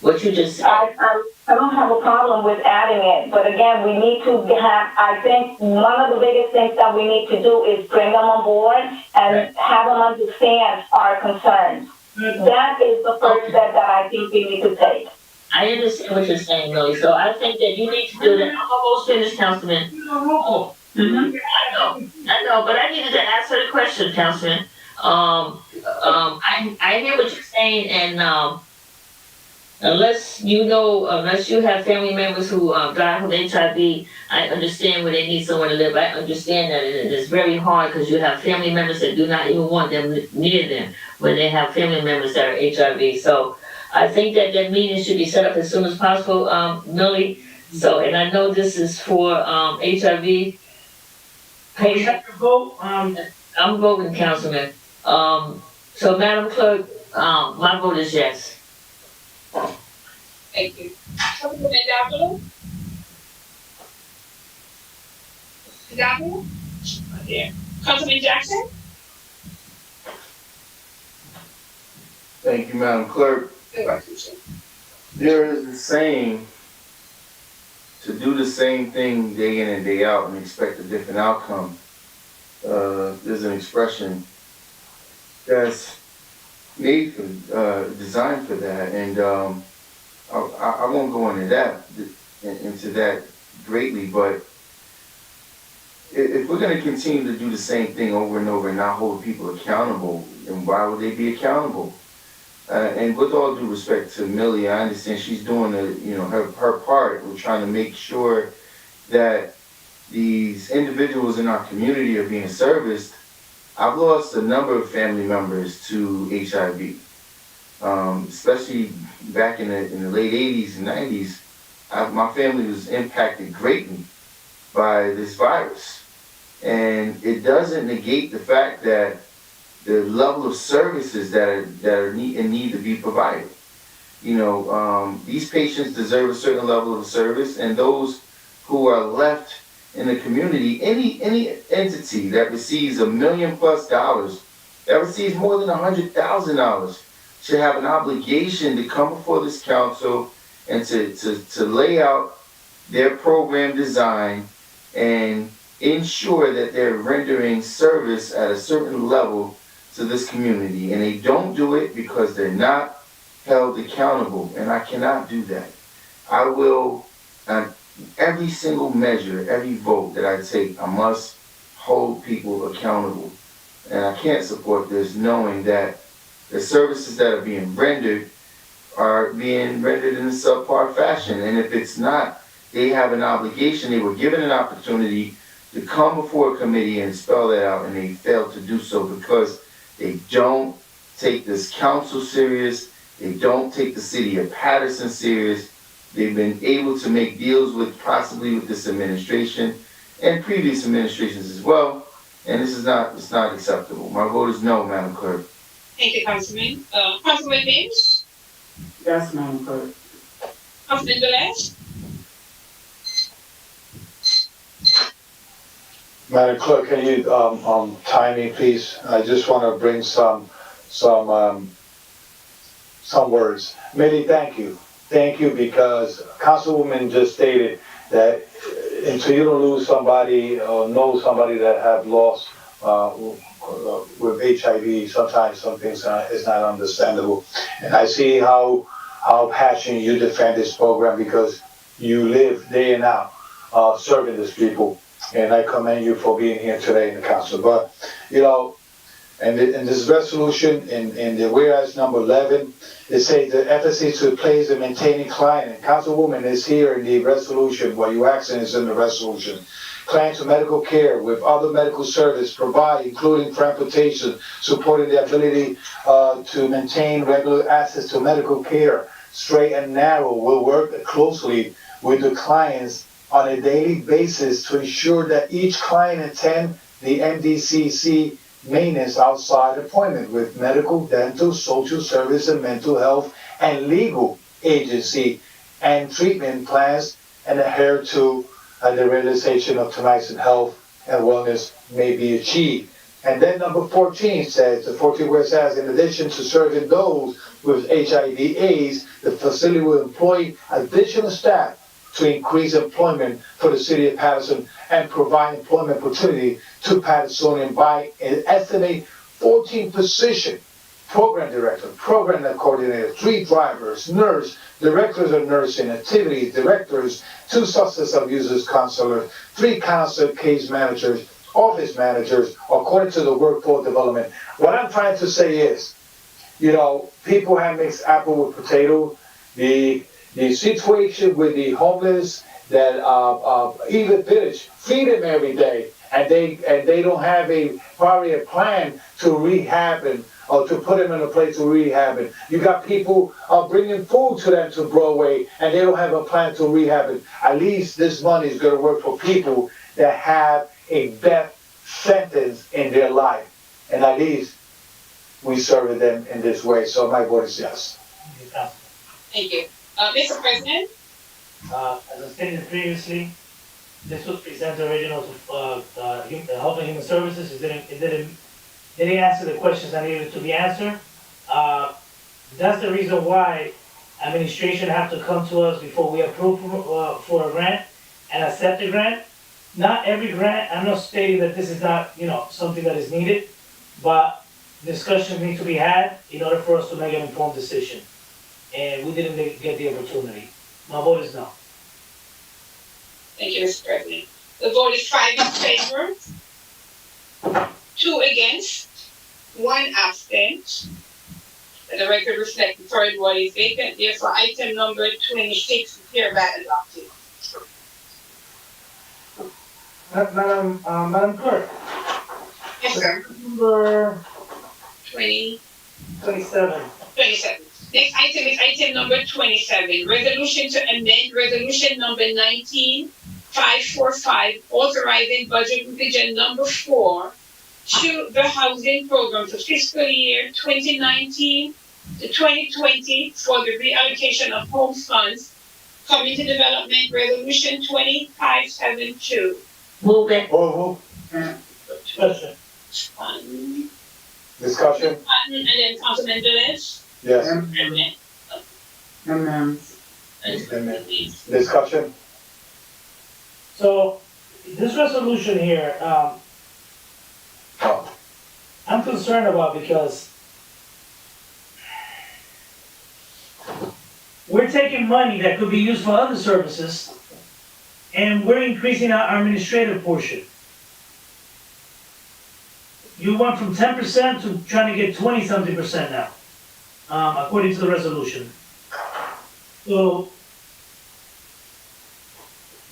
What you just said? I don't have a problem with adding it, but again, we need to have, I think one of the biggest things that we need to do is bring them on board and have them understand our concerns. That is the first step that I think we need to take. I understand what you're saying, Millie, so I think that you need to do that. I'm almost finished, Councilman. I know, but I needed to answer the question, Councilman. I hear what you're saying, and, unless you have family members who die from HIV, I understand where they need somewhere to live. I understand that it is very hard because you have family members that do not even want them near them when they have family members that are HIV. So I think that meeting should be set up as soon as possible, Millie. So, and I know this is for HIV patients. I'm voting, Councilman. So Madam Clerk, my vote is yes. Thank you. Councilman Davila? Davila? Yeah. Councilman Jackson? Thank you, Madam Clerk. There is a saying, to do the same thing day in and day out and expect a different outcome. There's an expression that's made for, designed for that, and I won't go into that greatly, but if we're going to continue to do the same thing over and over and not hold people accountable, then why would they be accountable? And with all due respect to Millie, I understand she's doing her part. We're trying to make sure that these individuals in our community are being serviced. I've lost a number of family members to HIV. Especially back in the late 80s and 90s, my family was impacted greatly by this virus. And it doesn't negate the fact that the level of services that are need to be provided. You know, these patients deserve a certain level of service, and those who are left in the community, any entity that receives $1 million+, that receives more than $100,000, should have an obligation to come before this council and to lay out their program design and ensure that they're rendering service at a certain level to this community. And they don't do it because they're not held accountable, and I cannot do that. I will, every single measure, every vote that I take, I must hold people accountable. And I can't support this knowing that the services that are being rendered in a subpar fashion. And if it's not, they have an obligation, they were given an opportunity to come before a committee and spell that out, and they failed to do so because they don't take this council serious. They don't take the city of Paterson serious. They've been able to make deals possibly with this administration and previous administrations as well. And it's not acceptable. My vote is no, Madam Clerk. Thank you, Councilman. Councilman Mims? Yes, Madam Clerk. Councilman Velez? Madam Clerk, can you, time me, please? I just want to bring some words. Millie, thank you. Thank you, because Councilwoman just stated that until you don't lose somebody or know somebody that have lost with HIV, sometimes some things is not understandable. And I see how passionate you defend this program, because you live day and out serving these people. And I commend you for being here today in the council. But, you know, and in this resolution, in the whereas number 11, it says the FSC to place and maintaining client. And Councilwoman is here in the resolution. What you asking is in the resolution. Client to medical care with other medical service provide, including transportation, supporting the ability to maintain regular access to medical care. Straight and narrow will work closely with the clients on a daily basis to ensure that each client attend the MDCC maintenance outside appointment with medical, dental, social service, and mental health and legal agency and treatment plans, and adhere to the realization of tonight's health and wellness may be achieved. And then number 14 says, the 14 where it says, in addition to serving those with HIV/AIDS, the facility will employ additional staff to increase employment for the city of Paterson and provide employment opportunity to Patersonian by an estimated 14 position: program director, program coordinator, 3 drivers, nurse, directors of nursing activities, directors, 2 substance abusers counselors, 3 counselor case managers, office managers, according to the workforce development. What I'm trying to say is, you know, people have mixed apple with potato. The situation with the homeless that even village feed them every day, and they don't have probably a plan to rehab them or to put them in a place to rehab them. You got people bringing food to them to Broadway, and they don't have a plan to rehab it. At least this money is going to work for people that have a death sentence in their life, and at least we serve them in this way. So my vote is yes. Thank you. Mr. President? As I stated previously, this was presented originally to Health and Human Services. It didn't answer the questions that needed to be answered. That's the reason why administration have to come to us before we approve for a grant and accept the grant. Not every grant, I'm not stating that this is not, something that is needed, but discussions need to be had in order for us to make an informed decision. And we didn't get the opportunity. My vote is no. Thank you, Mr. President. The vote is 5 in favor, 2 against, 1 absent. And the record reflects the third ward is vacant. Therefore, item number 26 is hereby adopted. Madam Clerk. Yes, sir. Number 27. Next item is item number 27, resolution to amend resolution number 19 545, authorizing budget revision number 4 to the housing program for fiscal year 2019 to 2020 for the reallocation of home funds. Community Development Resolution 2572. Move it. Move. Discussion. Discussion? And then Councilman Velez. Yes. Discussion? So, this resolution here, I'm concerned about because we're taking money that could be used for other services and we're increasing our administrative portion. You went from 10% to trying to get 20-something% now, according to the resolution. So,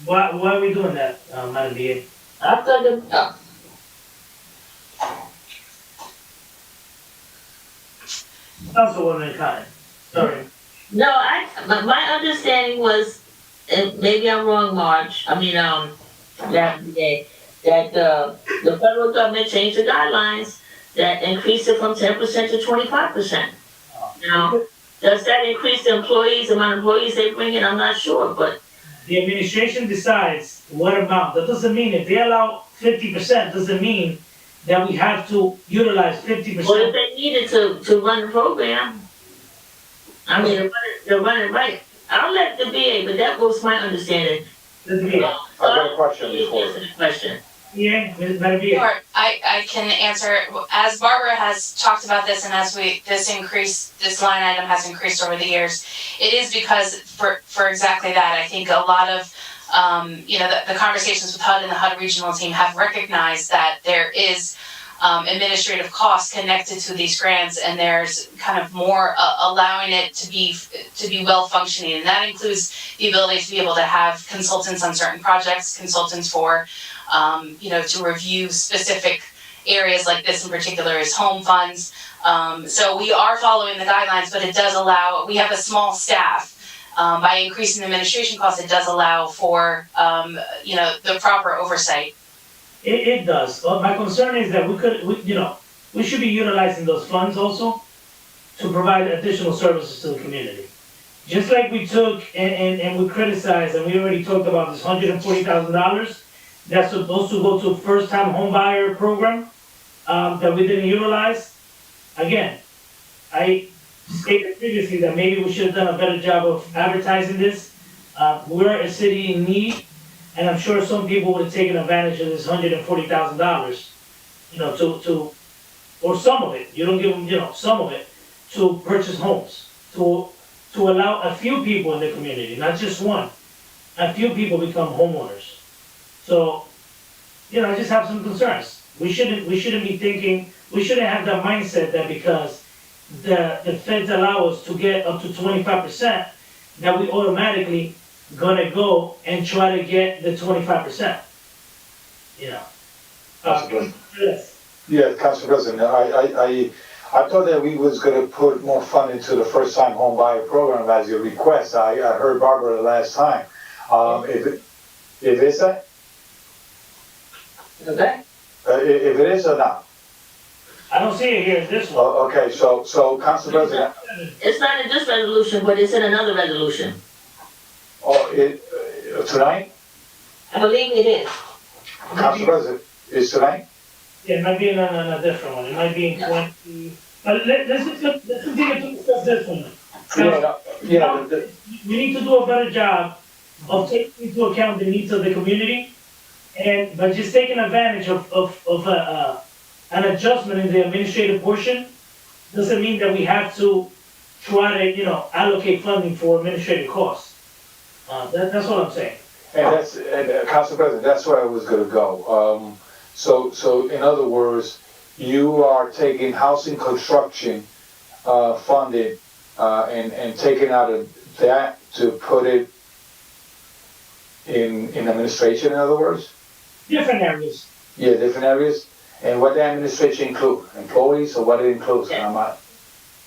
why are we doing that, Madam DA? After the, Councilwoman Khan, sorry. no, my understanding was, and maybe I'm wrong, Marge, Madam DA, that the federal government changed the guidelines that increased it from 10% to 25%. Now, does that increase the amount of employees they bring in? I'm not sure, but. The administration decides what amount. That doesn't mean if they allow 50%, doesn't mean that we have to utilize 50%. Well, if they needed to run the program, they're running right. I'll let the VA, but that was my understanding. The VA. I've got a question before. Yeah, Sure, I can answer. As Barbara has talked about this, and as this line item has increased over the years, it is because for exactly that. I think a lot of, the conversations with HUD and the HUD regional team have recognized that there is administrative costs connected to these grants, and there's kind of more allowing it to be well functioning, and that includes the ability to be able to have consultants on certain projects, consultants for to review specific areas like this in particular is home funds. So we are following the guidelines, but it does allow, we have a small staff. By increasing the administration costs, it does allow for, the proper oversight. It does. Well, my concern is that we should be utilizing those funds also to provide additional services to the community. Just like we took and we criticized, and we already talked about this $140,000 that's supposed to go to first-time home buyer program that we didn't utilize. Again, I stated previously that maybe we should have done a better job of advertising this. We're a city in need, and I'm sure some people would have taken advantage of this $140,000, or some of it. You don't give them, some of it to purchase homes, to allow a few people in the community, not just one, a few people become homeowners. So, I just have some concerns. We shouldn't be thinking, we shouldn't have that mindset that because the feds allow us to get up to 25%, that we automatically gonna go and try to get the 25%. Yes. Yeah, Council President, I thought that we was gonna put more fund into the first time home buyer program as your request. I heard Barbara the last time. If it's that? Okay. If it is or not? I don't see it here in this one. Okay, so Council President. It's not in this resolution, but it's in another resolution. Tonight? I believe it is. Council President, is tonight? Yeah, it might be in a different one. It might be in 20. But let's continue to discuss this one. We need to do a better job of taking into account the needs of the community, and by just taking advantage of an adjustment in the administrative portion doesn't mean that we have to try to allocate funding for administrative costs. That's what I'm saying. And Council President, that's where I was gonna go. So in other words, you are taking housing construction funding and taking out of that to put it in administration, in other words? Different areas. Yeah, different areas. And what the administration include? Employees or what it includes? Yeah.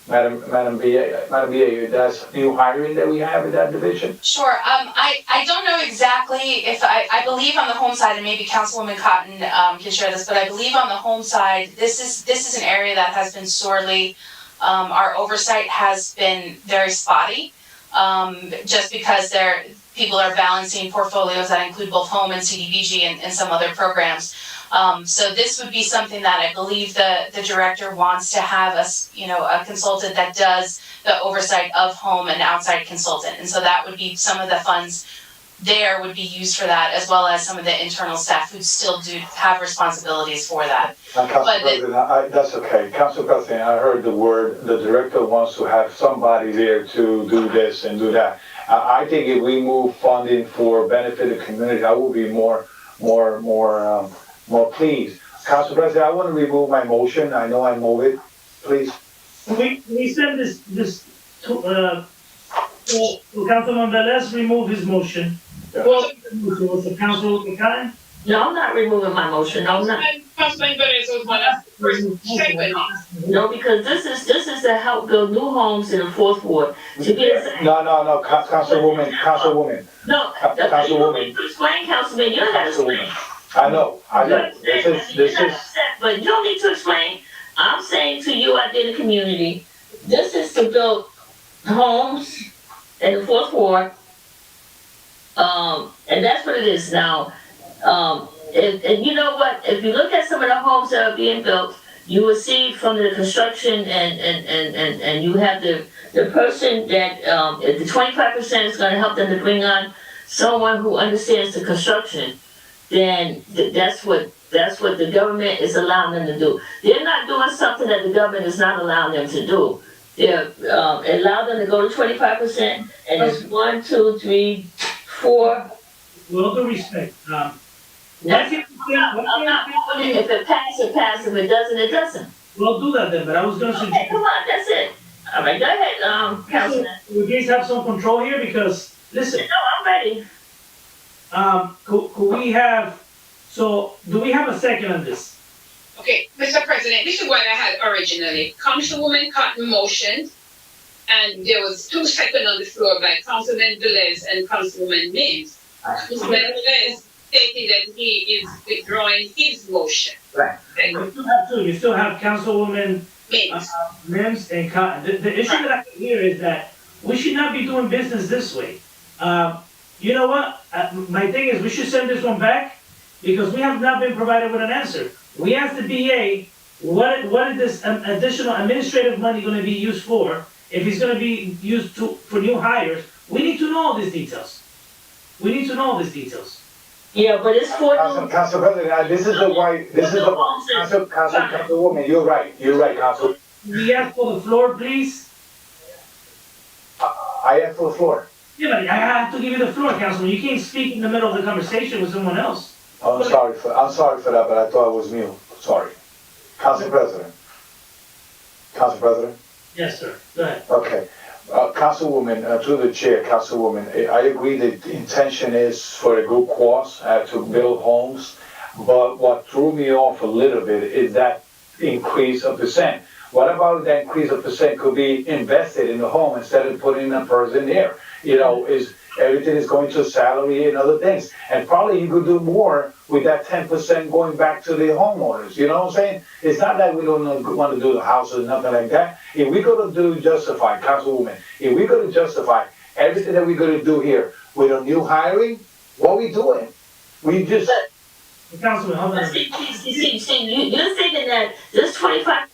Madam BA, that's new hiring that we have in that division? Sure. I don't know exactly if I believe on the home side, and maybe Councilwoman Cotton can share this, but I believe on the home side, this is an area that has been sorely, our oversight has been very spotty, just because people are balancing portfolios that include both home and CDBG and some other programs. So this would be something that I believe the director wants to have a consultant that does the oversight of home and outside consultant. And so that would be some of the funds there would be used for that, as well as some of the internal staff who still do have responsibilities for that. Council President, that's okay. Council President, I heard the word, the director wants to have somebody there to do this and do that. I think if we move funding for benefit of the community, I will be more pleased. Council President, I want to remove my motion. I know I move it, please. We send this to Councilman Velez, remove his motion. Yeah. Well, was the council kind? No, I'm not removing my motion, no, I'm not. Councilman Velez was one of the first second. No, because this is to help build new homes in the fourth ward, to be the same. No, Councilwoman. No, you need to explain, Councilman, you don't have to explain. I know. This is. But you don't need to explain. I'm saying to you out there in the community, this is to build homes in the fourth ward. And that's what it is now. And you know what? If you look at some of the homes that are being built, you will see from the construction and you have the person that, the 25% is gonna help them to bring on someone who understands the construction, then that's what the government is allowing them to do. They're not doing something that the government is not allowing them to do. They're, allow them to go to 25%, and it's 1, 2, 3, 4. With all due respect, I'm not moving it. If it passes, it passes. If it doesn't, it doesn't. We'll do that then, but I was gonna suggest. Okay, come on, that's it. All right, go ahead, Councilman. We please have some control here, because, listen. No, I'm ready. Could we have, so, do we have a second on this? Okay, Mr. President, this is what I had originally. Councilwoman Cotton motioned, and there was 2 seconds on the floor by Councilman Velez and Councilwoman Mims. Councilman Velez stating that he is withdrawing his motion. Right. You still have 2. You still have Councilwoman Mims and Cotton. The issue that I have here is that we should not be doing business this way. You know what? My thing is, we should send this one back, because we have not been provided with an answer. We asked the BA, what is this additional administrative money gonna be used for? If it's gonna be used for new hires, we need to know all these details. Yeah, but it's for Council President, this is Councilwoman, you're right, Council. We ask for the floor, please. I asked for the floor. Yeah, but I have to give you the floor, Councilman. You can't speak in the middle of the conversation with someone else. Oh, I'm sorry for that, but I thought it was mute. Sorry. Council President. Yes, sir. Go ahead. Okay. Councilwoman, to the chair, Councilwoman, I agree that the intention is for a good cause, to build homes, but what threw me off a little bit is that increase of percent. What about that increase of percent could be invested in the home instead of putting a person there? You know, everything is going to salary and other things. And probably you could do more with that 10% going back to the homeowners, you know what I'm saying? It's not that we don't want to do the houses, nothing like that. If we're going to justify, Councilwoman, if we're going to justify everything that we're going to do here with a new hiring, what are we doing? We just... Councilman, hold on. See, you're thinking that this 25...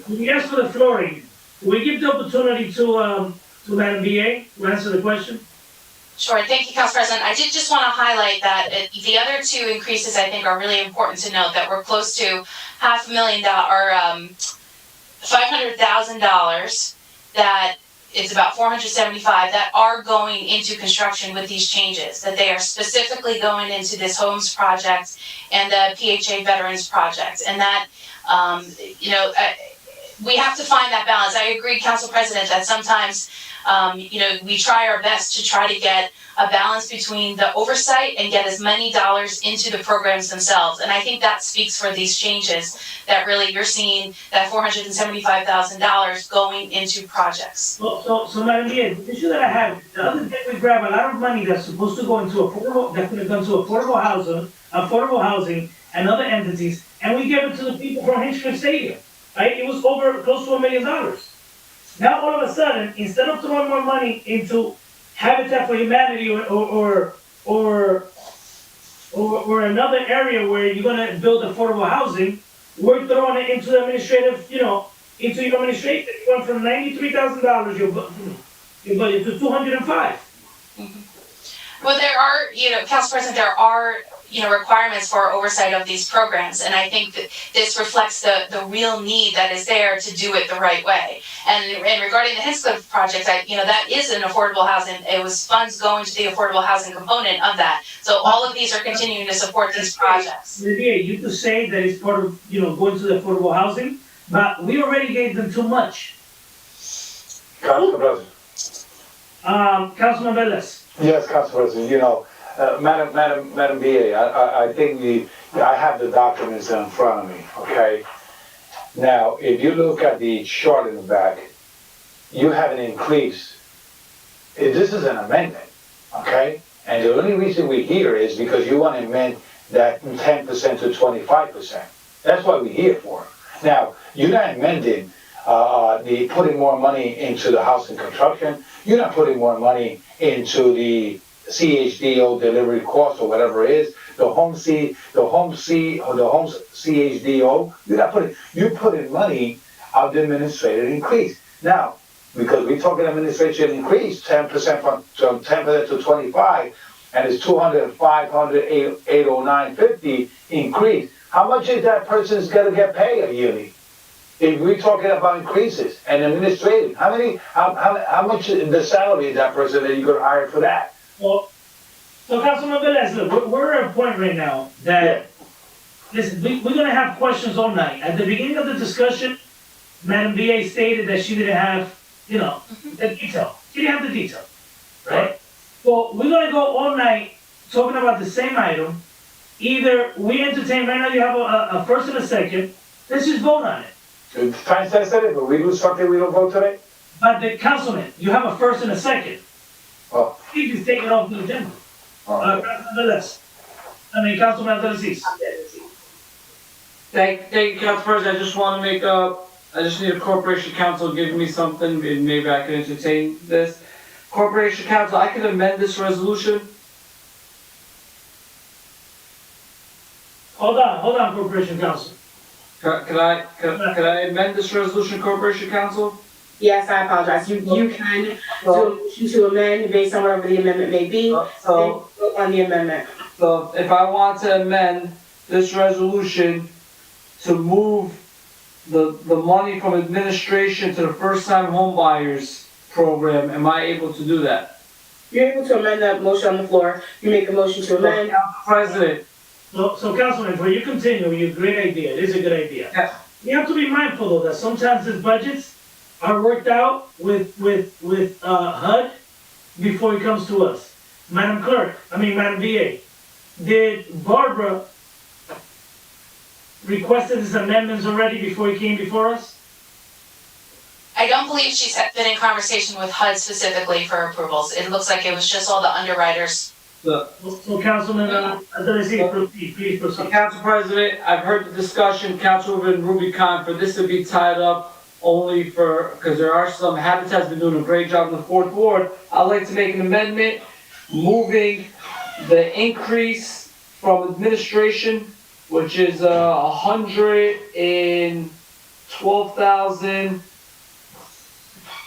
We asked for the flooring. We give the opportunity to Madam BA to answer the question. Sure, thank you, Council President. I did just want to highlight that the other 2 increases I think are really important to note, that we're close to $500,000 or $500,000, that it's about $475 that are going into construction with these changes, that they are specifically going into this homes project and the PHA veterans project. And that, we have to find that balance. I agree, Council President, that sometimes, we try our best to try to get a balance between the oversight and get as many dollars into the programs themselves. And I think that speaks for these changes, that really you're seeing that $475,000 going into projects. So Madam Mayor, the issue that I have, the other day we grab a lot of money that's supposed to go into affordable housing and other entities, and we give it to the people from Hinchcliffe Stadium, right? It was over close to $1 million. Now all of a sudden, instead of throwing more money into Habitat for Humanity or another area where you're gonna build affordable housing, we're throwing it into the administrative, into your administration. You went from $93,000 your budget to $205. Well, there are, Council President, there are, requirements for oversight of these programs, and I think that this reflects the real need that is there to do it the right way. And regarding the Hinchcliffe project, that is an affordable housing. It was funds going to the affordable housing component of that. So all of these are continuing to support these projects. Yeah, you could say that it's part of, going to the affordable housing, but we already gave them too much. Council President. Councilman Velez. Yes, Council President, Madam BA, I think I have the documents in front of me, okay? Now, if you look at the chart in the back, you have an increase. This is an amendment, okay? And the only reason we're here is because you want to amend that 10% to 25%. That's what we're here for. Now, you're not amending the putting more money into the housing construction. You're not putting more money into the CHDO delivery cost or whatever it is, the home CHDO, you're putting money out the administrative increase. Now, because we're talking administration increase, 10% from 10% to 25, and it's 200, 500, 809.50 increase. How much is that person's gonna get paid yearly? If we're talking about increases and administrative, how much is the salary of that person that you're gonna hire for that? Well, so Councilman Velez, look, we're at a point right now that, listen, we're gonna have questions all night. At the beginning of the discussion, Madam BA stated that she didn't have, the detail. She didn't have the detail, right? Well, we're gonna go all night talking about the same item. Either we entertain, right now you have a first and a second, let's just vote on it. It's time sensitive, but we do something we don't vote today? But the councilman, you have a first and a second. Oh. You just take it off the agenda. Councilman Velez. Thank you, Council President. I just need a Corporation Council giving me something, and maybe I can entertain this. Corporation Council, I can amend this resolution. Hold on, Corporation Council. Can I amend this resolution, Corporation Council? Yes, I apologize. You can do a motion to amend based on whatever the amendment may be, then vote on the amendment. So if I want to amend this resolution to move the money from administration to the first-time home buyers program, am I able to do that? You're able to amend that motion on the floor. You make a motion to amend. Council President. So Councilman, before you continue, your great idea, it is a good idea. Yeah. You have to be mindful though that sometimes these budgets are worked out with HUD before it comes to us. Madam VA, did Barbara requested his amendments already before he came before us? I don't believe she's been in conversation with HUD specifically for approvals. It looks like it was just all the underwriters. So Councilman, please proceed. Council President, I've heard the discussion, Councilwoman Rubicon, for this to be tied up only because there are some, Habitat's been doing a great job in the fourth ward. I'd like to make an amendment moving the increase from administration, which is $112,000.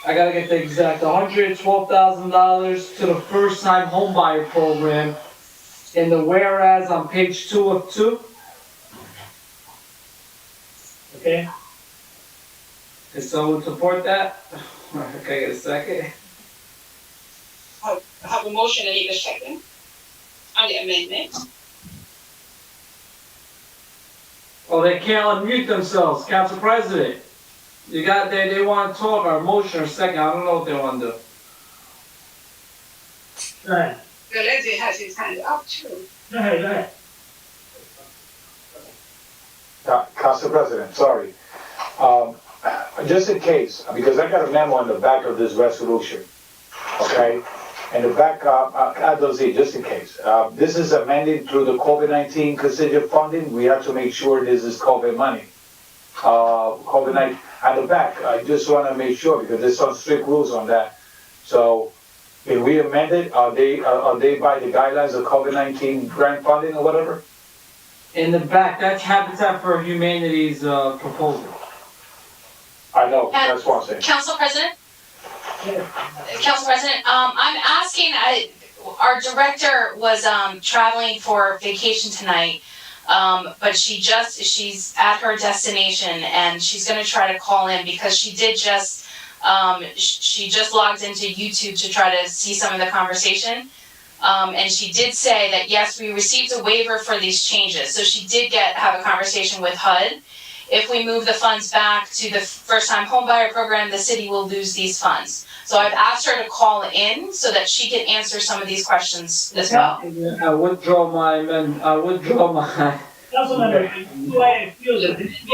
I gotta get the exact, $112,000 to the first-time homebuyer program in the whereas on page 2 of 2. Okay. Can someone support that? Can I get a second? I have a motion, I need a second on the amendment. Oh, they can't unmute themselves, Council President. You got, they wanna talk, or motion or second, I don't know what they wanna do. Go ahead, Velez has his hand up too. go ahead. Council President, sorry. Just in case, because I got a memo on the back of this resolution, okay? And the back, just in case. This is amended through the COVID-19 contingent funding. We have to make sure this is COVID money. COVID-19, at the back, I just want to make sure because there's some strict rules on that. So if we amend it, are they by the guidelines of COVID-19 grant funding or whatever? In the back, that's Habitat for Humanity's, proposal. I know, that's what I'm saying. Council President? Council President, I'm asking, our director was, traveling for vacation tonight, but she's at her destination and she's gonna try to call in because she did just, she just logged into YouTube to try to see some of the conversation. And she did say that, yes, we received a waiver for these changes. So she did have a conversation with HUD. If we move the funds back to the first-time homebuyer program, the city will lose these funds. So I've asked her to call in so that she can answer some of these questions as well. I withdraw my amendment, Councilmember, this is why I feel that this should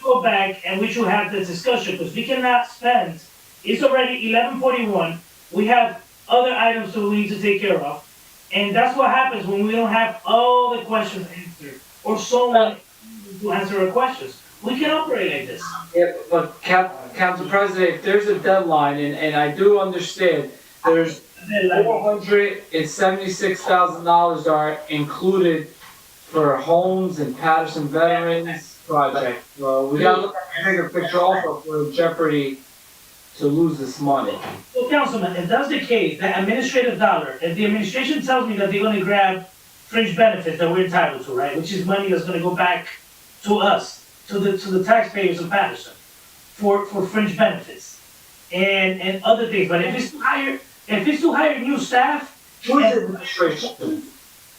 go back and we should have the discussion, because we cannot spend, it's already 11:41, we have other items that we need to take care of. And that's what happens when we don't have all the questions answered, or someone to answer our questions. We can operate like this. Yeah, but Council President, if there's a deadline, and I do understand, there's $476,000 are included for homes and Paterson Veterans Project. We gotta look at the bigger picture also for Jeopardy to lose this money. So Councilman, if that's the case, the administrative dollar, if the administration tells me that they're gonna grab fringe benefits that we're entitled to, right, which is money that's gonna go back to us, to the taxpayers of Paterson, for fringe benefits, and other things, but if it's to hire new staff. Who's administration?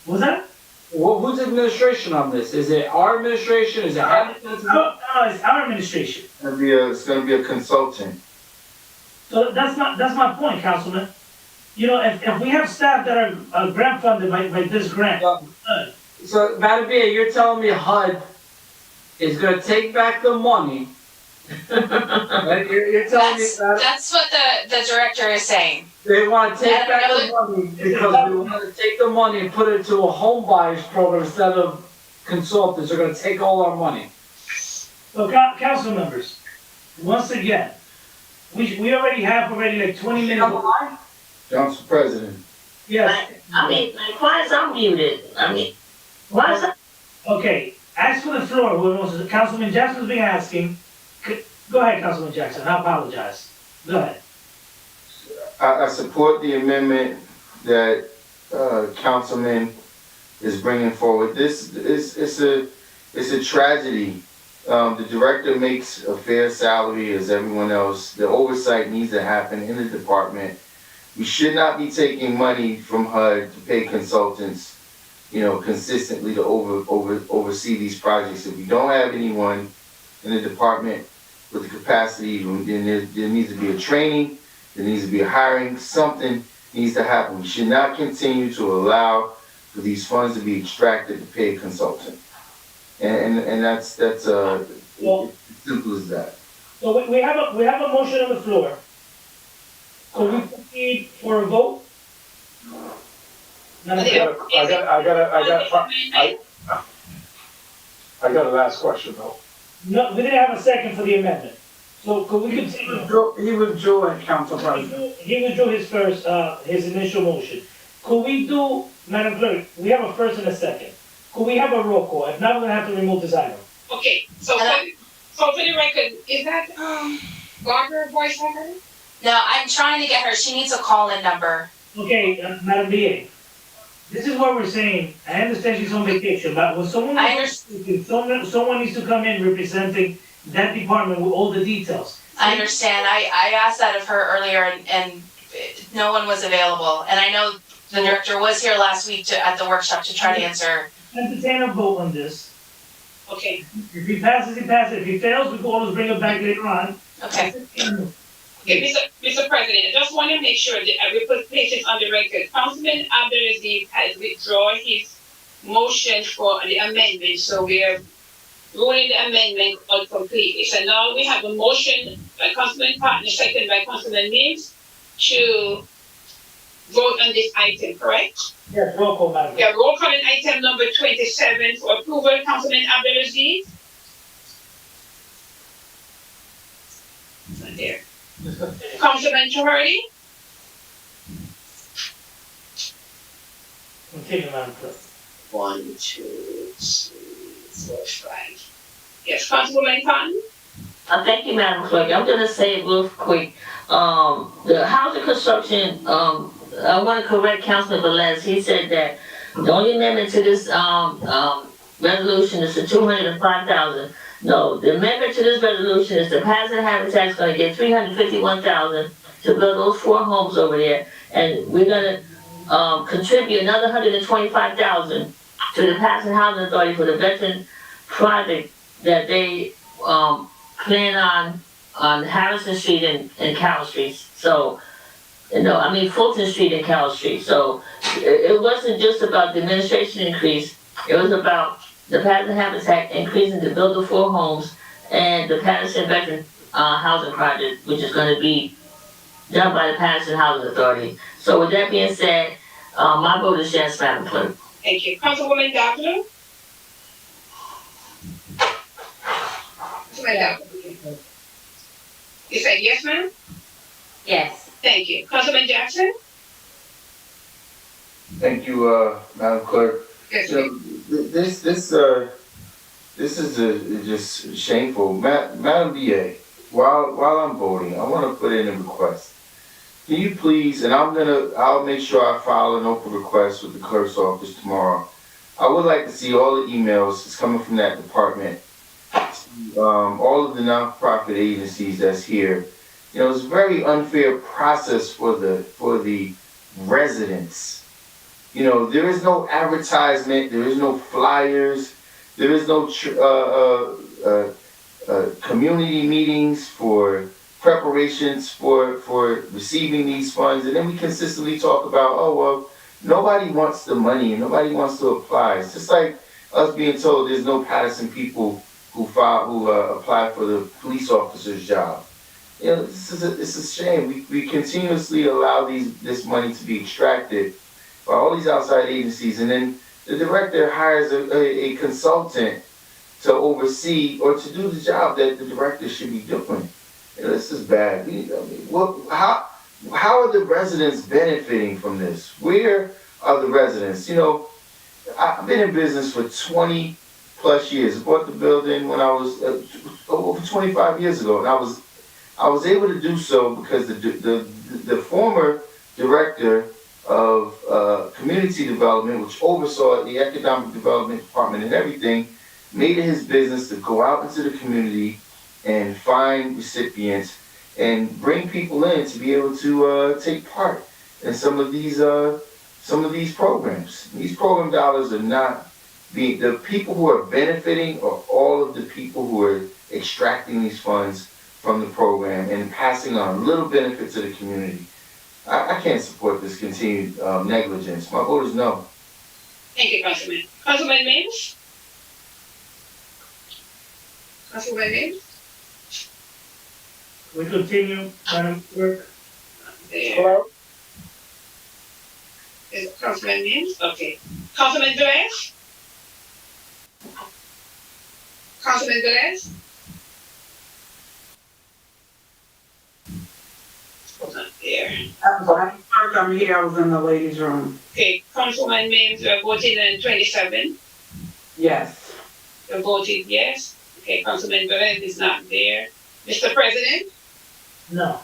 What's that? Who's administration on this? Is it our administration? Is it Habitat's? No, it's our administration. It's gonna be a consultant. So that's my point, Councilman. You know, if we have staff that are grant funded by this grant. So, Madam Bia, you're telling me HUD is gonna take back the money? Right? You're telling me that That's what the director is saying. they wanna take back the money because we wanna take the money and put it to a home buyers program instead of consultants. They're gonna take all our money. So, council members, once again, we already have like 20 minutes. Council President. Yes. I mean, like, why is I muted? I mean, why is I? Okay, ask for the floor, whoever wants to, Councilman Jackson's been asking. Go ahead, Councilman Jackson, I apologize. Go ahead. I support the amendment that, Councilman is bringing forward. This is, it's a tragedy. The director makes a fair salary as everyone else. The oversight needs to happen in the department. We should not be taking money from HUD to pay consultants, consistently to oversee these projects. If we don't have anyone in the department with the capacity, then there needs to be a training, there needs to be a hiring, something needs to happen. We should not continue to allow for these funds to be extracted to pay a consultant. And that's simple as that. So we have a motion on the floor. Could we proceed for a vote? I got a last question though. No, we didn't have a second for the amendment. So could we continue? He withdrew it, Council President. He withdrew his first, his initial motion. Could we do, Madam Clerk, we have a first and a second. Could we have a roll call? If not, we're gonna have to remove this item. Okay, so for the record, is that, Barbara voice over? No, I'm trying to get her. She needs a call-in number. Okay, Madam BA, this is what we're saying. I understand she's on vacation, but when someone needs to come in representing that department with all the details. I understand. I asked that of her earlier and no one was available. And I know the director was here last week at the workshop to try to answer. Entertain a vote on this. Okay, If he passes, he passes. If he fails, we can always bring it back later on. okay. Okay, Mr. President, I just want to make sure that we put places on the record. Councilman Abdulaziz has withdrawn his motion for the amendment, so we are ruling the amendment out completely. So now we have a motion by Councilman Patton, second by Councilman Mims, to vote on this item, correct? Yes, roll call, Madam. Yeah, roll call on item number 27 for approval, Councilman Abdulaziz. Not there. Councilman Chahari? Continue, Madam Clerk. 1, 2, 3, 4, 5. Yes, Councilwoman Cotton? Thank you, Madam Clerk. I'm gonna say it real quick. The housing construction, I wanna correct Councilman Velez. He said that the only amendment to this, resolution is the 205,000. No, the amendment to this resolution is the Paterson Habitat's gonna get 351,000 to build those 4 homes over there. And we're gonna, contribute another 125,000 to the Paterson Housing Authority for the veteran project that they, plan on Harrison Street and Carroll Street. So, Fulton Street and Carroll Street. So it wasn't just about the administration increase. It was about the Paterson Habitat increasing to build the 4 homes and the Paterson Veteran Housing Project, which is going to be done by the Paterson Housing Authority. So with that being said, my vote is yes, Madam Clerk. Thank you. Councilwoman Daphne? Councilman Daphne? You said yes, ma'am? Yes. Thank you. Councilman Jackson? Thank you, Madam Clerk. Yes, You know, this is just shameful. Madam DA, while I'm voting, I want to put in a request. Can you please, and I'll make sure I file an open request with the clerk's office tomorrow. I would like to see all the emails that's coming from that department, all of the nonprofit agencies that's here. You know, it's a very unfair process for the residents. You know, there is no advertisement, there is no flyers, there is no community meetings for preparations for receiving these funds, and then we consistently talk about, oh well, nobody wants the money and nobody wants to apply. It's just like us being told there's no Paterson people who apply for the police officer's job. You know, it's a shame. We continuously allow this money to be extracted by all these outside agencies, and then the director hires a consultant to oversee or to do the job that the director should be doing. You know, this is bad. How are the residents benefiting from this? Where are the residents? You know, I've been in business for 20 plus years. I bought the building when I was over 25 years ago, and I was able to do so because the former director of community development, which oversaw the economic development department and everything, made it his business to go out into the community and find recipients and bring people in to be able to take part in some of these programs. These program dollars are not the people who are benefiting are all of the people who are extracting these funds from the program and passing on a little benefit to the community. I can't support this continued negligence. My vote is no. Thank you, Councilman. Councilman Mims? Councilman Mims? We continue, Madam Clerk. Hello? Is Councilman Mims? Okay. Councilman Velez? Councilman Velez? Not there. I'm here, I was in the ladies' room. Okay, Councilman Mims, you're voting on 27. Yes. You voted yes. Okay, Councilman Velez is not there. Mr. President? No.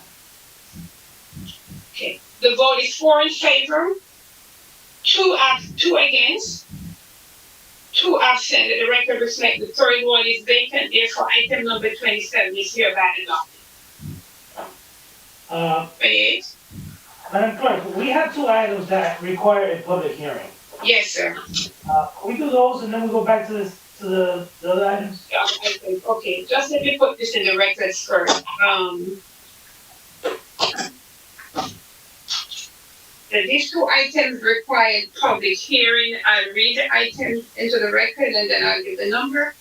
Okay, the vote is 4 in favor, 2 against, 2 absent. The record reflects the third ward is vacant. Therefore, item number 27 is hereby adopted. 28. Madam Clerk, we have 2 items that require a public hearing. Yes, sir. We do those and then we go back to this to the other items? Yeah, I think, okay, just let me put this in the records first. These two items required public hearing. I'll read the items into the record and then I'll give the number.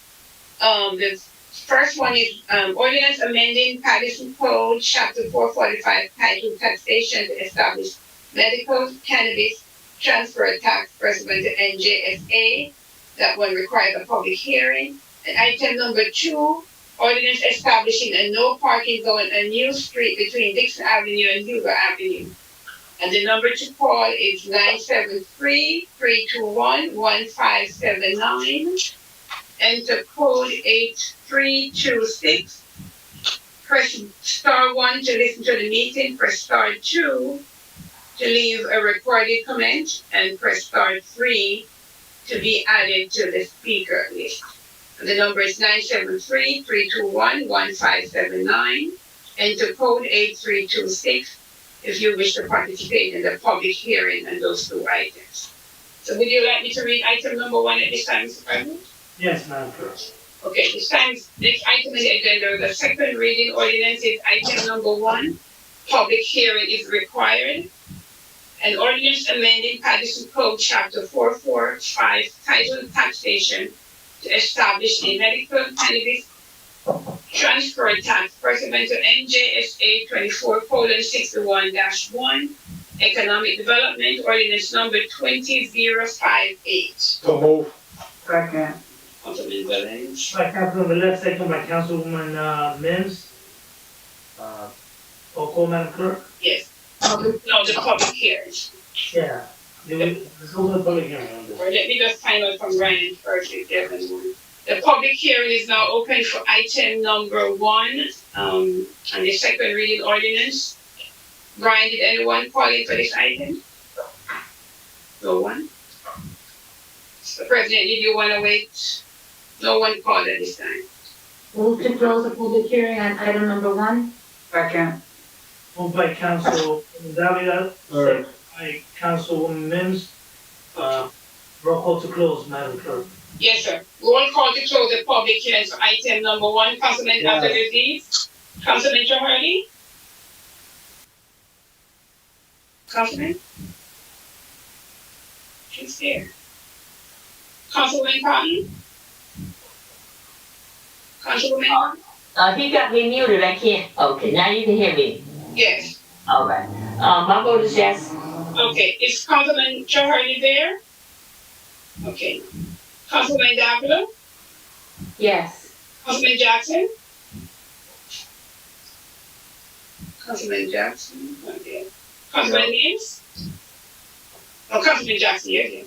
The first one is, ordinance amending Paterson Code, Chapter 445, titled Taxation to establish medical cannabis transfer tax pursuant to NJSA. That one requires a public hearing. And item number 2, ordinance establishing a no parking zone, a new street between Dixon Avenue and Hugo Avenue. And the number to call is 973-321-1579. Enter code 8326. Press *1 to listen to the meeting. Press *2 to leave a recorded comment. And press *3 to be added to the speaker list. And the number is 973-321-1579. Enter code 8326. If you wish to participate in the public hearing on those two items. So would you like me to read item number 1 at this time, Mr. President? Yes, Madam Clerk. Okay, this time's next item on the agenda, the second reading ordinance is item number 1. Public hearing is required. An ordinance amending Paterson Code Chapter 445 titled Taxation to establish a medical cannabis transfer tax pursuant to NJSA 24:61-1, Economic Development Ordinance number 20058. So move. Second. Councilman Velez. By Councilman Velez, second by Councilwoman, Mims. Roll call, Madam Clerk? Yes. No, the public hearing. Yeah. Let's open the public hearing on this. Or let me just find out from Ryan first if there's anyone. The public hearing is now open for item number 1, on the second reading ordinance. Brian, did anyone call in for this item? No one? Mr. President, did you want to wait? No one called at this time. Move to close the public hearing on item number 1. Second. Moved by Councilwoman Davila, second by Councilwoman Mims. Roll call to close, Madam Clerk. Yes, sir. Roll call to close the public hearing for item number 1. Councilman Abdulaziz. Councilman Jahardi. Councilman? She's here. Councilwoman Cotton? Councilwoman Cotton? He got me muted, I can't, okay, now you can hear me. Yes. All right. My vote is yes. Okay, is Councilman Jahardi there? Okay. Councilman Davila? Yes. Councilman Jackson? Councilman Jackson? Okay. Councilman Mims? Oh, Councilman Jackson, you're here.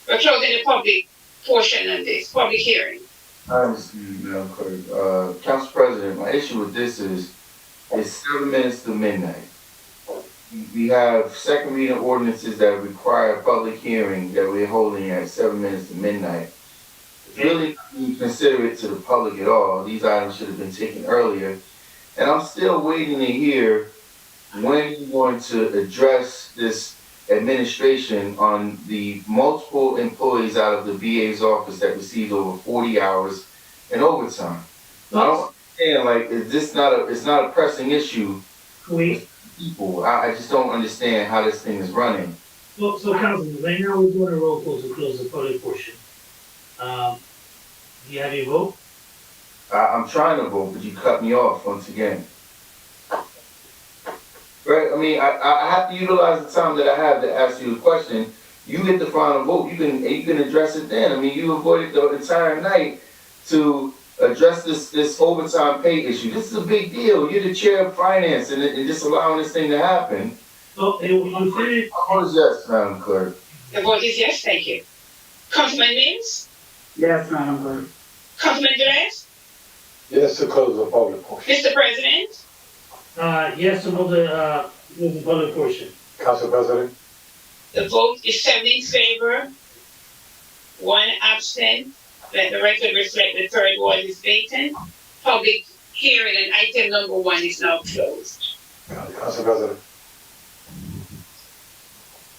We're closing the public portion of this, public hearing. I understand, Madam Clerk. Council President, my issue with this is, it's 7 minutes to midnight. We have second reading ordinances that require a public hearing that we're holding at 7 minutes to midnight. It's really not being considerate to the public at all. These items should have been taken earlier. And I'm still waiting to hear when you're going to address this administration on the multiple employees out of the VA's office that received over 40 hours in overtime. I don't understand, like, it's not a pressing issue for people. I just don't understand how this thing is running. So Councilman, right now we're doing a roll call to close the public portion. Do you have your vote? I'm trying to vote, but you cut me off once again. Right, I mean, I have to utilize the time that I have to ask you a question. You get the final vote, you can address it then. I mean, you avoided the entire night to address this overtime pay issue. This is a big deal. You're the chair of finance and just allowing this thing to happen. So, you finished? Oh, yes, Madam Clerk. The vote is yes, thank you. Councilman Mims? Yes, Madam Clerk. Councilman Velez? Yes, to close the public portion. Mr. President? Yes, to move the public portion. Council President? The vote is 7 in favor, 1 absent. Let the record reflect the third ward is vacant. Public hearing and item number 1 is now closed. Council President?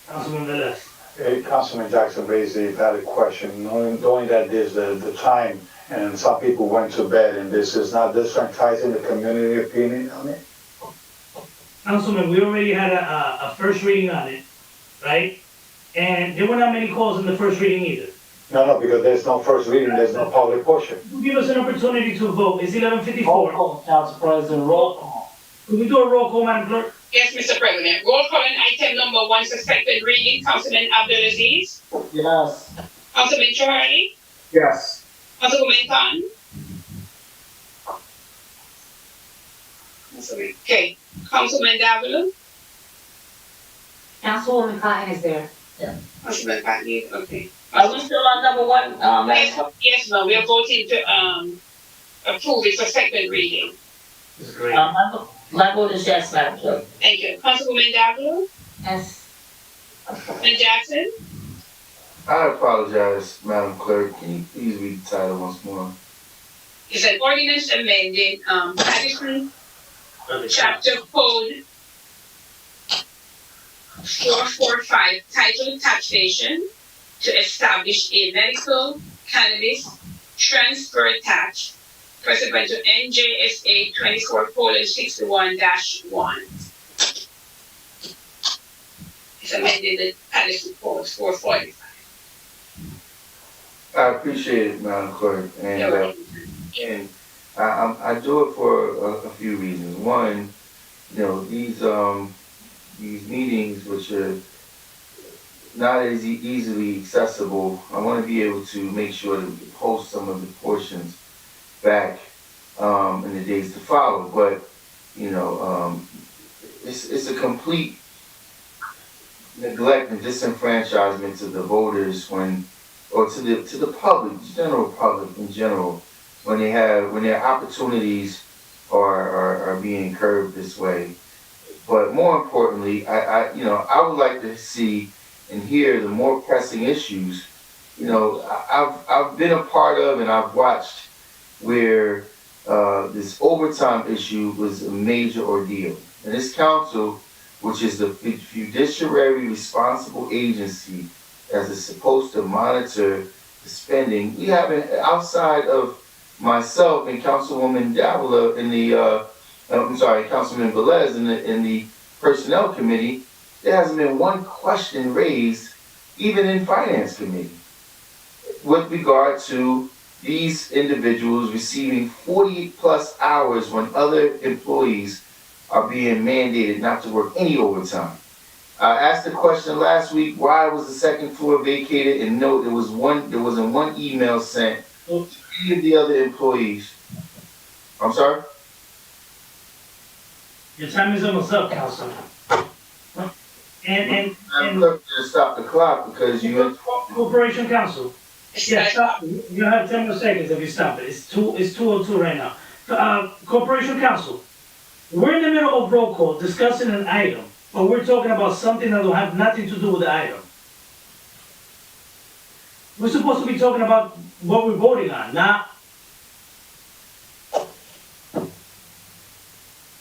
Councilman Velez. Councilman Jackson raised a valid question, knowing that there's the time and some people went to bed and this is not disenfranchising the community opinion on it. Councilman, we already had a first reading on it, right? And there were not many calls in the first reading either. No, because there's no first reading, there's no public portion. Give us an opportunity to vote. It's 11:54. Roll call, Council President, roll call. Could we do a roll call, Madam Clerk? Yes, Mr. President. Roll call on item number 1, suspected reading. Councilman Abdulaziz. Yes. Councilman Chouhari. Yes. Councilwoman Khan. Okay. Councilman Davila. Councilwoman Cotton is there. Councilman Patney. Okay. Are we still on number one, Madam Clerk? Yes, no, we are voting to approve it for second reading. My vote is yes, Madam Clerk. Thank you. Councilwoman Davila. Yes. Councilman Jackson. I apologize, Madam Clerk. Can you please read the title once more? It's an ordinance amending Paterson Chapter Code 445 titled Taxation to establish a medical cannabis transfer tax pursuant to NJSA 24:61-1. It's amended the Paterson Code 445. I appreciate it, Madam Clerk, and I do it for a few reasons. One, these meetings, which are not as easily accessible, I want to be able to make sure that we can post some of the portions back in the days to follow. But it's a complete neglect and disenfranchisement to the voters or to the public, general public in general, when their opportunities are being curbed this way. But more importantly, I would like to see and hear the more pressing issues. I've been a part of and I've watched where this overtime issue was a major ordeal. And this council, which is the fiduciary responsible agency that is supposed to monitor the spending, we haven't, outside of myself and Councilwoman Davila Councilman Velez in the Personnel Committee, there hasn't been one question raised, even in Finance Committee, with regard to these individuals receiving 40+ hours when other employees are being mandated not to work any overtime. I asked the question last week, why was the second floor vacated? And no, there wasn't one email sent to any of the other employees. I'm sorry? Your time is almost up, Councilman. And I'm looking to stop the clock because Corporation Council. Yeah, stop. You have 10 more seconds if you stop it. It's 2:02 right now. Corporation Council. We're in the middle of roll call discussing an item, but we're talking about something that will have nothing to do with the item. We're supposed to be talking about what we're voting on, not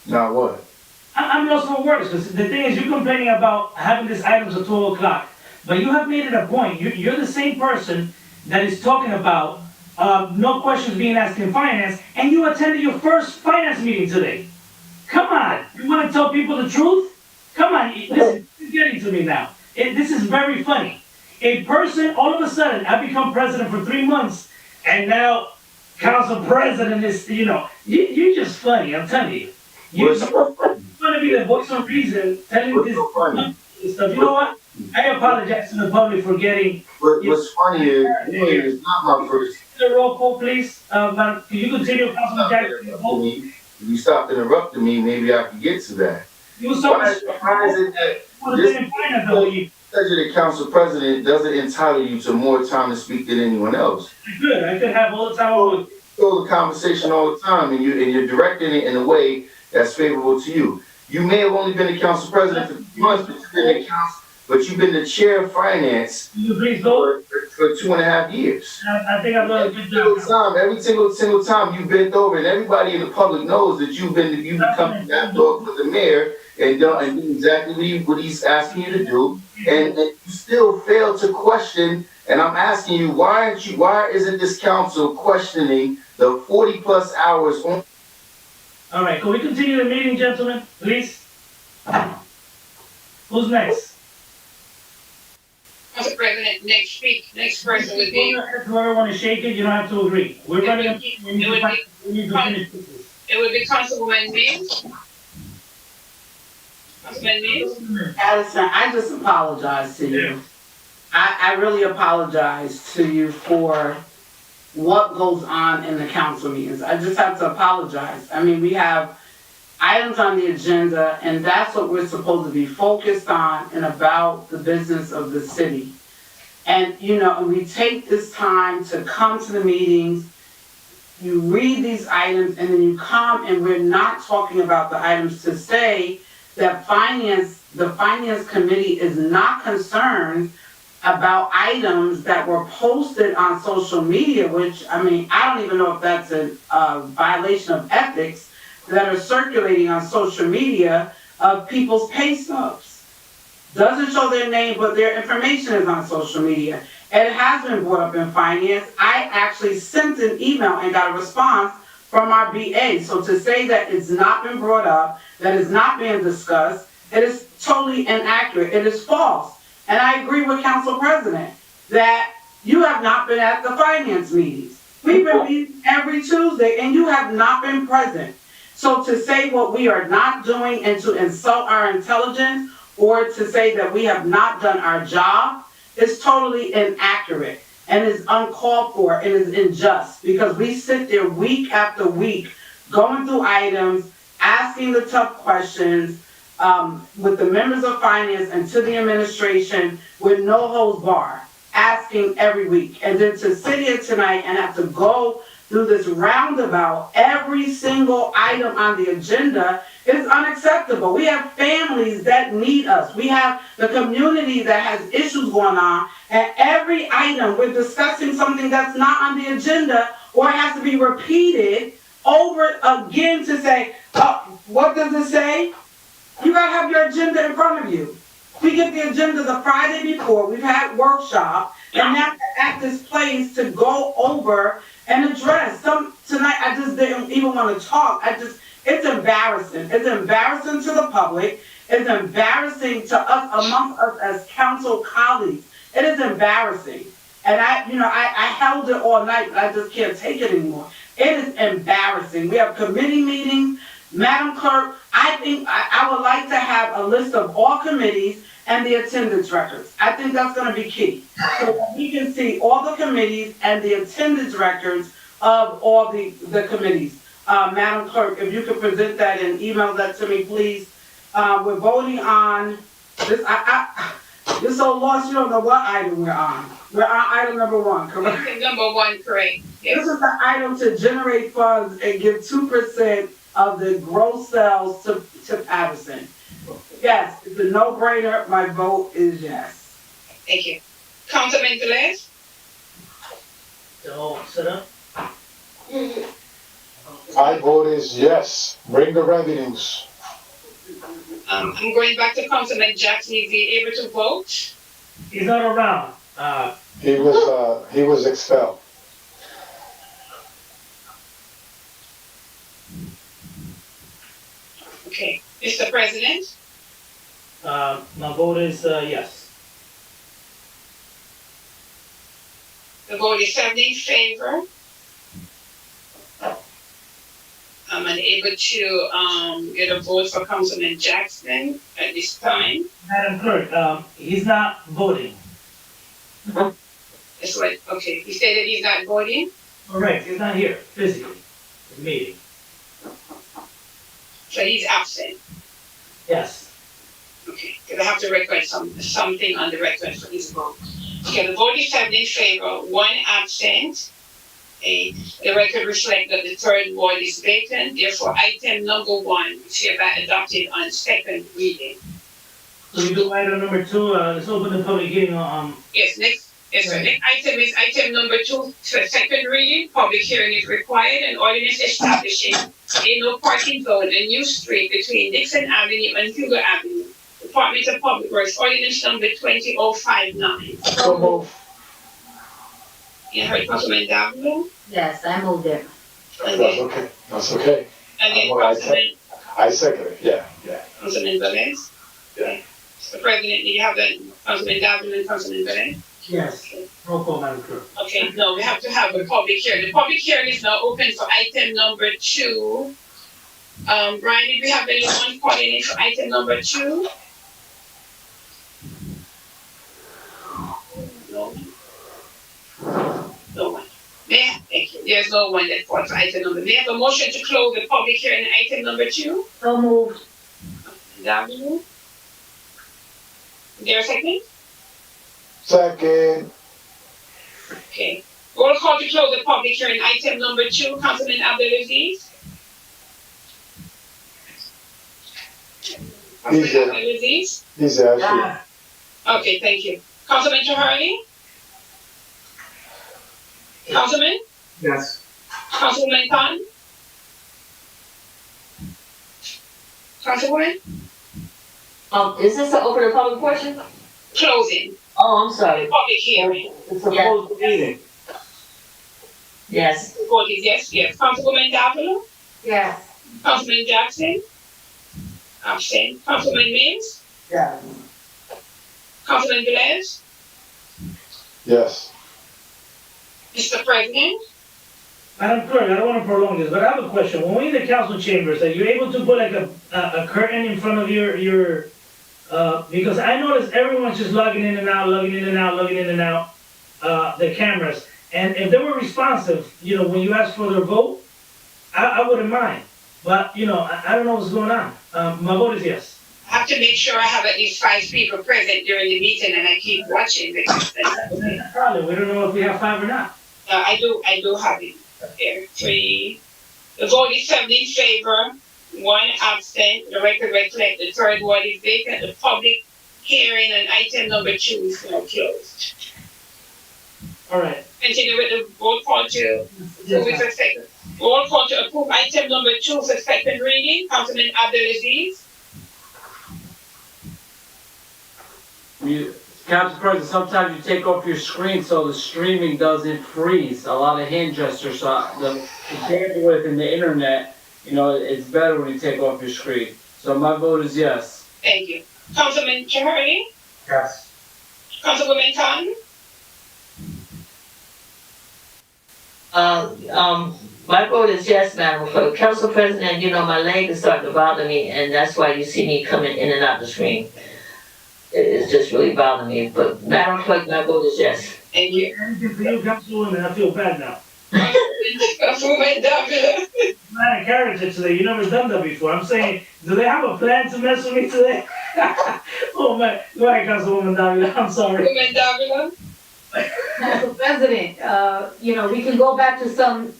what? I'm lost for words, because the thing is, you're complaining about having these items at 12 o'clock, but you have made it a point. You're the same person that is talking about no questions being asked in finance, and you attended your first finance meeting today. Come on, you want to tell people the truth? Come on, listen, it's getting to me now. This is very funny. A person, all of a sudden, I become president for 3 months, and now council president is, you're just funny, I'm telling you. You're going to be the voice of reason, telling this stuff. You know what? I apologize to the public for getting. What's funny is, it's not my first. The roll call, please. Can you continue, Councilman Jackson? If you stopped interrupting me, maybe I could get to that. You were so why is it that because you're the council president doesn't entitle you to more time to speak than anyone else? I could have all the time. Throw the conversation all the time, and you're directing it in a way that's favorable to you. You may have only been the council president for 2 months, but you've been the chair of finance for 2.5 years. I think I've done a good job. Every single time you bent over, and everybody in the public knows that you've become that dog for the mayor, and do exactly what he's asking you to do, and you still fail to question. And I'm asking you, why isn't this council questioning the 40+ hours on? All right, can we continue the meeting, gentlemen, please? Who's next? Mr. President, next person would be, Whoever want to shake it, you don't have to agree. We're running, we need to finish this. it would be Councilwoman Mills. Councilman Mills? Addison, I just apologize to you. I really apologize to you for what goes on in the council meetings. I just have to apologize. I mean, we have items on the agenda, and that's what we're supposed to be focused on and about the business of the city. And, you know, we take this time to come to the meetings, you read these items, and then you come, and we're not talking about the items to say that the finance committee is not concerned about items that were posted on social media, which, I mean, I don't even know if that's a violation of ethics, that are circulating on social media of people's pay stubs. Doesn't show their name, but their information is on social media. And it has been brought up in finance. I actually sent an email and got a response from our BA. So to say that it's not been brought up, that it's not being discussed, it is totally inaccurate. It is false. And I agree with Council President that you have not been at the finance meetings. We've been meeting every Tuesday and you have not been present. So to say what we are not doing and to insult our intelligence or to say that we have not done our job is totally inaccurate and is uncalled for and is unjust, because we sit there week after week going through items, asking the tough questions with the members of finance and to the administration with no holds barred, asking every week. And then to sit here tonight and have to go through this roundabout, every single item on the agenda is unacceptable. We have families that need us. We have the community that has issues going on, and every item we're discussing something that's not on the agenda or it has to be repeated over again to say, oh, what does it say? You gotta have your agenda in front of you. We get the agenda the Friday before, we've had workshop, and now we're at this place to go over and address. Tonight I just didn't even want to talk. It's embarrassing. It's embarrassing to the public. It's embarrassing to us, amongst us as council colleagues. It is embarrassing. And I held it all night, but I just can't take it anymore. It is embarrassing. We have committee meetings. Madam Clerk, I think I would like to have a list of all committees and the attendance records. I think that's going to be key. So that we can see all the committees and the attendance records of all the committees. Madam Clerk, if you could present that and email that to me, please. We're voting on this. You're so lost, you don't know what item we're on. We're on item number 1, correct? Number 1, correct. Yes. This is the item to generate funds and give 2% of the gross sales to Paterson. Yes, it's a no-brainer. My vote is yes. Thank you. Councilman Velez? So, sit up. My vote is yes. Bring the revenues. I'm going back to Councilman Jackson. Is he able to vote? He's not around. He was expelled. Okay. Mr. President? My vote is yes. The vote is 7 in favor. I'm unable to get a vote for Councilman Jackson at this time. Madam Clerk, he's not voting. That's what, okay. He stated he's not voting? Correct, he's not here physically, the meeting. So he's absent? Yes. Okay, because I have to record something on the record for his vote. Okay, the vote is 7 in favor, 1 absent. The record reflects that the 3rd ward is vacant. Therefore, item number 1 is hereby adopted on 2nd reading. So we do item number 2. Let's open the public hearing on. Yes, Yes, sir. Next item is item number 2 for second reading. Public hearing is required. An ordinance establishing a no parking zone, a new street between Dixon Avenue and Hugo Avenue. Department of Public Works, ordinance number 20059. So move. You heard Councilman Davila? Yes, I moved it. And That's then, okay, that's okay. and then I Councilman, I second it, yeah. Councilman Velez? Yeah. Mr. President, you have the Councilman Davila and Councilman Velez? Yes. Roll call, Madam Clerk. Okay, no, we have to have a public hearing. The public hearing is now open for item number 2. Brian, did we have anyone calling in for item number 2? No. No one. Thank you. There's no one that called for item number. May I have a motion to close the public hearing on item number 2? So moved. W. Is there a second? Second. Okay. Roll call to close the public hearing. Item number 2, Councilman Abdulaziz. Councilman Abdulaziz. These are actually, Okay, thank you. Councilman Tahari? Councilman? Yes. Councilwoman Khan? Councilwoman? Is this an open and public portion? Closing. Oh, I'm sorry. Public hearing. It's a closed meeting. Yes. The vote is yes, yes. Councilwoman Davila? Yes. Councilman Jackson? Absent. Councilman Mims? Yeah. Councilman Velez? yes. Mr. President? Madam Clerk, I don't want to prolong this, but I have a question. When we're in the council chambers, are you able to put like a curtain in front of your because I noticed everyone's just logging in and out, the cameras. And if they were responsive, when you ask for their vote, I wouldn't mind. But, I don't know what's going on. My vote is yes. I have to make sure I have at least 5 people present during the meeting and I keep watching because Probably, we don't know if we have 5 or not. I do have it there. 3. The vote is 7 in favor, 1 absent. The record reflect the third ward is vacant. The public hearing on item number 2 is now closed. All right. Continue with the roll call to approve it for second. Roll call to approve item number 2 for second reading. Councilman Abdulaziz. Council President, sometimes you take off your screen so the streaming doesn't freeze. A lot of hand gestures, so the bandwidth in the internet, it's better when you take off your screen. So my vote is yes. Thank you. Councilman Chahari. Yes. Councilwoman Khan. My vote is yes, Madam Clerk. Council President, my leg is starting to bother me, and that's why you see me coming in and out the screen. It's just really bothering me, but Madam Clerk, my vote is yes. Thank you. Anything for you, Councilwoman, I feel bad now. Councilwoman Davila. I'm not encouraging today, you never done that before. I'm saying, do they have a plan to mess with me today? Oh man, go ahead, Councilwoman Davila, I'm sorry. Councilwoman Davila. Council President, we can go back to some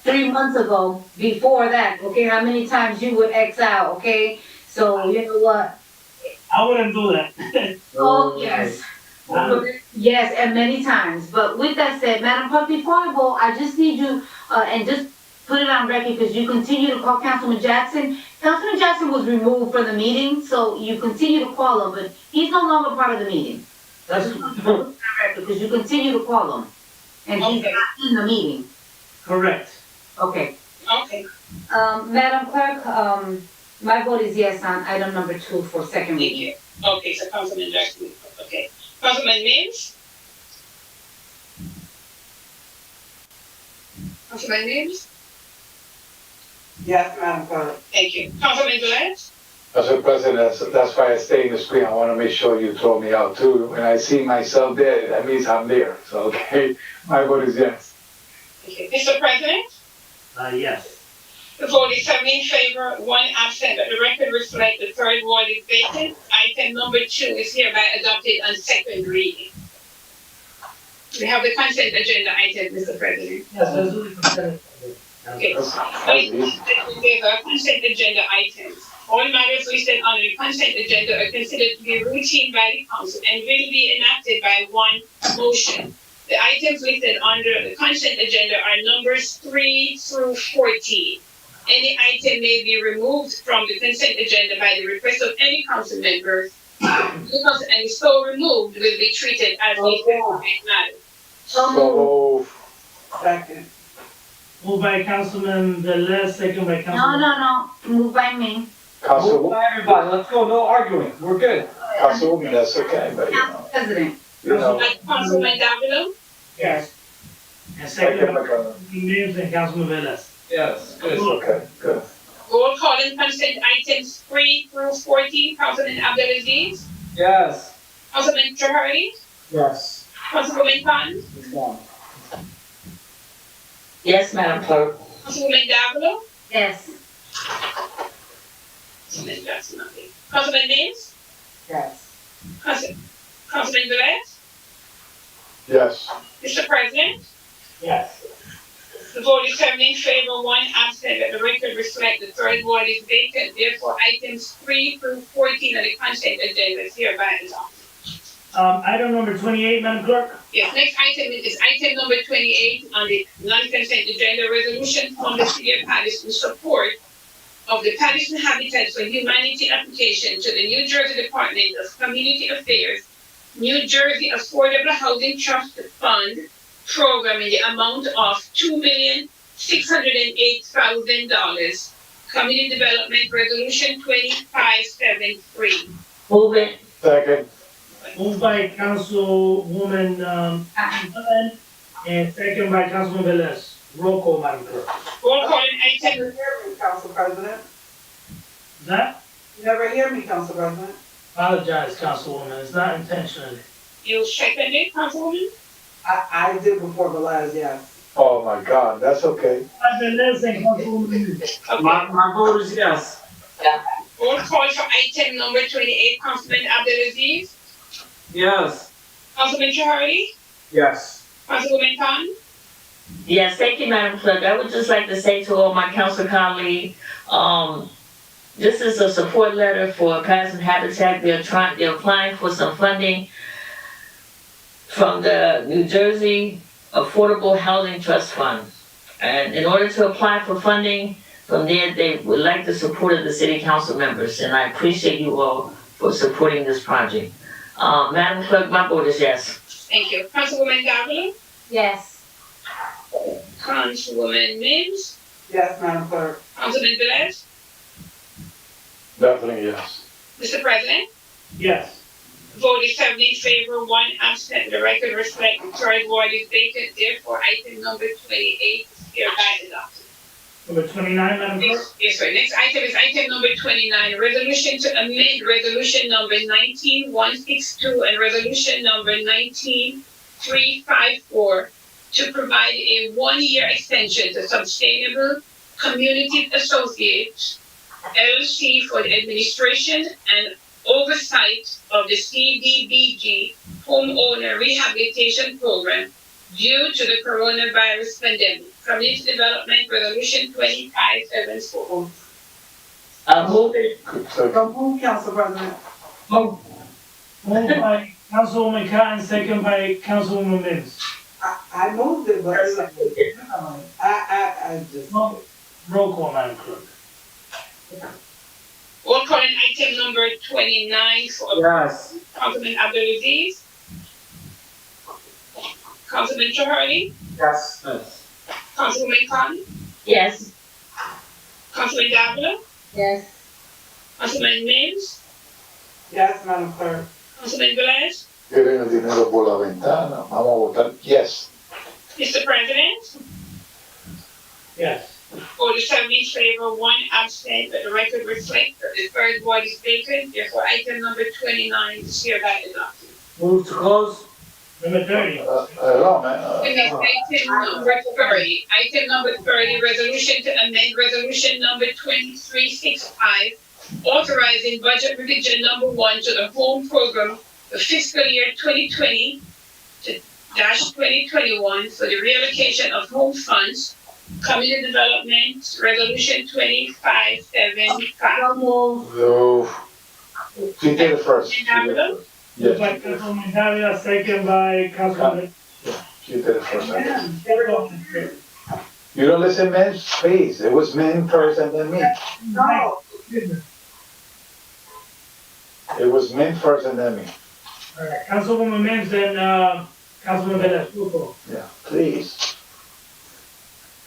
3 months ago, before that, okay, how many times you would X out, okay? So, you know what? I wouldn't do that. Oh, yes. Yes, and many times. But with that said, Madam Clerk, before I vote, I just need you, and just put it on record, because you continue to call Councilman Jackson. Councilman Jackson was removed from the meeting, so you continue to call him, but he's no longer part of the meeting. That's Because you continue to call him, and he's not in the meeting. correct. Okay. Okay. Madam Clerk, my vote is yes on item number 2 for second Thank reading. you. Okay, so Councilman Jackson. Okay. Councilman Mims. Councilman Mims. Yes, Madam Clerk. Thank you. Councilman Velez. Council President, that's why I stay in the screen. I want to make sure you throw me out too. When I see myself there, that means I'm there. So, okay, my vote is yes. Okay. Mr. President. Yes. The vote is 7 in favor, 1 absent, but the record reflects the third ward is vacant. Item number 2 is hereby adopted on second reading. We have the consent agenda item, Mr. President. Yes, let's do the consent. Okay. Easy. Consent agenda items. All matters listed on the consent agenda are considered to be routine by the council and will be enacted by one motion. The items listed under the consent agenda are numbers 3 through 14. Any item may be removed from the consent agenda by the request of any council member, and so removed will be treated as a separate matter. So, Second. Moved by Councilman Velez, second by No, Councilman. no, no, moved by me. Council, Everybody, let's go, no arguing, we're good. Councilwoman, that's okay, but Council President. you know. Councilman Davila? Yes. And Second, second by like, Councilman Mims and Councilman Velez. Yes, good. okay, good. Roll call in consent items 3 through 14. Councilman Abdelaziz? Yes. Councilman Trahari? Yes. Councilwoman Khan? Yes, Madam Clerk. Councilwoman Davila? Yes. Councilman Jackson, nothing. Councilman Mims? Yes. Councilman Velez? Yes. Mr. President? Yes. The vote is 7 in favor, 1 absent. Let the record reflect the third ward is vacant. Therefore, items 3 through 14 on the consent agenda is hereby adopted. Item number 28, Madam Clerk. Yes, next item is item number 28 on the non-consent agenda, resolution from the city of Paterson in support of the Paterson Habitat for Humanity application to the New Jersey Department of Community Affairs, New Jersey Affordable Housing Trust Fund program in the amount of $2,608,000. Community Development Resolution 2573. Move it. Second, Moved by Councilwoman, Allen, and second by Councilman Velez. Roll call, Madam Clerk. Roll call in You item. never hear me, Council President. Is that? You never hear me, Council President. Apologize, Councilwoman, it's not intentionally. You second it, Councilwoman? I did before the last, yes. oh my God, that's okay. Velez and Councilwoman Mims. Okay. My vote is yes. Roll call for item number 28, Councilman Abdelaziz, Yes. Councilman Trahari, Yes. Councilwoman Khan. Yes, thank you, Madam Clerk. I would just like to say to all my council colleagues, this is a support letter for Paterson Habitat. They're applying for some funding from the New Jersey Affordable Housing Trust Fund. And in order to apply for funding from there, they would like the support of the city council members. And I appreciate you all for supporting this project. Madam Clerk, my vote is yes. Thank you. Councilwoman Davila, Yes. Councilwoman Mims, Yes, Madam Clerk. Councilman Velez. Definitely yes. Mr. President? Yes. Vote is 7 in favor, 1 absent. The record reflects the third ward is vacant. Therefore, item number 28 is hereby adopted. Number 29, Madam Clerk. Yes, sir. Next item is item number 29, resolution to amend resolution number 19162 and resolution number 19354 to provide a 1-year extension to Sustainable Communities Associates LLC for the administration and oversight of the CDBG homeowner rehabilitation program due to the coronavirus pandemic. Community Development Resolution 2574. Move it. So move, Council President. Moved by Councilwoman Cotton, second by Councilwoman Mims. I moved it, but I just. Roll call, Madam Clerk. Roll call in item number 29 for Yes. Councilman Abdelaziz, Councilman Trahari, Yes. Yes. Councilwoman Khan, Yes. Councilman Davila, Yes. Councilman Mims, Yes, Madam Clerk. Councilman Velez. Tienen el dinero por la ventana. Vamos a votar yes. Mr. President, Yes. vote is 7 in favor, 1 absent, but the record reflects that the third ward is vacant. Therefore, item number 29 is hereby adopted. Move to close. Number 30. Hello, man. The next item number 30. Item number 30, resolution to amend resolution number 2365, authorizing budget revision number 1 to the home program for fiscal year 2020 to -2021 for the reallocation of home funds. Community Development Resolution 2575. So, she did it first. She did it first. Moved by Yes. Councilwoman Davila, second by Councilwoman. You did it first, I guess. Yeah. You don't listen, men? Please, it was men first and then me. No. It was men first and then me. All right, Councilwoman Mims, then, Councilman Velez, roll call. Yeah, please.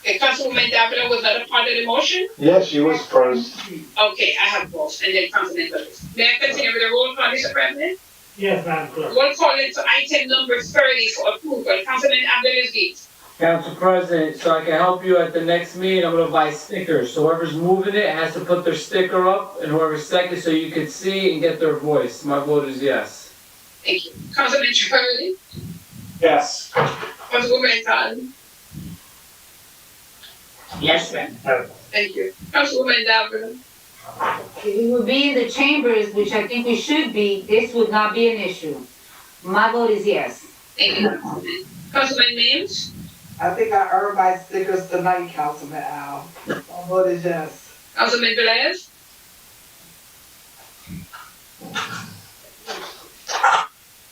Okay, Councilwoman Davila, was that a part of the motion? Yes, she was first. Okay, I have both, and then Councilman Velez. May I continue with the roll call, Mr. President? Yes, Madam Clerk. Roll call into item number 30 for approval. Councilman Abdulaziz. Council President, so I can help you at the next meeting, I'm gonna buy stickers. So whoever's moving it has to put their sticker up, and whoever's second, so you can see and get their voice. My vote is yes. Thank you. Councilman Charlie. Yes. Councilwoman Todd. Yes, ma'am. Thank you. Councilwoman Davila. We will be in the chambers, which I think we should be, this would not be an issue. My vote is yes. Thank you, Councilman. Councilman Mims. I think I earned my stickers tonight, Councilman Al. My vote is yes. Councilman Velez.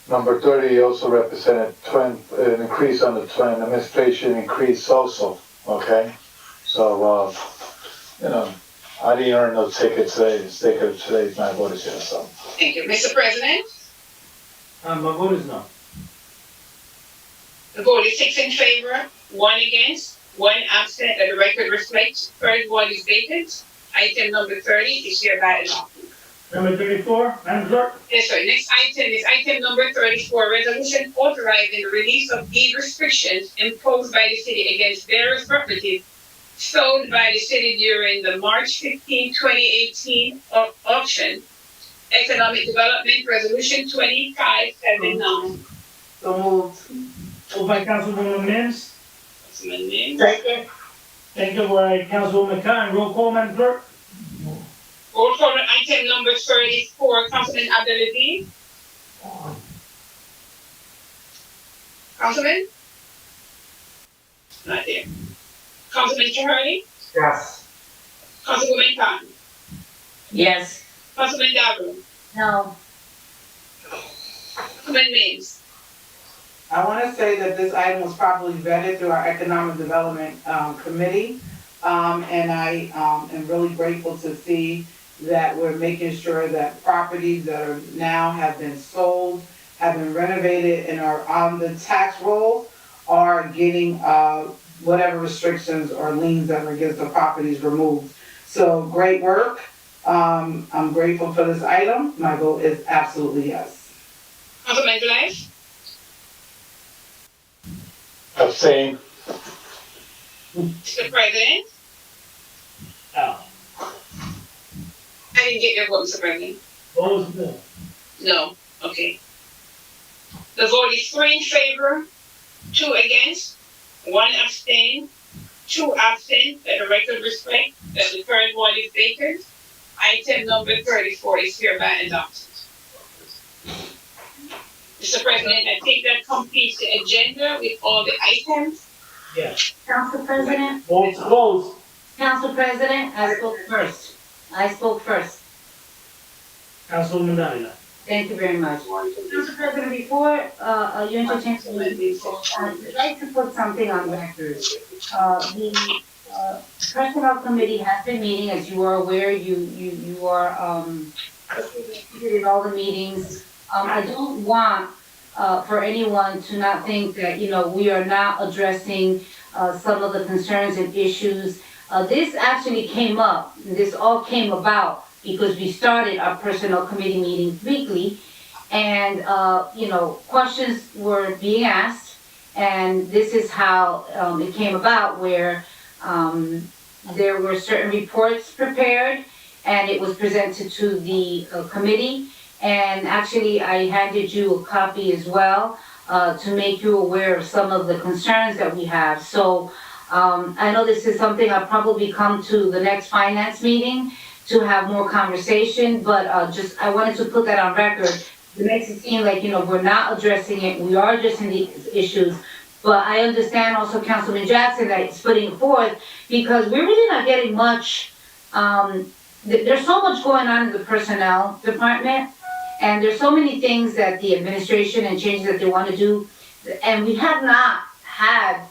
Number 30 also represented an increase on the twin administration increase also, okay? So, you know, I didn't earn no ticket today, the sticker today, my vote is yes, so. Thank you. Mr. President. My vote is no. The vote is 6 in favor, 1 against, 1 absent, and the record reflects. Third one is vacant. Item number 30 is hereby adopted. Number 34, Madam Clerk. Yes, sir. Next item is item number 34, resolution authorizing the release of deed restrictions imposed by the city against various properties sold by the city during the March 15, 2018 auction. Economic Development Resolution 2579. So moved. Moved by Councilwoman Mims. Councilman Mims. Second. Second by Councilwoman Khan. Roll call, Madam Clerk. Roll call on item number 34, Councilman Abdulaziz. Councilman? Not there. Councilman Chahari? Yes. Councilwoman Khan? Yes. Councilman Davila? No. Councilman Mims? I want to say that this item was properly vetted through our Economic Development Committee. And I am really grateful to see that we're making sure that properties that are now have been sold, have been renovated, and are on the tax roll are getting whatever restrictions or liens that are against the properties removed. So great work. I'm grateful for this item. My vote is absolutely yes. Councilman Velez? Abstain. Mr. President? Al. I didn't get your vote, Mr. President. Vote is no. No. Okay. The vote is 3 in favor, 2 against, 1 abstain, 2 absent, that the record reflect that the third one is vacant. Item number 34 is hereby adopted. Mr. President, I think that completes the agenda with all the items. Yes. Council President? Vote is closed. Council President, I spoke first. Councilwoman Davila. Thank you very much. Council President, before you entertain the I'd like to put something on record. The Personnel Committee has been meeting, as you are aware, you are in all the meetings. I don't want for anyone to not think that, we are not addressing some of the concerns and issues. This actually came up, this all came about because we started our Personnel Committee meetings weekly, and, questions were being asked, and this is how it came about, where there were certain reports prepared, and it was presented to the committee, and actually I handed you a copy as well to make you aware of some of the concerns that we have. So I know this is something I'll probably come to the next finance meeting to have more conversation, but I wanted to put that on record. It makes it seem like, we're not addressing it, we are addressing these issues, but I understand also Councilman Jackson that it's putting forth because we're really not getting much, there's so much going on in the personnel department, and there's so many things that the administration and changes that they want to do, and we have not had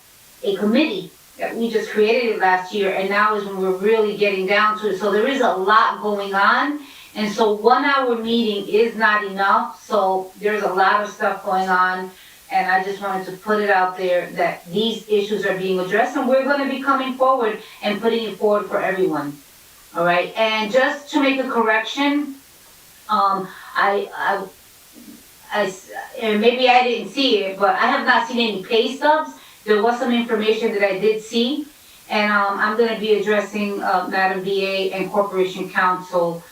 a committee that we just created it last year, and now is when we're really getting down to it. So there is a lot going on, and so 1 hour meeting is not enough, so there's a lot of stuff going on. And I just wanted to put it out there that these issues are being addressed, and we're gonna be coming forward and putting it forward for everyone. All right, and just to make a correction, and maybe I didn't see it, but I have not seen any pay stubs. There was some information that I did see, and I'm gonna be addressing Madam VA and Corporation Counsel,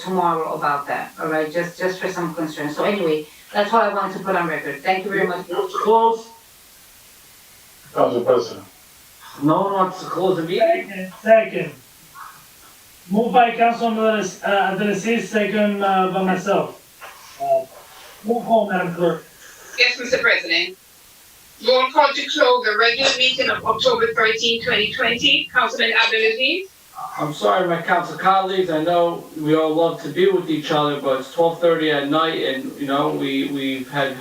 tomorrow about that. All right, just for some concern. So anyway, that's what I wanted to put on record. Thank you very much. Close. Council President. No one wants to close the meeting? Second. Moved by Councilman Abdelaziz, second by myself. Move home, Madam Clerk. Yes, Mr. President. Roll call to close the regular meeting of October 13, 2020. Councilman Abdelaziz. I'm sorry, my council colleagues, I know we all love to be with each other, but it's 12:30 at night, and, we've had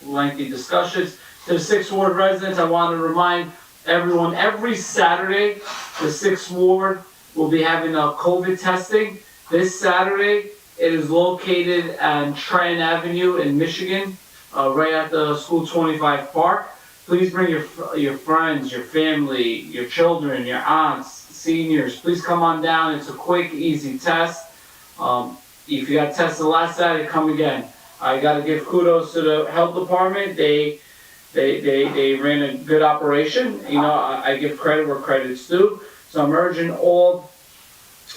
lengthy discussions. To the 6th Ward residents, I want to remind everyone, every Saturday, the 6th Ward will be having a COVID testing. This Saturday, it is located on Trenton Avenue in Michigan, right at the School 25 Park. Please bring your friends, your family, your children, your aunts, seniors. Please come on down. It's a quick, easy test. If you got tested last Saturday, come again. I got to give kudos to the health department. They ran a good operation. I give credit where credit's due. So I'm urging all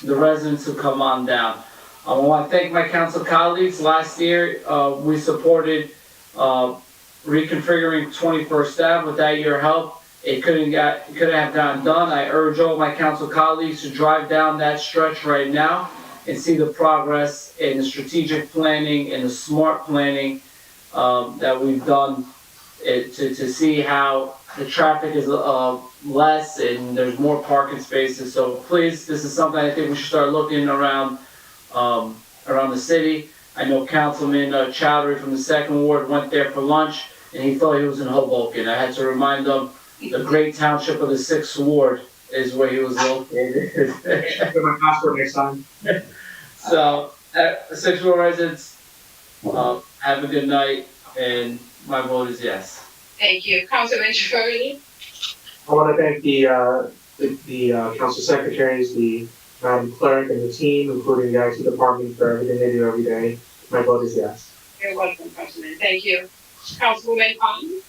the residents to come on down. I want to thank my council colleagues. Last year, we supported reconfiguring 21st Ave. Without your help, it couldn't have gotten done. I urge all my council colleagues to drive down that stretch right now and see the progress in the strategic planning and the smart planning that we've done to see how the traffic is less and there's more parking spaces. So please, this is something I think we should start looking around the city. I know Councilman Chowdhury from the 2nd Ward went there for lunch and he thought he was in Hoboken. I had to remind him the great township of the 6th Ward is where he was located. Get my passport next time. So, 6th Ward residents, have a good night, and my vote is yes. Thank you. Councilman Shirley. I want to thank the council secretaries, the Madam Clerk, and the team, including the IT department, for everything they do every day. My vote is yes. You're welcome, Councilman. Thank you. Councilwoman Khan.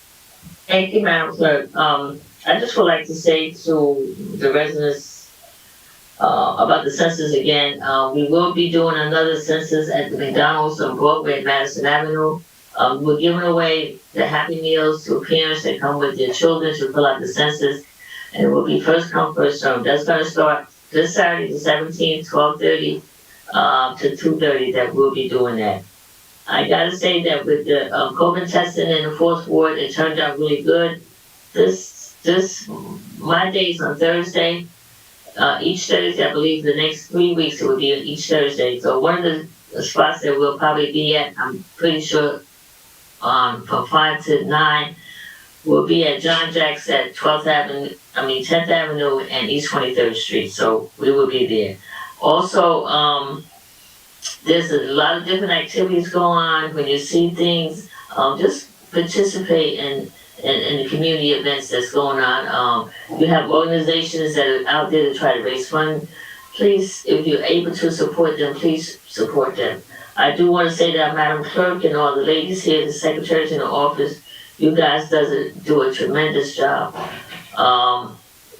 Thank you, Madam Clerk. I just would like to say to the residents about the census again. We will be doing another census at the McDonald's on Broadway and Madison Avenue. We're giving away the Happy Meals to parents that come with their children to fill out the census. And it will be first come, first served. That's going to start this Saturday, the 17th, 12:30 to 2:30 that we'll be doing that. I gotta say that with the COVID testing in the 4th Ward, it turned out really good. My days on Thursday, each Thursday, I believe the next 3 weeks it will be each Thursday. So one of the spots that we'll probably be at, I'm pretty sure, from 5 to 9, will be at John Jack's at 10th Avenue and East 23rd Street. So we will be there. Also, there's a lot of different activities going on. When you see things, just participate in the community events that's going on. You have organizations that are out there to try to raise funds. Please, if you're able to support them, please support them. I do want to say that Madam Clerk and all the ladies here, the secretaries in the office, you guys do a tremendous job.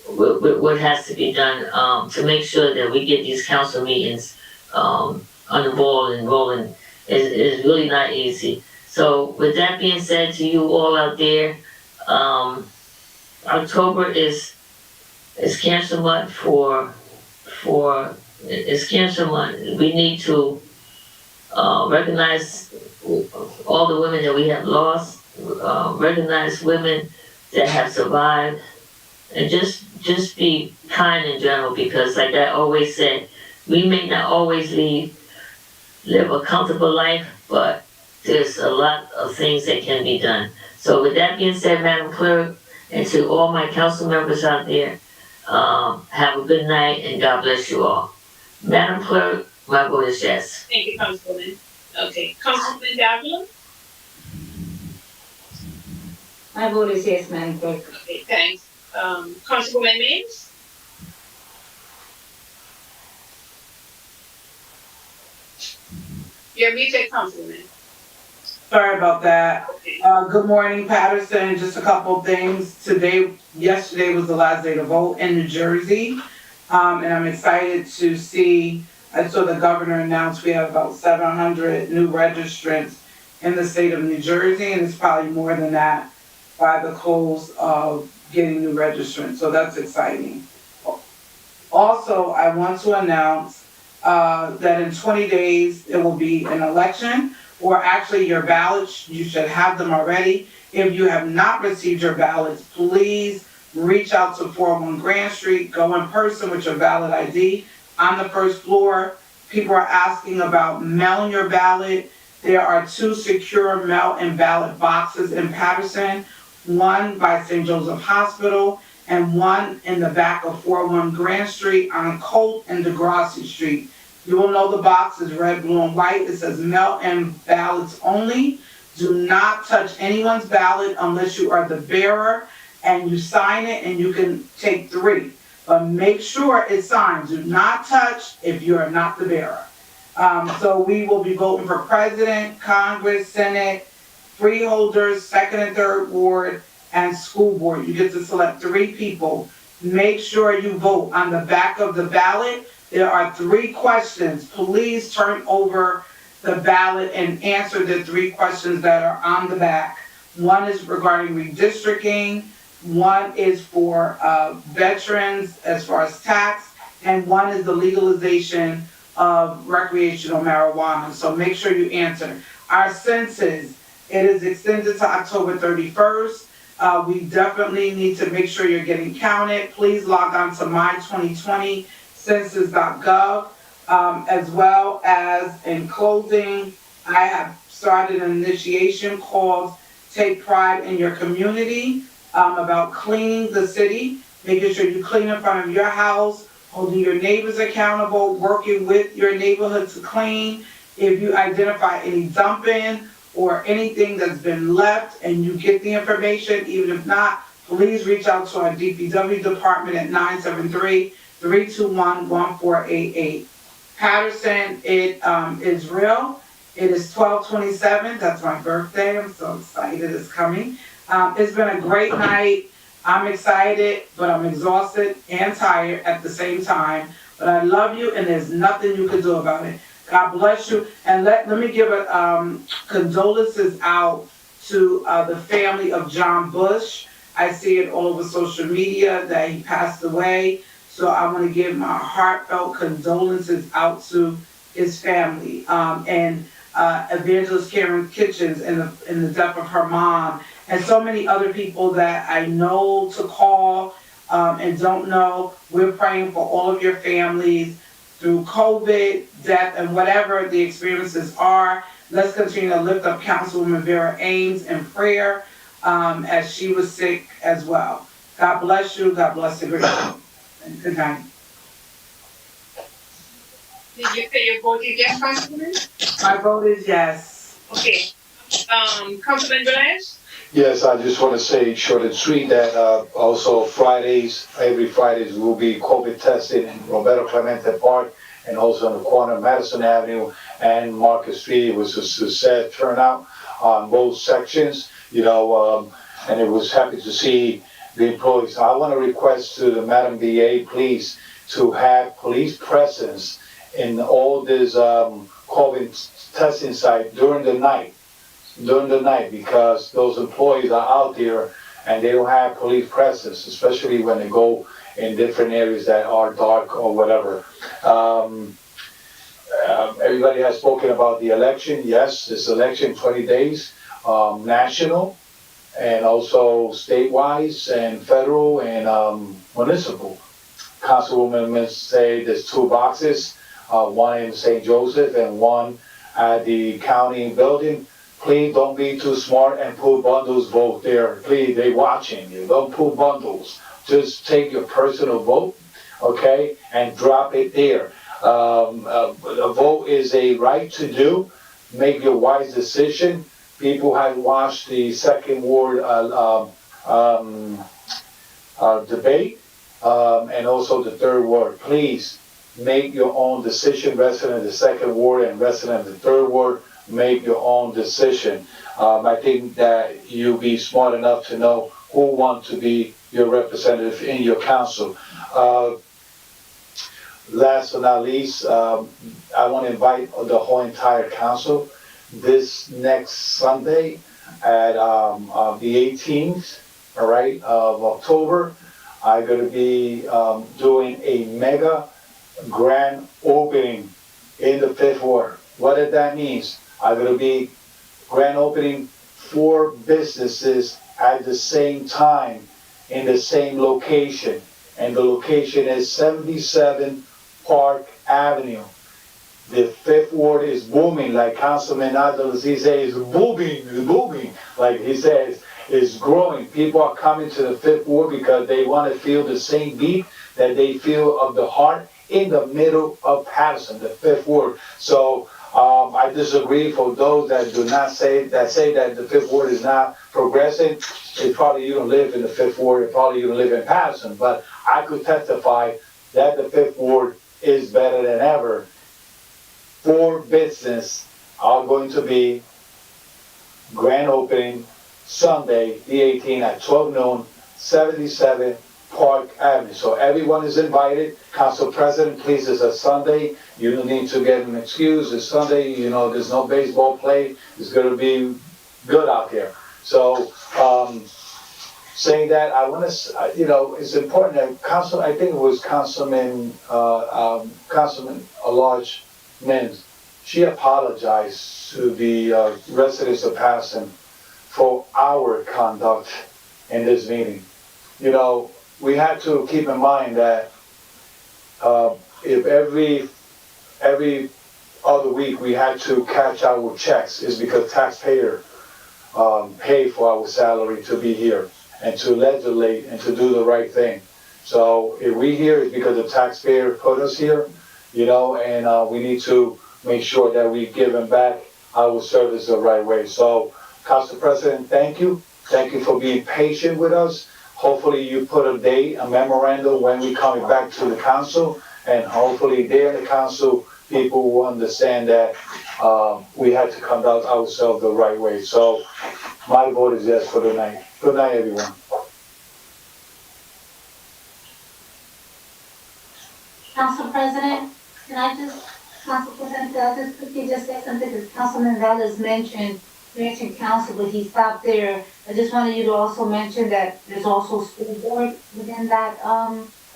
What has to be done to make sure that we get these council meetings on the ball and rolling is really not easy. So with that being said, to you all out there, October is Cancer Month it's Cancer Month. We need to recognize all the women that we have lost, recognize women that have survived, and just be kind in general, because like I always said, we may not always live a comfortable life, but there's a lot of things that can be done. So with that being said, Madam Clerk, And to all my council members out there, have a good night and God bless you all. Madam Clerk, my vote is yes. Thank you, Councilwoman. Okay, Councilwoman Davila? My vote is yes, Madam Clerk. Okay, thanks. Councilwoman Mims? You're muted, Councilwoman. Sorry about that. Good morning, Paterson. Just a couple of things. Yesterday was the last day to vote in New Jersey. And I'm excited to see, I saw the governor announce we have about 700 new registrants in the state of New Jersey, and it's probably more than that by the close of getting new registrants. So that's exciting. Also, I want to announce that in 20 days, there will be an election, or actually your ballots, you should have them already. If you have not received your ballots, please reach out to 401 Grand Street, go in person with your valid ID on the first floor. People are asking about mailing your ballot. There are 2 secure mail-in ballot boxes in Paterson, one by St. Joseph Hospital and one in the back of 401 Grand Street on Colt and Degrassi Street. You will know the box is red, blue, and white. It says mail-in ballots only. Do not touch anyone's ballot unless you are the bearer and you sign it, and you can take 3. But make sure it's signed. Do not touch if you are not the bearer. So we will be voting for President, Congress, Senate, freeholders, 2nd and 3rd Ward, and school board. You get to select 3 people. Make sure you vote. On the back of the ballot, there are 3 questions. Please turn over the ballot and answer the 3 questions that are on the back. One is regarding redistricting, one is for veterans as far as tax, and one is the legalization of recreational marijuana. So make sure you answer. Our census, it is extended to October 31st. We definitely need to make sure you're getting counted. Please log on to my2020census.gov, as well as in closing, I have started an initiation called Take Pride in Your Community, about cleaning the city, making sure you clean in front of your house, holding your neighbors accountable, working with your neighborhood to clean. If you identify any dumping or anything that's been left and you get the information, even if not, please reach out to our DPW department at 973-321-1488. Patterson, it is real. It is 12/27. That's my birthday. I'm so excited it's coming. It's been a great night. I'm excited, but I'm exhausted and tired at the same time. But I love you, and there's nothing you can do about it. God bless you. And let me give condolences out to the family of John Bush. I see it all over social media that he passed away. So I want to give my heartfelt condolences out to his family. And Evangelist Karen Kitchens in the death of her mom, and so many other people that I know to call and don't know. We're praying for all of your families through COVID, death, and whatever the experiences are. Let's continue to lift up Councilwoman Vera Ames in prayer as she was sick as well. God bless you. God bless the great. And good night. Did you say your vote is yes, Councilwoman? My vote is yes. Okay. Councilman Velez? Yes, I just want to say short and sweet that also every Fridays will be COVID tested in Roberto Clemente Park and also on the corner of Madison Avenue and Market Street. It was a success turnout on both sections, and it was happy to see the employees. I want to request to the Madam VA, please, to have police presence in all this COVID testing site during the night, because those employees are out there and they don't have police presence, especially when they go in different areas that are dark or whatever. Everybody has spoken about the election. Yes, this election, 20 days, national and also statewide and federal and municipal. Councilwoman say there's 2 boxes, one in St. Joseph and one at the county building. please don't be too smart and put bundles vote there. Please, they watching you. Don't put bundles. Just take your personal vote, okay, and drop it there. A vote is a right to do. Make your wise decision. People have watched the second ward debate and also the third ward. Please make your own decision. Resident of the second ward and resident of the third ward, make your own decision. I think that you'll be smart enough to know who wants to be your representative in your council. Last but not least, I want to invite the whole entire council this next Sunday at the 18th, all right, of October. I'm going to be doing a mega grand opening in the 5th Ward. What does that mean? I'm going to be grand opening 4 businesses at the same time in the same location. And the location is 77 Park Avenue. The 5th Ward is booming, like Councilman Adelazi says, it's booming, like he says, it's growing. People are coming to the 5th Ward because they want to feel the same beat that they feel of the heart in the middle of Paterson, the 5th Ward. So I disagree for those that do not say that the 5th Ward is not progressing. It's probably you don't live in the 5th Ward, and probably you don't live in Paterson, but I could testify that the 5th Ward is better than ever. 4 businesses are going to be grand opening Sunday, the 18th at 12 noon, 77 Park Avenue. So everyone is invited. Council President, please, it's a Sunday. You don't need to get an excuse. It's Sunday, you know, there's no baseball play. It's going to be good out there. So, saying that, I want to, you know, it's important that Council, I think it was Councilman Large Mins, she apologized to the residents of Paterson for our conduct in this meeting. You know, we had to keep in mind that if every other week we had to cash our checks, is because taxpayer pay for our salary to be here and to legislate and to do the right thing. So if we here, it's because the taxpayer put us here, you know, and we need to make sure that we give them back our service the right way. So, Council President, thank you. Thank you for being patient with us. Hopefully you put a date, a memorandum when we coming back to the council, and hopefully there in the council, people will understand that we had to conduct ourselves the right way. So my vote is yes for tonight. Good night, everyone. Council President, Council President, I'll just quickly just say something, because Councilman Velez mentioned council, but he stopped there. I just wanted you to also mention that there's also school board within that,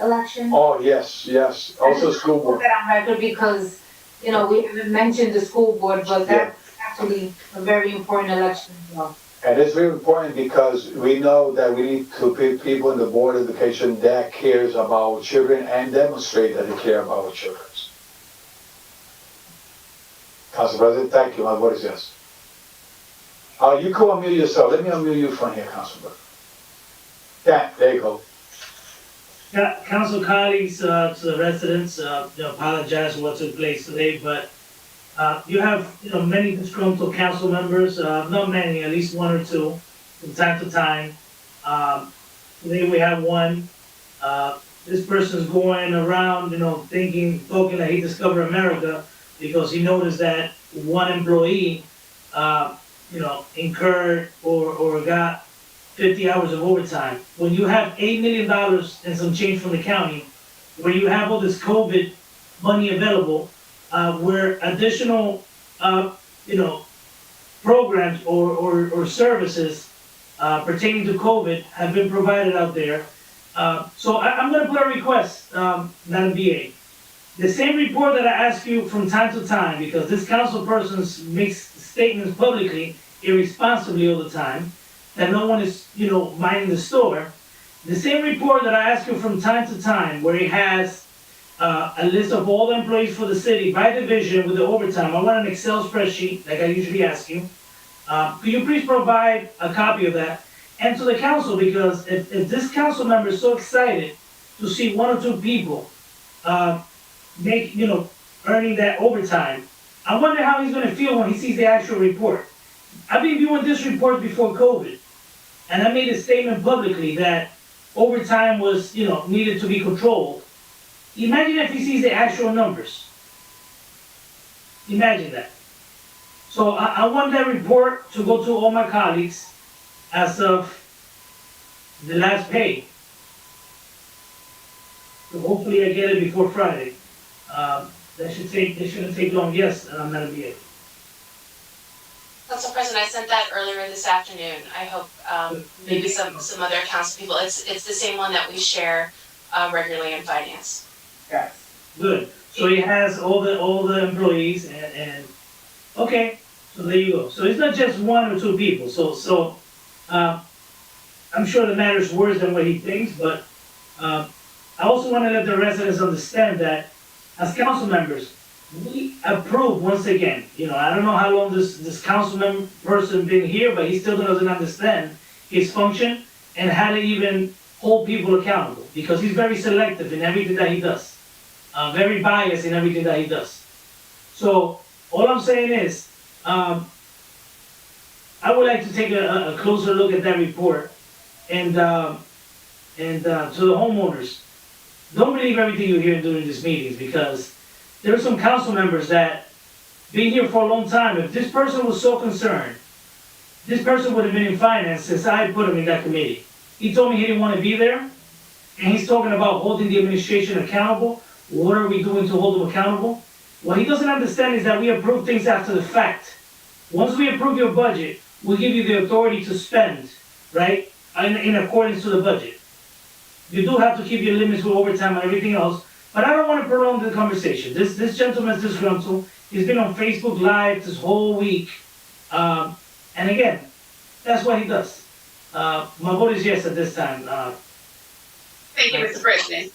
election. Oh, yes, yes, also school Put board. that on record because, you know, we haven't mentioned the school board, but that's actually a very important election as well. And it's very important because we know that we need to put people in the board of education that cares about our children and demonstrate that they care about our children. Council President, thank you. My vote is yes. You can unmute yourself. Let me unmute you from here, Council President. Yeah, there you go. Council colleagues, to the residents, apologize for what took place today, but you have, many disgruntled council members, not many, at least 1 or 2, from time to time. Today we have one. This person's going around, talking that he discovered America because he noticed that one employee, incurred or got 50 hours of overtime. When you have $8 million and some change from the county, where you have all this COVID money available, where additional, programs or services pertaining to COVID have been provided out there. So I'm going to put a request, Madam VA. The same report that I ask you from time to time, because this council person makes statements publicly, irresponsibly all the time, that no one is, minding the store. The same report that I ask you from time to time, where he has a list of all the employees for the city by division with the overtime. I want an Excel spreadsheet, like I usually ask you. Could you please provide a copy of that? And to the council, because if this council member is so excited to see one or two people, earning that overtime, I wonder how he's gonna feel when he sees the actual report. I've been viewing this report before COVID, and I made a statement publicly that overtime was, needed to be controlled. Imagine if he sees the actual numbers. Imagine that. So I want that report to go to all my colleagues as of the last pay. So hopefully I get it before Friday. That shouldn't take long, yes, and I'm gonna be able. Council President, I sent that earlier this afternoon. I hope, maybe some other council people, it's the same one that we share, regularly in finance. Yes. Good. So he has all the employees and, okay, so there you go. So it's not just one or two people, so, I'm sure the matter's worse than what he thinks, but, I also want to let the residents understand that as council members, we approve once again. I don't know how long this councilman person been here, but he still doesn't understand his function and how to even hold people accountable, because he's very selective in everything that he does. Very biased in everything that he does. So all I'm saying is, I would like to take a closer look at that report and to the homeowners, don't believe everything you hear during these meetings, because there are some council members that been here for a long time. If this person was so concerned, this person would have been in finance since I put him in that committee. He told me he didn't want to be there, and he's talking about holding the administration accountable. What are we doing to hold them accountable? What he doesn't understand is that we approve things after the fact. Once we approve your budget, we give you the authority to spend, right, in accordance to the budget. You do have to keep your limits with overtime and everything else, but I don't want to prolong the conversation. This gentleman's disgruntled. He's been on Facebook Live this whole week. And again, that's what he does. My vote is yes at this time. Thank you, Mr. President.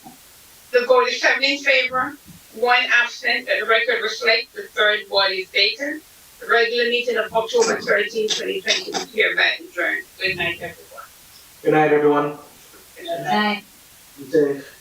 The vote is 7 in favor, 1 absent, that the record reflects the third vote is vacant. The regular meeting of October 13, 2020 is hereby adjourned. Good night, everyone. Good night, everyone. Good night. Be safe.